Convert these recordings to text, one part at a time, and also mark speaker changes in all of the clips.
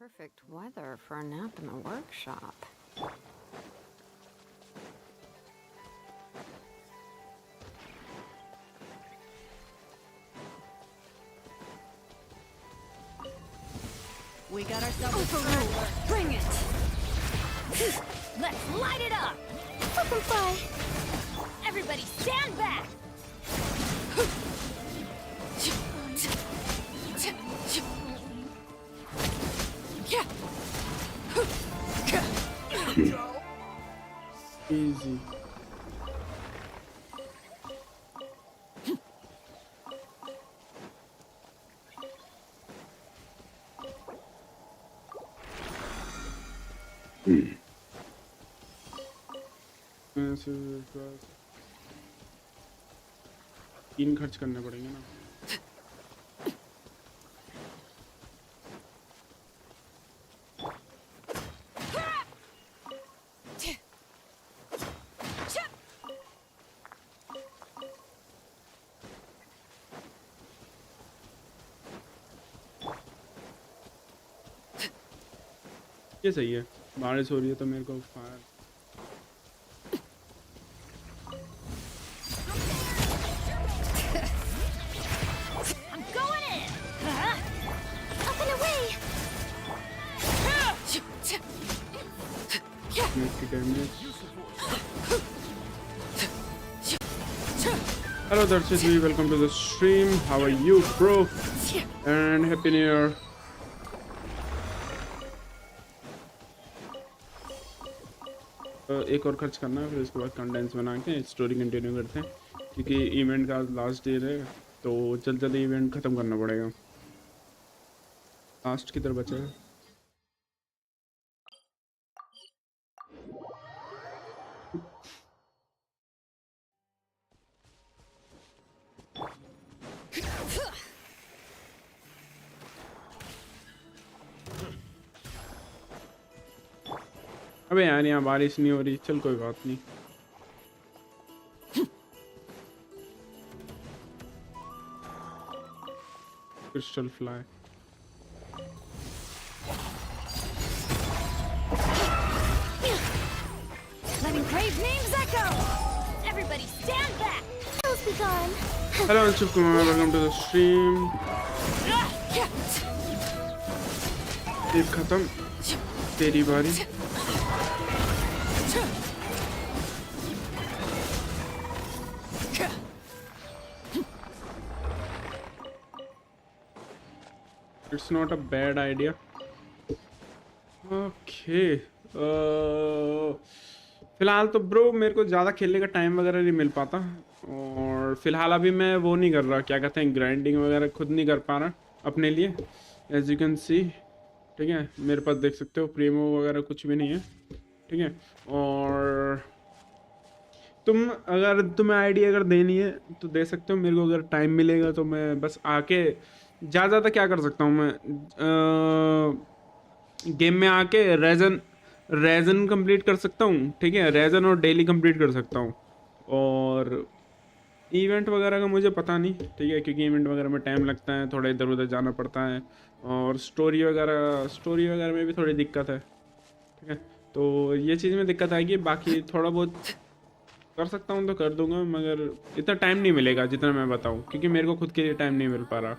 Speaker 1: Perfect weather for a nap in the workshop.
Speaker 2: We got ourselves
Speaker 1: Override! Bring it!
Speaker 2: Let's light it up!
Speaker 1: Butterfly!
Speaker 2: Everybody stand back!
Speaker 3: Easy. तीन खर्च करने पड़ेंगे ना. ये सही है. बारिश हो रही है तो मेरे को fire Hello Darshit, welcome to the stream. How are you, bro? And happy new year. एक और खर्च करना है, फिर उसके बाद कंटेंट्स बना के स्टोरी कंटिन्यू करते हैं, क्योंकि इवेंट का लास्ट डे है तो जल्द जल्दी इवेंट ख़त्म करना पड़ेगा. लास्ट किधर बचा है? अबे यार यहाँ बारिश नहीं हो रही. चल कोई बात नहीं. Crystal fly.
Speaker 1: gone.
Speaker 3: Hello Anshul Kumar, welcome to the stream. एक खत्म, तेरी बारी। It's not a bad idea. Okay, फिलहाल तो ब्रो मेरे को ज़्यादा खेलने का टाइम वगैरह नहीं मिल पाता, और फिलहाल अभी मैं वो नहीं कर रहा, क्या कहते हैं, ग्राइंडिंग वगैरह खुद नहीं कर पा रहा अपने लिए, एज यू कैन सी। ठीक है, मेरे पास देख सकते हो प्रीमो वगैरह कुछ भी नहीं है। ठीक है, और तुम्हें आइडिया अगर देनी है तो दे सकते हो मेरे को, अगर टाइम मिलेगा तो मैं बस आके ज़्यादा क्या कर सकता हूँ मैं, गेम में आके रेजन कंप्लीट कर सकता हूँ। ठीक है, रेजन और डेली कंप्लीट कर सकता हूँ, और इवेंट वगैरह का मुझे पता नहीं। ठीक है, क्योंकि इवेंट वगैरह में टाइम लगता है, थोड़ा इधर उधर जाना पड़ता है, और स्टोरी वगैरह में भी थोड़ी दिक्कत है। ठीक है, तो ये चीज़ में दिक्कत आएगी, बाकी थोड़ा बहुत कर सकता हूँ तो कर दूंगा, मगर इतना टाइम नहीं मिलेगा जितना मैं बताऊँ, क्योंकि मेरे को खुद के लिए टाइम नहीं मिल पा रहा।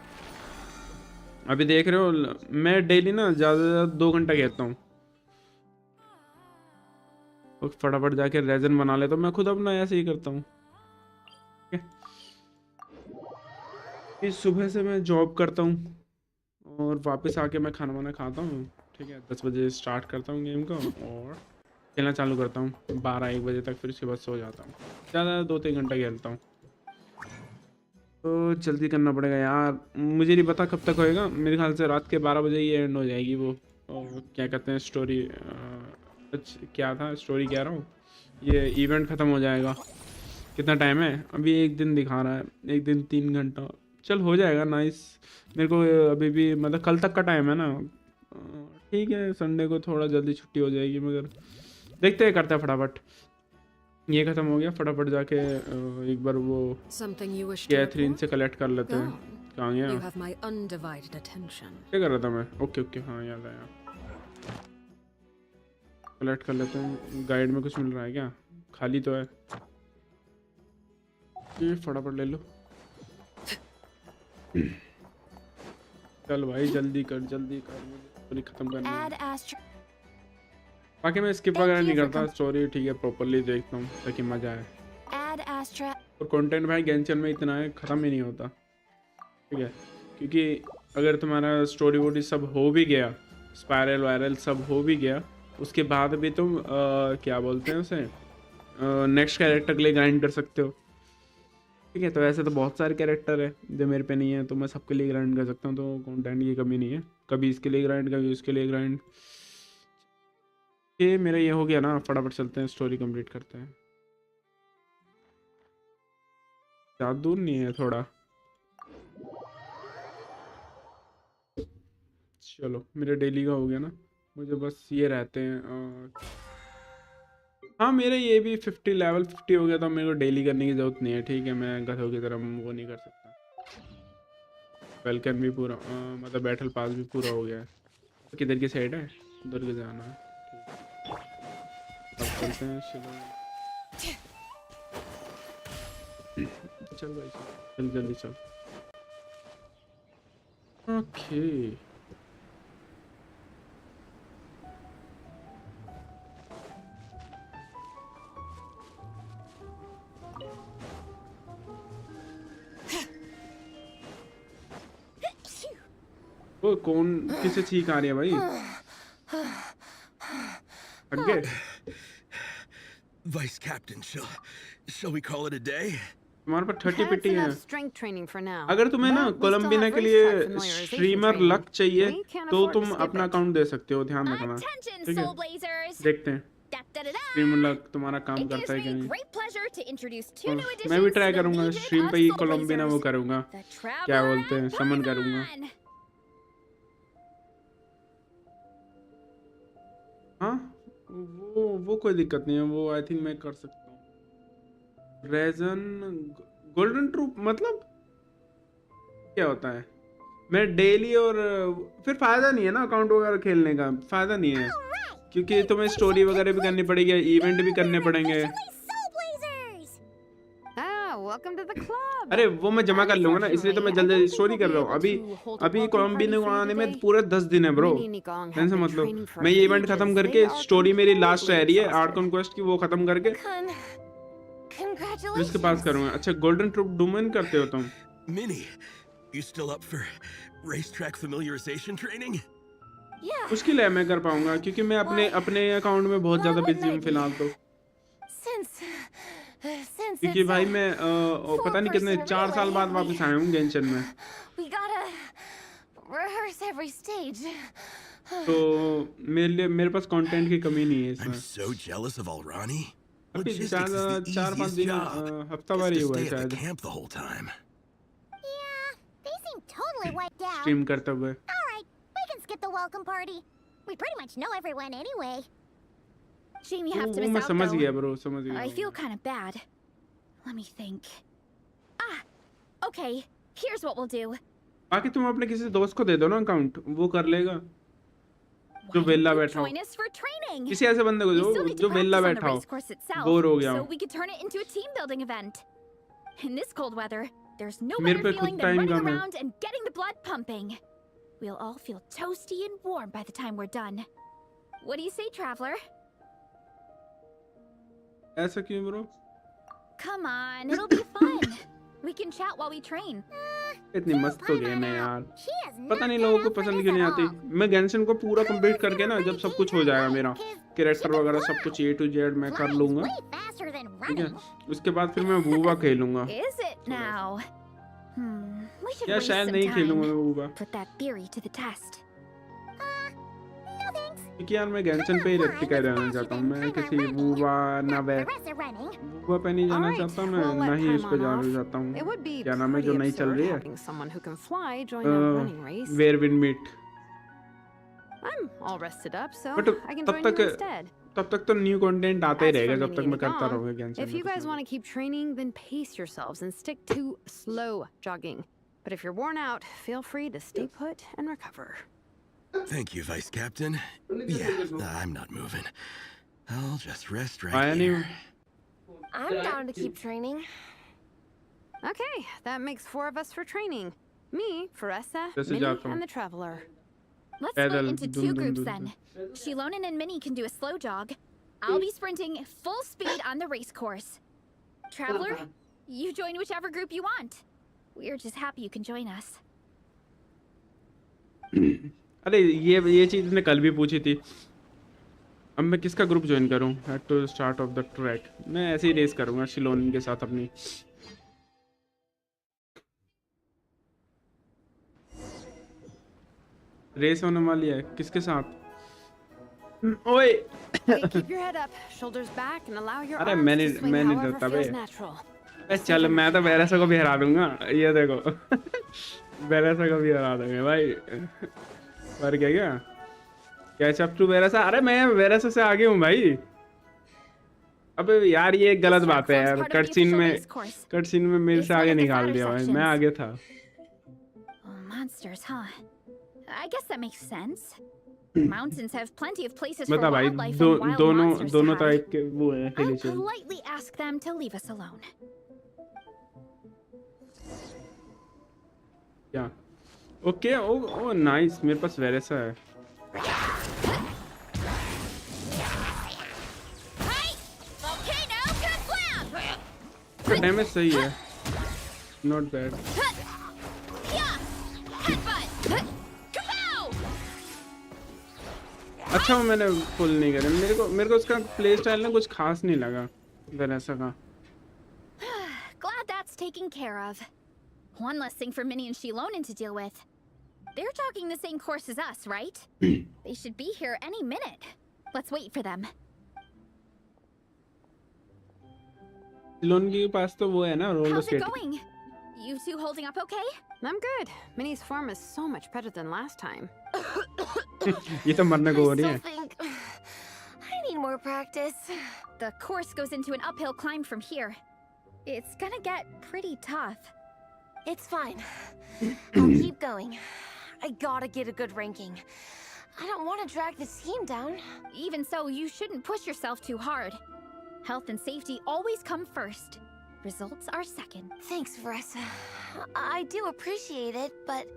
Speaker 3: अभी देख रहे हो मैं डेली ना ज़्यादा से ज़्यादा 2 घंटा खेलता हूँ, तो फटाफट जाके रेजन बना लेता हूँ। मैं खुद अपना ऐसे ही करता हूँ। इस सुबह से मैं जॉब करता हूँ, और वापस आके मैं खाना वाना खाता हूँ। ठीक है, 10 बजे स्टार्ट करता हूँ गेम को, और खेलना चालू करता हूँ 12-1 बजे तक, फिर उसके बाद सो जाता हूँ। ज़्यादा 2-3 घंटा खेलता हूँ, तो जल्दी करना पड़ेगा यार। मुझे नहीं पता कब तक होएगा, मेरे ख्याल से रात के 12 बजे ही एंड हो जाएगी वो, और क्या कहते हैं स्टोरी, क्या था स्टोरी कह रहा हूँ, ये इवेंट ख़त्म हो जाएगा। कितना टाइम है अभी? 1 दिन दिखा रहा है, 1 दिन 3 घंटा। चल हो जाएगा, नाइस। मेरे को अभी भी मतलब कल तक का टाइम है ना। ठीक है, संडे को थोड़ा जल्दी छुट्टी हो जाएगी, मगर देखते हैं, करते हैं फटाफट। ये ख़त्म हो गया, फटाफट जाके एक बार वो कैथरीन से कलेक्ट कर लेते हैं। कहाँ गया? क्या कर रहा था मैं? ओके ओके, हाँ याद आया। कलेक्ट कर लेते हैं। गाइड में कुछ मिल रहा है क्या? खाली तो है, ये फटाफट ले लो। चल भाई जल्दी कर, मुझे स्टोरी खत्म करनी है। बाकी मैं स्किप वगैरह नहीं करता, स्टोरी ठीक है प्रॉपरली देखता हूँ ताकि मजा आए। और कंटेंट भाई गेंशिन में इतना है, ख़त्म ही नहीं होता। ठीक है, क्योंकि अगर तुम्हारा स्टोरी वोरी सब हो भी गया, स्पायरल वायरल सब हो भी गया, उसके बाद भी तुम क्या बोलते हैं उसे, नेक्स्ट कैरेक्टर के लिए ग्राइंड कर सकते हो। ठीक है, तो ऐसे तो बहुत सारे कैरेक्टर है जो मेरे पे नहीं है, तो मैं सबके लिए ग्राइंड कर सकता हूँ, तो कंटेंट की कमी नहीं है। कभी इसके लिए ग्राइंड, कभी उसके लिए ग्राइंड। ये मेरा ये हो गया ना, फटाफट चलते हैं स्टोरी कंप्लीट करते हैं। ज़्यादा दूर नहीं है थोड़ा। चलो मेरे डेली का हो गया ना, मुझे बस ये रहते हैं। हाँ मेरा ये भी लेवल 50 हो गया, तो मेरे को डेली करने की ज़रूरत नहीं है। ठीक है, मैं गधों की तरह वो नहीं कर सकता। वेलकम भी पूरा मतलब बैटल पास भी पूरा हो गया है। तो किधर की साइड है? उधर के जाना है। अब चलते हैं। चल भाई चल, जल्दी चल। ओके, वो कौन किसे चीख आ रही है भाई? थक गए?
Speaker 4: Vice Captain, shall we call it a day?
Speaker 3: तुम्हारे पर 30
Speaker 1: That's
Speaker 3: पिट्टी है।
Speaker 1: enough strength training for now.
Speaker 3: अगर तुम्हें ना
Speaker 1: But we still
Speaker 3: कोलंबिना
Speaker 1: have
Speaker 3: के
Speaker 1: race
Speaker 3: लिए
Speaker 1: car familiarization
Speaker 3: streamer
Speaker 1: training.
Speaker 3: Luck चाहिए,
Speaker 1: We can't
Speaker 3: तो
Speaker 1: afford to
Speaker 3: तुम
Speaker 1: skip
Speaker 3: अपना
Speaker 1: it.
Speaker 3: अकाउंट दे सकते हो, ध्यान रखना।
Speaker 2: Attention,
Speaker 3: ठीक है,
Speaker 2: Soul Blazers!
Speaker 3: देखते हैं
Speaker 2: Da-da-da-da!
Speaker 3: स्ट्रीमर लक तुम्हारा काम
Speaker 2: It
Speaker 3: करता
Speaker 2: gives
Speaker 3: है कि
Speaker 2: me
Speaker 3: नहीं।
Speaker 2: great pleasure to introduce two new additions
Speaker 3: मैं भी
Speaker 2: to
Speaker 3: ट्राई
Speaker 2: the
Speaker 3: करूंगा
Speaker 2: Legion
Speaker 3: स्ट्रीम
Speaker 2: of
Speaker 3: पे ही
Speaker 2: Soul
Speaker 3: कोलंबिना वो
Speaker 2: Blazers.
Speaker 3: करूंगा,
Speaker 2: The
Speaker 3: क्या
Speaker 2: Traveler
Speaker 3: बोलते हैं,
Speaker 2: and
Speaker 3: समन करूंगा।
Speaker 2: Paimon.
Speaker 3: हाँ वो कोई दिक्कत नहीं है, वो आई थिंक मैं कर सकता हूँ। रेजन गोल्डन ट्रूप मतलब क्या होता है? मैं डेली और फिर फायदा नहीं है ना अकाउंट वगैरह खेलने का, फायदा नहीं है, क्योंकि तुम्हें स्टोरी वगैरह भी करनी पड़ेगी, इवेंट भी करने पड़ेंगे।
Speaker 2: Soul Blazers!
Speaker 1: Ah, welcome to the club.
Speaker 3: अरे वो मैं जमा कर लूंगा ना, इसलिए तो मैं जल्दी स्टोरी कर रहा हूँ। अभी कोलंबिना को आने में पूरे 10 दिन है ब्रो। टेंशन मत लो, मैं ये इवेंट खत्म करके स्टोरी मेरी लास्ट रह रही है आर्ट कॉन्क्वेस्ट की, वो खत्म करके इसके पास करूंगा। अच्छा गोल्डन ट्रूप डोमेन करते हो तुम?
Speaker 4: Minnie, you still up for racetrack familiarization training?
Speaker 2: Yeah.
Speaker 3: मुश्किल है मैं कर पाऊंगा, क्योंकि मैं अपने अकाउंट में बहुत ज्यादा बिजी हूँ फिलहाल तो।
Speaker 2: Since
Speaker 3: क्योंकि भाई मैं पता नहीं कितने 4 साल बाद वापस आया हूँ गेंशन में।
Speaker 2: We gotta rehearse every stage.
Speaker 3: तो मेरे पास कंटेंट की कमी नहीं है
Speaker 4: I'm
Speaker 3: इसमें।
Speaker 4: so jealous of Alrani.
Speaker 3: अभी
Speaker 4: Logistics is the
Speaker 3: 4-5
Speaker 4: easiest
Speaker 3: दिन
Speaker 4: job.
Speaker 3: हफ्ता भर ही
Speaker 4: Just
Speaker 3: हुआ
Speaker 4: to
Speaker 3: है
Speaker 4: stay at
Speaker 3: शायद
Speaker 4: the camp the whole time.
Speaker 5: Yeah, they seem totally wiped out.
Speaker 3: Stream करते हुए।
Speaker 5: All right, we can skip the welcome party. We pretty much know everyone anyway.
Speaker 2: Shame you have to
Speaker 3: वो
Speaker 2: miss
Speaker 3: मैं
Speaker 2: out
Speaker 3: समझ
Speaker 2: though.
Speaker 3: गया bro, समझ गया।
Speaker 2: I feel kind of bad. Let me think. Okay. Here's what we'll do.
Speaker 3: बाकी तुम अपने किसी दोस्त को दे दो ना अकाउंट, वो कर लेगा जो
Speaker 2: Why
Speaker 3: वेला
Speaker 2: don't you
Speaker 3: बैठा हो।
Speaker 2: join us for training?
Speaker 3: किसी ऐसे बंदे को
Speaker 2: We still
Speaker 3: दो
Speaker 2: need to
Speaker 3: जो वेला
Speaker 2: practice on the
Speaker 3: बैठा हो,
Speaker 2: race course itself,
Speaker 3: बोर हो गया
Speaker 2: so
Speaker 3: हूँ।
Speaker 2: we could turn it into a team building event. In this cold weather, there's no
Speaker 3: मेरे
Speaker 2: better
Speaker 3: पे
Speaker 2: feeling
Speaker 3: खुद
Speaker 2: than
Speaker 3: टाइम
Speaker 2: running
Speaker 3: कम है।
Speaker 2: around and getting the blood pumping. We'll all feel toasty and warm by the time we're done. What do you say, traveler?
Speaker 3: ऐसा क्यों bro?
Speaker 2: Come on, it'll be fun. We can chat while we train.
Speaker 3: इतनी मस्त तो game है यार,
Speaker 5: She is
Speaker 3: पता
Speaker 5: not
Speaker 3: नहीं
Speaker 5: cut
Speaker 3: लोगों को
Speaker 5: out for
Speaker 3: पसंद
Speaker 5: this
Speaker 3: क्यों नहीं
Speaker 5: at
Speaker 3: आती।
Speaker 5: all.
Speaker 3: मैं गेंशिन को पूरा कंप्लीट करके ना, जब सब कुछ हो जाएगा मेरा कैरेक्टर वगैरह सब कुछ A to Z मैं कर
Speaker 5: Flying's
Speaker 3: लूंगा,
Speaker 5: way faster than
Speaker 3: ठीक है?
Speaker 5: running.
Speaker 3: उसके बाद फिर मैं वूवा खेलूंगा,
Speaker 2: Is it now? We should
Speaker 3: या
Speaker 2: waste
Speaker 3: शायद
Speaker 2: some
Speaker 3: नहीं खेलूंगा
Speaker 2: time.
Speaker 3: मैं वूवा,
Speaker 2: Put that theory to the test.
Speaker 5: No thanks.
Speaker 3: क्योंकि यार मैं गेंशिन पे ही रेक्टिफाई रहना चाहता हूँ। मैं किसी वूवा ना वे
Speaker 5: The rest are running.
Speaker 3: वूवा पे नहीं जाना
Speaker 1: Alright,
Speaker 3: चाहता मैं,
Speaker 1: we'll let
Speaker 3: ना ही उस
Speaker 1: time
Speaker 3: पे
Speaker 1: on
Speaker 3: जाना
Speaker 1: off.
Speaker 3: चाहता हूँ।
Speaker 1: It would be
Speaker 3: क्या नाम है जो
Speaker 1: pretty
Speaker 3: नहीं चल
Speaker 1: absurd
Speaker 3: रही है?
Speaker 1: having someone who can fly join a running race.
Speaker 3: Where win meet.
Speaker 1: I'm all rested up, so
Speaker 3: But
Speaker 1: I can
Speaker 3: तब
Speaker 1: join you
Speaker 3: तक
Speaker 1: instead.
Speaker 3: तब तक तो न्यू कंटेंट आता ही
Speaker 1: As
Speaker 3: रहेगा
Speaker 1: for
Speaker 3: जब तक
Speaker 1: Minnie
Speaker 3: मैं करता
Speaker 1: and
Speaker 3: रहूंगा
Speaker 1: Dom,
Speaker 3: Genshin
Speaker 1: if you guys want to keep training, then pace yourselves and stick to slow jogging. But if you're worn out, feel free to stay put and recover.
Speaker 4: Thank you, Vice Captain. Yeah, I'm not moving. I'll just rest right
Speaker 3: आया नहीं
Speaker 4: here.
Speaker 3: हूँ।
Speaker 6: I'm down to keep training.
Speaker 1: Okay, that makes 4 of us for training. Me, Faressa,
Speaker 3: जैसे
Speaker 1: Minnie,
Speaker 3: जाता हूँ।
Speaker 1: and the Traveler.
Speaker 2: Let's
Speaker 3: पैदल,
Speaker 2: split into
Speaker 3: dun,
Speaker 2: 2
Speaker 3: dun,
Speaker 2: groups
Speaker 3: dun,
Speaker 2: then. Shilonin and Minnie can do a slow jog. I'll be sprinting full speed on the race course. Traveler, you join whichever group you want. We're just happy you can join us.
Speaker 3: अरे ये चीज ने कल भी पूछी थी। अब मैं किसका ग्रुप ज्वाइन करूं? At to start off the track मैं ऐसे ही रेस करूंगा शिलोन के साथ अपनी। रेस होने वाली है किसके साथ? ओए
Speaker 1: Hey, keep your head up, shoulders back, and allow your
Speaker 3: अरे
Speaker 1: arms
Speaker 3: मैंने
Speaker 1: to swing
Speaker 3: मैंने
Speaker 1: however
Speaker 3: डरता
Speaker 1: feels
Speaker 3: बे।
Speaker 1: natural.
Speaker 3: अरे चल मैं तो वेरेसा को भी हरा दूंगा, ये देखो वेरेसा को भी हरा दूंगा भाई। पर क्या कैच अप टू वेरेसा? अरे मैं वेरेसा से आगे हूँ भाई। अबे यार ये एक गलत बात है यार, कट सीन में मेरे से आगे निकाल दिया भाई, मैं आगे था।
Speaker 2: Oh, monsters, huh? I guess that makes sense. Mountains have plenty of places for
Speaker 3: बता भाई
Speaker 2: wildlife and wild monsters to
Speaker 3: दोनों
Speaker 2: hide.
Speaker 3: टाइप के वो है
Speaker 2: I'll
Speaker 3: हिलेशन।
Speaker 2: politely ask them to leave us alone.
Speaker 3: क्या? ओके ओ नाइस, मेरे पास वेरेसा है। इसका डैमेज सही है, नॉट बैड। अच्छा वो मैंने फुल नहीं करे, मेरे को उसका प्ले स्टाइल ना कुछ खास नहीं लगा वेरेसा का।
Speaker 2: Glad that's taken care of. One less thing for Minnie and Shilonin to deal with. They're jogging the same course as us, right? They should be here any minute. Let's wait for them.
Speaker 3: Ceylon के पास तो वो है ना roller
Speaker 2: How's it
Speaker 3: skate.
Speaker 2: going? You two holding up okay?
Speaker 1: I'm good. Minnie's form is so much better than last time.
Speaker 3: ये तो मरने को हो रही
Speaker 6: I
Speaker 3: है।
Speaker 6: still think I need more practice.
Speaker 2: The course goes into an uphill climb from here. It's gonna get pretty tough.
Speaker 6: It's fine. I'll keep going. I gotta get a good ranking. I don't want to drag this team down.
Speaker 2: Even so, you shouldn't push yourself too hard. Health and safety always come first. Results are second.
Speaker 6: Thanks, Veressa. I do appreciate it, but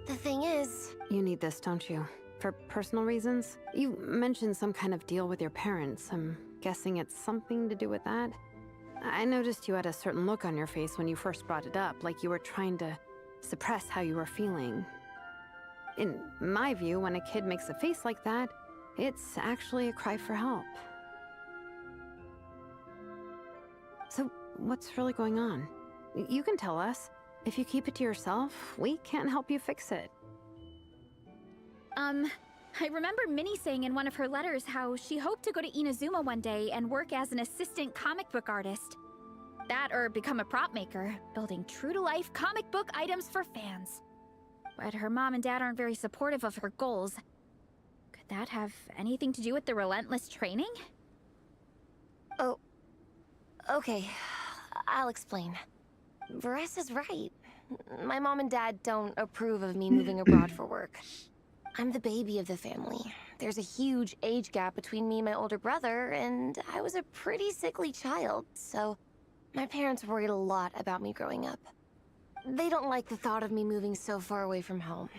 Speaker 6: the thing is...
Speaker 1: You need this, don't you? For personal reasons? You mentioned some kind of deal with your parents. I'm guessing it's something to do with that? I noticed you had a certain look on your face when you first brought it up, like you were trying to suppress how you were feeling. In my view, when a kid makes a face like that, it's actually a cry for help. So, what's really going on? You can tell us. If you keep it to yourself, we can't help you fix it.
Speaker 2: I remember Minnie saying in one of her letters how she hoped to go to Inazuma one day and work as an assistant comic book artist. That or become a prop maker, building true-to-life comic book items for fans. But her mom and dad aren't very supportive of her goals. Could that have anything to do with the relentless training?
Speaker 6: Oh, okay. I'll explain. Veressa's right. My mom and dad don't approve of me moving abroad for work. I'm the baby of the family. There's a huge age gap between me and my older brother, and I was a pretty sickly child, so my parents worried a lot about me growing up. They don't like the thought of me moving so far away from home.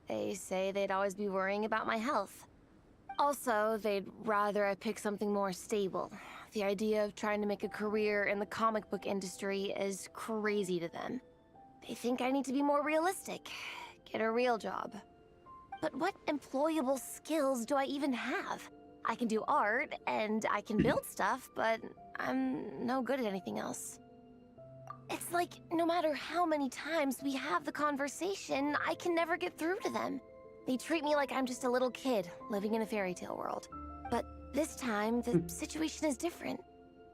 Speaker 6: They say they'd always be worrying about my health. Also, they'd rather I pick something more stable. The idea of trying to make a career in the comic book industry is crazy to them. They think I need to be more realistic, get a real job. But what employable skills do I even have? I can do art, and I can build stuff, but I'm no good at anything else. It's like, no matter how many times we have the conversation, I can never get through to them. They treat me like I'm just a little kid, living in a fairy tale world. But this time, the situation is different.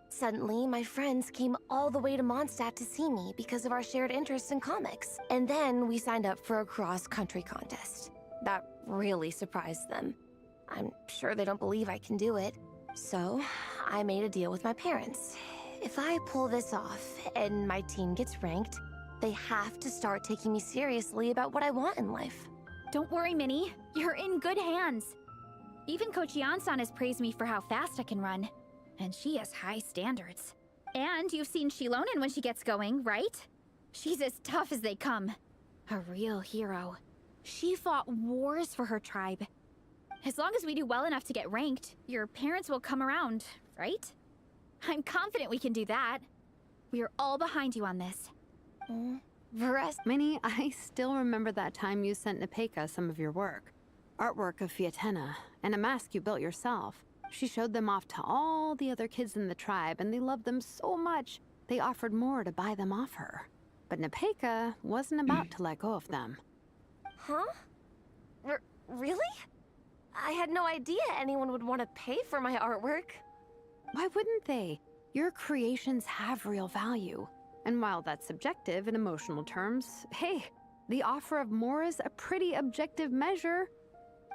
Speaker 6: Suddenly, my friends came all the way to Mondstadt to see me because of our shared interests in comics. And then we signed up for a cross-country contest. That really surprised them. I'm sure they don't believe I can do it. So, I made a deal with my parents. If I pull this off and my team gets ranked, they have to start taking me seriously about what I want in life.
Speaker 2: Don't worry, Minnie. You're in good hands. Even Coach Yan-san has praised me for how fast I can run. And she has high standards. And you've seen Shilonen when she gets going, right? She's as tough as they come. A real hero. She fought wars for her tribe. As long as we do well enough to get ranked, your parents will come around, right? I'm confident we can do that. We are all behind you on this.
Speaker 1: Minnie, I still remember that time you sent Nepeka some of your work. Artwork of Fiatena, and a mask you built yourself. She showed them off to all the other kids in the tribe, and they loved them so much, they offered more to buy them off her. But Nepeka wasn't about to let go of them.
Speaker 6: Huh? Really? I had no idea anyone would want to pay for my artwork.
Speaker 1: Why wouldn't they? Your creations have real value. And while that's subjective in emotional terms, hey, the offer of more is a pretty objective measure.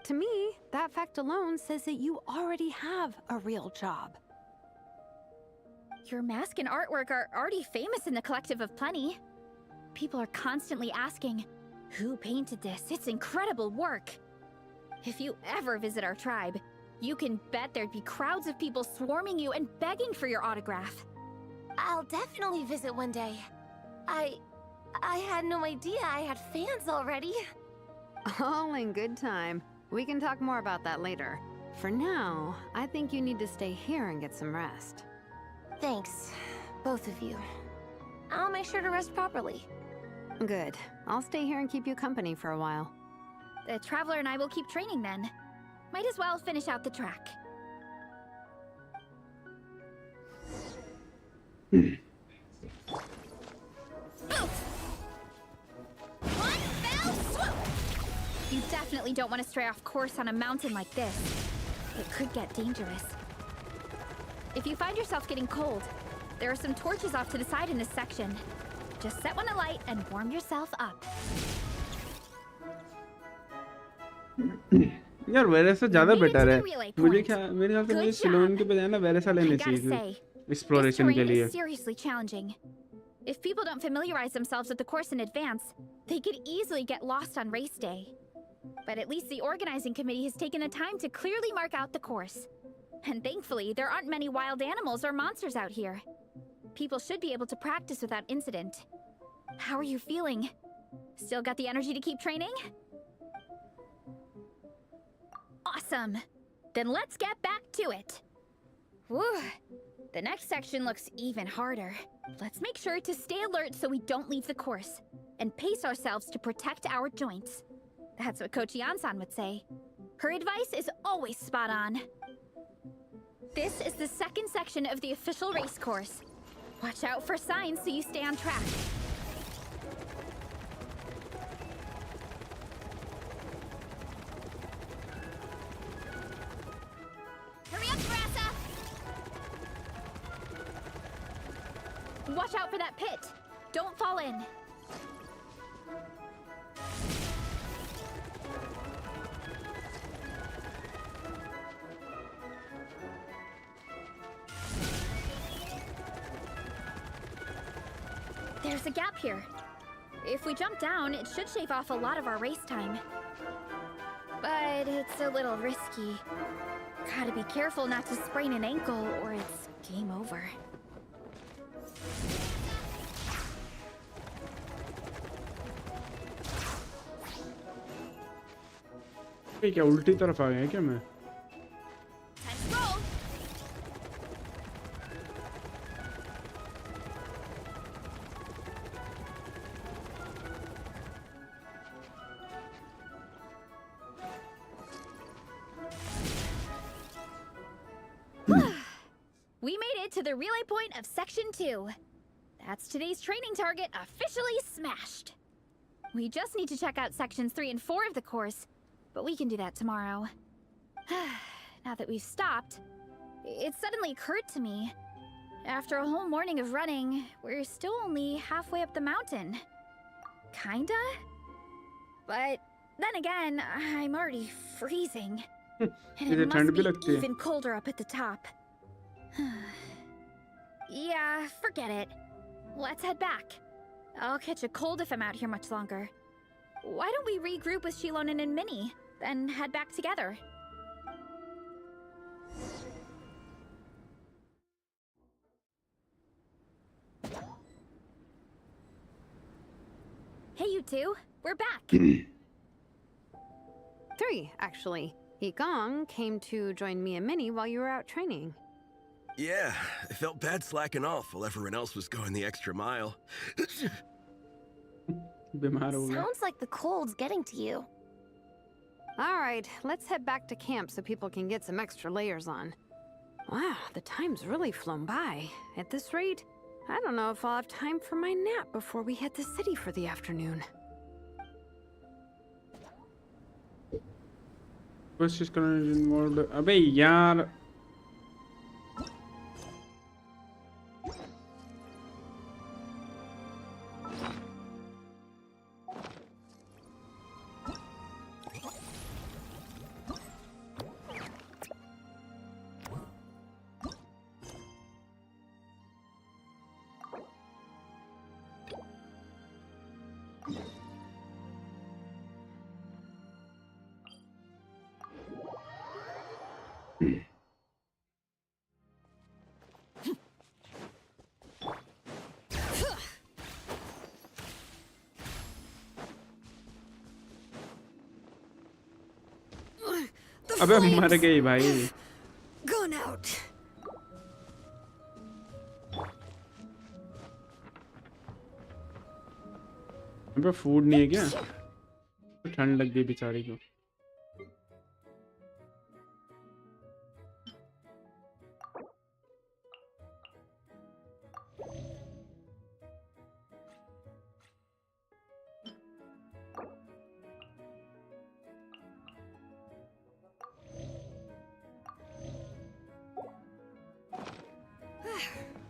Speaker 1: To me, that fact alone says that you already have a real job.
Speaker 2: Your mask and artwork are already famous in the Collective of Plenty. People are constantly asking, who painted this? It's incredible work. If you ever visit our tribe, you can bet there'd be crowds of people swarming you and begging for your autograph.
Speaker 6: I'll definitely visit one day. I had no idea I had fans already.
Speaker 1: All in good time. We can talk more about that later. For now, I think you need to stay here and get some rest.
Speaker 6: Thanks, both of you. I'll make sure to rest properly.
Speaker 1: Good. I'll stay here and keep you company for a while.
Speaker 2: The Traveler and I will keep training then. Might as well finish out the track. One fell swoop! You definitely don't want to stray off course on a mountain like this. It could get dangerous. If you find yourself getting cold, there are some torches off to the side in this section. Just set one alight and warm yourself up.
Speaker 3: यार वेरेसा ज़्यादा better है मुझे क्या मेरे ख्याल से मुझे शिलोन के बजाय ना वेरेसा लेने चाहिए एक्सप्लोरेशन के लिए.
Speaker 2: This terrain is seriously challenging. If people don't familiarize themselves with the course in advance, they could easily get lost on race day. But at least the organizing committee has taken the time to clearly mark out the course. And thankfully, there aren't many wild animals or monsters out here. People should be able to practice without incident. How are you feeling? Still got the energy to keep training? Awesome! Then let's get back to it! Whew. The next section looks even harder. Let's make sure to stay alert so we don't leave the course, and pace ourselves to protect our joints. That's what Coach Yan-san would say. Her advice is always spot on. This is the second section of the official race course. Watch out for signs so you stay on track. Hurry up, Grassa! Watch out for that pit. Don't fall in. There's a gap here. If we jump down, it should shave off a lot of our race time. But it's a little risky. Gotta be careful not to sprain an ankle or it's game over.
Speaker 3: क्या उल्टी तरफ आ गया क्या मैं?
Speaker 2: Time to roll. We made it to the relay point of Section 2. That's today's training target officially smashed. We just need to check out Sections 3 and 4 of the course, but we can do that tomorrow. Now that we've stopped, it suddenly occurred to me. After a whole morning of running, we're still only halfway up the mountain. Kinda? But then again, I'm already freezing. And it must be even colder up at the top. Yeah, forget it. Let's head back. I'll catch a cold if I'm out here much longer. Why don't we regroup with Shilonen and Minnie, then head back together? Hey, you two. We're back.
Speaker 1: 3, actually. Yigong came to join me and Minnie while you were out training.
Speaker 4: Yeah, I felt bad slacking off while everyone else was going the extra mile.
Speaker 6: Sounds like the cold's getting to you.
Speaker 1: All right, let's head back to camp so people can get some extra layers on. Wow, the time's really flown by. At this rate, I don't know if I'll have time for my nap before we hit the city for the afternoon.
Speaker 3: कोशिश करना involve अबे यार अबे मर गई भाई
Speaker 1: Gone out.
Speaker 3: अबे food नहीं है क्या ठंड लग गई बेचारी को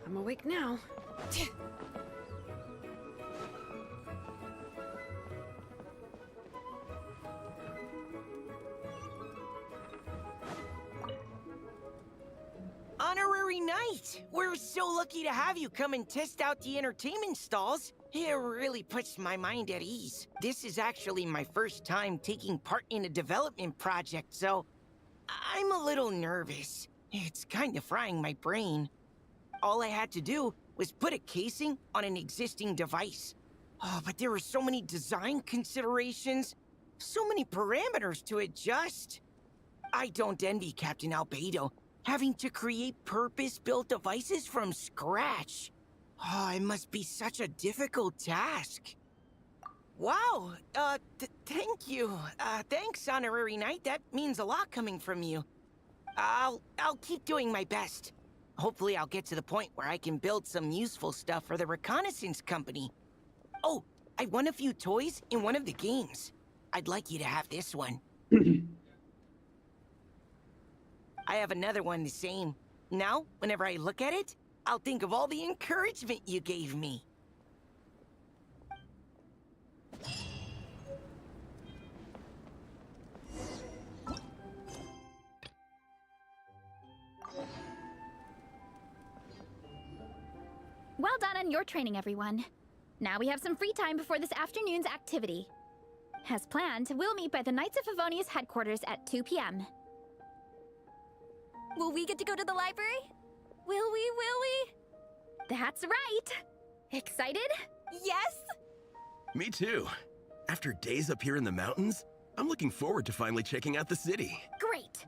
Speaker 1: I'm awake now.
Speaker 7: Honorary Knight! We're so lucky to have you come and test out the entertainment stalls. It really puts my mind at ease. This is actually my first time taking part in a development project, so I'm a little nervous. It's kind of frying my brain. All I had to do was put a casing on an existing device. Oh, but there were so many design considerations, so many parameters to adjust. I don't envy Captain Albedo, having to create purpose-built devices from scratch. Oh, it must be such a difficult task. Wow, thank you. Thanks, Honorary Knight. That means a lot coming from you. I'll keep doing my best. Hopefully I'll get to the point where I can build some useful stuff for the reconnaissance company. Oh, I won a few toys in one of the games. I'd like you to have this one. I have another one the same. Now, whenever I look at it, I'll think of all the encouragement you gave me.
Speaker 2: Well done on your training, everyone. Now we have some free time before this afternoon's activity. As planned, we'll meet by the Knights of Favonius headquarters at 2 p.m.
Speaker 6: Will we get to go to the library? Will we?
Speaker 2: That's right! Excited?
Speaker 6: Yes!
Speaker 4: Me too. After days up here in the mountains, I'm looking forward to finally checking out the city.
Speaker 2: Great!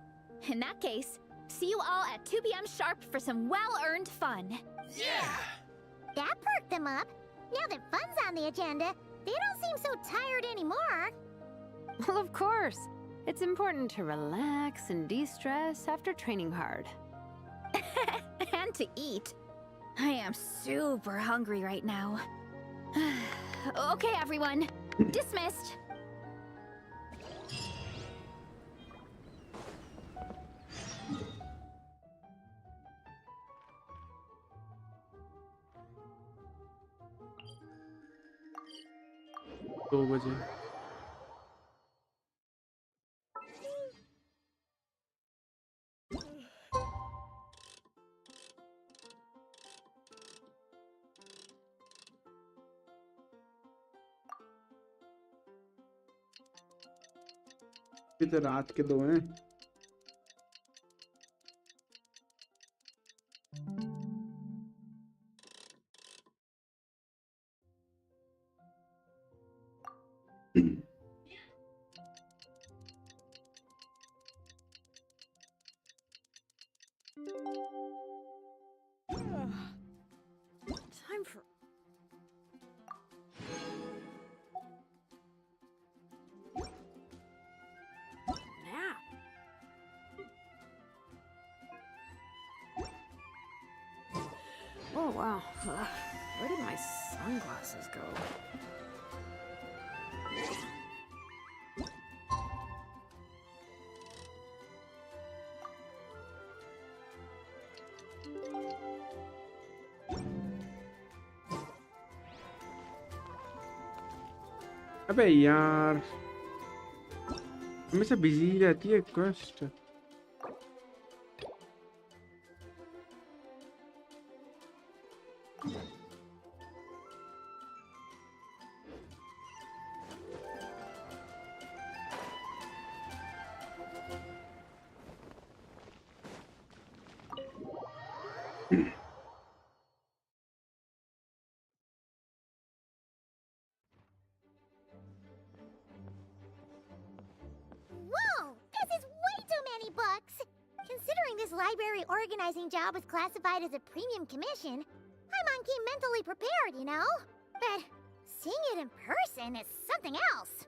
Speaker 2: In that case, see you all at 2 p.m. sharp for some well-earned fun.
Speaker 4: Yeah!
Speaker 5: That perked them up. Now that fun's on the agenda, they don't seem so tired anymore.
Speaker 1: Well, of course. It's important to relax and de-stress after training hard.
Speaker 2: And to eat. I am super hungry right now. Okay, everyone. Dismissed.
Speaker 3: दो बजे ये तो रात के 2 हैं
Speaker 1: Time for... nap. Oh, wow. Where did my sunglasses go?
Speaker 3: अबे यार हमेशा बिजी रहती है quest
Speaker 5: Whoa! This is way too many books! Considering this library organizing job was classified as a premium commission, I'm on key mentally prepared, you know? But seeing it in person is something else.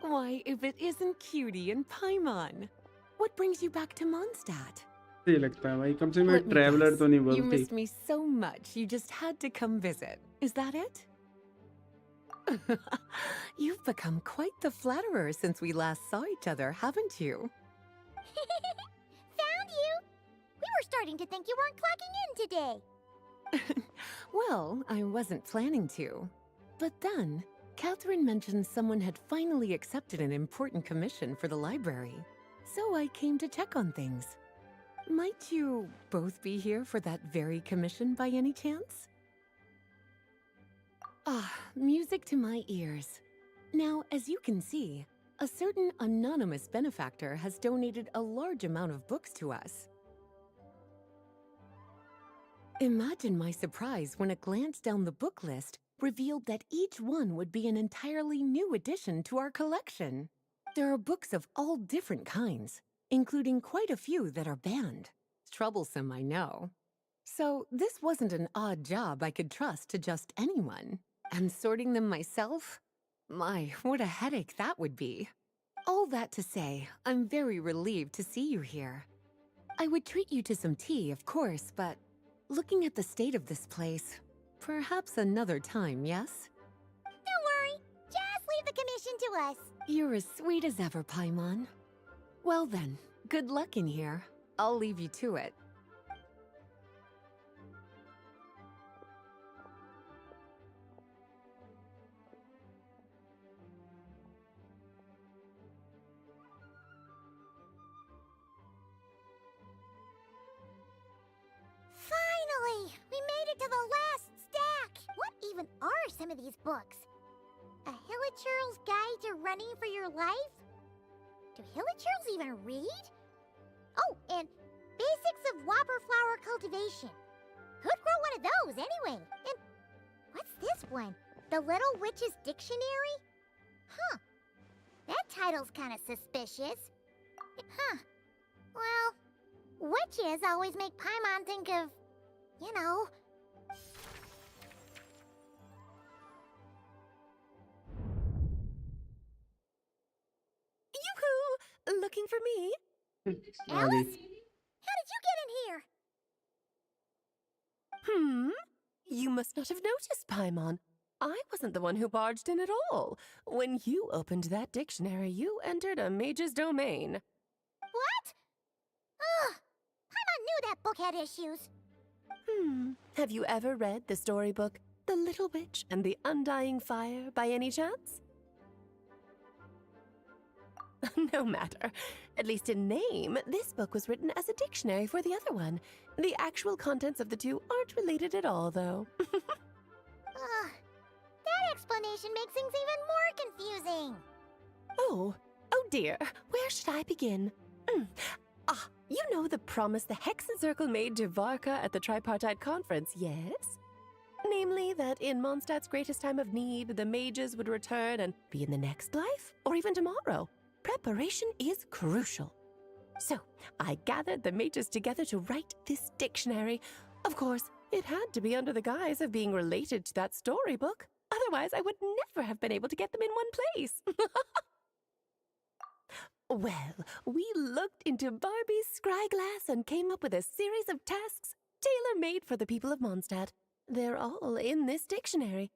Speaker 8: Why, if it isn't Cutie and Paimon. What brings you back to Mondstadt?
Speaker 3: सही लगता है भाई कम से कम
Speaker 8: Let me
Speaker 3: traveller
Speaker 8: guess,
Speaker 3: तो नहीं
Speaker 8: You
Speaker 3: बोलती
Speaker 8: missed me so much, you just had to come visit. Is that it? You've become quite the flatterer since we last saw each other, haven't you?
Speaker 5: Found you! We were starting to think you weren't clocking in today.
Speaker 8: Well, I wasn't planning to. But then, Catherine mentioned someone had finally accepted an important commission for the library. So I came to check on things. Might you both be here for that very commission by any chance? Ah, music to my ears. Now, as you can see, a certain anonymous benefactor has donated a large amount of books to us. Imagine my surprise when a glance down the book list revealed that each one would be an entirely new addition to our collection. There are books of all different kinds, including quite a few that are banned. Troublesome, I know. So this wasn't an odd job I could trust to just anyone. And sorting them myself? My, what a headache that would be. All that to say, I'm very relieved to see you here. I would treat you to some tea, of course, but looking at the state of this place, perhaps another time, yes?
Speaker 5: Don't worry. Just leave the commission to us.
Speaker 8: You're as sweet as ever, Paimon. Well then, good luck in here. I'll leave you to it.
Speaker 5: Finally! We made it to the last stack! What even are some of these books? A Hilichurl's Guide to Running for Your Life? Do Hilichurls even read? Oh, and Basics of Whopper Flower Cultivation. Who'd grow one of those, anyway? And what's this one? The Little Witch's Dictionary? Huh. That title's kind of suspicious. Huh. Well, witches always make Paimon think of, you know...
Speaker 8: Yoo-hoo! Looking for me?
Speaker 5: Alice? How did you get in here?
Speaker 8: You must not have noticed, Paimon. I wasn't the one who barged in at all. When you opened that dictionary, you entered a mage's domain.
Speaker 5: What? Ugh! Paimon knew that book had issues.
Speaker 8: Have you ever read the storybook, The Little Witch and the Undying Fire, by any chance? No matter. At least in name, this book was written as a dictionary for the other one. The actual contents of the two aren't related at all, though.
Speaker 5: Ugh. That explanation makes things even more confusing.
Speaker 8: Oh dear. Where should I begin? You know the promise the Hexen Circle made to Varka at the Tripartite Conference, yes? Namely, that in Mondstadt's greatest time of need, the mages would return and be in the next life, or even tomorrow. Preparation is crucial. So, I gathered the mages together to write this dictionary. Of course, it had to be under the guise of being related to that storybook. Otherwise, I would never have been able to get them in one place. Well, we looked into Barbie's scryglass and came up with a series of tasks tailor-made for the people of Mondstadt. They're all in this dictionary.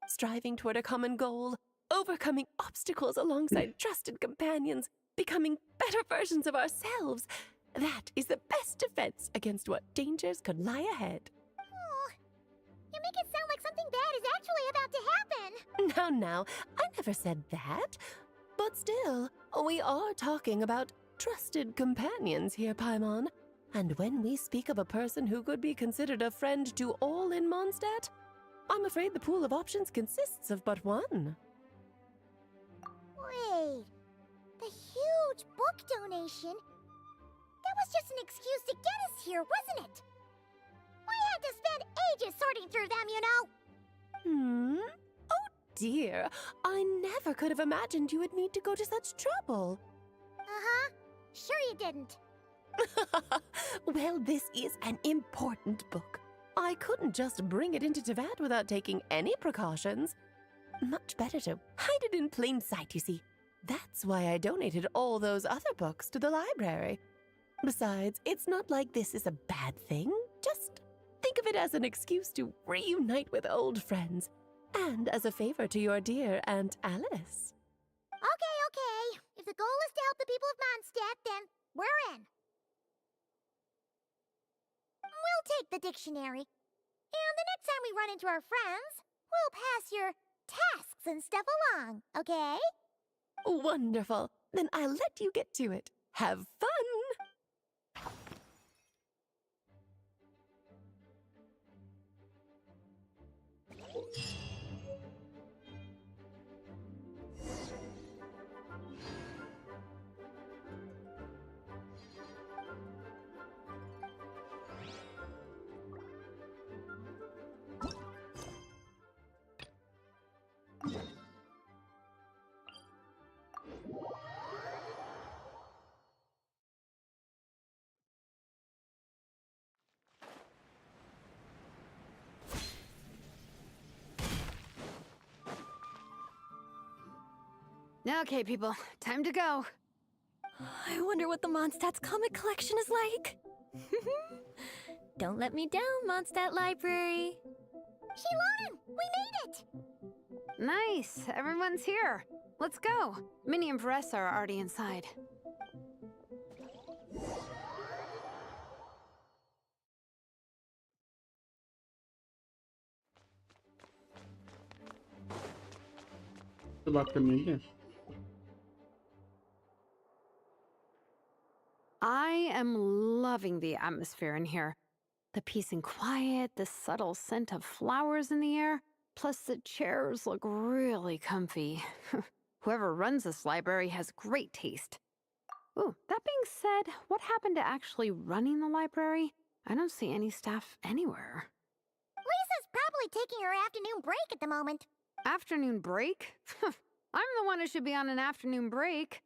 Speaker 8: Striving toward a common goal, overcoming obstacles alongside trusted companions, becoming better versions of ourselves. That is the best defense against what dangers could lie ahead.
Speaker 5: Oh, you make it sound like something bad is actually about to happen.
Speaker 8: Now, I never said that. But still, we are talking about trusted companions here, Paimon. And when we speak of a person who could be considered a friend to all in Mondstadt, I'm afraid the pool of options consists of but one.
Speaker 5: Wait, the huge book donation? That was just an excuse to get us here, wasn't it? We had to spend ages sorting through them, you know.
Speaker 8: Oh dear, I never could have imagined you would need to go to such trouble.
Speaker 5: Uh-huh. Sure you didn't.
Speaker 8: Well, this is an important book. I couldn't just bring it into Teyvat without taking any precautions. Much better to hide it in plain sight, you see. That's why I donated all those other books to the library. Besides, it's not like this is a bad thing. Just think of it as an excuse to reunite with old friends. And as a favor to your dear Aunt Alice.
Speaker 5: Okay. If the goal is to help the people of Mondstadt, then we're in. We'll take the dictionary. And the next time we run into our friends, we'll pass your tasks and stuff along, okay?
Speaker 8: Wonderful. Then I'll let you get to it. Have fun!
Speaker 1: Okay, people, time to go.
Speaker 6: I wonder what the Mondstadt's comic collection is like. Don't let me down, Mondstadt Library.
Speaker 5: Shilonen, we made it!
Speaker 1: Nice, everyone's here. Let's go. Minnie and Varessa are already inside.
Speaker 3: तो बात करनी है क्या?
Speaker 1: I am loving the atmosphere in here. The peace and quiet, the subtle scent of flowers in the air, plus the chairs look really comfy. Whoever runs this library has great taste. Ooh, that being said, what happened to actually running the library? I don't see any staff anywhere.
Speaker 5: Lisa's probably taking her afternoon break at the moment.
Speaker 1: Afternoon break? I'm the one who should be on an afternoon break.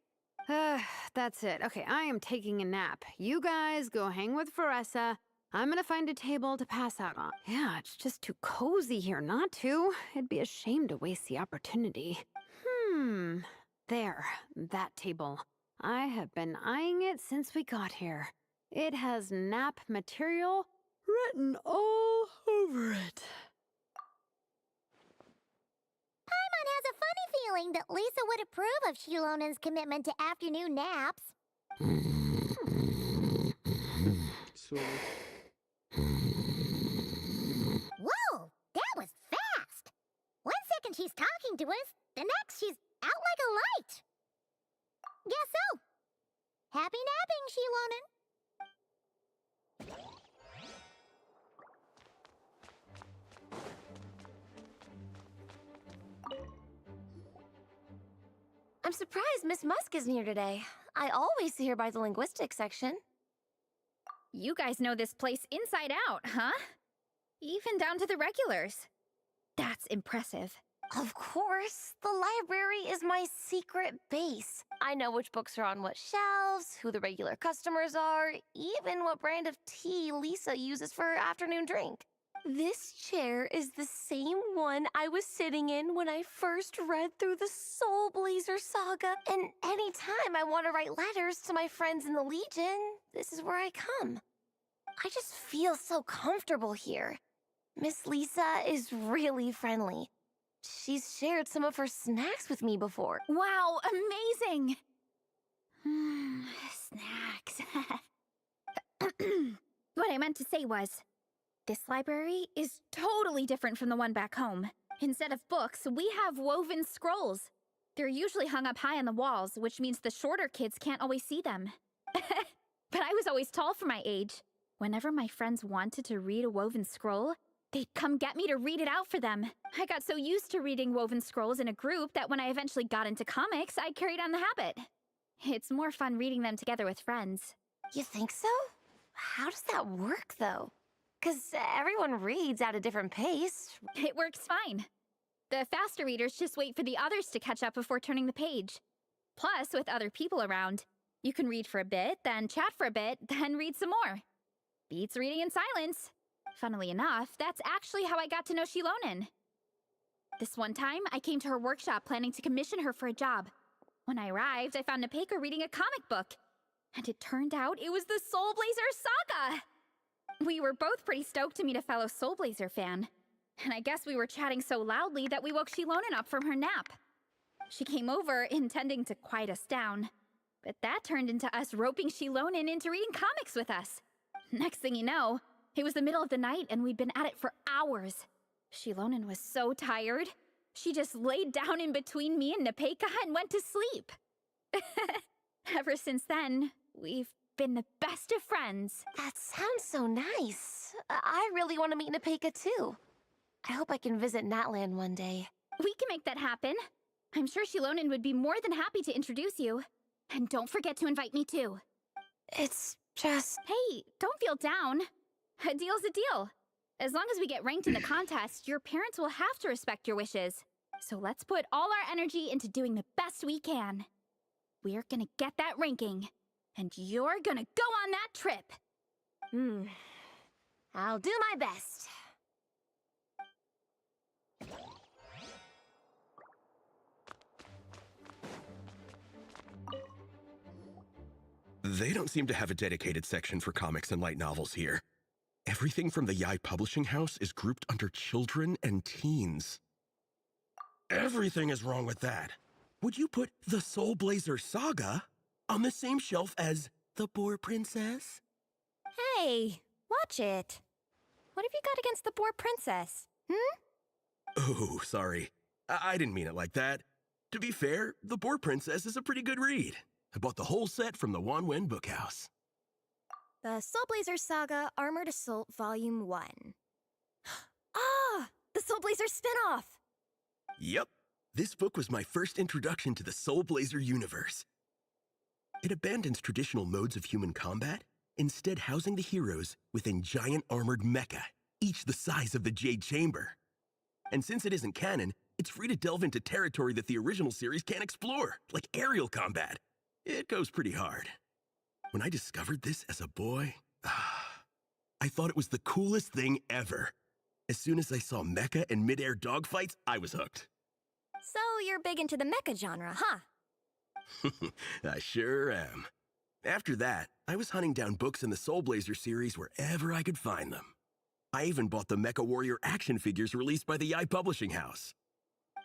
Speaker 1: That's it. Okay, I am taking a nap. You guys go hang with Varessa. I'm gonna find a table to pass out on. Yeah, it's just too cozy here not to. It'd be a shame to waste the opportunity. There, that table. I have been eyeing it since we got here. It has nap material written all over it.
Speaker 5: Paimon has a funny feeling that Lisa would approve of Shilonen's commitment to afternoon naps.
Speaker 3: So
Speaker 5: Whoa, that was fast! 1 second she's talking to us, the next she's out like a light. Guess so. Happy napping, Shilonen.
Speaker 6: I'm surprised Miss Musk isn't here today. I always see her by the linguistics section.
Speaker 2: You guys know this place inside out, huh? Even down to the regulars. That's impressive.
Speaker 6: Of course, the library is my secret base. I know which books are on what shelves, who the regular customers are, even what brand of tea Lisa uses for her afternoon drink. This chair is the same one I was sitting in when I first read through the Soul Blazer saga. And anytime I want to write letters to my friends in the Legion, this is where I come. I just feel so comfortable here. Miss Lisa is really friendly. She's shared some of her snacks with me before.
Speaker 2: Wow, amazing! Snacks. What I meant to say was, this library is totally different from the one back home. Instead of books, we have woven scrolls. They're usually hung up high on the walls, which means the shorter kids can't always see them. But I was always tall for my age. Whenever my friends wanted to read a woven scroll, they'd come get me to read it out for them. I got so used to reading woven scrolls in a group that when I eventually got into comics, I carried on the habit. It's more fun reading them together with friends.
Speaker 6: You think so? How does that work, though? 'Cause everyone reads at a different pace.
Speaker 2: It works fine. The faster readers just wait for the others to catch up before turning the page. Plus, with other people around, you can read for a bit, then chat for a bit, then read some more. Beats reading in silence. Funnily enough, that's actually how I got to know Shilonen. This one time, I came to her workshop planning to commission her for a job. When I arrived, I found Nepeka reading a comic book. And it turned out it was the Soul Blazer saga! We were both pretty stoked to meet a fellow Soul Blazer fan. And I guess we were chatting so loudly that we woke Shilonen up from her nap. She came over, intending to quiet us down. But that turned into us roping Shilonen into reading comics with us. Next thing you know, it was the middle of the night and we'd been at it for hours. Shilonen was so tired. She just laid down in between me and Nepeka and went to sleep. Ever since then, we've been the best of friends.
Speaker 6: That sounds so nice. I really want to meet Nepeka too. I hope I can visit Natland one day.
Speaker 2: We can make that happen. I'm sure Shilonen would be more than happy to introduce you. And don't forget to invite me too.
Speaker 6: It's just...
Speaker 2: Hey, don't feel down. A deal's a deal. As long as we get ranked in the contest, your parents will have to respect your wishes. So let's put all our energy into doing the best we can. We're gonna get that ranking. And you're gonna go on that trip.
Speaker 6: I'll do my best.
Speaker 4: They don't seem to have a dedicated section for comics and light novels here. Everything from the Yai Publishing House is grouped under children and teens. Everything is wrong with that. Would you put the Soul Blazer Saga on the same shelf as The Boar Princess?
Speaker 6: Hey, watch it. What have you got against the Boar Princess?
Speaker 4: Oh, sorry. I didn't mean it like that. To be fair, The Boar Princess is a pretty good read. I bought the whole set from the Wanwen Bookhouse.
Speaker 6: The Soul Blazer Saga Armored Assault Volume 1. Ah! The Soul Blazer spinoff!
Speaker 4: Yep. This book was my first introduction to the Soul Blazer universe. It abandons traditional modes of human combat, instead housing the heroes within giant armored mecha, each the size of the Jade Chamber. And since it isn't canon, it's free to delve into territory that the original series can't explore, like aerial combat. It goes pretty hard. When I discovered this as a boy, I thought it was the coolest thing ever. As soon as I saw mecha and mid-air dogfights, I was hooked.
Speaker 6: So you're big into the mecha genre, huh?
Speaker 4: I sure am. After that, I was hunting down books in the Soul Blazer series wherever I could find them. I even bought the Mecha Warrior action figures released by the Yai Publishing House.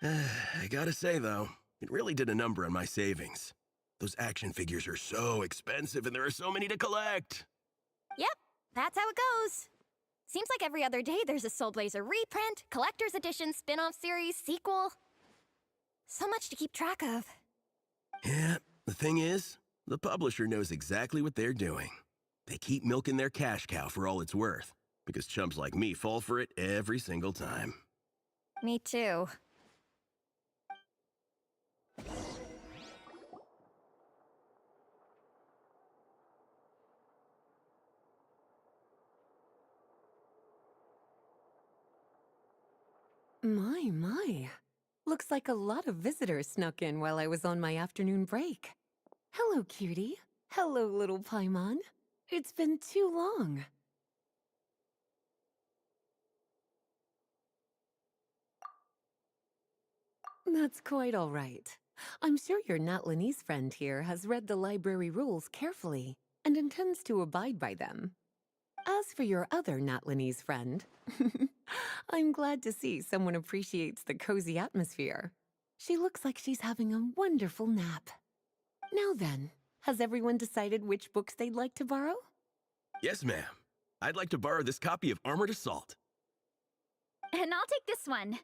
Speaker 4: I gotta say, though, it really did a number on my savings. Those action figures are so expensive and there are so many to collect.
Speaker 6: Yep, that's how it goes. Seems like every other day there's a Soul Blazer reprint, collector's edition, spin-off series, sequel. So much to keep track of.
Speaker 4: Yeah, the thing is, the publisher knows exactly what they're doing. They keep milking their cash cow for all it's worth, because chumps like me fall for it every single time.
Speaker 6: Me too.
Speaker 8: My. Looks like a lot of visitors snuck in while I was on my afternoon break. Hello, cutie. Hello, little Paimon. It's been too long. That's quite all right. I'm sure your Natlanese friend here has read the library rules carefully and intends to abide by them. As for your other Natlanese friend, I'm glad to see someone appreciates the cozy atmosphere. She looks like she's having a wonderful nap. Now then, has everyone decided which books they'd like to borrow?
Speaker 4: Yes, ma'am. I'd like to borrow this copy of Armored Assault.
Speaker 2: And I'll take this one.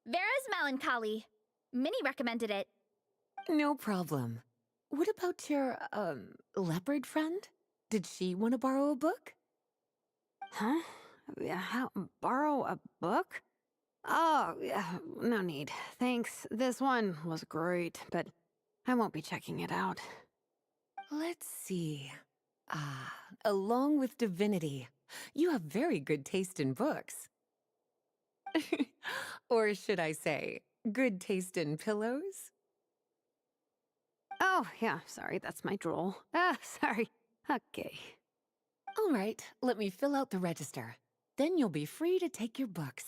Speaker 2: Vera's Melancholy. Minnie recommended it.
Speaker 8: No problem. What about your, leopard friend? Did she want to borrow a book?
Speaker 1: Huh? Borrow a book? Oh, yeah, no need. Thanks. This one was great, but I won't be checking it out.
Speaker 8: Let's see. Along with Divinity, you have very good taste in books. Or should I say, good taste in pillows?
Speaker 1: Oh, yeah, sorry, that's my drool. Sorry. Okay.
Speaker 8: All right, let me fill out the register. Then you'll be free to take your books.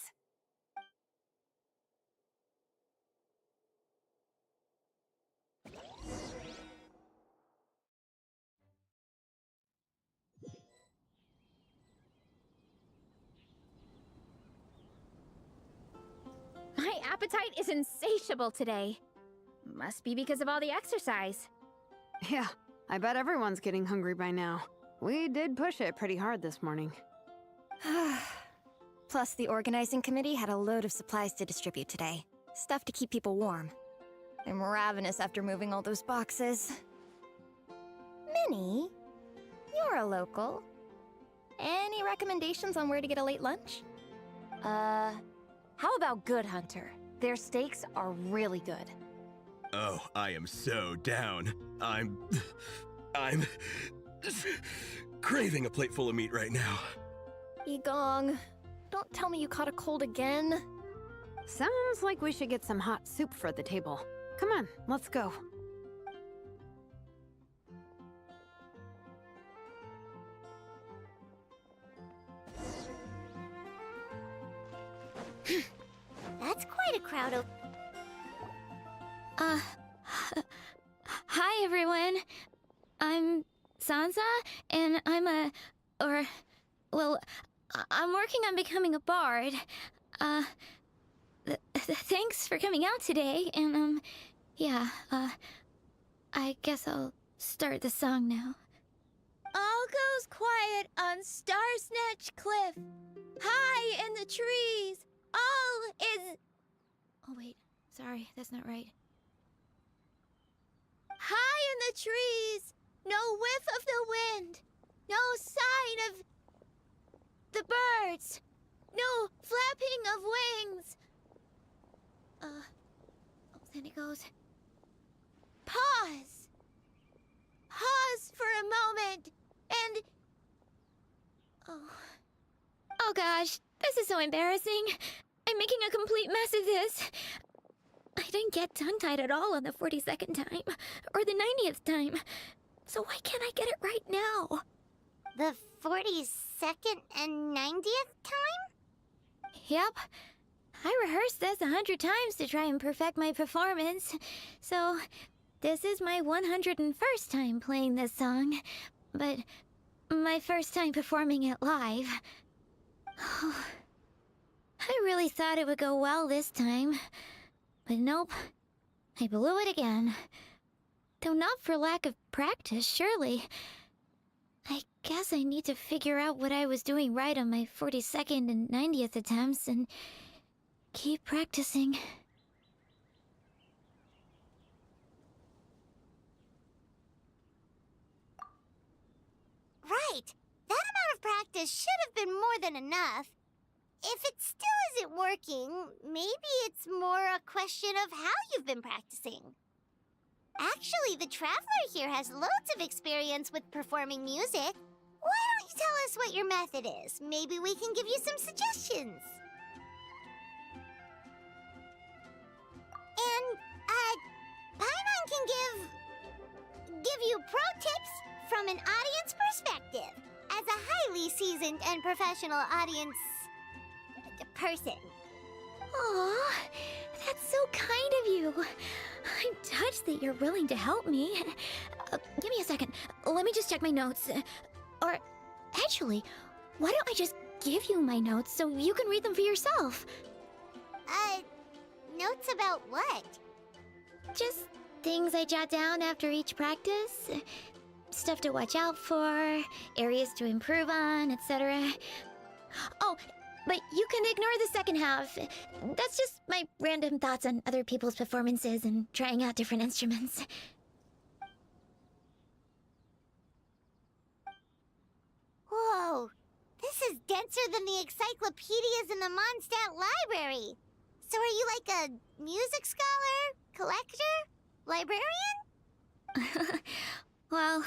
Speaker 2: My appetite is insatiable today. Must be because of all the exercise.
Speaker 1: Yeah, I bet everyone's getting hungry by now. We did push it pretty hard this morning.
Speaker 6: Plus, the organizing committee had a load of supplies to distribute today. Stuff to keep people warm. I'm ravenous after moving all those boxes. Minnie, you're a local. Any recommendations on where to get a late lunch?
Speaker 9: How about Good Hunter? Their steaks are really good.
Speaker 4: Oh, I am so down. I'm craving a plate full of meat right now.
Speaker 6: Igong, don't tell me you caught a cold again.
Speaker 1: Sounds like we should get some hot soup for the table. Come on, let's go.
Speaker 5: That's quite a crowd of...
Speaker 2: Hi everyone. I'm Sansa, and I'm working on becoming a bard. Thanks for coming out today, and, yeah, I guess I'll start the song now.
Speaker 10: All goes quiet on Starsnatch Cliff. High in the trees, all is...
Speaker 2: Oh, wait. Sorry, that's not right.
Speaker 10: High in the trees, no whiff of the wind, no sign of the birds, no flapping of wings.
Speaker 2: Then it goes...
Speaker 10: Pause. Pause for a moment, and...
Speaker 2: Oh gosh, this is so embarrassing. I'm making a complete mess of this. I didn't get tongue-tied at all on the 42nd time, or the 90th time. So why can't I get it right now?
Speaker 5: The 42nd and 90th time?
Speaker 2: Yep. I rehearsed this 100 times to try and perfect my performance. So, this is my 101st time playing this song. But my first time performing it live. I really thought it would go well this time. But nope. I blew it again. Though not for lack of practice, surely. I guess I need to figure out what I was doing right on my 42nd and 90th attempts and keep practicing.
Speaker 5: Right. That amount of practice should have been more than enough. If it still isn't working, maybe it's more a question of how you've been practicing. Actually, the Traveler here has loads of experience with performing music. Why don't you tell us what your method is? Maybe we can give you some suggestions. And, Paimon can give you pro tips from an audience perspective, as a highly seasoned and professional audience person.
Speaker 2: Aw, that's so kind of you. I'm touched that you're willing to help me. Give me a second. Let me just check my notes. Or, actually, why don't I just give you my notes so you can read them for yourself?
Speaker 5: Notes about what?
Speaker 2: Just things I jot down after each practice. Stuff to watch out for, areas to improve on, etc. Oh, but you can ignore the second half. That's just my random thoughts on other people's performances and trying out different instruments.
Speaker 5: Whoa, this is denser than the encyclopedias in the Mondstadt library. So are you like a music scholar, collector, librarian?
Speaker 2: Well,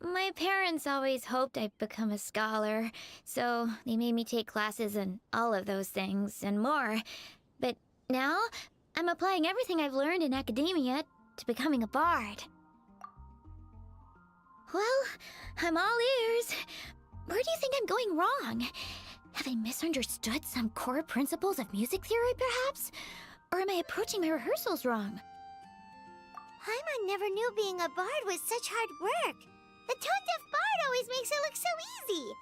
Speaker 2: my parents always hoped I'd become a scholar, so they made me take classes in all of those things and more. But now, I'm applying everything I've learned in academia to becoming a bard. Well, I'm all ears. Where do you think I'm going wrong? Have I misunderstood some core principles of music theory, perhaps? Or am I approaching my rehearsals wrong?
Speaker 5: Paimon never knew being a bard was such hard work. The tone-deaf bard always makes it look so easy.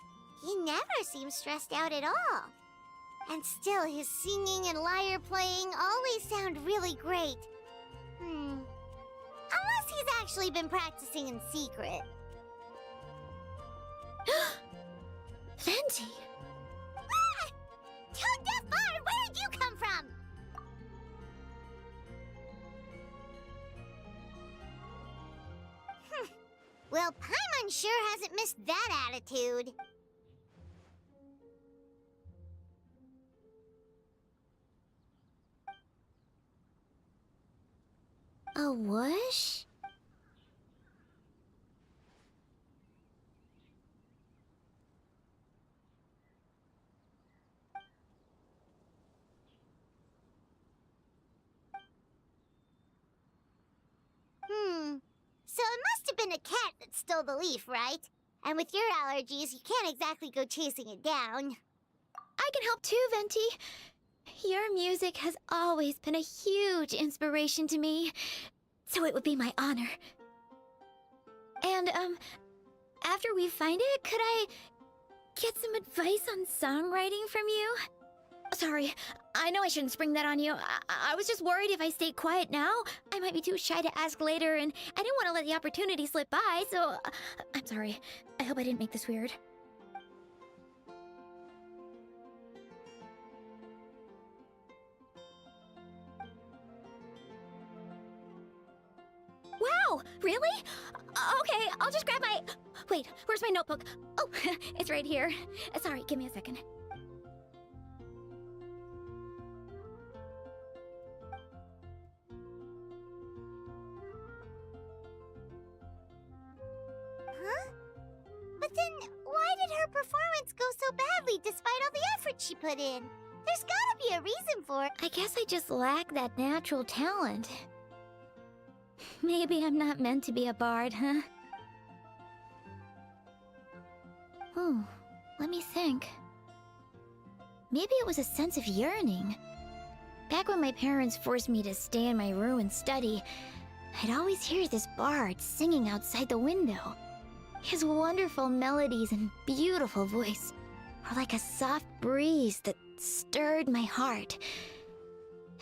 Speaker 5: He never seems stressed out at all. And still, his singing and lyre playing always sound really great. Unless he's actually been practicing in secret.
Speaker 2: Venti!
Speaker 5: Ah! Tone-deaf bard, where did you come from? Well, Paimon sure hasn't missed that attitude.
Speaker 2: A whoosh?
Speaker 5: So it must have been a cat that stole the leaf, right? And with your allergies, you can't exactly go chasing it down.
Speaker 2: I can help too, Venti. Your music has always been a huge inspiration to me, so it would be my honor. And,
Speaker 10: after we find it, could I get some advice on songwriting from you? Sorry, I know I shouldn't spring that on you. I was just worried if I stayed quiet now, I might be too shy to ask later, and I didn't want to let the opportunity slip by, so I'm sorry. I hope I didn't make this weird. Wow, really? Okay, I'll just grab my... Wait, where's my notebook? Oh, it's right here. Sorry, give me a second.
Speaker 5: Huh? But then, why did her performance go so badly despite all the effort she put in? There's gotta be a reason for it.
Speaker 10: I guess I just lack that natural talent. Maybe I'm not meant to be a bard, huh? Oh, let me think. Maybe it was a sense of yearning. Back when my parents forced me to stay in my room and study, I'd always hear this bard singing outside the window. His wonderful melodies and beautiful voice were like a soft breeze that stirred my heart.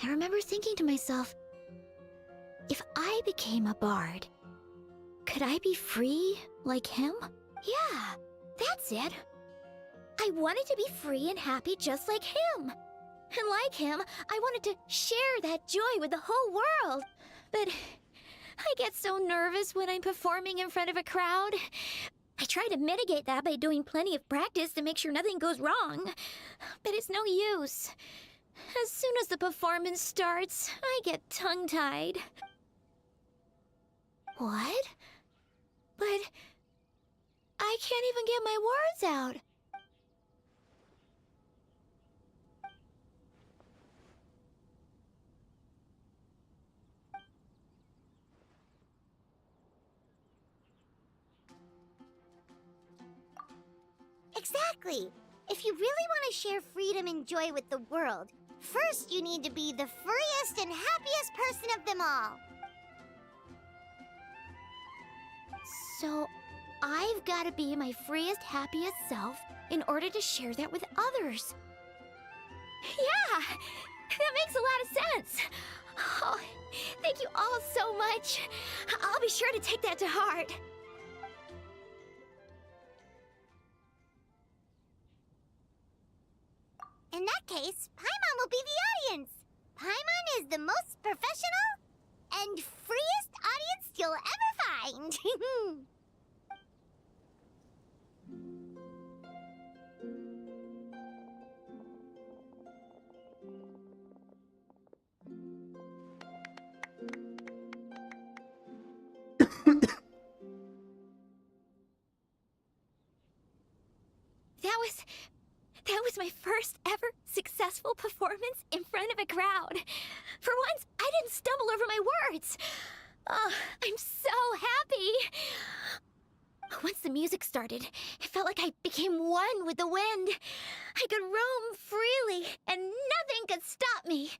Speaker 10: I remember thinking to myself, if I became a bard, could I be free like him? Yeah, that's it. I wanted to be free and happy just like him. And like him, I wanted to share that joy with the whole world. But I get so nervous when I'm performing in front of a crowd. I try to mitigate that by doing plenty of practice to make sure nothing goes wrong. But it's no use. As soon as the performance starts, I get tongue-tied. What? But I can't even get my words out.
Speaker 5: Exactly. If you really want to share freedom and joy with the world, first you need to be the freest and happiest person of them all.
Speaker 10: So, I've got to be my freest, happiest self in order to share that with others. Yeah! That makes a lot of sense! Oh, thank you all so much. I'll be sure to take that to heart.
Speaker 5: In that case, Paimon will be the audience. Paimon is the most professional and freest audience you'll ever find.
Speaker 10: That was my first ever successful performance in front of a crowd. For once, I didn't stumble over my words. Oh, I'm so happy. Once the music started, it felt like I became one with the wind. I could roam freely, and nothing could stop me.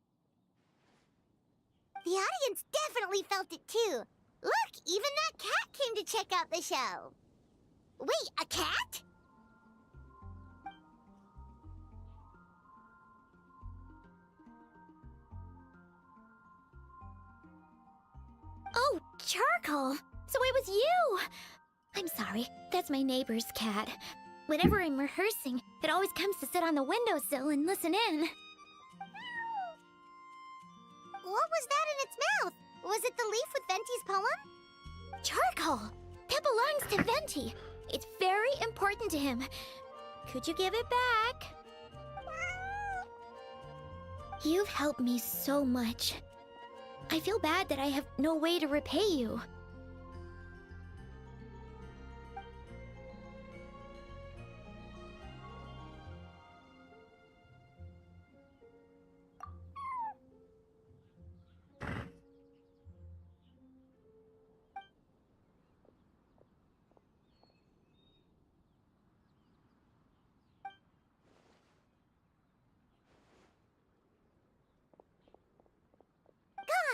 Speaker 5: The audience definitely felt it too. Look, even that cat came to check out the show. Wait, a cat?
Speaker 10: Oh, Charcoal! So it was you! I'm sorry, that's my neighbor's cat. Whenever I'm rehearsing, it always comes to sit on the windowsill and listen in.
Speaker 5: What was that in its mouth? Was it the leaf with Venti's poem?
Speaker 10: Charcoal! That belongs to Venti. It's very important to him. Could you give it back? You've helped me so much. I feel bad that I have no way to repay you.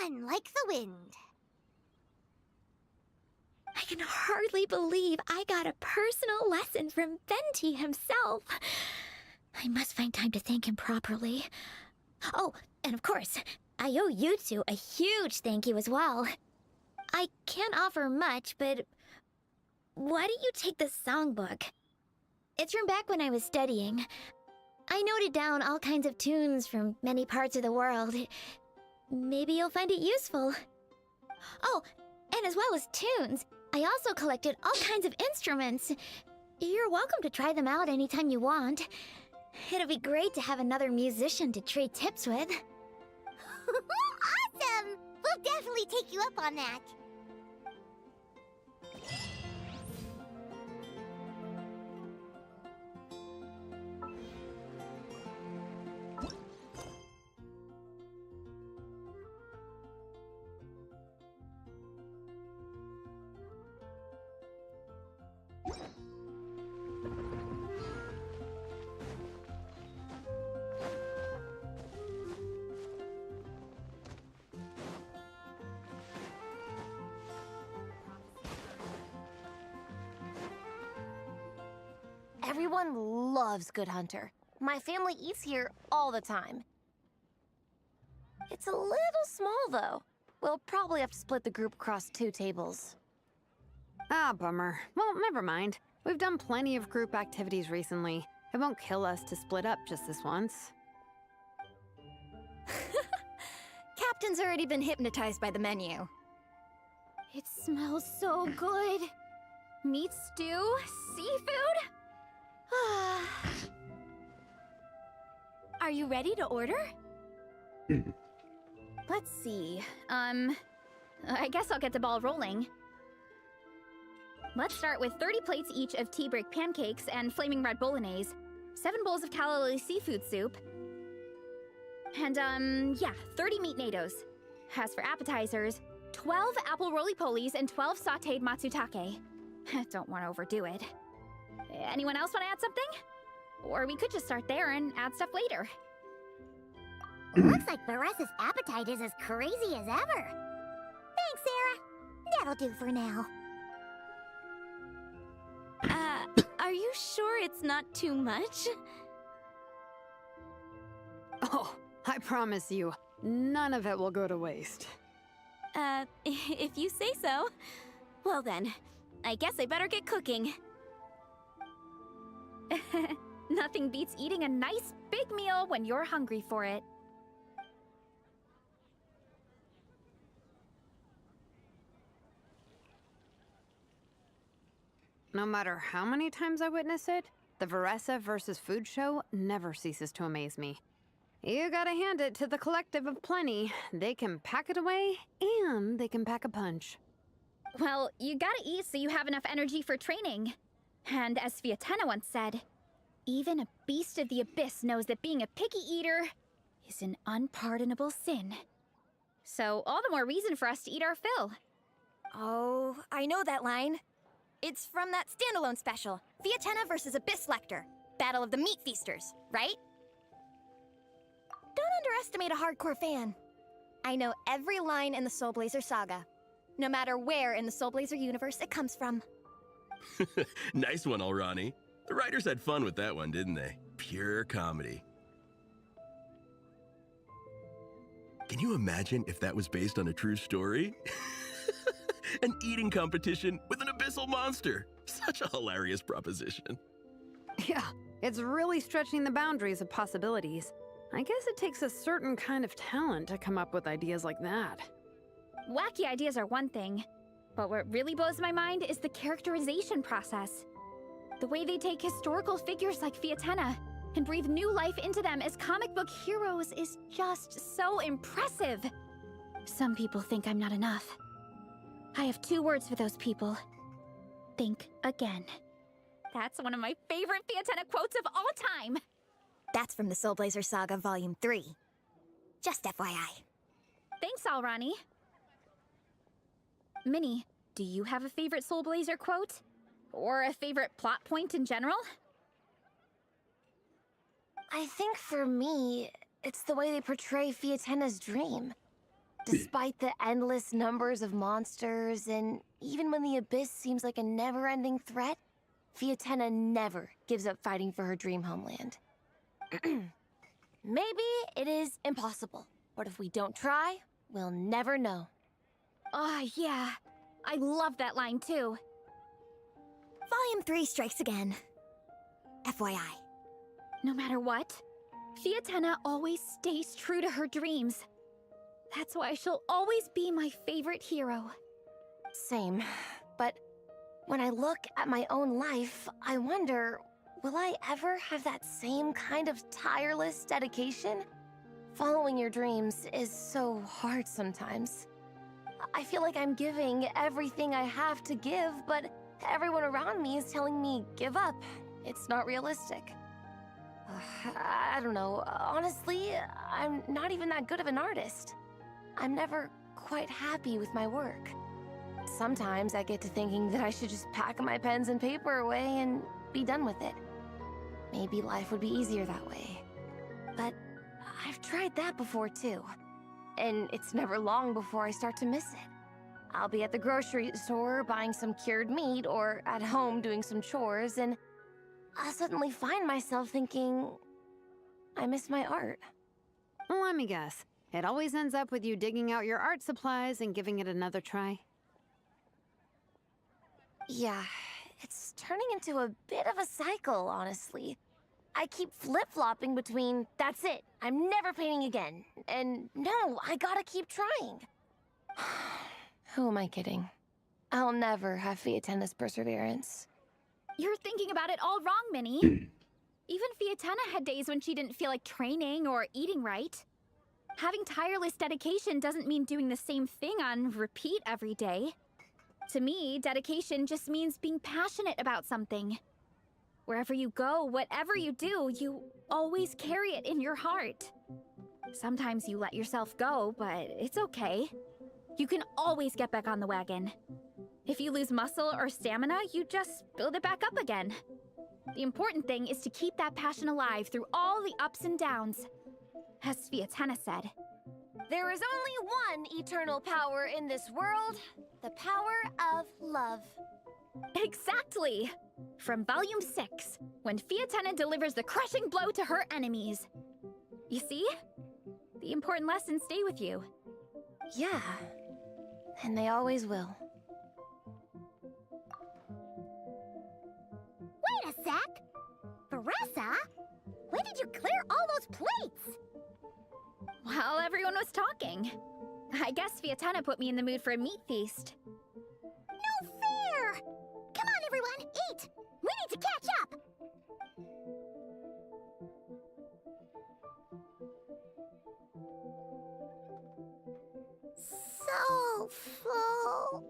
Speaker 5: Gone like the wind.
Speaker 10: I can hardly believe I got a personal lesson from Venti himself. I must find time to thank him properly. Oh, and of course, I owe you two a huge thank you as well. I can't offer much, but why don't you take the songbook? It's from back when I was studying. I noted down all kinds of tunes from many parts of the world. Maybe you'll find it useful. Oh, and as well as tunes, I also collected all kinds of instruments. You're welcome to try them out anytime you want. It'll be great to have another musician to trade tips with.
Speaker 5: Awesome! We'll definitely take you up on that.
Speaker 6: Everyone loves Good Hunter. My family eats here all the time. It's a little small, though. We'll probably have to split the group across 2 tables.
Speaker 1: Ah, bummer. Well, never mind. We've done plenty of group activities recently. It won't kill us to split up just this once.
Speaker 9: Captain's already been hypnotized by the menu.
Speaker 2: It smells so good. Meat stew? Seafood?
Speaker 10: Are you ready to order?
Speaker 2: Let's see. I guess I'll get the ball rolling. Let's start with 30 plates each of tea break pancakes and flaming red bolognese, 7 bowls of calla seafood soup, and 30 meat nados. As for appetizers, 12 apple roly-polies and 12 sautéed matsutake. Don't want to overdo it. Anyone else want to add something? Or we could just start there and add stuff later.
Speaker 5: Looks like Baressa's appetite is as crazy as ever. Thanks, Sarah. That'll do for now.
Speaker 10: Are you sure it's not too much?
Speaker 1: Oh, I promise you, none of it will go to waste.
Speaker 10: If you say so. Well then, I guess I better get cooking.
Speaker 2: Nothing beats eating a nice big meal when you're hungry for it.
Speaker 1: No matter how many times I witness it, the Veressa versus Food show never ceases to amaze me. You gotta hand it to the collective of plenty. They can pack it away, and they can pack a punch.
Speaker 2: Well, you gotta eat so you have enough energy for training. And as Sviatena once said, even a beast of the abyss knows that being a picky eater is an unpardonable sin. So all the more reason for us to eat our fill.
Speaker 9: Oh, I know that line. It's from that standalone special, Sviatena versus Abyss Lecter, Battle of the Meat Feasters, right? Don't underestimate a hardcore fan. I know every line in the Soul Blazer saga, no matter where in the Soul Blazer universe it comes from.
Speaker 4: Nice one, Alrani. The writers had fun with that one, didn't they? Pure comedy. Can you imagine if that was based on a true story? An eating competition with an abyssal monster. Such a hilarious proposition.
Speaker 1: Yeah, it's really stretching the boundaries of possibilities. I guess it takes a certain kind of talent to come up with ideas like that.
Speaker 2: Wacky ideas are one thing, but what really blows my mind is the characterization process. The way they take historical figures like Sviatena and breathe new life into them as comic book heroes is just so impressive. Some people think I'm not enough. I have 2 words for those people. Think again. That's one of my favorite Sviatena quotes of all time.
Speaker 9: That's from the Soul Blazer Saga Volume 3. Just FYI.
Speaker 2: Thanks, Alrani. Minnie, do you have a favorite Soul Blazer quote? Or a favorite plot point in general?
Speaker 6: I think for me, it's the way they portray Fiatena's dream. Despite the endless numbers of monsters, and even when the Abyss seems like a never-ending threat, Fiatenna never gives up fighting for her dream homeland. Maybe it is impossible, but if we don't try, we'll never know.
Speaker 2: Oh, yeah. I love that line, too.
Speaker 9: Volume 3 strikes again. FYI.
Speaker 2: No matter what, Fiatenna always stays true to her dreams. That's why she'll always be my favorite hero.
Speaker 6: Same, but when I look at my own life, I wonder, will I ever have that same kind of tireless dedication? Following your dreams is so hard sometimes. I feel like I'm giving everything I have to give, but everyone around me is telling me, give up. It's not realistic. I don't know. Honestly, I'm not even that good of an artist. I'm never quite happy with my work. Sometimes I get to thinking that I should just pack my pens and paper away and be done with it. Maybe life would be easier that way. But I've tried that before too. And it's never long before I start to miss it. I'll be at the grocery store buying some cured meat or at home doing some chores, and I'll suddenly find myself thinking, I miss my art.
Speaker 1: Let me guess. It always ends up with you digging out your art supplies and giving it another try.
Speaker 6: Yeah, it's turning into a bit of a cycle, honestly. I keep flip-flopping between, that's it, I'm never painting again, and no, I gotta keep trying. Who am I kidding? I'll never have Fiatenna's perseverance.
Speaker 2: You're thinking about it all wrong, Minnie. Even Fiatenna had days when she didn't feel like training or eating right. Having tireless dedication doesn't mean doing the same thing on repeat every day. To me, dedication just means being passionate about something. Wherever you go, whatever you do, you always carry it in your heart. Sometimes you let yourself go, but it's okay. You can always get back on the wagon. If you lose muscle or stamina, you just build it back up again. The important thing is to keep that passion alive through all the ups and downs. As Fiatenna said,
Speaker 6: there is only one eternal power in this world, the power of love.
Speaker 2: Exactly! From Volume 6, when Fiatenna delivers the crushing blow to her enemies. You see? The important lessons stay with you.
Speaker 6: Yeah, and they always will.
Speaker 5: Wait a sec! Veressa? When did you clear all those plates?
Speaker 2: While everyone was talking. I guess Fiatenna put me in the mood for a meat feast.
Speaker 5: No fair! Come on, everyone, eat! We need to catch up! So full.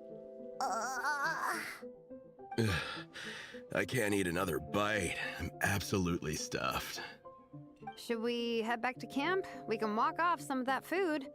Speaker 4: I can't eat another bite. I'm absolutely stuffed.
Speaker 1: Should we head back to camp? We can walk off some of that food.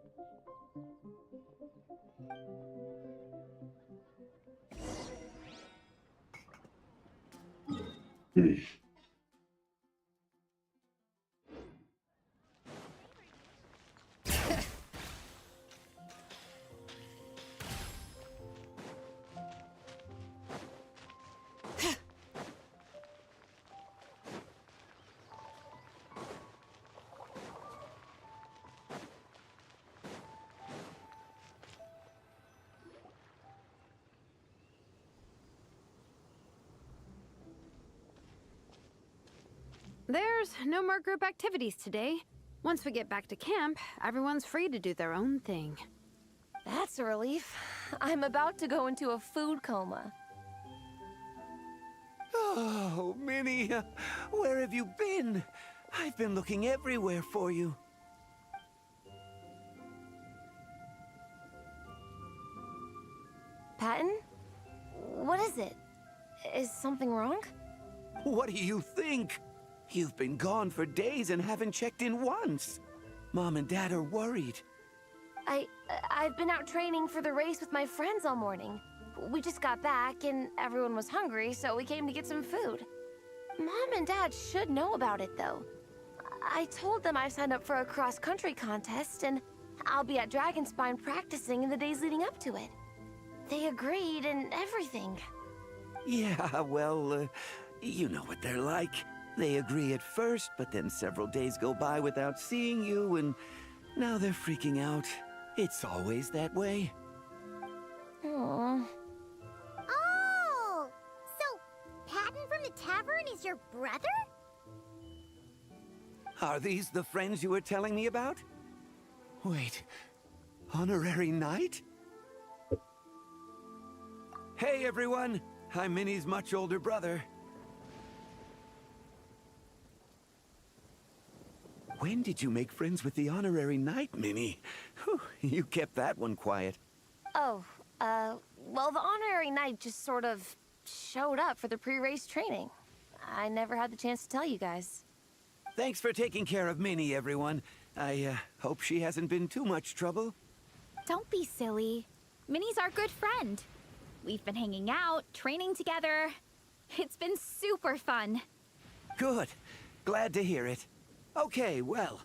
Speaker 1: There's no more group activities today. Once we get back to camp, everyone's free to do their own thing.
Speaker 6: That's a relief. I'm about to go into a food coma.
Speaker 11: Oh, Minnie, where have you been? I've been looking everywhere for you.
Speaker 6: Patton? What is it? Is something wrong?
Speaker 11: What do you think? You've been gone for days and haven't checked in once. Mom and Dad are worried.
Speaker 6: I've been out training for the race with my friends all morning. We just got back and everyone was hungry, so we came to get some food. Mom and Dad should know about it, though. I told them I signed up for a cross-country contest, and I'll be at Dragonspine practicing in the days leading up to it. They agreed and everything.
Speaker 11: Yeah, well, you know what they're like. They agree at first, but then several days go by without seeing you, and now they're freaking out. It's always that way.
Speaker 6: Aww.
Speaker 5: Oh! So, Patton from the tavern is your brother?
Speaker 11: Are these the friends you were telling me about? Wait, honorary knight? Hey everyone, I'm Minnie's much older brother. When did you make friends with the honorary knight, Minnie? Whew, you kept that one quiet.
Speaker 6: Oh, well, the honorary knight just sort of showed up for the pre-race training. I never had the chance to tell you guys.
Speaker 11: Thanks for taking care of Minnie, everyone. I hope she hasn't been too much trouble.
Speaker 2: Don't be silly. Minnie's our good friend. We've been hanging out, training together. It's been super fun.
Speaker 11: Good. Glad to hear it. Okay, well,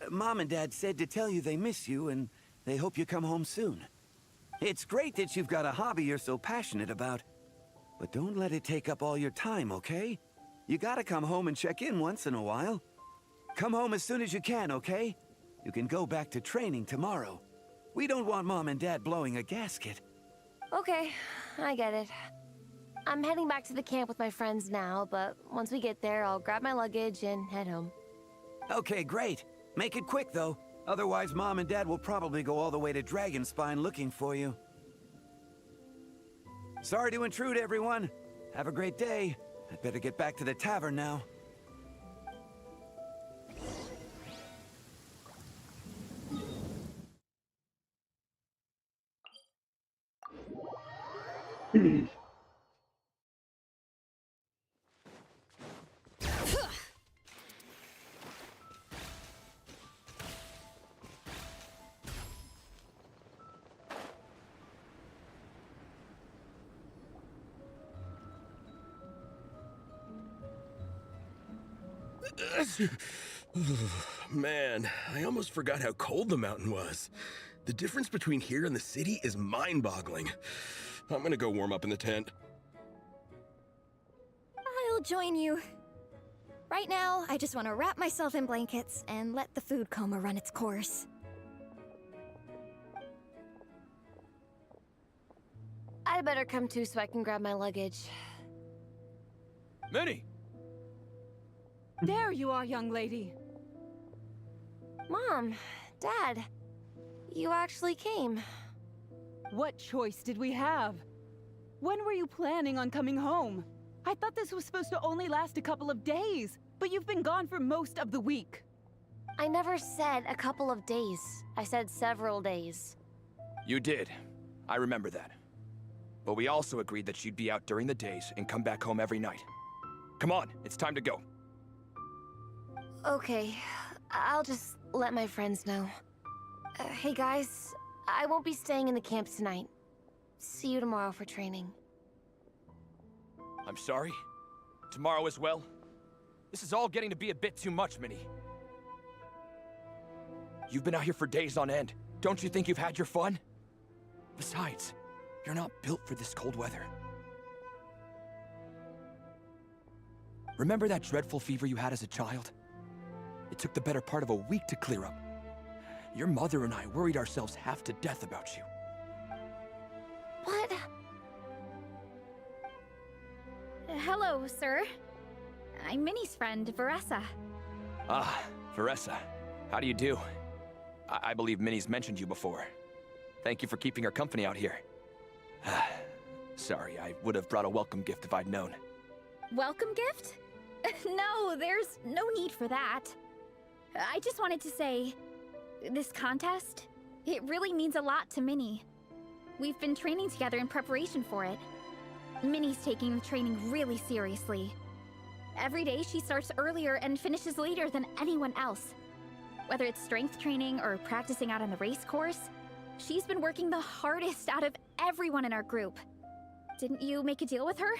Speaker 11: Mom and Dad said to tell you they miss you and they hope you come home soon. It's great that you've got a hobby you're so passionate about, but don't let it take up all your time, okay? You gotta come home and check in once in a while. Come home as soon as you can, okay? You can go back to training tomorrow. We don't want Mom and Dad blowing a gasket.
Speaker 6: Okay, I get it. I'm heading back to the camp with my friends now, but once we get there, I'll grab my luggage and head home.
Speaker 11: Okay, great. Make it quick, though. Otherwise, Mom and Dad will probably go all the way to Dragonspine looking for you. Sorry to intrude, everyone. Have a great day. I'd better get back to the tavern now.
Speaker 4: Man, I almost forgot how cold the mountain was. The difference between here and the city is mind-boggling. I'm gonna go warm up in the tent.
Speaker 9: I'll join you. Right now, I just want to wrap myself in blankets and let the food coma run its course.
Speaker 6: I'd better come too so I can grab my luggage.
Speaker 12: Minnie!
Speaker 13: There you are, young lady.
Speaker 6: Mom, Dad, you actually came.
Speaker 13: What choice did we have? When were you planning on coming home? I thought this was supposed to only last a couple of days, but you've been gone for most of the week.
Speaker 6: I never said a couple of days. I said several days.
Speaker 12: You did. I remember that. But we also agreed that you'd be out during the days and come back home every night. Come on, it's time to go.
Speaker 6: Okay, I'll just let my friends know. Hey guys, I won't be staying in the camp tonight. See you tomorrow for training.
Speaker 12: I'm sorry. Tomorrow as well. This is all getting to be a bit too much, Minnie. You've been out here for days on end. Don't you think you've had your fun? Besides, you're not built for this cold weather. Remember that dreadful fever you had as a child? It took the better part of a week to clear up. Your mother and I worried ourselves half to death about you.
Speaker 6: What?
Speaker 2: Hello, sir. I'm Minnie's friend, Veressa.
Speaker 12: Ah, Veressa. How do you do? I believe Minnie's mentioned you before. Thank you for keeping her company out here. Sorry, I would have brought a welcome gift if I'd known.
Speaker 2: Welcome gift? No, there's no need for that. I just wanted to say, this contest, it really means a lot to Minnie. We've been training together in preparation for it. Minnie's taking the training really seriously. Every day she starts earlier and finishes later than anyone else. Whether it's strength training or practicing out on the race course, she's been working the hardest out of everyone in our group. Didn't you make a deal with her?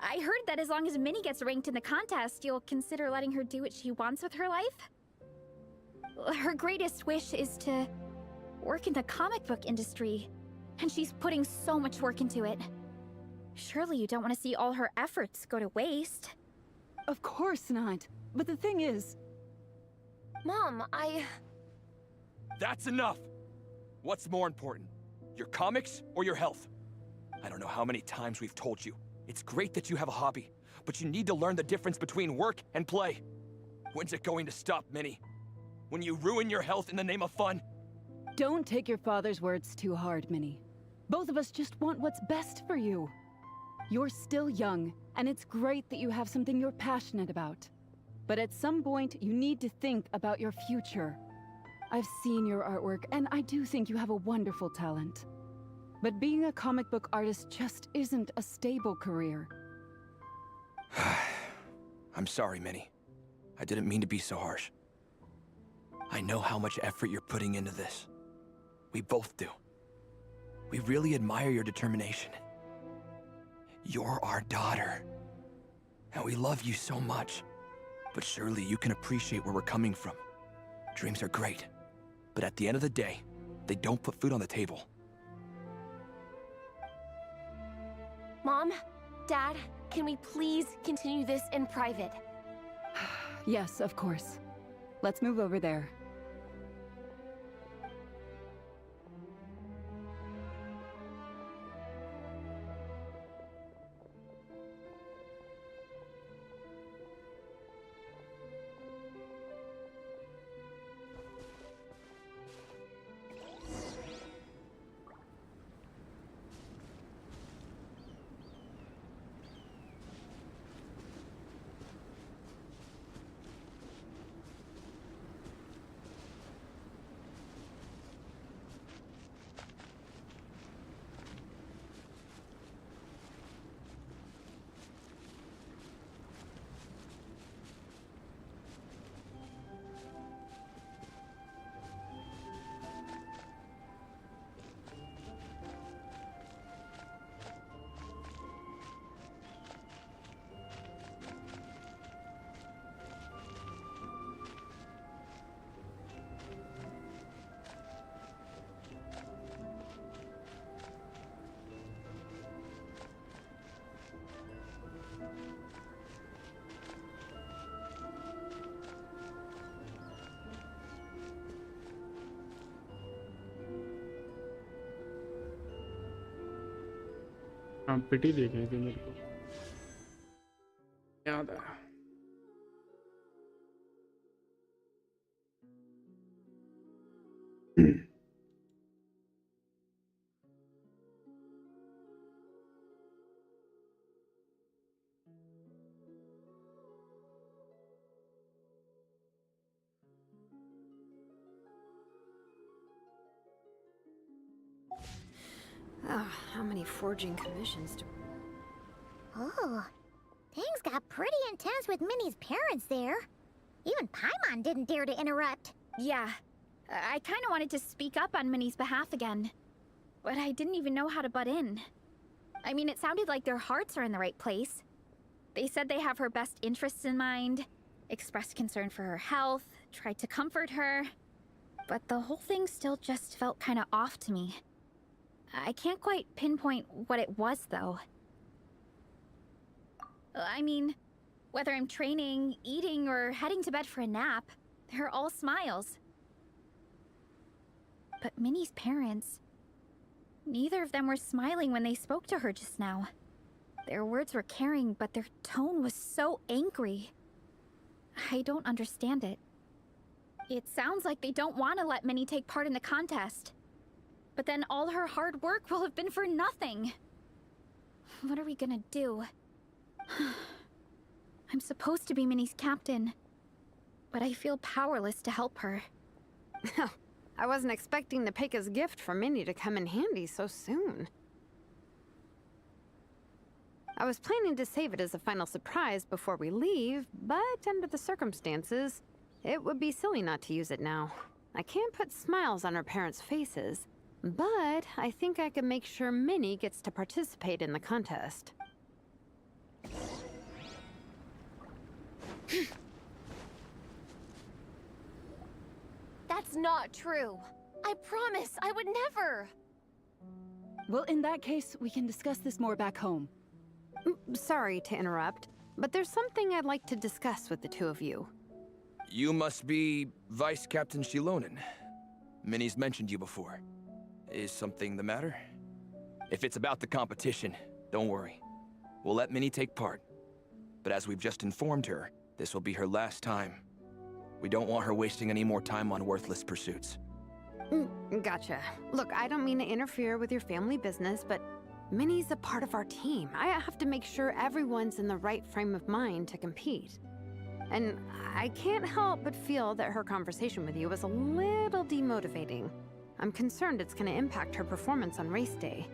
Speaker 2: I heard that as long as Minnie gets ranked in the contest, you'll consider letting her do what she wants with her life? Her greatest wish is to work in the comic book industry, and she's putting so much work into it. Surely you don't want to see all her efforts go to waste.
Speaker 13: Of course not. But the thing is...
Speaker 6: Mom,
Speaker 12: That's enough! What's more important? Your comics or your health? I don't know how many times we've told you. It's great that you have a hobby, but you need to learn the difference between work and play. When's it going to stop, Minnie? When you ruin your health in the name of fun?
Speaker 13: Don't take your father's words too hard, Minnie. Both of us just want what's best for you. You're still young, and it's great that you have something you're passionate about. But at some point, you need to think about your future. I've seen your artwork, and I do think you have a wonderful talent. But being a comic book artist just isn't a stable career.
Speaker 12: I'm sorry, Minnie. I didn't mean to be so harsh. I know how much effort you're putting into this. We both do. We really admire your determination. You're our daughter. And we love you so much. But surely you can appreciate where we're coming from. Dreams are great. But at the end of the day, they don't put food on the table.
Speaker 6: Mom, Dad, can we please continue this in private?
Speaker 13: Yes, of course. Let's move over there.
Speaker 3: हाँ पिटी देखी थी मेरे को याद है
Speaker 1: Oh, how many forging commissions do...
Speaker 5: Oh, things got pretty intense with Minnie's parents there. Even Paimon didn't dare to interrupt.
Speaker 2: Yeah, I kind of wanted to speak up on Minnie's behalf again, but I didn't even know how to butt in. I mean, it sounded like their hearts are in the right place. They said they have her best interests in mind, expressed concern for her health, tried to comfort her, but the whole thing still just felt kind of off to me. I can't quite pinpoint what it was, though. I mean, whether I'm training, eating, or heading to bed for a nap, they're all smiles. But Minnie's parents... neither of them were smiling when they spoke to her just now. Their words were caring, but their tone was so angry. I don't understand it. It sounds like they don't want to let Minnie take part in the contest. But then all her hard work will have been for nothing. What are we gonna do? I'm supposed to be Minnie's captain, but I feel powerless to help her.
Speaker 1: I wasn't expecting the Pekka's gift for Minnie to come in handy so soon. I was planning to save it as a final surprise before we leave, but under the circumstances, it would be silly not to use it now. I can't put smiles on her parents' faces, but I think I can make sure Minnie gets to participate in the contest.
Speaker 6: That's not true. I promise, I would never!
Speaker 13: Well, in that case, we can discuss this more back home.
Speaker 1: Sorry to interrupt, but there's something I'd like to discuss with the two of you.
Speaker 12: You must be Vice Captain Shilonen. Minnie's mentioned you before. Is something the matter? If it's about the competition, don't worry. We'll let Minnie take part. But as we've just informed her, this will be her last time. We don't want her wasting any more time on worthless pursuits.
Speaker 1: Gotcha. Look, I don't mean to interfere with your family business, but Minnie's a part of our team. I have to make sure everyone's in the right frame of mind to compete. And I can't help but feel that her conversation with you was a little demotivating. I'm concerned it's going to impact her performance on race day.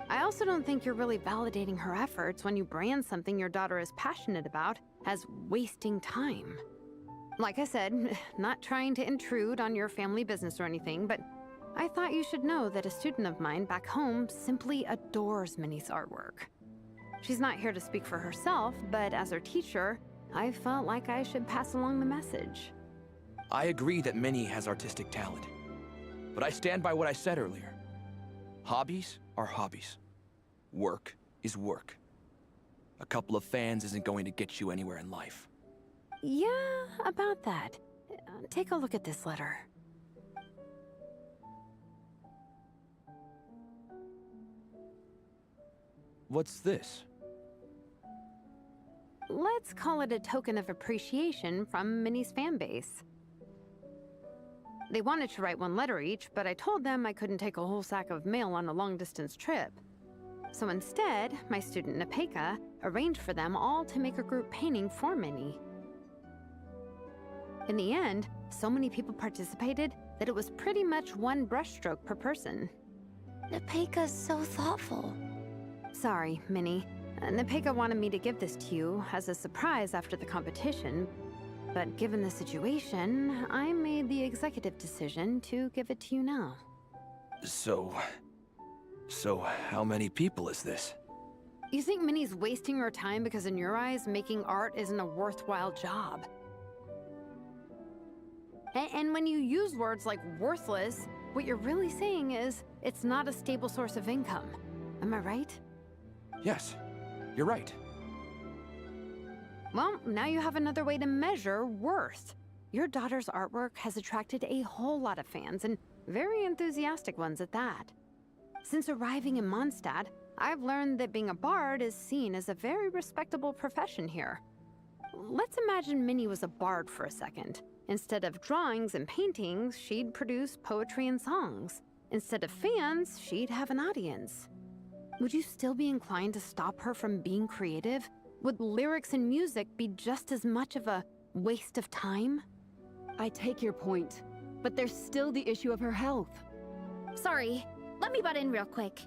Speaker 1: I also don't think you're really validating her efforts when you brand something your daughter is passionate about as wasting time. Like I said, not trying to intrude on your family business or anything, but I thought you should know that a student of mine back home simply adores Minnie's artwork. She's not here to speak for herself, but as her teacher, I felt like I should pass along the message.
Speaker 12: I agree that Minnie has artistic talent, but I stand by what I said earlier. Hobbies are hobbies. Work is work. A couple of fans isn't going to get you anywhere in life.
Speaker 1: Yeah, about that. Take a look at this letter.
Speaker 12: What's this?
Speaker 1: Let's call it a token of appreciation from Minnie's fan base. They wanted to write one letter each, but I told them I couldn't take a whole sack of mail on a long-distance trip. So instead, my student Nepeka arranged for them all to make a group painting for Minnie. In the end, so many people participated that it was pretty much one brushstroke per person.
Speaker 6: Nepeka's so thoughtful.
Speaker 1: Sorry, Minnie. Nepeka wanted me to give this to you as a surprise after the competition, but given the situation, I made the executive decision to give it to you now.
Speaker 12: So how many people is this?
Speaker 1: You think Minnie's wasting her time because in your eyes, making art isn't a worthwhile job? And when you use words like worthless, what you're really saying is it's not a stable source of income. Am I right?
Speaker 12: Yes, you're right.
Speaker 1: Well, now you have another way to measure worth. Your daughter's artwork has attracted a whole lot of fans, and very enthusiastic ones at that. Since arriving in Mondstadt, I've learned that being a bard is seen as a very respectable profession here. Let's imagine Minnie was a bard for a second. Instead of drawings and paintings, she'd produce poetry and songs. Instead of fans, she'd have an audience. Would you still be inclined to stop her from being creative? Would lyrics and music be just as much of a waste of time?
Speaker 13: I take your point, but there's still the issue of her health.
Speaker 2: Sorry, let me butt in real quick.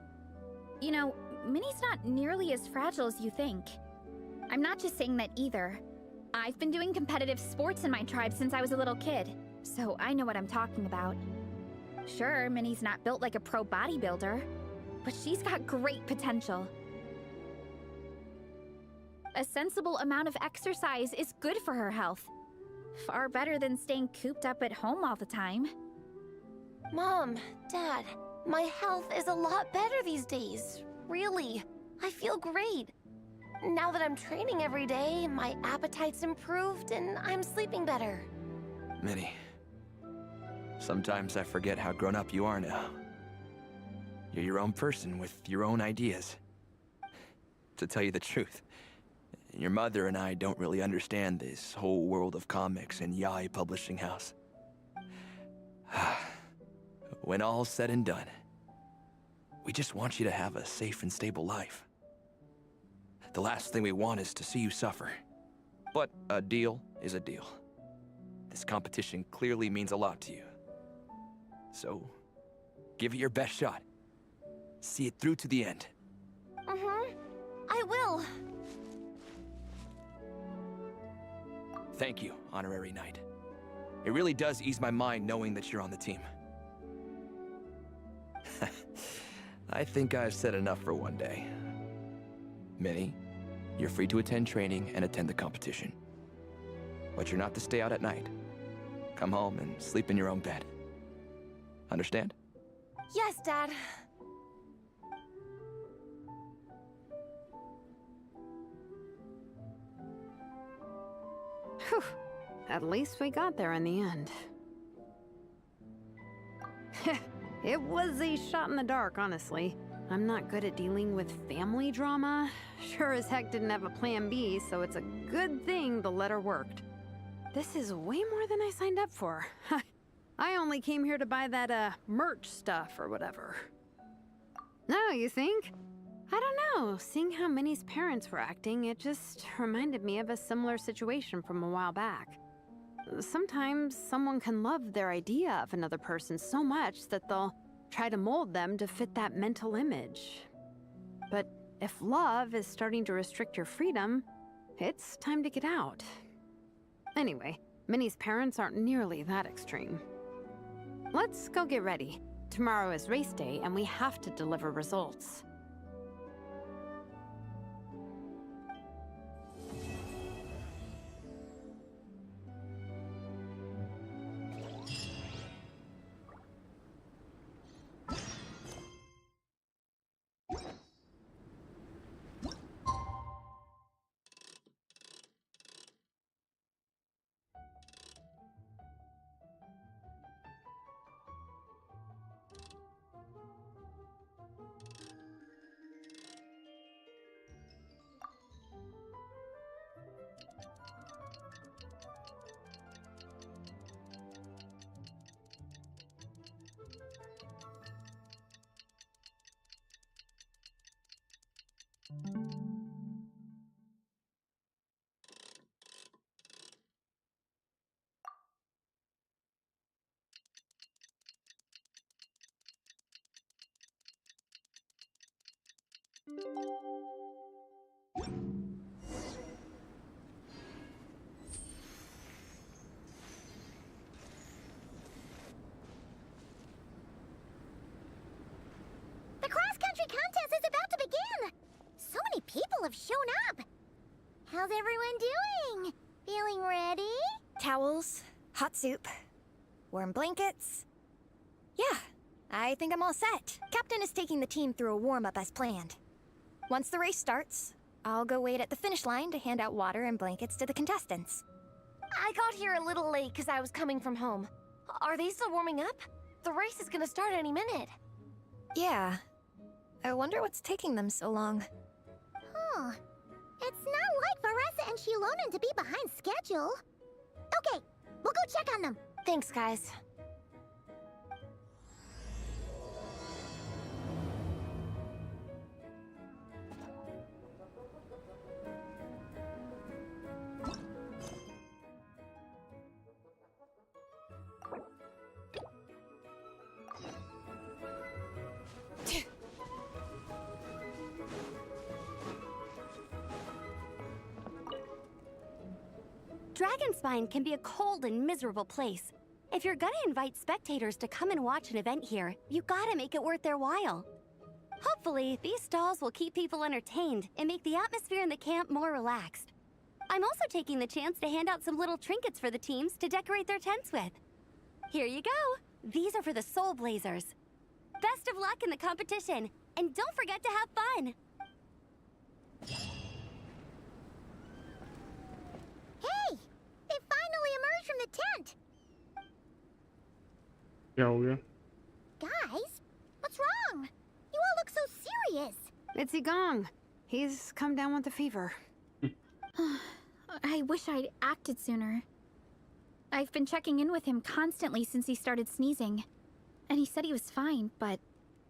Speaker 2: You know, Minnie's not nearly as fragile as you think. I'm not just saying that either. I've been doing competitive sports in my tribe since I was a little kid, so I know what I'm talking about. Sure, Minnie's not built like a pro bodybuilder, but she's got great potential. A sensible amount of exercise is good for her health. Far better than staying cooped up at home all the time.
Speaker 6: Mom, Dad, my health is a lot better these days. Really, I feel great. Now that I'm training every day, my appetite's improved and I'm sleeping better.
Speaker 12: Minnie, sometimes I forget how grown up you are now. You're your own person with your own ideas. To tell you the truth, your mother and I don't really understand this whole world of comics and Yaoi Publishing House. When all's said and done, we just want you to have a safe and stable life. The last thing we want is to see you suffer. But a deal is a deal. This competition clearly means a lot to you. So, give it your best shot. See it through to the end.
Speaker 6: I will.
Speaker 12: Thank you, Honorary Knight. It really does ease my mind knowing that you're on the team. I think I've said enough for one day. Minnie, you're free to attend training and attend the competition. But you're not to stay out at night. Come home and sleep in your own bed. Understand?
Speaker 6: Yes, Dad.
Speaker 1: Whew. At least we got there in the end. It was a shot in the dark, honestly. I'm not good at dealing with family drama. Sure as heck didn't have a plan B, so it's a good thing the letter worked. This is way more than I signed up for. I only came here to buy that, merch stuff or whatever. No, you think? I don't know. Seeing how Minnie's parents were acting, it just reminded me of a similar situation from a while back. Sometimes someone can love their idea of another person so much that they'll try to mold them to fit that mental image. But if love is starting to restrict your freedom, it's time to get out. Anyway, Minnie's parents aren't nearly that extreme. Let's go get ready. Tomorrow is race day and we have to deliver results.
Speaker 5: The cross-country contest is about to begin! So many people have shown up! How's everyone doing? Feeling ready?
Speaker 9: Towels, hot soup, warm blankets. Yeah, I think I'm all set. Captain is taking the team through a warm-up as planned. Once the race starts, I'll go wait at the finish line to hand out water and blankets to the contestants.
Speaker 6: I got here a little late because I was coming from home. Are they still warming up? The race is gonna start any minute.
Speaker 9: Yeah. I wonder what's taking them so long.
Speaker 5: Huh. It's not like Varessa and Shilonen to be behind schedule. Okay, we'll go check on them.
Speaker 6: Thanks, guys.
Speaker 14: Dragonspine can be a cold and miserable place. If you're gonna invite spectators to come and watch an event here, you gotta make it worth their while. Hopefully, these stalls will keep people entertained and make the atmosphere in the camp more relaxed. I'm also taking the chance to hand out some little trinkets for the teams to decorate their tents with. Here you go! These are for the Soul Blazers. Best of luck in the competition, and don't forget to have fun!
Speaker 5: Hey! They finally emerged from the tent!
Speaker 3: क्या हो गया?
Speaker 5: Guys, what's wrong? You all look so serious.
Speaker 1: It's Igong. He's come down with a fever.
Speaker 2: I wish I'd acted sooner. I've been checking in with him constantly since he started sneezing. And he said he was fine, but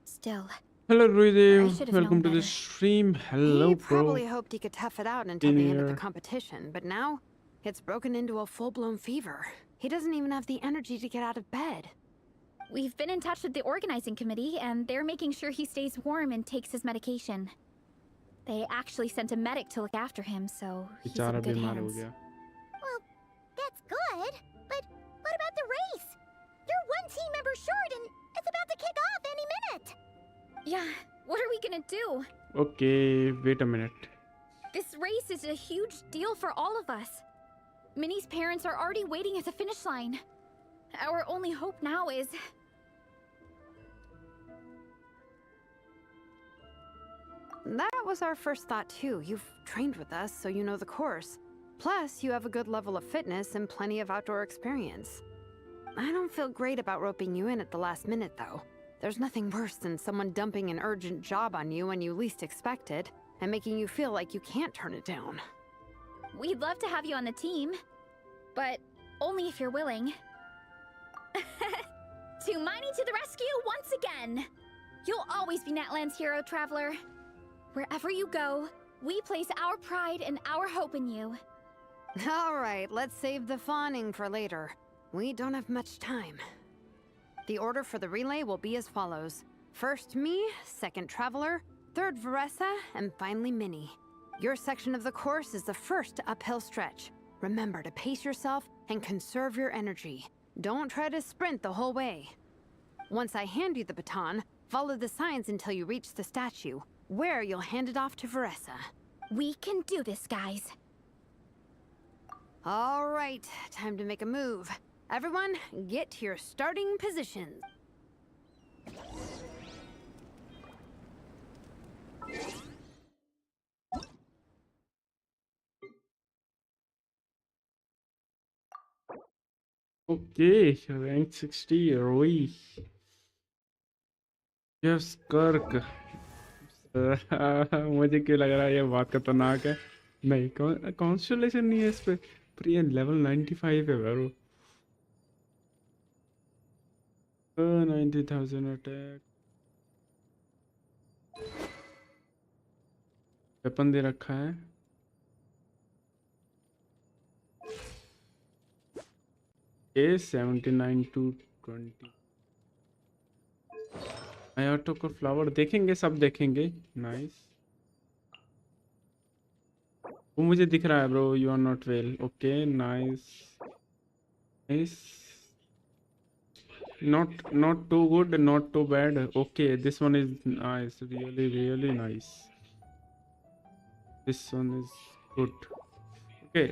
Speaker 2: still.
Speaker 3: Hello,
Speaker 2: I
Speaker 3: Ruidev.
Speaker 2: should have
Speaker 3: Welcome
Speaker 2: known
Speaker 3: to the
Speaker 2: better.
Speaker 3: stream. Hello,
Speaker 1: He
Speaker 3: bro.
Speaker 1: probably hoped he could tough it out until the end of the
Speaker 3: Here.
Speaker 1: competition, but now it's broken into a full-blown fever. He doesn't even have the energy to get out of bed.
Speaker 2: We've been in touch with the organizing committee, and they're making sure he stays warm and takes his medication. They actually sent a medic to look after him, so he's
Speaker 3: बेचारा
Speaker 2: in good
Speaker 3: बीमार हो
Speaker 2: hands.
Speaker 3: गया.
Speaker 5: Well, that's good, but what about the race? You're one team member short and it's about to kick off any minute.
Speaker 2: Yeah, what are we gonna do?
Speaker 3: Okay, wait a minute.
Speaker 2: This race is a huge deal for all of us. Minnie's parents are already waiting at the finish line. Our only hope now is
Speaker 1: That was our first thought too. You've trained with us, so you know the course. Plus, you have a good level of fitness and plenty of outdoor experience. I don't feel great about roping you in at the last minute, though. There's nothing worse than someone dumping an urgent job on you when you least expect it, and making you feel like you can't turn it down.
Speaker 2: We'd love to have you on the team, but only if you're willing. To Miney to the rescue once again! You'll always be Natlan's hero, Traveler. Wherever you go, we place our pride and our hope in you.
Speaker 1: All right, let's save the fawning for later. We don't have much time. The order for the relay will be as follows. First me, second Traveler, third Veressa, and finally Minnie. Your section of the course is the first uphill stretch. Remember to pace yourself and conserve your energy. Don't try to sprint the whole way. Once I hand you the baton, follow the signs until you reach the statue, where you'll hand it off to Veressa.
Speaker 2: We can do this, guys.
Speaker 1: All right, time to make a move. Everyone, get to your starting positions.
Speaker 3: Okay, rank 60, Roy. Yes, Kirk. मुझे क्यों लग रहा है ये बहुत खतरनाक है। नहीं, कॉन्स्टेलेशन नहीं है इस पे, पर ये लेवल 95 है ब्रो। 90,000 अटैक, वेपन दे रखा है। ए 79 to 20। आयोटो को फ्लावर देखेंगे, सब देखेंगे। नाइस, वो मुझे दिख रहा है bro. You are not well. Okay, nice nice, not too good, not too bad. Okay, this one is nice, really nice. This one is good. Okay,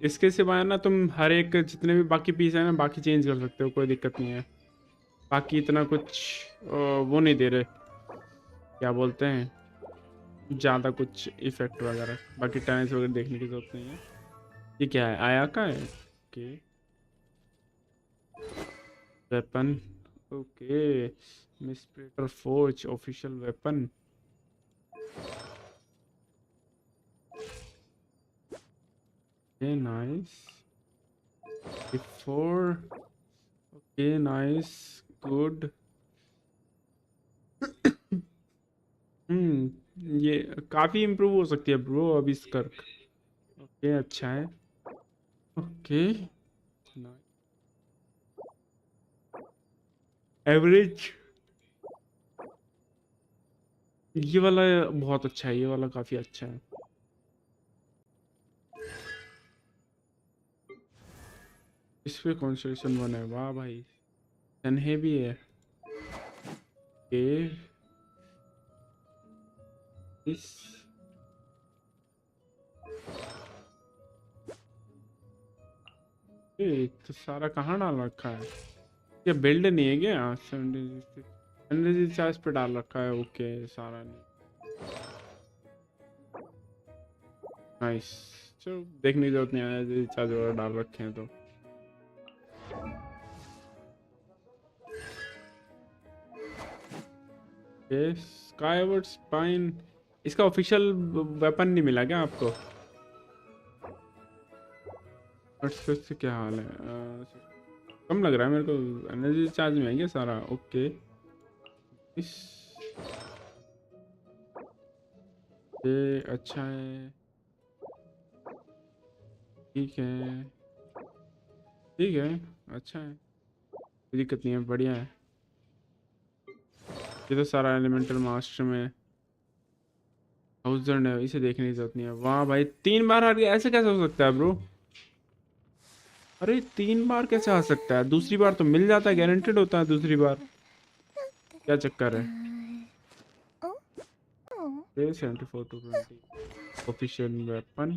Speaker 3: इसके सिवाय ना तुम हर एक जितने भी बाकी पीस है ना, बाकी चेंज कर सकते हो, कोई दिक्कत नहीं है। बाकी इतना कुछ वो नहीं दे रहे, क्या बोलते हैं, ज़्यादा कुछ इफेक्ट वगैरह। बाकी टाइम्स वगैरह देखने की जरूरत नहीं है। ये क्या है, आया का है। Okay, weapon. ओके, मिसप्रेटर forge official weapon. Okay, nice. Before, okay, nice, good. ये काफी इम्प्रूव हो सकती है ब्रो अब इस कर्क। ओके, अच्छा है। Okay, average. ये वाला बहुत अच्छा है, ये वाला काफी अच्छा है। इस पे कॉन्स्टेलेशन 1 है, वाह भाई। तन्हे भी है। ओके, इस तो सारा कहाँ डाल रखा है? ये बिल्ड नहीं है क्या? 70 चार्ज पे डाल रखा है। ओके, सारा नहीं। नाइस, चलो देखने की जरूरत नहीं है, चार्ज वगैरह डाल रखे हैं तो। स्काईवर्ड स्पाइन, इसका ऑफिशियल वेपन नहीं मिला क्या आपको? से क्या हाल है? कम लग रहा है मेरे को। एनर्जी चार्ज में है क्या सारा? ओके, ये अच्छा है, ठीक है ठीक है, अच्छा है, कोई दिक्कत नहीं है, बढ़िया है। ये तो सारा एलिमेंटल मास्टर में 1000 है, इसे देखने की जरूरत नहीं है। वाह भाई, 3 बार हार गया, ऐसे कैसे हो सकता है ब्रो? अरे 3 बार कैसे आ सकता है? दूसरी बार तो मिल जाता है, गारंटेड होता है दूसरी बार। क्या चक्कर है? 74 to 20 official weapon.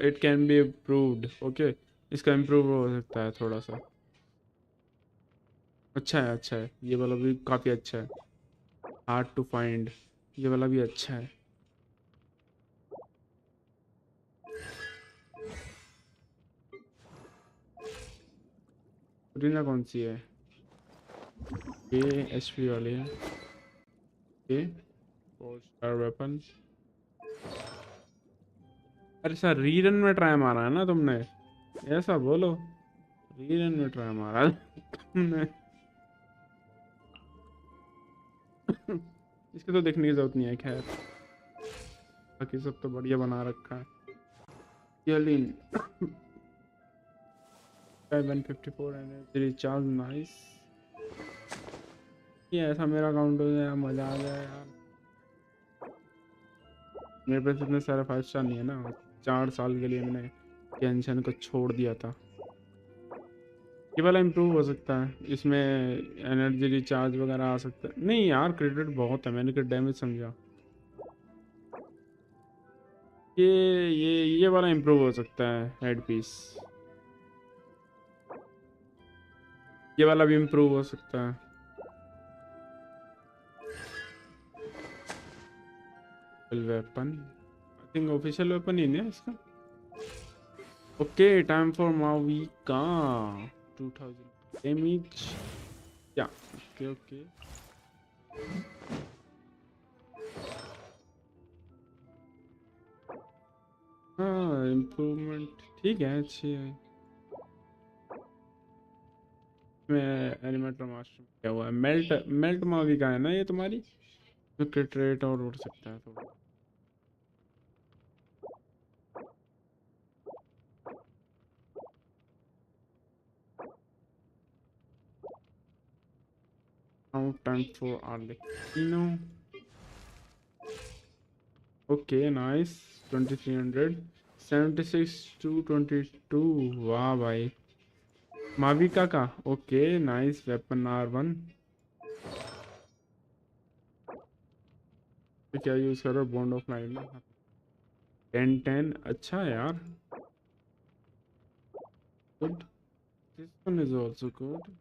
Speaker 3: It can be improved. Okay, इसका इम्प्रूव हो सकता है थोड़ा सा। अच्छा है, ये वाला भी काफी अच्छा है। हार्ड टू फाइंड, ये वाला भी अच्छा है। रीना कौन सी है? ये एचपी वाली है। ये 4 स्टार वेपन। अरे सर, रीरन में ट्राई मारा है ना तुमने, ऐसा बोलो। रीरन में ट्राई मारा है तुमने। इसके तो देखने की जरूरत नहीं है, खैर बाकी सब तो बढ़िया बना रखा है। यलिन 154 एनर्जी रिचार्ज, नाइस। ये ऐसा मेरा अकाउंट हो गया, मजा आ गया यार। मेरे पास इतने सारे 5 स्टार नहीं है ना, 4 साल के लिए मैंने गेंशन को छोड़ दिया था। ये वाला इम्प्रूव हो सकता है, इसमें एनर्जी रिचार्ज वगैरह आ सकता है। नहीं यार, क्रेडिट बहुत है, मैंने क्रिट डैमेज समझा। ये वाला इम्प्रूव हो सकता है, हेड पीस। ये वाला भी इम्प्रूव हो सकता है। Weapon, I think official weapon ही नहीं है इसका। Okay, time for Mavuika 2000 damage. या ओके। हाँ, इम्प्रूवमेंट ठीक है, अच्छी है। मैं एनिमेटर मास्टर क्या हुआ है, मेल्ट माविका है ना ये तुम्हारी, तो क्रिट रेट और उड़ सकता है थोड़ा। Now time for Arlecchino. Okay, nice. 2300. 76 to 22. वाह भाई, माविका का। Okay nice, weapon R1। तो क्या यूज करो, बॉन्ड ऑफ लाइफ ना। 10-10 अच्छा है यार, good. This one is also good.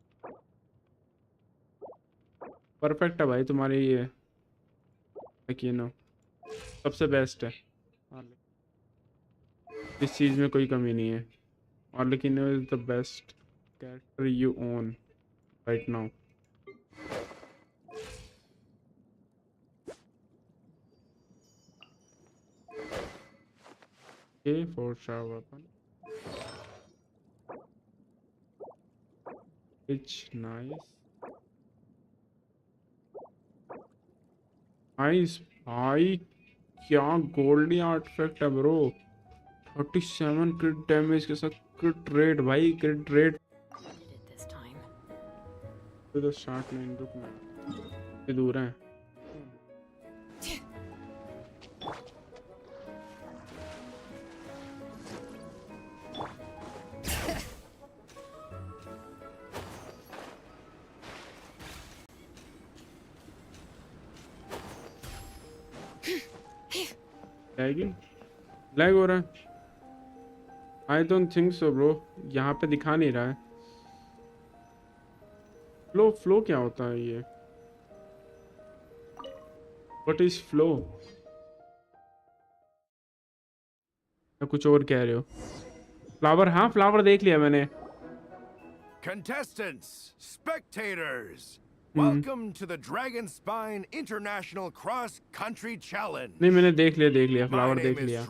Speaker 3: Perfect है भाई तुम्हारी ये यकीनो, सबसे बेस्ट है। इस चीज में कोई कमी नहीं है। Arlecchino is the best character you own right now. Okay, 4-star weapon. It's nice. Nice भाई, क्या गोल्डी आर्टिफैक्ट है ब्रो। 37 क्रिट डैमेज के साथ क्रिट रेट भाई, क्रिट रेट। तो स्टार्ट लाइन रुकना, ये दूर है। लैग हो रहा है। I don't think so bro, यहाँ पे दिखा नहीं रहा है। फ्लो क्या होता है ये? What is flow? या कुछ और कह रहे हो? फ्लावर, हाँ फ्लावर देख लिया मैंने।
Speaker 15: Contestants, spectators, welcome to the Dragon Spine International Cross Country Challenge.
Speaker 3: नहीं, मैंने देख लिया फ्लावर देख लिया।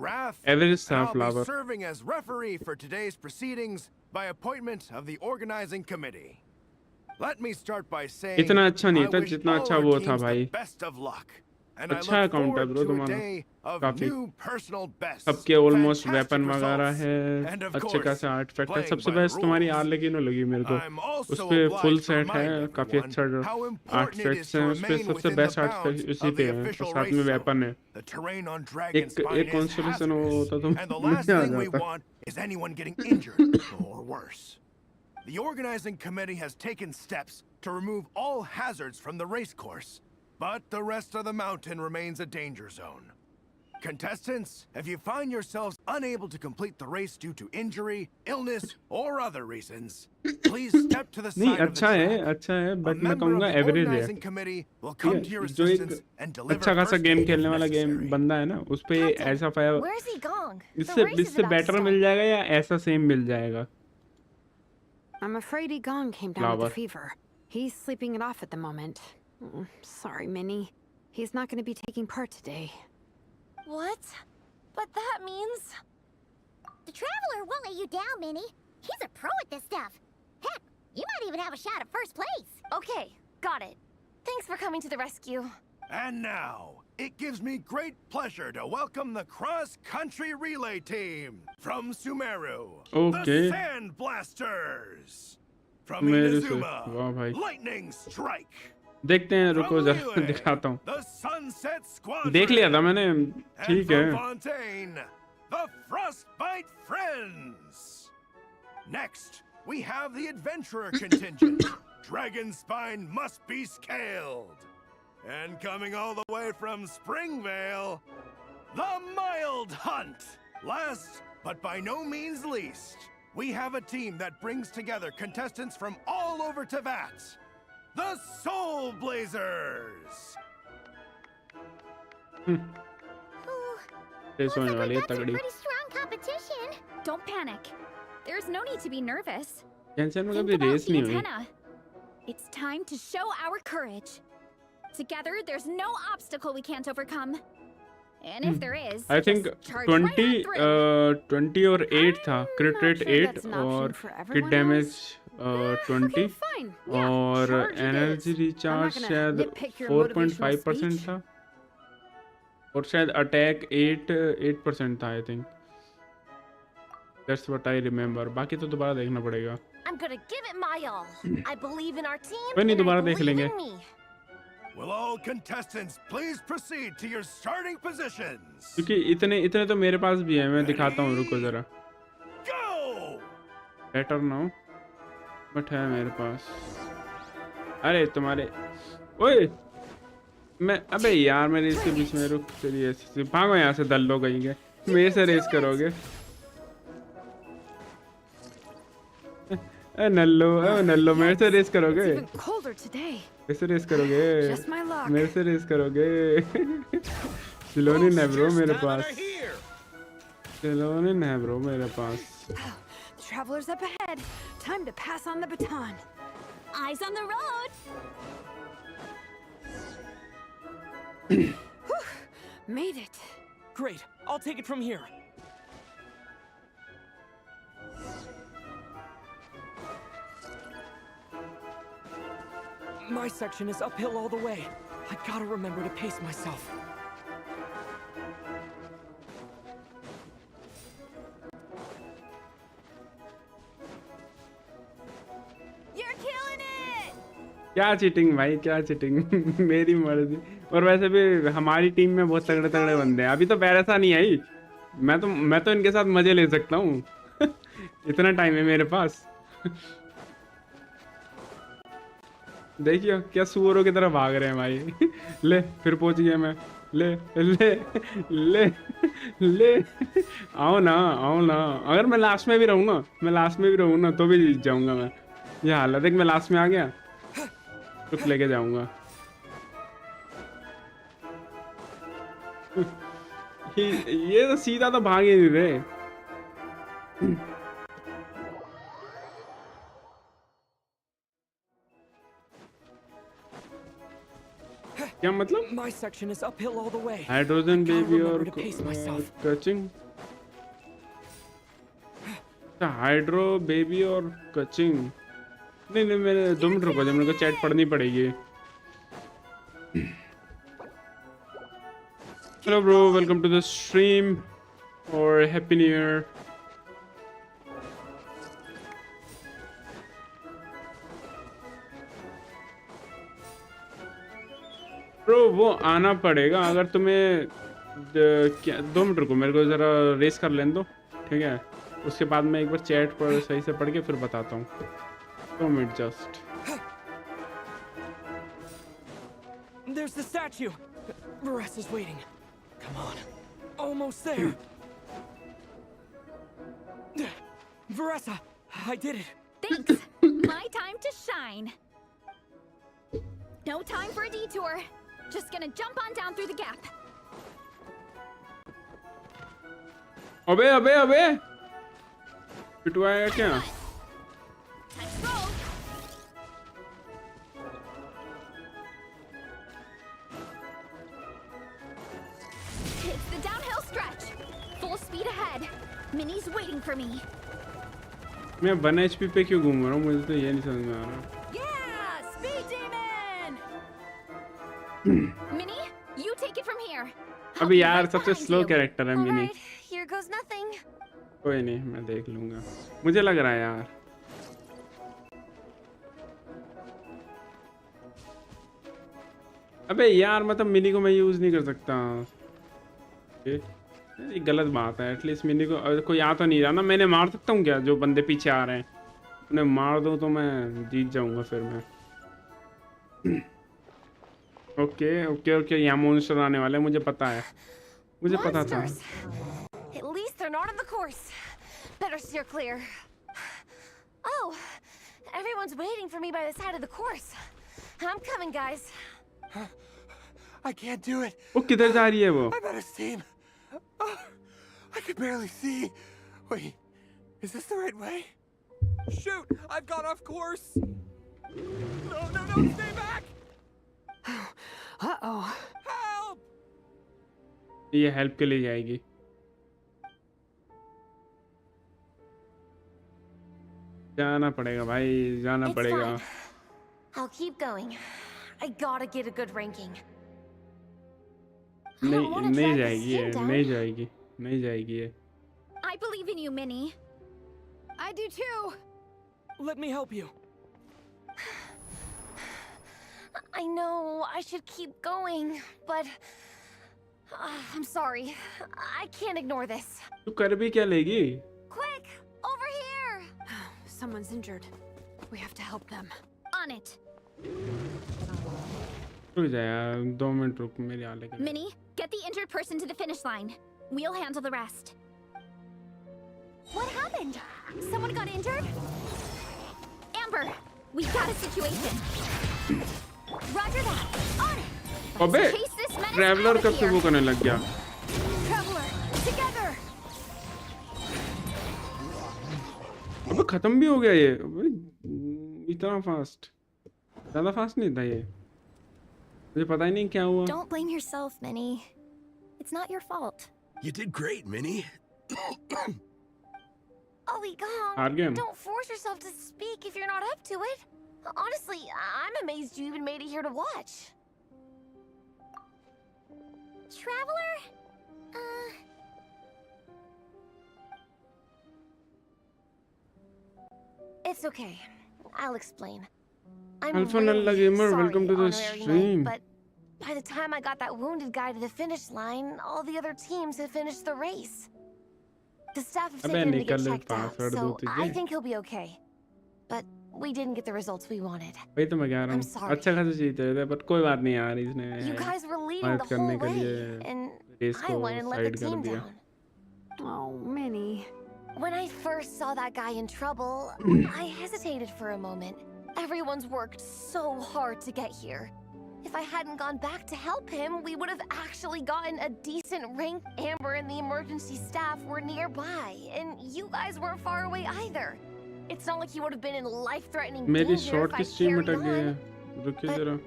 Speaker 3: एवरेज था flower.
Speaker 15: I'll be serving as referee for today's proceedings by appointment of the organizing committee. Let me start by saying
Speaker 3: इतना अच्छा नहीं था जितना अच्छा वो था भाई।
Speaker 15: best of luck. And
Speaker 3: अच्छा
Speaker 15: I look
Speaker 3: अकाउंट है
Speaker 15: forward
Speaker 3: ब्रो
Speaker 15: to a
Speaker 3: तुम्हारा,
Speaker 15: day of
Speaker 3: काफी
Speaker 15: new personal bests.
Speaker 3: सबके ऑलमोस्ट वेपन
Speaker 15: fantastic
Speaker 3: वगैरह
Speaker 15: results,
Speaker 3: है,
Speaker 15: and of
Speaker 3: अच्छे
Speaker 15: course,
Speaker 3: खासे आर्टिफैक्ट है।
Speaker 15: playing
Speaker 3: सबसे
Speaker 15: by
Speaker 3: बेस्ट तुम्हारी
Speaker 15: rules.
Speaker 3: आर्लेकिनो लगी मेरे को।
Speaker 15: I'm also
Speaker 3: उस पे फुल
Speaker 15: obliged to
Speaker 3: सेट है,
Speaker 15: remind
Speaker 3: काफी
Speaker 15: everyone
Speaker 3: अच्छा
Speaker 15: how important it
Speaker 3: artifacts
Speaker 15: is to
Speaker 3: हैं उस पे।
Speaker 15: remain
Speaker 3: सबसे
Speaker 15: within
Speaker 3: best
Speaker 15: the
Speaker 3: artifact
Speaker 15: bounds
Speaker 3: उसी
Speaker 15: of
Speaker 3: पे
Speaker 15: the
Speaker 3: है, और
Speaker 15: official
Speaker 3: साथ में
Speaker 15: race
Speaker 3: वेपन है।
Speaker 15: The terrain on Dragon Spine
Speaker 3: एक
Speaker 15: is
Speaker 3: कॉन्स्टेलेशन
Speaker 15: hazardous,
Speaker 3: होता तो
Speaker 15: and the last
Speaker 3: मजा आ
Speaker 15: thing we
Speaker 3: जाता।
Speaker 15: want is anyone getting injured or worse. The organizing committee has taken steps to remove all hazards from the race course, but the rest of the mountain remains a danger zone. Contestants, if you find yourselves unable to complete the race due to injury, illness, or other reasons, please step to the
Speaker 3: नहीं
Speaker 15: side of the track.
Speaker 3: अच्छा है
Speaker 15: A
Speaker 3: but मैं
Speaker 15: member of
Speaker 3: कहूँगा
Speaker 15: the
Speaker 3: average है
Speaker 15: organizing committee will come to your
Speaker 3: जो एक
Speaker 15: assistance and deliver
Speaker 3: अच्छा खासा
Speaker 15: first
Speaker 3: गेम
Speaker 15: aid if
Speaker 3: खेलने वाला गेम
Speaker 15: necessary.
Speaker 3: बंदा है ना उस पे ऐसा fire
Speaker 6: Where's he gone? The
Speaker 3: इससे
Speaker 6: race is
Speaker 3: इससे
Speaker 6: about to
Speaker 3: बेटर
Speaker 6: start.
Speaker 3: मिल जाएगा या ऐसा सेम मिल जाएगा
Speaker 1: I'm afraid Gong came down with
Speaker 3: Flower.
Speaker 1: a fever. He's sleeping it off at the moment. Sorry, Minnie. He's not going to be taking part today.
Speaker 6: What? But that means...
Speaker 5: The Traveler won't let you down, Minnie. He's a pro at this stuff. Heck, you might even have a shot at first place.
Speaker 6: Okay, got it. Thanks for coming to the rescue.
Speaker 15: And now, it gives me great pleasure to welcome the cross-country relay team from Sumeru,
Speaker 3: Okay.
Speaker 15: the Sand Blasters. From
Speaker 3: मेरे से
Speaker 15: Inazuma,
Speaker 3: वाह भाई
Speaker 15: Lightning Strike.
Speaker 3: देखते हैं रुको
Speaker 15: From
Speaker 3: जरा
Speaker 15: Liyue,
Speaker 3: दिखाता हूँ
Speaker 15: the Sunset Squadron.
Speaker 3: देख लिया था मैंने
Speaker 15: And
Speaker 3: ठीक
Speaker 15: from
Speaker 3: है
Speaker 15: Fontaine, the Frostbite Friends. Next, we have the Adventurer contingent. Dragon Spine must be scaled. And coming all the way from Springvale, the Mild Hunt. Last, but by no means least, we have a team that brings together contestants from all over Teyvat. The Soul Blazers.
Speaker 3: Race होने वाली है तगड़ी
Speaker 5: Pretty strong competition.
Speaker 2: Don't panic. There's no need to be nervous.
Speaker 3: Tension में
Speaker 2: Think
Speaker 3: कभी
Speaker 2: about
Speaker 3: race
Speaker 2: the
Speaker 3: नहीं हुई
Speaker 2: antenna. It's time to show our courage. Together, there's no obstacle we can't overcome. And if there is,
Speaker 3: I think
Speaker 2: just charge right
Speaker 3: 20
Speaker 2: on through.
Speaker 3: 20 और 8 था क्रिट
Speaker 1: not
Speaker 3: rate
Speaker 1: sure
Speaker 3: 8
Speaker 1: that's an option
Speaker 3: और
Speaker 1: for
Speaker 3: क्रिट
Speaker 1: everyone
Speaker 3: damage
Speaker 1: Okay,
Speaker 3: 20
Speaker 1: fine. Yeah,
Speaker 3: और
Speaker 1: charge it
Speaker 3: energy
Speaker 1: is.
Speaker 3: Recharge
Speaker 1: I'm not gonna
Speaker 3: शायद
Speaker 1: nitpick your motivational
Speaker 3: 4.5%
Speaker 1: speech.
Speaker 3: था और शायद attack 8% था I think that's what I remember बाकी तो दोबारा देखना पड़ेगा
Speaker 6: I'm gonna give it my all. I believe in our team,
Speaker 3: कोई नहीं
Speaker 6: and I
Speaker 3: दोबारा देख
Speaker 6: believe
Speaker 3: लेंगे
Speaker 6: in me.
Speaker 15: Will all contestants please proceed to your starting positions?
Speaker 3: क्योंकि इतने तो मेरे पास भी है मैं दिखाता हूँ रुको जरा
Speaker 15: Go!
Speaker 3: बेटर ना हो बट है मेरे पास अरे तुम्हारे ओए मैं अबे यार मेरे इसके बीच में रुक चलिए भागो यहाँ से दल लो कहीं के मेरे से रेस करोगे नल्लो मेरे से रेस करोगे
Speaker 1: It's even colder today.
Speaker 3: मेरे से रेस करोगे
Speaker 1: Just my luck.
Speaker 3: मेरे से रेस करोगे सिलोनिन है ब्रो मेरे पास सिलोनिन है ब्रो मेरे पास
Speaker 1: The traveler's up ahead. Time to pass on the baton.
Speaker 10: Eyes on the road.
Speaker 1: Made it.
Speaker 16: Great. I'll take it from here. My section is uphill all the way. I gotta remember to pace myself.
Speaker 10: You're killing it.
Speaker 3: क्या cheating भाई क्या cheating मेरी मर्जी और वैसे भी हमारी team में बहुत तगड़े तगड़े बंदे हैं अभी तो पैरासा नहीं आई मैं तो इनके साथ मजे ले सकता हूँ इतना टाइम है मेरे पास देखियो क्या सुअरों की तरह भाग रहे हैं भाई ले फिर पहुंच गया मैं ले ले ले ले आओ ना अगर मैं लास्ट में भी रहूँ ना तो भी जीत जाऊंगा मैं ये हालत है कि मैं लास्ट में आ गया रुक लेके जाऊंगा ये तो सीधा तो भाग ही नहीं रहे क्या मतलब
Speaker 16: My section is uphill all the way.
Speaker 3: Hydrogen baby और
Speaker 16: to pace myself.
Speaker 3: कचिंग हाइड्रो बेबी और कचिंग नहीं मेरे 2 मिनट रुको जब मेरे को चैट पढ़नी पड़ेगी hello bro welcome to the stream और हैप्पी न्यू ईयर ब्रो वो आना पड़ेगा अगर तुम्हें क्या 2 मिनट रुको मेरे को ज़रा रेस कर लेने दो ठीक है उसके बाद मैं एक बार चैट पर सही से पढ़ के फिर बताता हूँ 2 minute just
Speaker 16: There's the statue. Varese is waiting. Come on. Almost there. Veressa, I did it.
Speaker 2: Thanks. My time to shine. No time for a detour. Just gonna jump on down through the gap.
Speaker 3: अबे अबे अबे पिटवाया क्या?
Speaker 2: Let's roll. It's the downhill stretch. Full speed ahead. Minnie's waiting for me.
Speaker 3: मैं 1 HP पे क्यों घूम रहा हूँ? मुझे तो ये नहीं समझ में आ रहा.
Speaker 9: Yeah, speed demon.
Speaker 2: Minnie, you take it from here.
Speaker 3: अबे यार सबसे स्लो कैरेक्टर है मिनी.
Speaker 6: Here goes nothing.
Speaker 3: कोई नहीं, मैं देख लूंगा. मुझे लग रहा है यार. अबे यार मतलब मिनी को मैं यूज नहीं कर सकता. ये गलत बात है. एटलीस्ट मिनी को कोई आ तो नहीं रहा ना. मैंने मार सकता हूँ क्या जो बंदे पीछे आ रहे हैं? उन्हें मार दूँ तो मैं जीत जाऊंगा फिर मैं. ओके ओके ओके, यहाँ मॉन्स्टर आने वाले हैं. मुझे पता है. मुझे पता था.
Speaker 6: At least they're not on the course. Better steer clear. Oh, everyone's waiting for me by the side of the course. I'm coming, guys.
Speaker 15: I can't do it.
Speaker 3: वो किधर जा रही है वो?
Speaker 15: I'm out of steam. I could barely see. Wait, is this the right way?
Speaker 16: Shoot! I've got off course. No, no, no! Stay back!
Speaker 1: Uh-oh.
Speaker 16: Help!
Speaker 3: ये help के लिए जाएगी. जाना पड़ेगा भाई, जाना
Speaker 6: It's
Speaker 3: पड़ेगा.
Speaker 6: fine. I'll keep going. I gotta get a good ranking.
Speaker 3: नहीं जाएगी ये, नहीं जाएगी, नहीं जाएगी ये.
Speaker 2: I believe in you, Minnie.
Speaker 9: I do too.
Speaker 16: Let me help you.
Speaker 6: I know I should keep going, but I'm sorry. I can't ignore this.
Speaker 3: तू कर भी क्या लेगी?
Speaker 6: Quick, over here.
Speaker 1: Someone's injured. We have to help them.
Speaker 2: On it.
Speaker 3: रुक जा यार, 2 minute रुक. मेरी आले के.
Speaker 2: Minnie, get the injured person to the finish line. We'll handle the rest.
Speaker 10: What happened? Someone got injured?
Speaker 2: Amber, we got a situation.
Speaker 10: Roger that. On it.
Speaker 3: अबे
Speaker 2: Chase this menace
Speaker 3: traveller
Speaker 2: out of
Speaker 3: कब से
Speaker 2: here.
Speaker 3: वो करने लग गया?
Speaker 10: Traveler, together.
Speaker 3: अबे खत्म भी हो गया ये. अबे इतना फास्ट, ज़्यादा फास्ट नहीं था ये. मुझे पता ही नहीं क्या हुआ.
Speaker 9: Don't blame yourself, Minnie. It's not your fault.
Speaker 4: You did great, Minnie.
Speaker 6: Ollie, Gong,
Speaker 3: Hard game.
Speaker 6: don't force yourself to speak if you're not up to it. Honestly, I'm amazed you even made it here to watch.
Speaker 5: Traveler?
Speaker 6: It's okay. I'll explain. I'm
Speaker 3: Alpha
Speaker 6: really
Speaker 3: Nalla Gamer,
Speaker 6: sorry,
Speaker 3: welcome to the
Speaker 6: Honorary Knight,
Speaker 3: stream.
Speaker 6: but by the time I got that wounded guy to the finish line, all the other teams had finished the race. The staff have
Speaker 3: अबे
Speaker 6: taken him to get
Speaker 3: निकल
Speaker 6: checked out,
Speaker 3: password
Speaker 6: so
Speaker 3: दो
Speaker 6: I
Speaker 3: तुझे.
Speaker 6: think he'll be okay. But we didn't get the results we wanted.
Speaker 3: वही तो मैं कह रहा
Speaker 6: I'm
Speaker 3: हूँ.
Speaker 6: sorry.
Speaker 3: अच्छा खासा जीते थे, but कोई बात नहीं यार. इसने
Speaker 6: You guys were leading
Speaker 3: मदद
Speaker 6: the
Speaker 3: करने
Speaker 6: whole
Speaker 3: के
Speaker 6: way,
Speaker 3: लिए
Speaker 6: and
Speaker 3: रेस
Speaker 6: I
Speaker 3: को
Speaker 6: went and let the
Speaker 3: side कर
Speaker 6: team
Speaker 3: दिया.
Speaker 6: down.
Speaker 1: Oh, Minnie.
Speaker 6: When I first saw that guy in trouble, I hesitated for a moment. Everyone's worked so hard to get here. If I hadn't gone back to help him, we would have actually gotten a decent rank. Amber and the emergency staff were nearby, and you guys weren't far away either. It's not like you would have been in life-threatening
Speaker 3: मेरी
Speaker 6: danger
Speaker 3: short
Speaker 6: if
Speaker 3: की
Speaker 6: I
Speaker 3: stream
Speaker 6: carried
Speaker 3: अटक गई है.
Speaker 6: on.
Speaker 3: रुकिए जरा.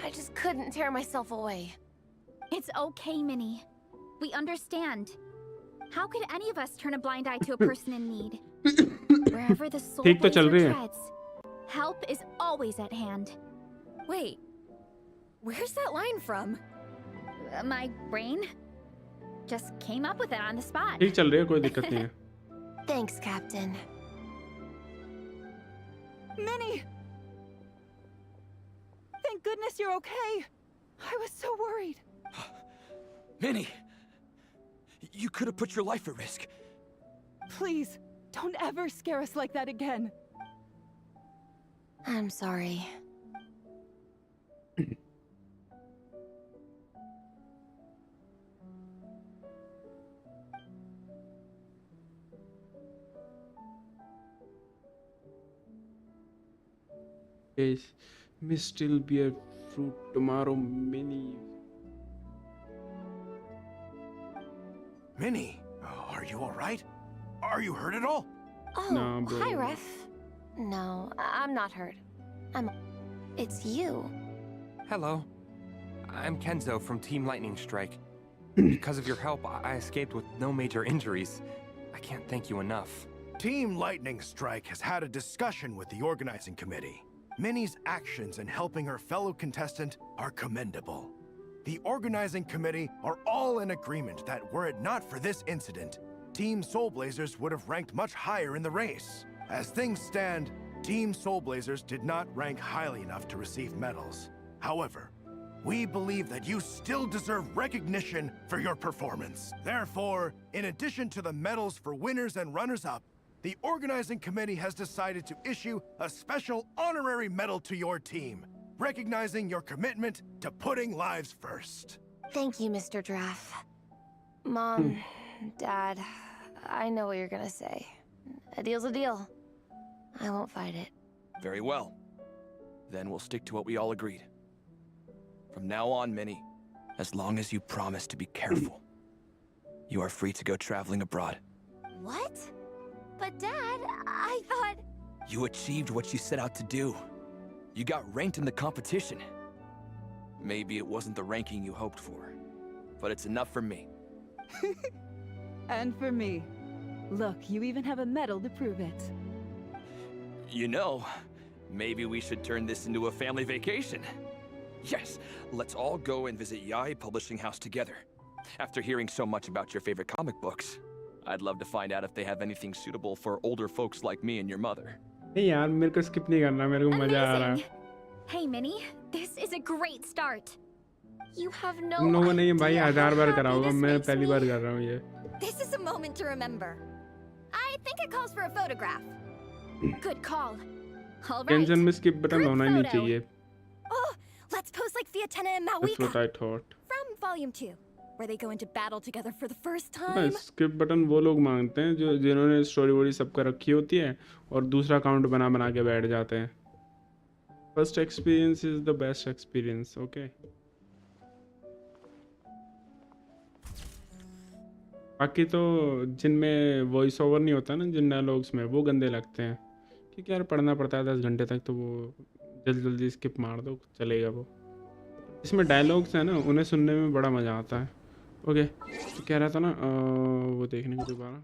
Speaker 6: I just couldn't tear myself away.
Speaker 2: It's okay, Minnie. We understand. How could any of us turn a blind eye to a person in need? Wherever the soul
Speaker 3: ठीक तो चल
Speaker 2: blazer
Speaker 3: रही है.
Speaker 2: treads, help is always at hand.
Speaker 9: Wait, where's that line from?
Speaker 2: My brain just came up with it on the spot.
Speaker 3: ठीक चल रही है, कोई दिक्कत नहीं है.
Speaker 6: Thanks, Captain.
Speaker 13: Minnie! Thank goodness you're okay. I was so worried.
Speaker 12: Minnie! You could have put your life at risk.
Speaker 13: Please, don't ever scare us like that again.
Speaker 6: I'm sorry.
Speaker 3: Yes, may still be a fruit tomorrow, Minnie.
Speaker 15: Minnie, are you all right? Are you hurt at all?
Speaker 6: Oh,
Speaker 3: Nah, bro.
Speaker 6: hi, Ref. No, I'm not hurt. It's you.
Speaker 16: Hello. I'm Kenzo from Team Lightning Strike. Because of your help, I escaped with no major injuries. I can't thank you enough.
Speaker 15: Team Lightning Strike has had a discussion with the organizing committee. Minnie's actions in helping her fellow contestant are commendable. The organizing committee are all in agreement that were it not for this incident, Team Soul Blazers would have ranked much higher in the race. As things stand, Team Soul Blazers did not rank highly enough to receive medals. However, we believe that you still deserve recognition for your performance. Therefore, in addition to the medals for winners and runners-up, the organizing committee has decided to issue a special honorary medal to your team, recognizing your commitment to putting lives first.
Speaker 6: Thank you, Mr. Draff. Mom, Dad, I know what you're gonna say. A deal's a deal. I won't fight it.
Speaker 12: Very well. Then we'll stick to what we all agreed. From now on, Minnie, as long as you promise to be careful, you are free to go traveling abroad.
Speaker 10: What? But Dad, I thought...
Speaker 12: You achieved what you set out to do. You got ranked in the competition. Maybe it wasn't the ranking you hoped for, but it's enough for me.
Speaker 13: And for me. Look, you even have a medal to prove it.
Speaker 12: You know, maybe we should turn this into a family vacation. Yes, let's all go and visit Yai Publishing House together. After hearing so much about your favorite comic books, I'd love to find out if they have anything suitable for older folks like me and your mother.
Speaker 3: नहीं यार मेरे को skip नहीं करना मेरे को मजा आ रहा है.
Speaker 2: Hey Minnie, this is a great start. You have no
Speaker 3: तुम लोगों ने ये भाई
Speaker 2: idea
Speaker 3: 1000 बार
Speaker 2: how
Speaker 3: करा
Speaker 2: happy
Speaker 3: होगा
Speaker 2: this
Speaker 3: मैं
Speaker 2: makes
Speaker 3: पहली
Speaker 2: me.
Speaker 3: बार कर रहा हूँ ये.
Speaker 9: This is a moment to remember. I think it calls for a photograph.
Speaker 2: Good call. All right.
Speaker 3: Tension में skip button
Speaker 2: Group
Speaker 3: होना ही नहीं
Speaker 2: photo.
Speaker 3: चाहिए.
Speaker 9: Oh, let's pose like Fiatena and
Speaker 3: That's what
Speaker 9: Mawika
Speaker 3: I thought.
Speaker 9: from Volume 2, where they go into battle together for the first
Speaker 3: बस
Speaker 9: time.
Speaker 3: skip button वो लोग मांगते हैं जो जिन्होंने स्टोरी वोरी सब कर रखी होती है और दूसरा अकाउंट बना बना के बैठ जाते हैं. First experience is the best experience, okay? बाकी तो जिनमें वॉइस ओवर नहीं होता ना जिन डायलॉग्स में वो गंदे लगते हैं क्योंकि यार पढ़ना पड़ता है 10 घंटे तक तो वो जल्दी जल्दी स्किप मार दो चलेगा वो. इसमें डायलॉग्स है ना उन्हें सुनने में बड़ा मज़ा आता है. ओके तो कह रहा था ना वो देखने को दोबारा.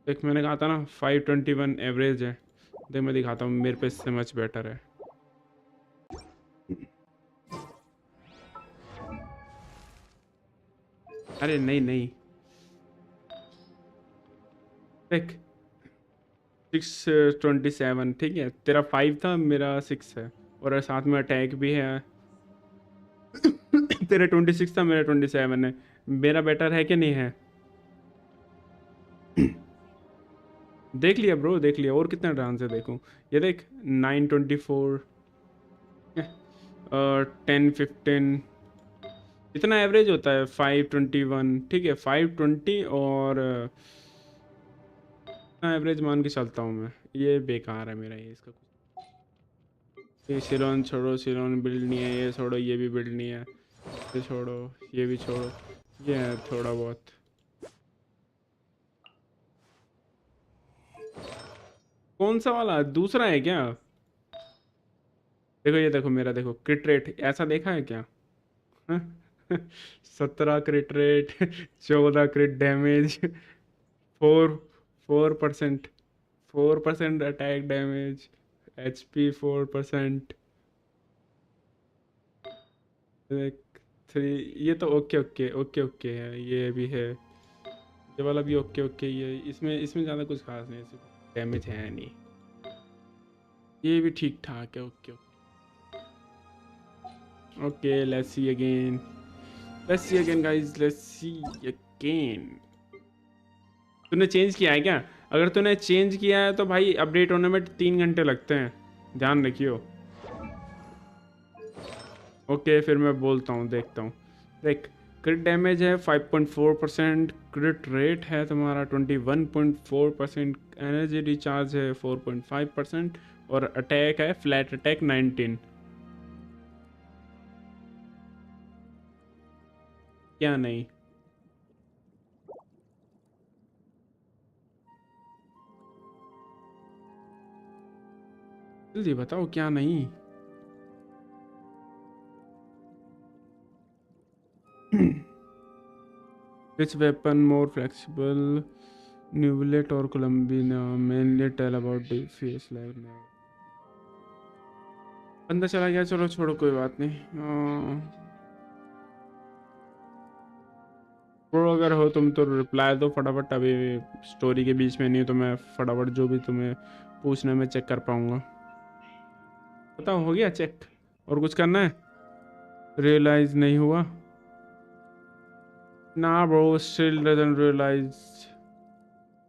Speaker 3: देख मैंने कहा था ना 521 एवरेज है. देख मैं दिखाता हूँ मेरे पे इससे मच बेटर है. अरे नहीं नहीं देख 627 ठीक है. तेरा 5 था मेरा 6 है और साथ में अटैक भी है. तेरा 26 था मेरा 27 है. मेरा बेटर है कि नहीं है. देख लिया ब्रो देख लिया. और कितना डांस है देखूं. ये देख 924 1015 इतना एवरेज होता है. 521 ठीक है 520 और इतना एवरेज मान के चलता हूँ मैं. ये बेकार है मेरा ये इसका कुछ. ये सिलोन छोड़ो सिलोन बिल्ड नहीं है. ये छोड़ो ये भी बिल्ड नहीं है. ये छोड़ो ये भी छोड़ो. ये है थोड़ा बहुत. कौन सा वाला दूसरा है क्या. देखो ये देखो मेरा देखो क्रिट रेट ऐसा देखा है क्या. 17 क्रिट rate 14 क्रिट damage 4% attack damage HP 4% 3. ये तो ओके है. ये भी है ये वाला भी ओके. ये इसमें ज़्यादा कुछ खास नहीं. डैमेज है नहीं. ये भी ठीक ठाक है. Okay let's see again guys. Let's see again. तूने चेंज किया है क्या. अगर तूने चेंज किया है तो भाई अपडेट होने में 3 घंटे लगते हैं. ध्यान रखियो. ओके फिर मैं बोलता हूँ, देखता हूँ। देख, क्रिट डैमेज है 5.4%, क्रिट रेट है तुम्हारा 21.4%, एनर्जी रिचार्ज है 4.5% और अटैक है फ्लैट अटैक 19। क्या नहीं? जल्दी बताओ क्या नहीं? Which weapon more flexible? Nubulet or Columbina? Mainly tell about the face like now. बंदा चला गया, चलो छोड़ो कोई बात नहीं। ब्रो अगर हो तुम तो रिप्लाई दो फटाफट, अभी स्टोरी के बीच में नहीं तो मैं फटाफट जो भी तुम्हें पूछना मैं चेक कर पाऊंगा। बताओ हो गया चेक? और कुछ करना है? रियलाइज नहीं हुआ ना ब्रो, स्टिल डजंट रियलाइज।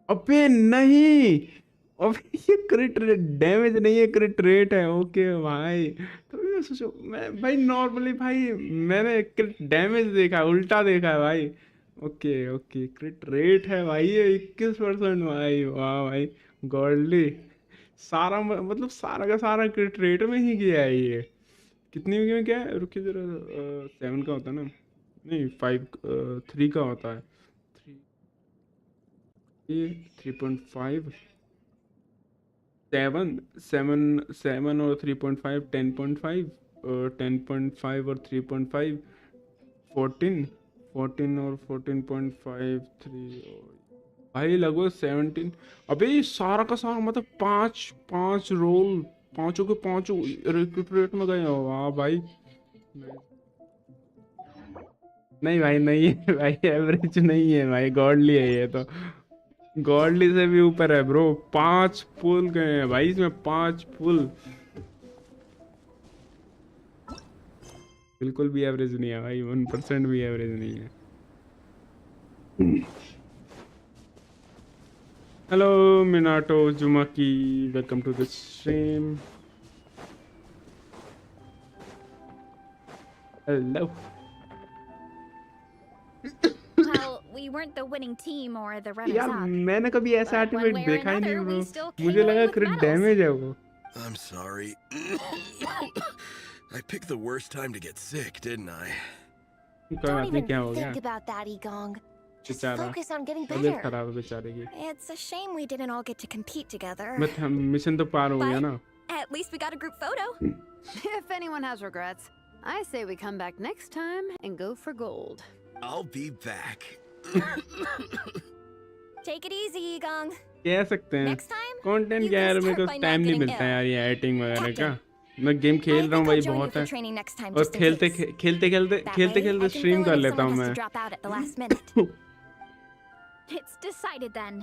Speaker 3: अबे नहीं, अबे ये क्रिट डैमेज नहीं है, क्रिट रेट है। ओके भाई, तो मैं सोचो, मैं भाई नॉर्मली भाई मैंने क्रिट डैमेज देखा, उल्टा देखा है भाई। ओके ओके, क्रिट रेट है भाई ये 21% भाई। वाह भाई गॉडली, सारा मतलब सारा का सारा क्रिट रेट में ही गया है ये। कितनी में क्या है, रुकिए जरा, 7 का होता है ना, नहीं 3 का होता है। 3.5, 7 और 3.5 10.5, 10.5 और 3.5 14 और 14.5 3 भाई लगभग 17। अबे ये सारा का सारा मतलब पांच रोल, पांचों के पांचों रिक्रूट में गए हो। वाह भाई, नहीं भाई नहीं है भाई, एवरेज नहीं है भाई, गॉडली है ये तो, गॉडली से भी ऊपर है ब्रो। 5 पुल गए हैं भाई इसमें, 5 पुल, बिल्कुल भी एवरेज नहीं है भाई, 1% भी एवरेज नहीं है। हेलो मिनाटो जुमाकी, welcome to the stream. Hello.
Speaker 2: Well, we weren't the winning team or the runners
Speaker 3: यार
Speaker 2: up.
Speaker 3: मैंने कभी ऐसा
Speaker 2: But one
Speaker 3: artifact
Speaker 2: way or
Speaker 3: देखा ही नहीं
Speaker 2: another,
Speaker 3: bro,
Speaker 2: we still came
Speaker 3: मुझे
Speaker 2: away
Speaker 3: लगा
Speaker 2: with
Speaker 3: क्रिट
Speaker 2: medals.
Speaker 3: डैमेज है वो।
Speaker 4: I'm sorry. I picked the worst time to get sick, didn't I?
Speaker 6: Don't even think about that, Igong. Just
Speaker 3: बेचारा,
Speaker 6: focus on getting
Speaker 3: तबीयत
Speaker 6: better.
Speaker 3: खराब है बेचारे की।
Speaker 9: It's a shame we didn't all get to compete together.
Speaker 3: But हम mission तो पार हो गया ना।
Speaker 9: At least we got a group photo.
Speaker 1: If anyone has regrets, I say we come back next time and go for gold.
Speaker 4: I'll be back.
Speaker 9: Take it easy, Igong.
Speaker 3: कह सकते हैं content क्या है, मेरे को टाइम नहीं मिलता है यार ये एडिटिंग वगैरह का। मैं गेम खेल रहा हूँ भाई बहुत है, और खेलते स्ट्रीम कर लेता हूँ मैं।
Speaker 2: It's decided then.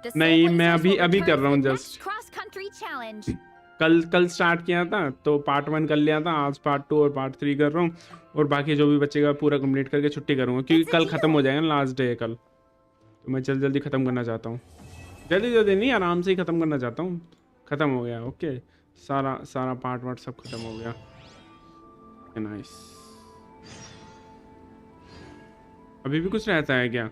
Speaker 2: The
Speaker 3: नहीं, मैं
Speaker 2: Soulblazers will
Speaker 3: अभी
Speaker 2: return
Speaker 3: कर रहा हूँ
Speaker 2: for the
Speaker 3: just.
Speaker 2: next cross-country challenge.
Speaker 3: कल स्टार्ट किया था तो पार्ट 1 कर लिया था, आज पार्ट 2 और पार्ट 3 कर रहा हूँ, और बाकी जो भी बचेगा पूरा कंप्लीट करके छुट्टी करूँगा, क्योंकि कल खत्म हो जाएगा ना, लास्ट डे है कल, तो मैं जल्दी ख़त्म करना चाहता हूँ। जल्दी नहीं, आराम से ही ख़त्म करना चाहता हूँ। ख़त्म हो गया, ओके, सारा पार्ट वार्ट सब खत्म हो गया। नाइस। अभी भी कुछ रहता है क्या?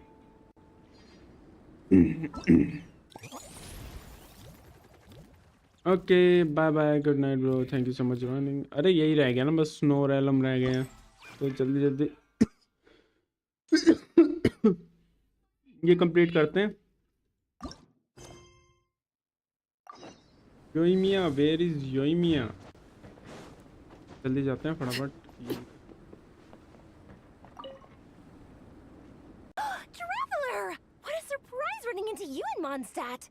Speaker 3: Okay bye bye, good night bro, thank you so much joining. अरे यही रह गया ना बस, स्नो रैलम रह गए हैं, तो जल्दी ये कंप्लीट करते हैं। योइमिया, वेयर इज योइमिया? जल्दी जाते हैं फटाफट।
Speaker 6: Traveler! What a surprise running into you in Mondstadt!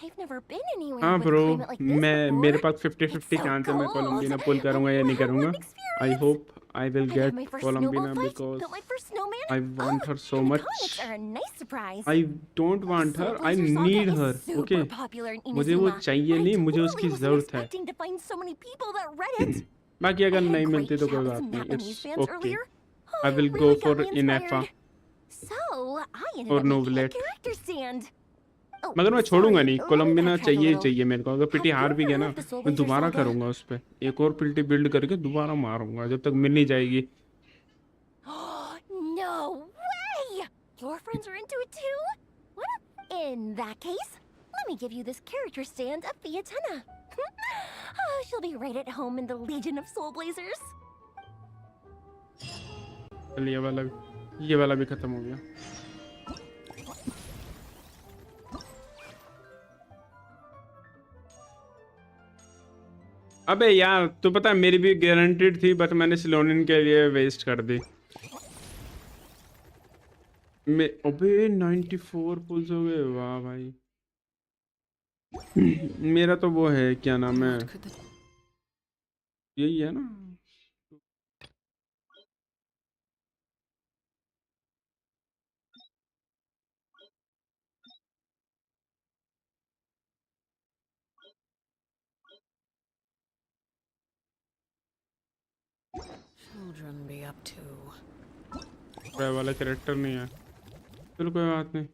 Speaker 6: I've never been anywhere
Speaker 3: हाँ
Speaker 6: with a
Speaker 3: bro,
Speaker 6: climate like this
Speaker 3: मेरे
Speaker 6: before.
Speaker 3: पास 50-50 चांस है मैं कोलंबिना पुल करूँगा या नहीं करूँगा। I hope I will get Columbina because I want her so much. I don't want her, I need her. Okay, मुझे वो चाहिए नहीं, मुझे उसकी ज़रूरत है। बाकी अगर नहीं मिलती तो कोई बात नहीं, it's okay. I will go for Ineffa और नोवलेट। मगर मैं छोड़ूंगा नहीं, कोलंबिना चाहिए ही चाहिए मेरे को। अगर पिटी हार भी गया ना, मैं दोबारा करूंगा उस पर, एक और पिल्टी बिल्ड करके दोबारा मारूंगा जब तक मिल नहीं जाएगी।
Speaker 9: No way! Your friends are into it too? What? In that case, let me give you this character stand of Fiatena. Oh, she'll be right at home in the Legion of Soul Blazers.
Speaker 3: चल ये वाला भी खत्म हो गया। अबे यार तो पता है मेरी भी गारंटीड थी, बट मैंने सिलोनिन के लिए वेस्ट कर दी। अबे 94 पुल्स हो गए, वाह भाई। मेरा तो वो है, क्या नाम है, यही है ना।
Speaker 8: Children be up to.
Speaker 3: वाला कैरेक्टर नहीं है, चलो कोई बात नहीं।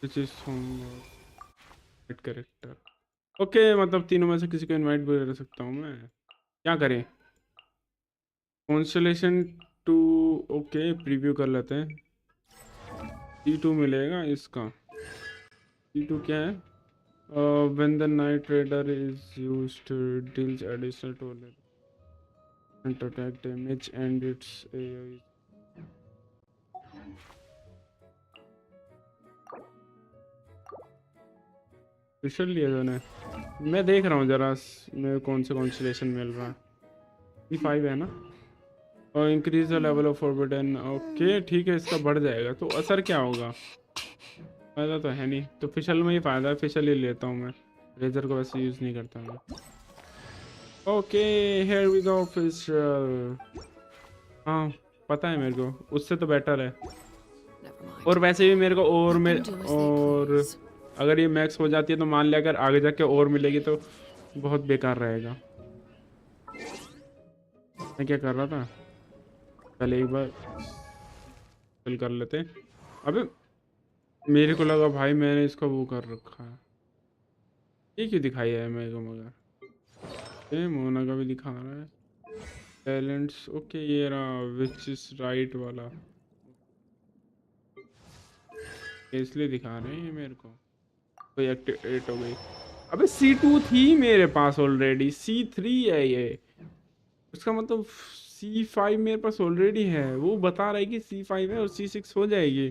Speaker 3: दिस इज कैरेक्टर ओके, मतलब तीनों में से किसी को इनवाइट भी कर सकता हूँ मैं। क्या करें, कॉन्स्टेलेशन 2 ओके, प्रीव्यू कर लेते हैं। C2 मिलेगा इसका। C2 क्या है? When the night raider is used, deals additional to attack damage and its AoE. Special लिया जाना है। मैं देख रहा हूँ जरा मेरे कौन से कॉन्स्टेलेशन मिल रहा है। E5 है ना, और increase the level of forbidden. Okay ठीक है, इसका बढ़ जाएगा तो असर क्या होगा? फायदा तो है नहीं, तो फिशल में ही फायदा है, फिशल ही लेता हूँ मैं। रेजर को वैसे यूज़ नहीं करता मैं। Okay here we go Fischl. हाँ पता है मेरे को, उससे तो बेटर है। और वैसे भी मेरे को और अगर ये मैक्स हो जाती है तो मान लिया अगर आगे जाके और मिलेगी तो बहुत बेकार रहेगा। मैं क्या कर रहा था, पहले एक बार चल कर लेते। अबे मेरे को लगा भाई मैंने इसका वो कर रखा है, ये क्यों दिखाई है मेरे को? मगर मोना का भी दिखा रहा है टैलेंट्स। ओके ये रहा विच इज राइट वाला, इसलिए दिखा रहे हैं मेरे को। कोई एक्टिवेट हो गई। अबे C2 थी मेरे पास ऑलरेडी, C3 है ये, उसका मतलब C5 मेरे पास ऑलरेडी है। वो बता रहा है कि C5 है और C6 हो जाएगी।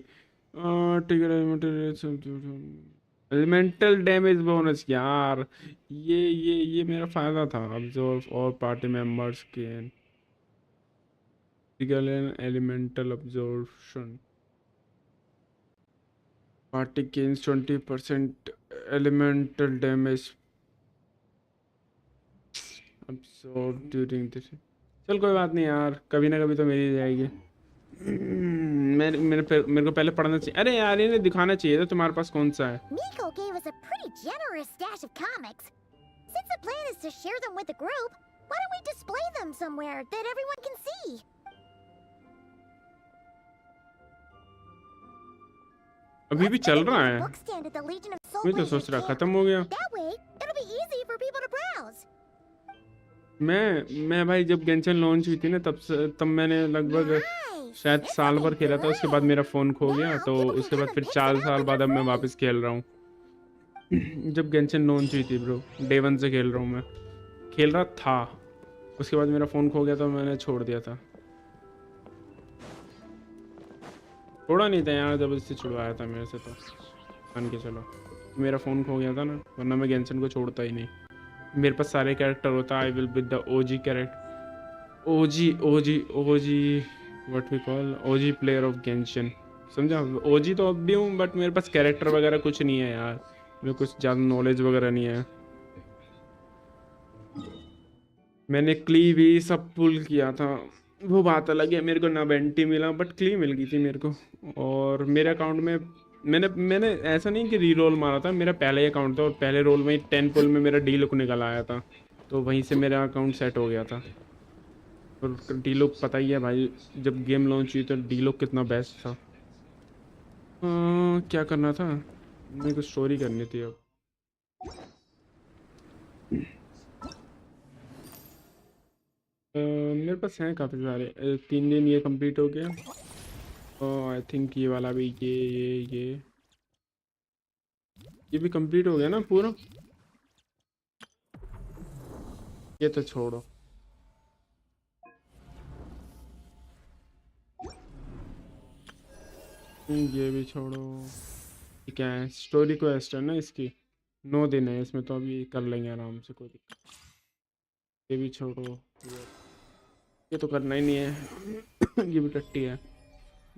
Speaker 3: एलिमेंटल डैमेज बोनस यार, ये मेरा फायदा था। ऑब्जर्व और पार्टी मेंबर्स के elemental observation. Party gains 20% elemental damage absorbed during this। चल कोई बात नहीं यार, कभी ना कभी तो मिल जाएगी। मेरे को पहले पढ़ना चाहिए। अरे यार इन्हें दिखाना चाहिए था तुम्हारे पास कौन सा है।
Speaker 5: Miko gave us a pretty generous stash of comics. Since the plan is to share them with the group, why don't we display them somewhere that everyone can see?
Speaker 3: अभी भी चल रहा है, मैं तो सोच रहा खत्म हो गया। मैं भाई जब गेंशन लॉन्च हुई थी ना तब मैंने लगभग शायद साल भर खेला था। उसके बाद मेरा फ़ोन खो गया, तो उसके बाद फिर 4 साल बाद अब मैं वापस खेल रहा हूँ। जब गेंशन लॉन्च हुई थी ब्रो, डे 1 से खेल रहा हूँ मैं, खेल रहा था। उसके बाद मेरा फ़ोन खो गया तो मैंने छोड़ दिया था। छोड़ा नहीं था यार, जबरदस्ती छुड़वाया था मेरे से, तो मान के चलो मेरा फ़ोन खो गया था ना, वरना मैं गेंशन को छोड़ता ही नहीं। मेरे पास सारे कैरेक्टर होता। I will be the OG character, OG what we call OG player of Genshin, समझा? ओजी तो अब भी हूँ, बट मेरे पास कैरेक्टर वगैरह कुछ नहीं है यार, मेरे कुछ ज़्यादा नॉलेज वगैरह नहीं है। मैंने क्ली भी सब पुल किया था, वो बात अलग है। मेरे को ना बेंटी मिला बट क्ली मिल गई थी मेरे को। और मेरे अकाउंट में मैंने ऐसा नहीं कि रीरोल मारा था, मेरा पहला ही अकाउंट था और पहले रोल में 10 पुल में मेरा डी लुक निकल आया था, तो वहीं से मेरा अकाउंट सेट हो गया था। और डी लुक पता ही है भाई, जब गेम लॉन्च हुई तो डी लुक कितना बेस्ट था। क्या करना था, मेरे को स्टोरी करनी थी अब। मेरे पास हैं काफ़ी सारे। 3 दिन ये कंप्लीट हो गया। आई थिंक ये वाला भी, ये भी कंप्लीट हो गया ना पूरा। ये तो छोड़ो, ये भी छोड़ो। क्या है, स्टोरी क्वेस्ट है ना इसकी, 9 दिन है इसमें, तो अभी कर लेंगे आराम से, कोई दिक्कत। ये भी छोड़ो, ये तो करना ही नहीं है। ये भी टट्टी है।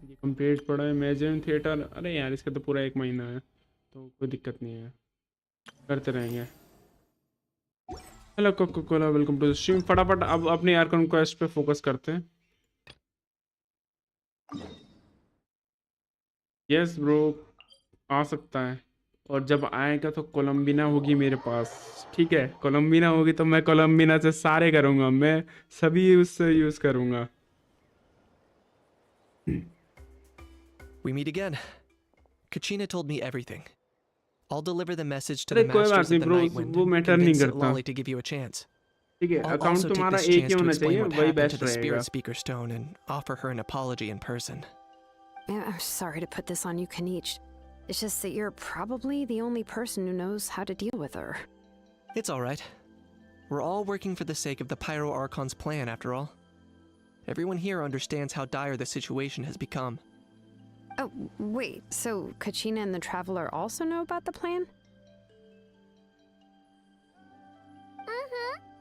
Speaker 3: ये कंप्लीट पड़ा है। इमेजिन थिएटर, अरे यार इसका तो पूरा 1 महीना है, तो कोई दिक्कत नहीं है, करते रहेंगे। Hello Coca Cola, welcome to the stream. फटाफट अब अपने आर्कन क्वेस्ट पे फोकस करते हैं। यस ब्रो, आ सकता है, और जब आएगा तो कोलम्बिना होगी मेरे पास, ठीक है। कोलम्बिना होगी तो मैं कोलम्बिना से सारे करूँगा, मैं सभी उससे यूज़ करूँगा।
Speaker 12: We meet again. Kachina told me everything. I'll deliver the message to
Speaker 3: अरे
Speaker 12: the
Speaker 3: कोई बात
Speaker 12: masters
Speaker 3: नहीं
Speaker 12: of the
Speaker 3: ब्रो,
Speaker 12: Nightwind
Speaker 3: वो
Speaker 12: and
Speaker 3: मैटर नहीं
Speaker 12: convince
Speaker 3: करता,
Speaker 12: Lolly to give you a chance.
Speaker 3: ठीक है।
Speaker 12: I'll
Speaker 3: अकाउंट
Speaker 12: also take
Speaker 3: तुम्हारा
Speaker 12: this
Speaker 3: एक
Speaker 12: chance
Speaker 3: ही
Speaker 12: to
Speaker 3: होना
Speaker 12: explain
Speaker 3: चाहिए,
Speaker 12: what
Speaker 3: वही
Speaker 12: happened to
Speaker 3: बेस्ट
Speaker 12: the
Speaker 3: रहेगा।
Speaker 12: Spirit Speaker Stone and offer her an apology in person.
Speaker 1: I'm sorry to put this on you, Kanich. It's just that you're probably the only person who knows how to deal with her.
Speaker 12: It's all right. We're all working for the sake of the Pyro Archon's plan, after all. Everyone here understands how dire the situation has become.
Speaker 1: Oh, wait, so Kachina and the Traveler also know about the plan?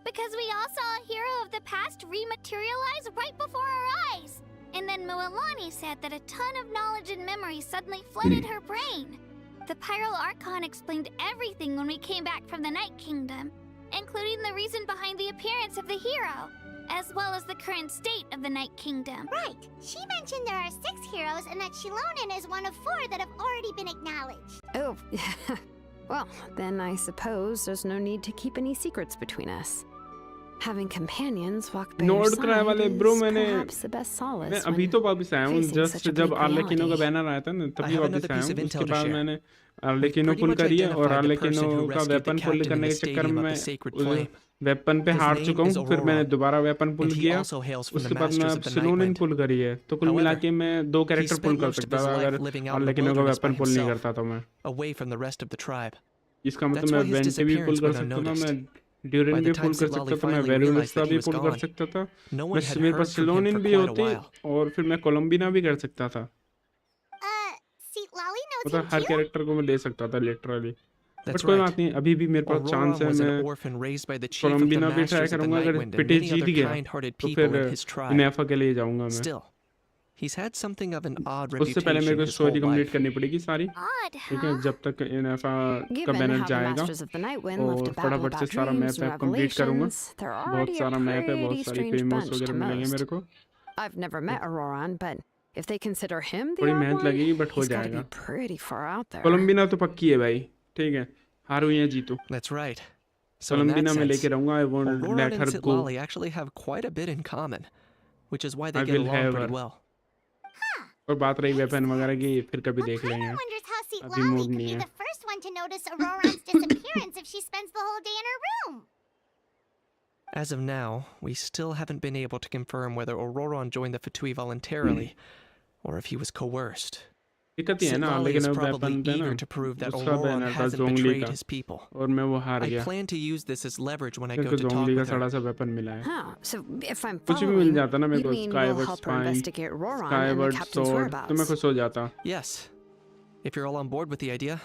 Speaker 10: Because we all saw a hero of the past rematerialize right before our eyes. And then Mualani said that a ton of knowledge and memory suddenly flooded her brain. The Pyro Archon explained everything when we came back from the Night Kingdom, including the reason behind the appearance of the hero, as well as the current state of the Night Kingdom.
Speaker 5: Right. She mentioned there are 6 heroes and that Shilonen is one of 4 that have already been acknowledged.
Speaker 1: Oh, well, then I suppose there's no need to keep any secrets between us. Having companions walk by your
Speaker 3: note कराए
Speaker 1: side
Speaker 3: वाले
Speaker 1: is
Speaker 3: bro, मैंने
Speaker 1: perhaps the best
Speaker 3: मैं
Speaker 1: solace
Speaker 3: अभी
Speaker 1: when
Speaker 3: तो वापस आया हूँ,
Speaker 1: facing
Speaker 3: just
Speaker 1: such a
Speaker 3: जब
Speaker 1: bleak
Speaker 3: आर्लेकिनो का
Speaker 1: reality.
Speaker 3: बैनर आया था ना,
Speaker 12: I
Speaker 3: तभी
Speaker 12: have
Speaker 3: वापस
Speaker 12: another
Speaker 3: आया
Speaker 12: piece
Speaker 3: हूँ।
Speaker 12: of
Speaker 3: उसके
Speaker 12: intel to
Speaker 3: बाद
Speaker 12: share.
Speaker 3: मैंने
Speaker 12: We've
Speaker 3: आर्लेकिनो
Speaker 12: pretty
Speaker 3: पुल
Speaker 12: much
Speaker 3: करी है, और
Speaker 12: identified the
Speaker 3: Arlecchino
Speaker 12: person who
Speaker 3: का
Speaker 12: rescued the
Speaker 3: weapon pull
Speaker 12: captain in
Speaker 3: करने
Speaker 12: the
Speaker 3: के चक्कर
Speaker 12: stadium
Speaker 3: में
Speaker 12: of
Speaker 3: मैं
Speaker 12: the Sacred
Speaker 3: उस
Speaker 12: Flame.
Speaker 3: वेपन पे
Speaker 12: His
Speaker 3: हार
Speaker 12: name
Speaker 3: चुका
Speaker 12: is
Speaker 3: हूँ, फिर मैंने
Speaker 12: Aurora,
Speaker 3: दोबारा वेपन पुल
Speaker 12: and he
Speaker 3: किया,
Speaker 12: also hails from the
Speaker 3: उसके बाद मैं
Speaker 12: masters
Speaker 3: अब
Speaker 12: of the
Speaker 3: सिलोनिन
Speaker 12: Nightwind.
Speaker 3: पुल करी है, तो कुल मिला
Speaker 12: However,
Speaker 3: के मैं 2
Speaker 12: he
Speaker 3: कैरेक्टर पुल
Speaker 12: spent
Speaker 3: कर
Speaker 12: most of
Speaker 3: सकता
Speaker 12: his
Speaker 3: था
Speaker 12: life
Speaker 3: अगर
Speaker 12: living out in the
Speaker 3: आर्लेकिनो का
Speaker 12: wilderness by
Speaker 3: वेपन पुल नहीं
Speaker 12: himself,
Speaker 3: करता तो मैं।
Speaker 12: away from the rest of the tribe.
Speaker 3: इसका मतलब
Speaker 12: That's
Speaker 3: मैं
Speaker 12: why his
Speaker 3: वेंट पे भी पुल
Speaker 12: disappearance
Speaker 3: कर
Speaker 12: went
Speaker 3: सकता था,
Speaker 12: unnoticed.
Speaker 3: मैं
Speaker 12: By
Speaker 3: ड्यूरिन
Speaker 12: the
Speaker 3: भी
Speaker 12: time
Speaker 3: पुल कर
Speaker 12: Sitlali
Speaker 3: सकता था, मैं
Speaker 12: finally
Speaker 3: वेरुलस
Speaker 12: realized
Speaker 3: का
Speaker 12: that
Speaker 3: भी
Speaker 12: he was
Speaker 3: पुल कर
Speaker 12: gone,
Speaker 3: सकता था,
Speaker 12: no
Speaker 3: मैं
Speaker 12: one had
Speaker 3: मेरे
Speaker 12: heard
Speaker 3: pass
Speaker 12: from him
Speaker 3: सिलोनिन
Speaker 12: for
Speaker 3: भी
Speaker 12: quite a
Speaker 3: होती,
Speaker 12: while.
Speaker 3: और फिर मैं कोलम्बिना भी कर सकता था,
Speaker 5: Seatlali knows
Speaker 3: मतलब
Speaker 5: him
Speaker 3: हर
Speaker 5: too?
Speaker 3: कैरेक्टर को मैं ले सकता था लिटरली। बट
Speaker 12: That's
Speaker 3: कोई
Speaker 12: right.
Speaker 3: बात नहीं, अभी भी मेरे पास
Speaker 12: Aurora
Speaker 3: चांस है,
Speaker 12: was an
Speaker 3: मैं
Speaker 12: orphan raised by the chief of the
Speaker 3: कोलम्बिना भी ट्राई
Speaker 12: masters of the
Speaker 3: करूंगा। अगर
Speaker 12: Nightwind and
Speaker 3: पिटे
Speaker 12: many
Speaker 3: जीत
Speaker 12: other
Speaker 3: गया
Speaker 12: kind-hearted
Speaker 3: तो
Speaker 12: people
Speaker 3: फिर
Speaker 12: in his tribe.
Speaker 3: इनेफा के लिए जाऊंगा मैं।
Speaker 12: Still, he's had something of an odd
Speaker 3: उससे पहले मेरे
Speaker 12: reputation
Speaker 3: को
Speaker 12: his
Speaker 3: story
Speaker 12: whole
Speaker 3: complete
Speaker 12: life.
Speaker 3: करनी पड़ेगी सारी,
Speaker 5: Odd,
Speaker 3: ठीक है,
Speaker 5: huh?
Speaker 3: जब तक इनेफा का
Speaker 1: Given
Speaker 3: बैनर
Speaker 1: how the
Speaker 3: जाएगा,
Speaker 1: Masters of the Nightwind love
Speaker 3: और
Speaker 1: to babble
Speaker 3: फटाफट से
Speaker 1: about
Speaker 3: सारा
Speaker 1: dreams
Speaker 3: मैप
Speaker 1: and
Speaker 3: कंप्लीट करूंगा।
Speaker 1: revelations, they're
Speaker 3: बहुत
Speaker 1: already a
Speaker 3: सारा मैप है, बहुत
Speaker 1: pretty
Speaker 3: सारी
Speaker 1: strange
Speaker 3: फेमस
Speaker 1: bunch
Speaker 3: वगैरह
Speaker 1: to
Speaker 3: मिलेंगे मेरे
Speaker 1: most.
Speaker 3: को।
Speaker 1: I've never met Auroran, but if they consider him the
Speaker 3: थोड़ी
Speaker 1: odd
Speaker 3: मेहनत
Speaker 1: one,
Speaker 3: लगेगी, बट हो
Speaker 1: he's got to be
Speaker 3: जाएगा।
Speaker 1: pretty far out there.
Speaker 3: कोलम्बिना तो पक्की है भाई, ठीक है, हारू या Jitu,
Speaker 12: That's right. So in that
Speaker 3: कोलम्बिना में
Speaker 12: sense,
Speaker 3: लेके रहूंगा। I won't
Speaker 12: Aurora
Speaker 3: let
Speaker 12: and
Speaker 3: हर go,
Speaker 12: Sitlali actually have quite a bit in common, which is why they
Speaker 3: I
Speaker 12: get
Speaker 3: will
Speaker 12: along
Speaker 3: have
Speaker 12: pretty
Speaker 3: her.
Speaker 12: well.
Speaker 3: और बात रही weapon वगैरह की, फिर कभी
Speaker 5: But
Speaker 3: देख
Speaker 5: part
Speaker 3: लेंगे,
Speaker 5: wonders how
Speaker 3: अभी
Speaker 5: Seatlali
Speaker 3: मूड
Speaker 5: could
Speaker 3: नहीं
Speaker 5: be
Speaker 3: है।
Speaker 5: the first one to notice Auroran's disappearance if she spends the whole day in her room.
Speaker 12: As of now, we still haven't been able to confirm whether Auroran joined the Fatui voluntarily, or if he was coerced.
Speaker 3: दिक्कत ही है ना,
Speaker 12: Sitlali
Speaker 3: लेकिन
Speaker 12: is
Speaker 3: अब
Speaker 12: probably
Speaker 3: weapon पे ना
Speaker 12: eager to prove that
Speaker 3: उसका
Speaker 12: Auroran
Speaker 3: banner था
Speaker 12: hasn't
Speaker 3: जोंगली
Speaker 12: betrayed
Speaker 3: का,
Speaker 12: his people.
Speaker 3: और मैं वो हार
Speaker 12: I
Speaker 3: गया,
Speaker 12: plan to use this as leverage when I
Speaker 3: मेरे
Speaker 12: go
Speaker 3: को
Speaker 12: to talk
Speaker 3: जोंगली का
Speaker 12: with her.
Speaker 3: सड़ा सा वेपन मिला है।
Speaker 1: Huh, so if I'm
Speaker 3: कुछ भी मिल
Speaker 1: following,
Speaker 3: जाता ना मेरे
Speaker 1: you
Speaker 3: को,
Speaker 1: mean we'll
Speaker 3: Skyward
Speaker 1: help her
Speaker 3: spine,
Speaker 1: investigate Auroran and the
Speaker 3: Skyward
Speaker 1: captain's
Speaker 3: sword, तो मैं
Speaker 1: whereabouts?
Speaker 3: खुश हो जाता।
Speaker 12: Yes. If you're all on board with the idea,